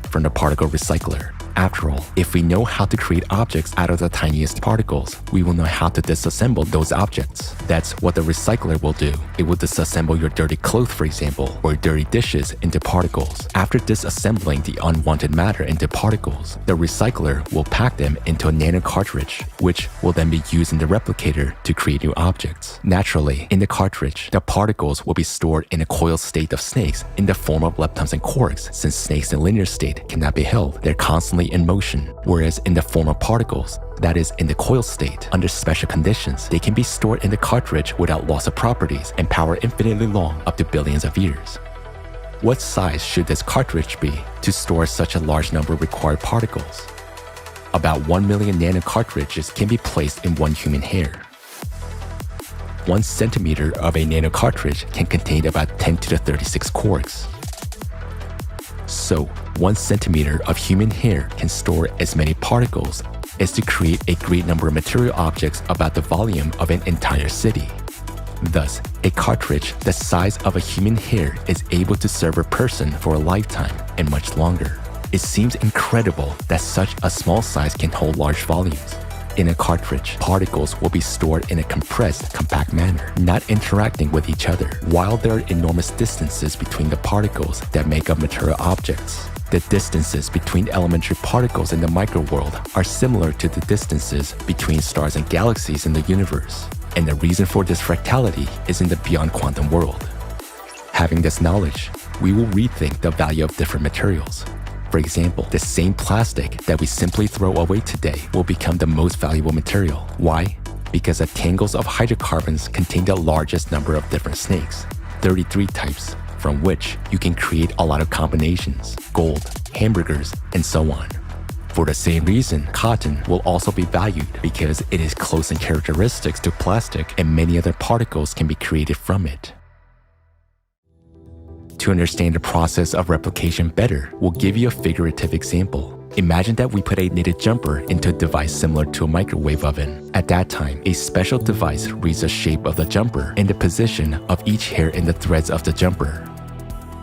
From the particle recycler. After all, if we know how to create objects out of the tiniest particles, we will know how to disassemble those objects. That's what the recycler will do. It will disassemble your dirty clothes, for example, or dirty dishes into particles. After disassembling the unwanted matter into particles, the recycler will pack them into a nano cartridge, which will then be used in the replicator to create new objects. Naturally, in the cartridge, the particles will be stored in a coiled state of snakes in the form of leptons and quarks. Since snakes in linear state cannot be held, they're constantly in motion, whereas in the form of particles, that is, in the coiled state, under special conditions, they can be stored in the cartridge without loss of properties and power infinitely long, up to billions of years. What size should this cartridge be to store such a large number of required particles? About 1 million nano cartridges can be placed in one human hair. 1 centimeter of a nano cartridge can contain about 10 to the 36 quarks. So, 1 centimeter of human hair can store as many particles as to create a great number of material objects about the volume of an entire city. Thus, a cartridge the size of a human hair is able to serve a person for a lifetime and much longer. It seems incredible that such a small size can hold large volumes. In a cartridge, particles will be stored in a compressed, compact manner, not interacting with each other, while there are enormous distances between the particles that make up material objects. The distances between elementary particles in the microworld are similar to the distances between stars and galaxies in the universe, and the reason for this fractality is in the beyond quantum world. Having this knowledge, we will rethink the value of different materials. For example, the same plastic that we simply throw away today will become the most valuable material. Why? Because the tangles of hydrocarbons contain the largest number of different snakes, 33 types, from which you can create a lot of combinations, gold, hamburgers, and so on. For the same reason, cotton will also be valued because it is close in characteristics to plastic and many other particles can be created from it. To understand the process of replication better, we'll give you a figurative example. Imagine that we put a knitted jumper into a device similar to a microwave oven. At that time, a special device reads the shape of the jumper and the position of each hair in the threads of the jumper.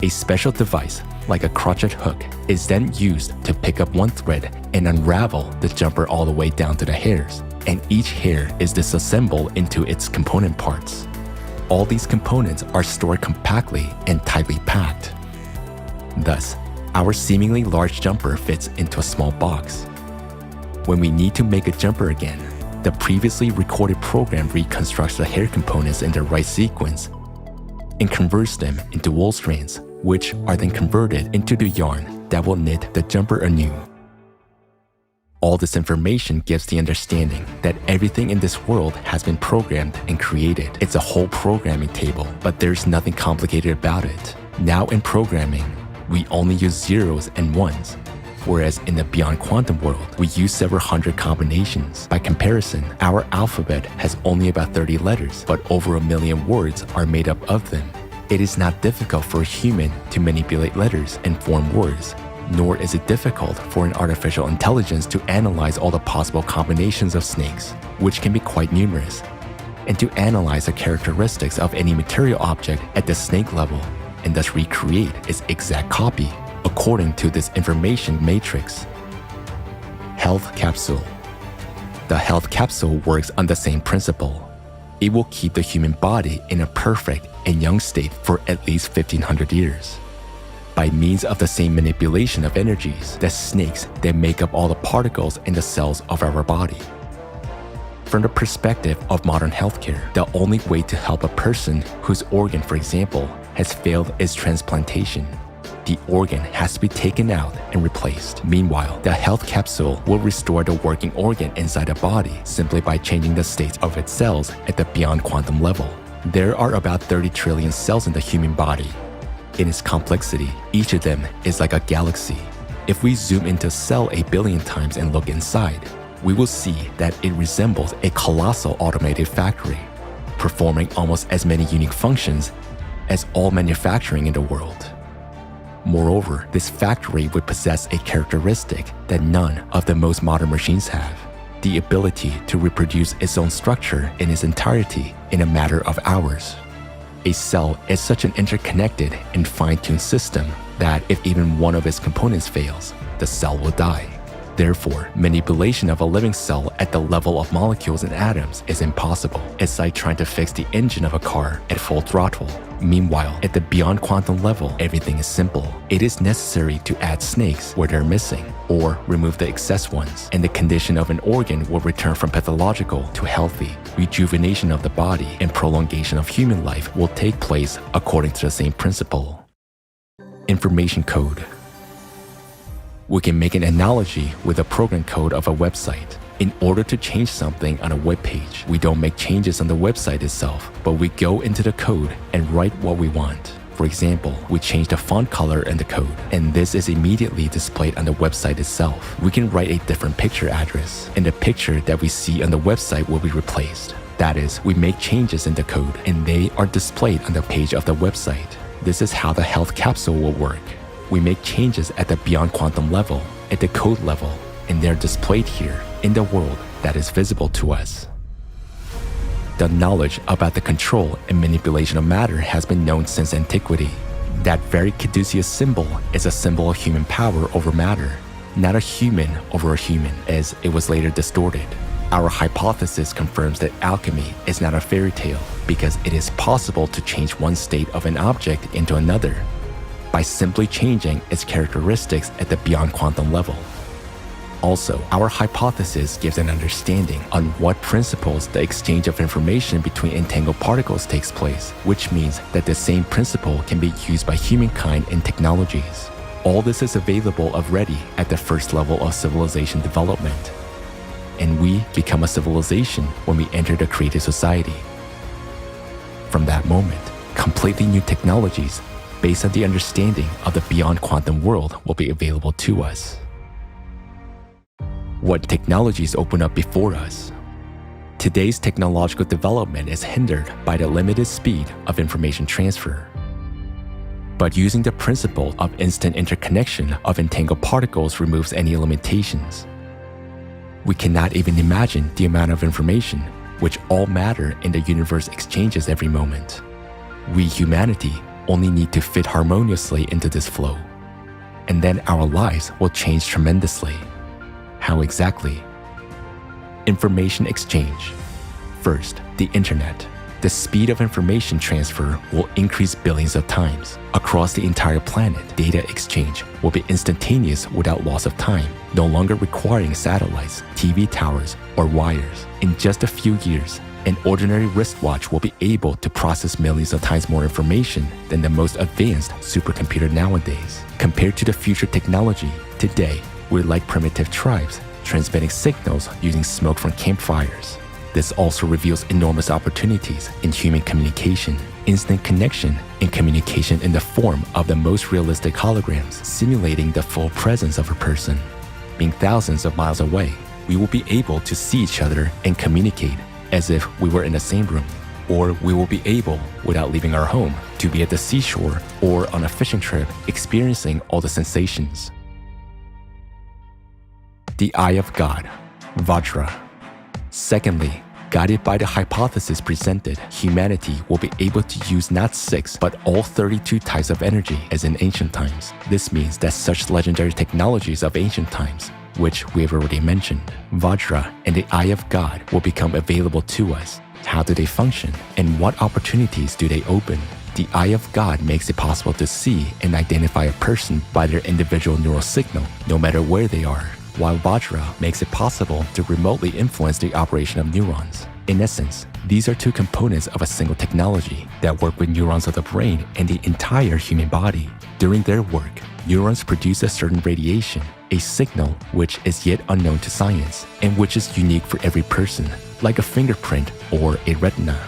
A special device, like a crochet hook, is then used to pick up one thread and unravel the jumper all the way down to the hairs, and each hair is disassembled into its component parts. All these components are stored compactly and tightly packed. Thus, our seemingly large jumper fits into a small box. When we need to make a jumper again, the previously recorded program reconstructs the hair components in the right sequence and converts them into wool strands, which are then converted into the yarn that will knit the jumper anew. All this information gives the understanding that everything in this world has been programmed and created. It's a whole programming table, but there's nothing complicated about it. Now in programming, we only use zeros and ones, whereas in the beyond quantum world, we use several hundred combinations. By comparison, our alphabet has only about 30 letters, but over 1 million words are made up of them. It is not difficult for a human to manipulate letters and form words, nor is it difficult for an artificial intelligence to analyze all the possible combinations of snakes, which can be quite numerous, and to analyze the characteristics of any material object at the snake level, and thus recreate its exact copy according to this information matrix. Health capsule. The health capsule works on the same principle. It will keep the human body in a perfect and young state for at least 1500 years. By means of the same manipulation of energies, the snakes that make up all the particles in the cells of our body. From the perspective of modern healthcare, the only way to help a person whose organ, for example, has failed is transplantation. The organ has to be taken out and replaced. Meanwhile, the health capsule will restore the working organ inside the body simply by changing the states of its cells at the beyond quantum level. There are about 30 trillion cells in the human body. In its complexity, each of them is like a galaxy. If we zoom into a cell 8 billion times and look inside, we will see that it resembles a colossal automated factory, performing almost as many unique functions as all manufacturing in the world. Moreover, this factory would possess a characteristic that none of the most modern machines have: the ability to reproduce its own structure in its entirety in a matter of hours. A cell is such an interconnected and fine-tuned system that if even one of its components fails, the cell will die. Therefore, manipulation of a living cell at the level of molecules and atoms is impossible. It's like trying to fix the engine of a car at full throttle. Meanwhile, at the beyond quantum level, everything is simple. It is necessary to add snakes where they're missing, or remove the excess ones, and the condition of an organ will return from pathological to healthy. Rejuvenation of the body and prolongation of human life will take place according to the same principle. Information code. We can make an analogy with the program code of a website. In order to change something on a web page, we don't make changes on the website itself, but we go into the code and write what we want. For example, we change the font color in the code, and this is immediately displayed on the website itself. We can write a different picture address, and the picture that we see on the website will be replaced. That is, we make changes in the code, and they are displayed on the page of the website. This is how the health capsule will work. We make changes at the beyond quantum level, at the code level, and they're displayed here in the world that is visible to us. The knowledge about the control and manipulation of matter has been known since antiquity. That very caduceus symbol is a symbol of human power over matter, not a human over a human, as it was later distorted. Our hypothesis confirms that alchemy is not a fairy tale because it is possible to change one state of an object into another by simply changing its characteristics at the beyond quantum level. Also, our hypothesis gives an understanding on what principles the exchange of information between entangled particles takes place, which means that the same principle can be used by humankind in technologies. All this is available already at the first level of civilization development. And we become a civilization when we enter the creative society. From that moment, completely new technologies based on the understanding of the beyond quantum world will be available to us. What technologies open up before us? Today's technological development is hindered by the limited speed of information transfer. But using the principle of instant interconnection of entangled particles removes any limitations. We cannot even imagine the amount of information which all matter in the universe exchanges every moment. We, humanity, only need to fit harmoniously into this flow, and then our lives will change tremendously. How exactly? Information exchange. First, the internet. The speed of information transfer will increase billions of times. Across the entire planet, data exchange will be instantaneous without loss of time, no longer requiring satellites, TV towers, or wires. In just a few years, An ordinary wristwatch will be able to process millions of times more information than the most advanced supercomputer nowadays. Compared to the future technology, today, we're like primitive tribes, transmitting signals using smoke from campfires. This also reveals enormous opportunities in human communication, instant connection, and communication in the form of the most realistic holograms, simulating the full presence of a person. Being thousands of miles away, we will be able to see each other and communicate as if we were in the same room. Or we will be able, without leaving our home, to be at the seashore or on a fishing trip, experiencing all the sensations. The Eye of God, Vajra. Secondly, guided by the hypothesis presented, humanity will be able to use not 6, but all 32 types of energy as in ancient times. This means that such legendary technologies of ancient times, which we have already mentioned, Vajra and the Eye of God, will become available to us. How do they function, and what opportunities do they open? The Eye of God makes it possible to see and identify a person by their individual neural signal, no matter where they are, while Vajra makes it possible to remotely influence the operation of neurons. In essence, these are two components of a single technology that work with neurons of the brain and the entire human body. During their work, neurons produce a certain radiation, a signal which is yet unknown to science and which is unique for every person, like a fingerprint or a retina.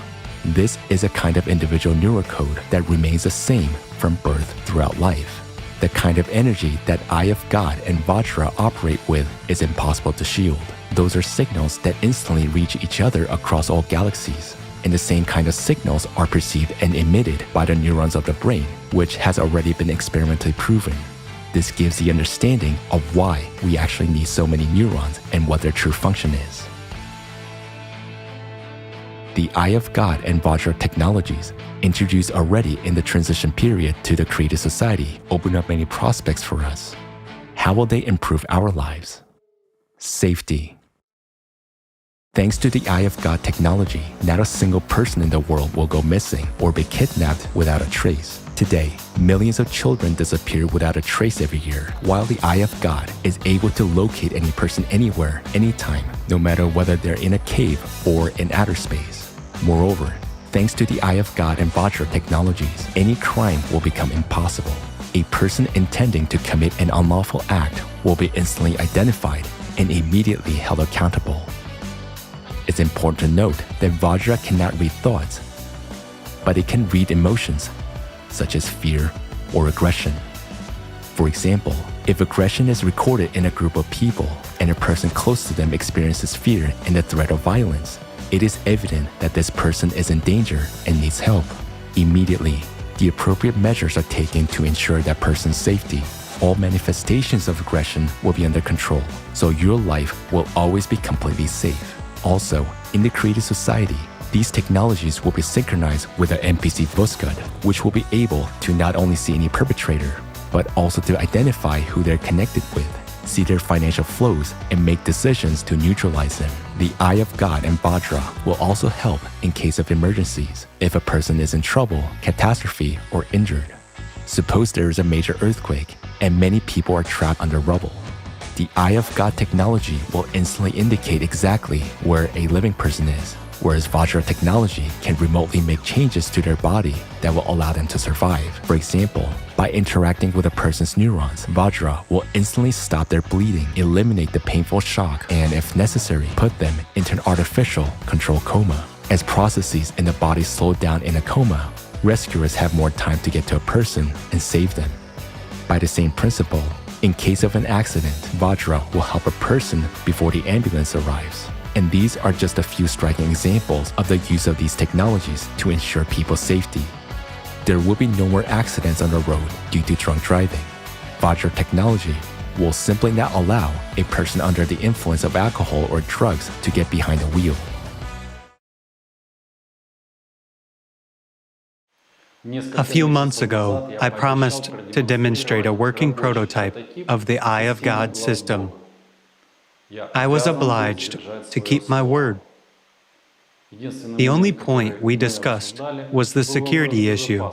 This is a kind of individual neurocode that remains the same from birth throughout life. The kind of energy that Eye of God and Vajra operate with is impossible to shield. Those are signals that instantly reach each other across all galaxies. And the same kind of signals are perceived and emitted by the neurons of the brain, which has already been experimentally proven. This gives the understanding of why we actually need so many neurons and what their true function is. The Eye of God and Vajra technologies, introduced already in the transition period to the creative society, open up many prospects for us. How will they improve our lives? Safety. Thanks to the Eye of God technology, not a single person in the world will go missing or be kidnapped without a trace. Today, millions of children disappear without a trace every year, while the Eye of God is able to locate any person anywhere, anytime, no matter whether they're in a cave or in outer space. Moreover, thanks to the Eye of God and Vajra technologies, any crime will become impossible. A person intending to commit an unlawful act will be instantly identified and immediately held accountable. It's important to note that Vajra cannot read thoughts, but it can read emotions, such as fear or aggression. For example, if aggression is recorded in a group of people and a person close to them experiences fear and the threat of violence, it is evident that this person is in danger and needs help. Immediately, the appropriate measures are taken to ensure that person's safety. All manifestations of aggression will be under control, so your life will always be completely safe. Also, in the creative society, these technologies will be synchronized with the NPC Voskad, which will be able to not only see any perpetrator, but also to identify who they're connected with, see their financial flows, and make decisions to neutralize them. The Eye of God and Vajra will also help in case of emergencies, if a person is in trouble, catastrophe, or injured. Suppose there is a major earthquake and many people are trapped under rubble. The Eye of God technology will instantly indicate exactly where a living person is, whereas Vajra technology can remotely make changes to their body that will allow them to survive. For example, by interacting with a person's neurons, Vajra will instantly stop their bleeding, eliminate the painful shock, and if necessary, put them into an artificial controlled coma. As processes in the body slow down in a coma, rescuers have more time to get to a person and save them. By the same principle, in case of an accident, Vajra will help a person before the ambulance arrives. And these are just a few striking examples of the use of these technologies to ensure people's safety. There will be no more accidents on the road due to drunk driving. Vajra technology will simply not allow a person under the influence of alcohol or drugs to get behind the wheel. A few months ago, I promised to demonstrate a working prototype of the Eye of God system. I was obliged to keep my word. The only point we discussed was the security issue.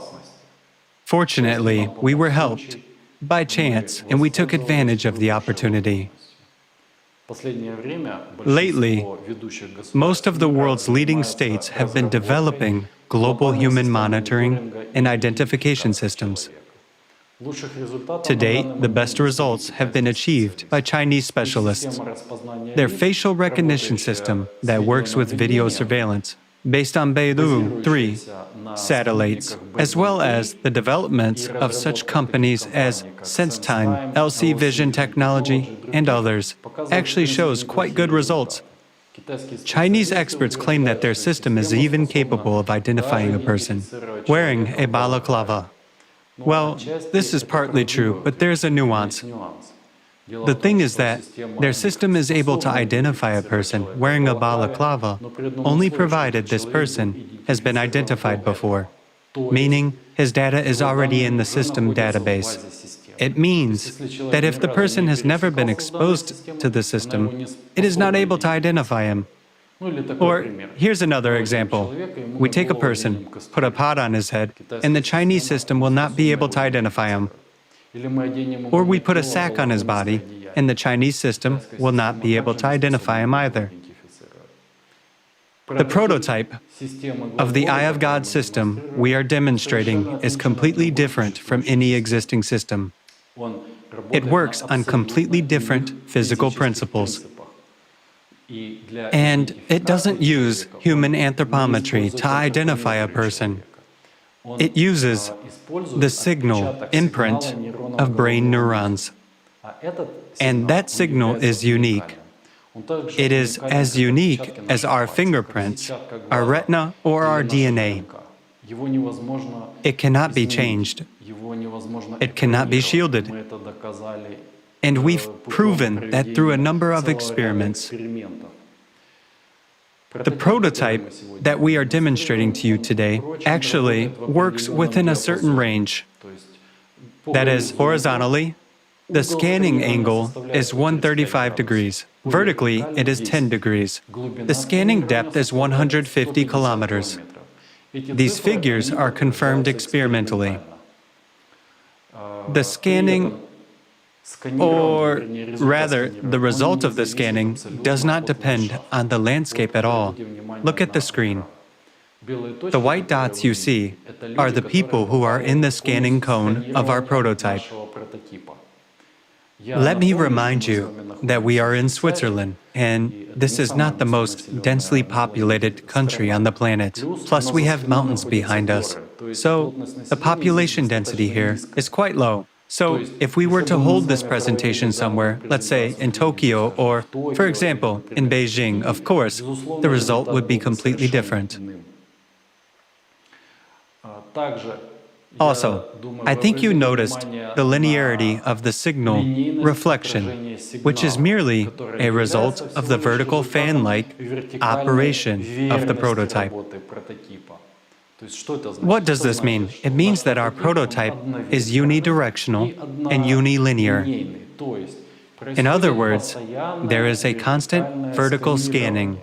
Fortunately, we were helped by chance and we took advantage of the opportunity. Lately, most of the world's leading states have been developing global human monitoring and identification systems. To date, the best results have been achieved by Chinese specialists. Their facial recognition system that works with video surveillance based on Beidou 3 satellites, as well as the developments of such companies as SenseTime, LC Vision Technology, and others, actually shows quite good results. Chinese experts claim that their system is even capable of identifying a person wearing a balaclava. Well, this is partly true, but there's a nuance. The thing is that their system is able to identify a person wearing a balaclava only provided this person has been identified before, meaning his data is already in the system database. It means that if the person has never been exposed to the system, it is not able to identify him. Or here's another example. We take a person, put a pot on his head, and the Chinese system will not be able to identify him. Or we put a sack on his body, and the Chinese system will not be able to identify him either. The prototype of the Eye of God system we are demonstrating is completely different from any existing system. It works on completely different physical principles. And it doesn't use human anthropometry to identify a person. It uses the signal imprint of brain neurons. And that signal is unique. It is as unique as our fingerprints, our retina, or our DNA. It cannot be changed. It cannot be shielded. And we've proven that through a number of experiments. The prototype that we are demonstrating to you today actually works within a certain range. That is, horizontally, the scanning angle is 135 degrees. Vertically, it is 10 degrees. The scanning depth is 150 kilometers. These figures are confirmed experimentally. The scanning, or rather, the result of the scanning does not depend on the landscape at all. Look at the screen. The white dots you see are the people who are in the scanning cone of our prototype. Let me remind you that we are in Switzerland, and this is not the most densely populated country on the planet. Plus, we have mountains behind us. So, the population density here is quite low. So, if we were to hold this presentation somewhere, let's say in Tokyo or, for example, in Beijing, of course, the result would be completely different. Also, I think you noticed the linearity of the signal reflection, which is merely a result of the vertical fan-like operation of the prototype. What does this mean? It means that our prototype is unidirectional and unilinear. In other words, there is a constant vertical scanning.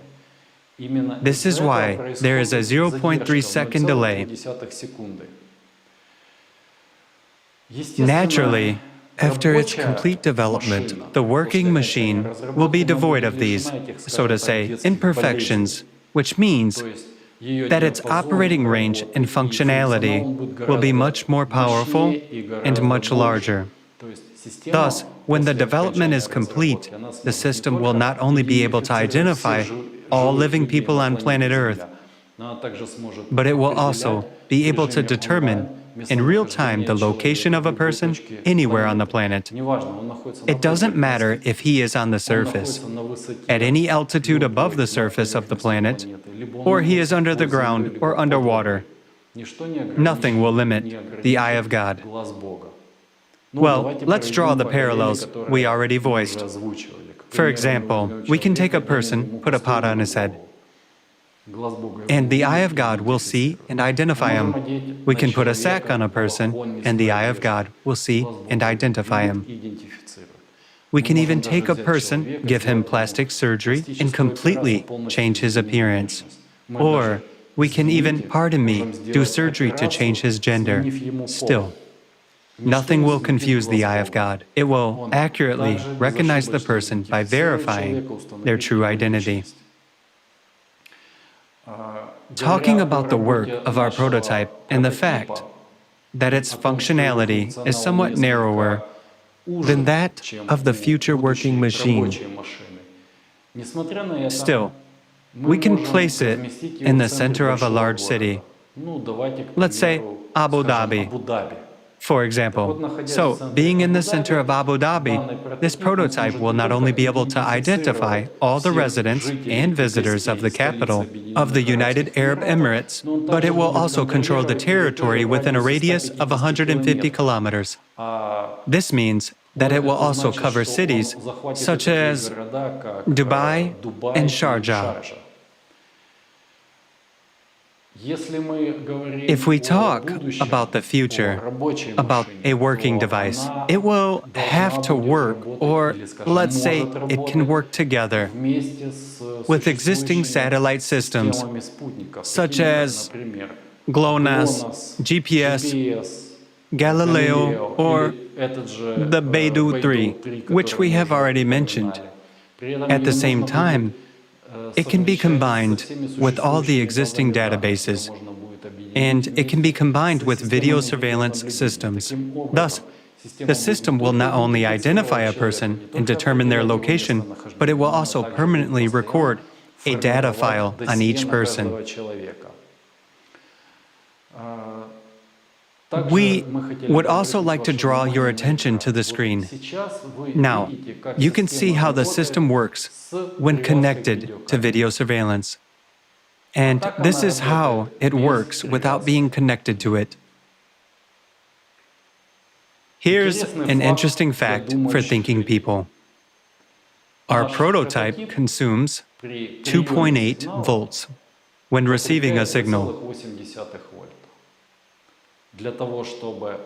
This is why there is a 0.3 second delay. Naturally, after its complete development, the working machine will be devoid of these, so to say, imperfections, which means that its operating range and functionality will be much more powerful and much larger. Thus, when the development is complete, the system will not only be able to identify all living people on planet Earth, but it will also be able to determine in real time the location of a person anywhere on the planet. It doesn't matter if he is on the surface, at any altitude above the surface of the planet, or he is under the ground or underwater. Nothing will limit the eye of God. Well, let's draw the parallels we already voiced. For example, we can take a person, put a pot on his head, and the eye of God will see and identify him. We can put a sack on a person, and the eye of God will see and identify him. We can even take a person, give him plastic surgery, and completely change his appearance. Or we can even, pardon me, do surgery to change his gender. Still, Nothing will confuse the eye of God. It will accurately recognize the person by verifying their true identity. Talking about the work of our prototype and the fact that its functionality is somewhat narrower than that of the future working machine. Still, we can place it in the center of a large city. Let's say Abu Dhabi, for example. So, being in the center of Abu Dhabi, this prototype will not only be able to identify all the residents and visitors of the capital of the United Arab Emirates, but it will also control the territory within a radius of 150 kilometers. This means that it will also cover cities such as Dubai and Sharjah. If we talk about the future, about a working device, it will have to work, or let's say it can work together with existing satellite systems such as GLONASS, GPS, Galileo, or the Beidou 3, which we have already mentioned. At the same time, it can be combined with all the existing databases, and it can be combined with video surveillance systems. Thus, the system will not only identify a person and determine their location, but it will also permanently record a data file on each person. We would also like to draw your attention to the screen. Now, you can see how the system works when connected to video surveillance. And this is how it works without being connected to it. Here's an interesting fact for thinking people. Our prototype consumes 2.8 volts when receiving a signal.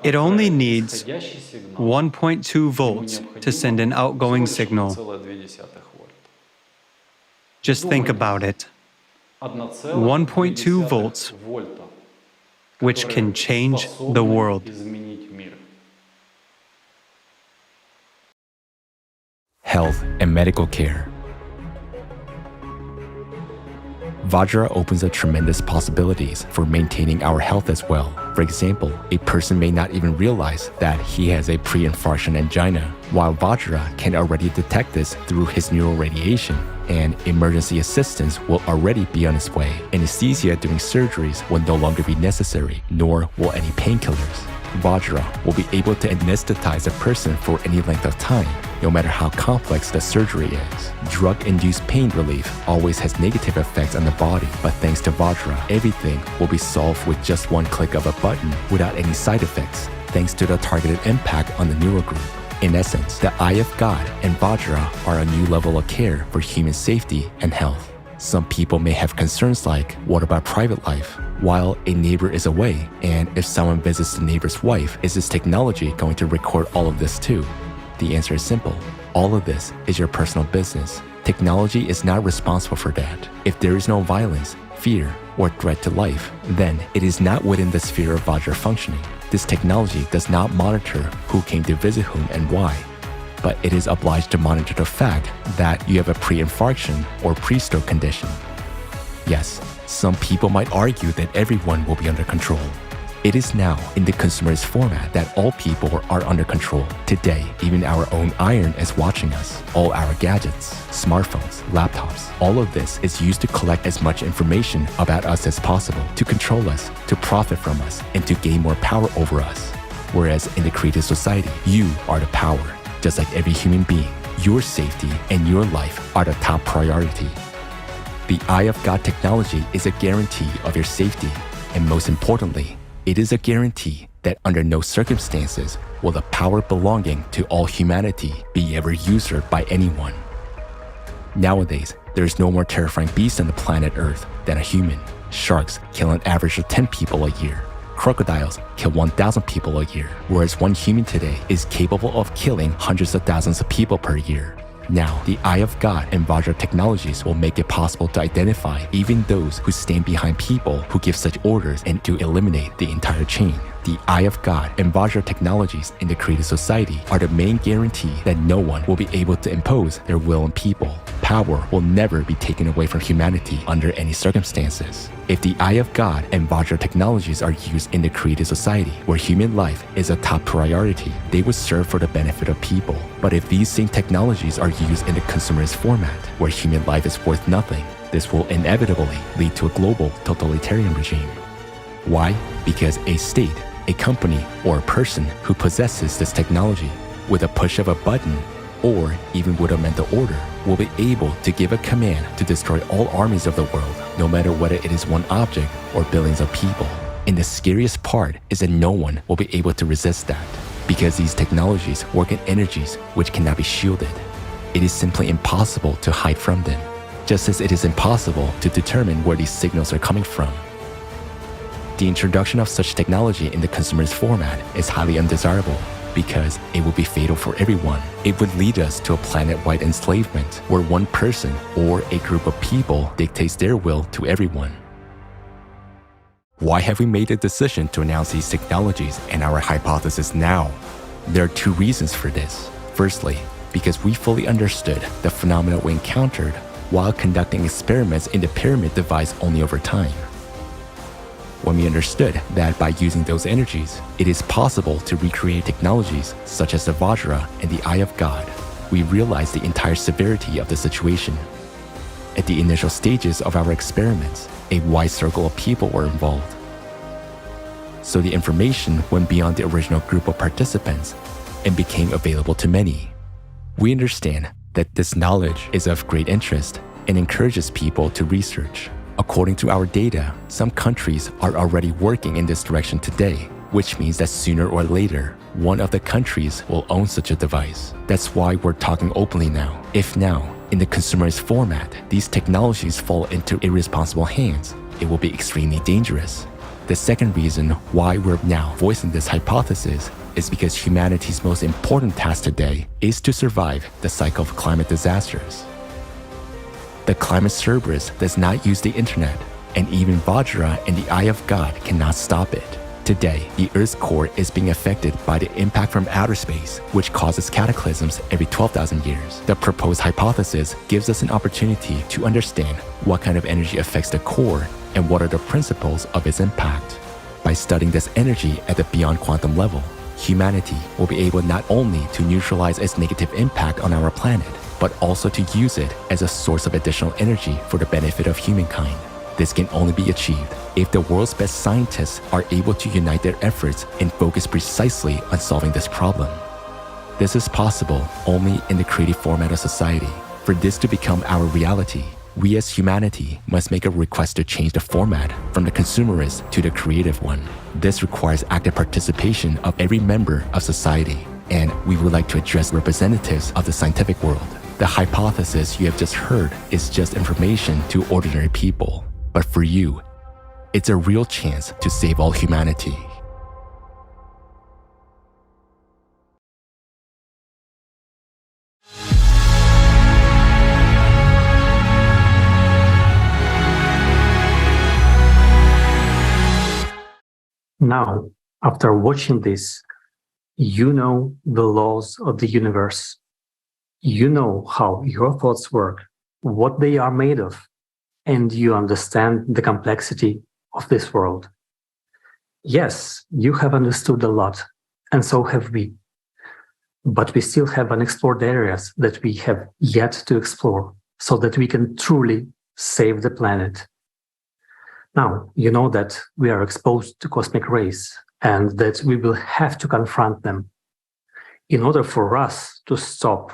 It only needs 1.2 volts to send an outgoing signal. Just think about it. 1.2 volts, which can change the world. Health and medical care. Vajra opens up tremendous possibilities for maintaining our health as well. For example, a person may not even realize that he has a pre-infarction angina, while Vajra can already detect this through his neural radiation, and emergency assistance will already be on its way. Anesthesia during surgeries will no longer be necessary, nor will any painkillers. Vajra will be able to anesthetize a person for any length of time, no matter how complex the surgery is. Drug-induced pain relief always has negative effects on the body, but thanks to Vajra, everything will be solved with just one click of a button without any side effects, thanks to the targeted impact on the neural group. In essence, the Eye of God and Vajra are a new level of care for human safety and health. Some people may have concerns like, what about private life? While a neighbor is away, and if someone visits the neighbor's wife, is this technology going to record all of this too? The answer is simple. All of this is your personal business. Technology is not responsible for that. If there is no violence, fear, or threat to life, then it is not within the sphere of Vajra functioning. This technology does not monitor who came to visit whom and why, but it is obliged to monitor the fact that you have a pre-infarction or pre-stroke condition. Yes, some people might argue that everyone will be under control. It is now in the consumerist format that all people are under control. Today, even our own iron is watching us. All our gadgets, smartphones, laptops, all of this is used to collect as much information about us as possible, to control us, to profit from us, and to gain more power over us. Whereas in the creative society, you are the power. Just like every human being, your safety and your life are the top priority. The Eye of God technology is a guarantee of your safety, and most importantly, it is a guarantee that under no circumstances will the power belonging to all humanity be ever usurped by anyone. Nowadays, there is no more terrifying beast on the planet Earth than a human. Sharks kill an average of 10 people a year. Crocodiles kill 1,000 people a year, whereas one human today is capable of killing hundreds of thousands of people per year. Now, the Eye of God and Vajra technologies will make it possible to identify even those who stand behind people who give such orders and to eliminate the entire chain. The Eye of God and Vajra technologies in the creative society are the main guarantee that no one will be able to impose their will on people. Power will never be taken away from humanity under any circumstances. If the Eye of God and Vajra technologies are used in the creative society, where human life is a top priority, they would serve for the benefit of people. But if these same technologies are used in the consumerist format, where human life is worth nothing, this will inevitably lead to a global totalitarian regime. Why? Because a state, a company, or a person who possesses this technology, with a push of a button, or even with a mental order, will be able to give a command to destroy all armies of the world, no matter whether it is one object or billions of people. And the scariest part is that no one will be able to resist that, because these technologies work in energies which cannot be shielded. It is simply impossible to hide from them, just as it is impossible to determine where these signals are coming from. The introduction of such technology in the consumerist format is highly undesirable because it would be fatal for everyone. It would lead us to a planet-wide enslavement where one person or a group of people dictates their will to everyone. Why have we made the decision to announce these technologies and our hypothesis now? There are two reasons for this. Firstly, because we fully understood the phenomena we encountered while conducting experiments in the pyramid device only over time. When we understood that by using those energies, it is possible to recreate technologies such as the Vajra and the Eye of God, we realized the entire severity of the situation. At the initial stages of our experiments, a wide circle of people were involved. So the information went beyond the original group of participants and became available to many. We understand that this knowledge is of great interest and encourages people to research. According to our data, some countries are already working in this direction today, which means that sooner or later, one of the countries will own such a device. That's why we're talking openly now. If now, in the consumerist format, these technologies fall into irresponsible hands, it will be extremely dangerous. The second reason why we're now voicing this hypothesis is because humanity's most important task today is to survive the cycle of climate disasters. The climate cerberus does not use the internet, and even Vajra and the Eye of God cannot stop it. Today, the Earth's core is being affected by the impact from outer space, which causes cataclysms every 12,000 years. The proposed hypothesis gives us an opportunity to understand what kind of energy affects the core and what are the principles of its impact. By studying this energy at the beyond quantum level, humanity will be able not only to neutralize its negative impact on our planet, but also to use it as a source of additional energy for the benefit of humankind. This can only be achieved if the world's best scientists are able to unite their efforts and focus precisely on solving this problem. This is possible only in the creative format of society. For this to become our reality, we as humanity must make a request to change the format from the consumerist to the creative one. This requires active participation of every member of society, and we would like to address representatives of the scientific world. The hypothesis you have just heard is just information to ordinary people. But for you, it's a real chance to save all humanity. Now, after watching this, you know the laws of the universe. You know how your thoughts work, what they are made of, and you understand the complexity of this world. Yes, you have understood a lot, and so have we. But we still have unexplored areas that we have yet to explore so that we can truly save the planet. Now, you know that we are exposed to cosmic rays and that we will have to confront them. In order for us to stop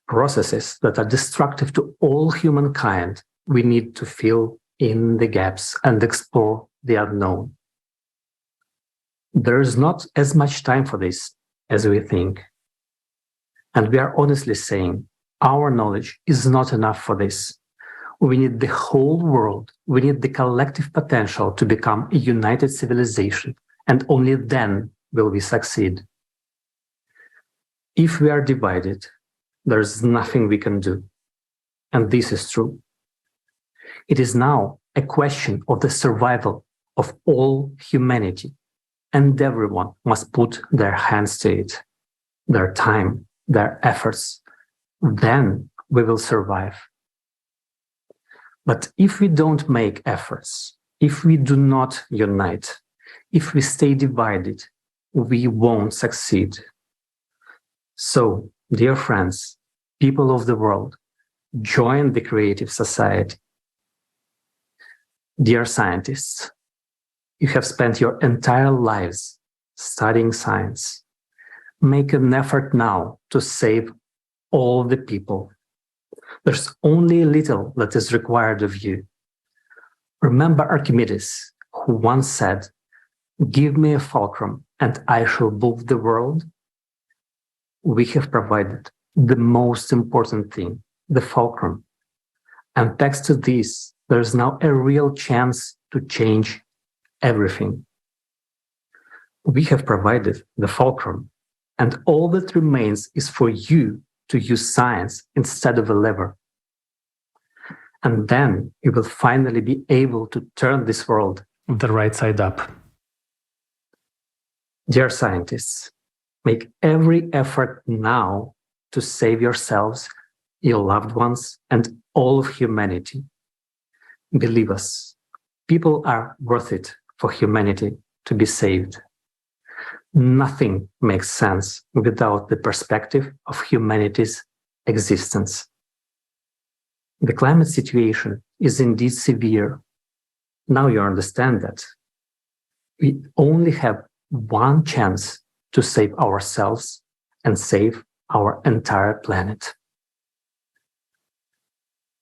processes that are destructive to all humankind, we need to fill in the gaps and explore the unknown. There is not as much time for this as we think. And we are honestly saying our knowledge is not enough for this. We need the whole world. We need the collective potential to become a united civilization, and only then will we succeed. If we are divided, there's nothing we can do. And this is true. It is now a question of the survival of all humanity. and everyone must put their hands to it, their time, their efforts. Then we will survive. But if we don't make efforts, if we do not unite, if we stay divided, we won't succeed. So, dear friends, people of the world, join the creative society. Dear scientists, you have spent your entire lives studying science. Make an effort now to save all the people. There's only a little that is required of you. Remember Archimedes, who once said, "Give me a fulcrum and I shall move the world." We have provided the most important thing, the fulcrum. And thanks to this, there is now a real chance to change everything. We have provided the fulcrum, and all that remains is for you to use science instead of a lever. And then you will finally be able to turn this world the right side up. Dear scientists, make every effort now to save yourselves, your loved ones, and all of humanity. Believe us, people are worth it for humanity to be saved. Nothing makes sense without the perspective of humanity's existence. The climate situation is indeed severe. Now you understand that. We only have one chance to save ourselves and save our entire planet.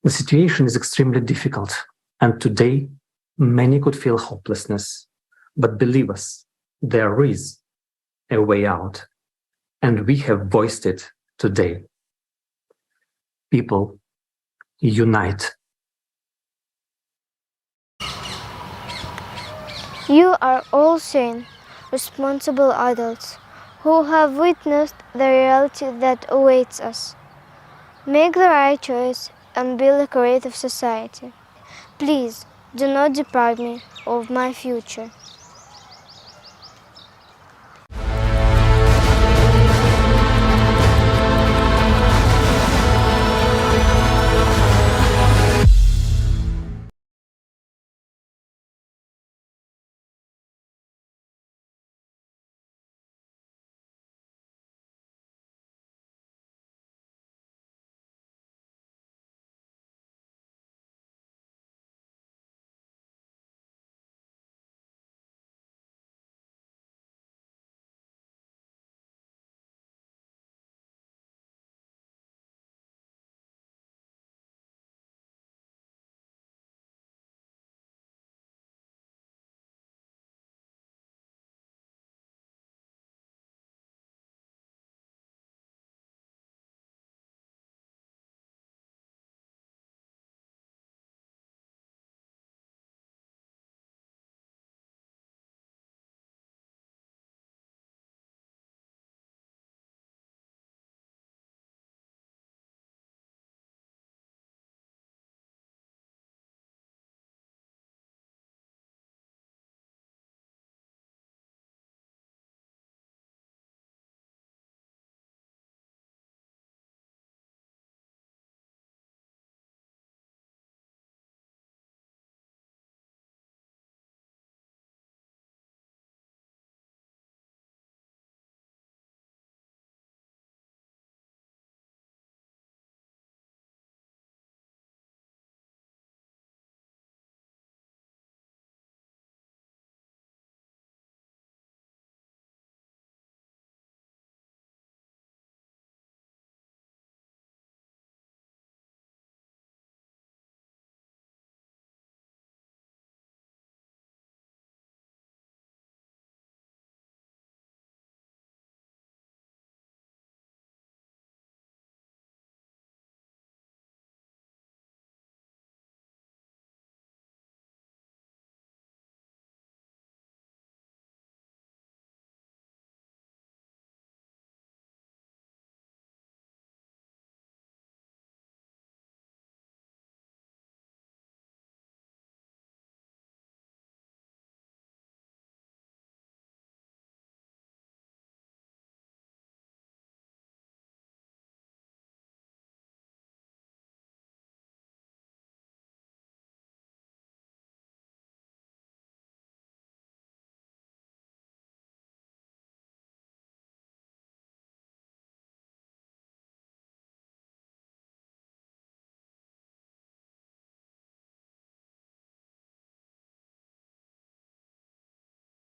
The situation is extremely difficult, and today many could feel hopelessness. But believe us, there is a way out, and we have voiced it today. People, unite. You are all sane, responsible adults who have witnessed the reality that awaits us. Make the right choice and build a creative society. Please do not deprive me of my future.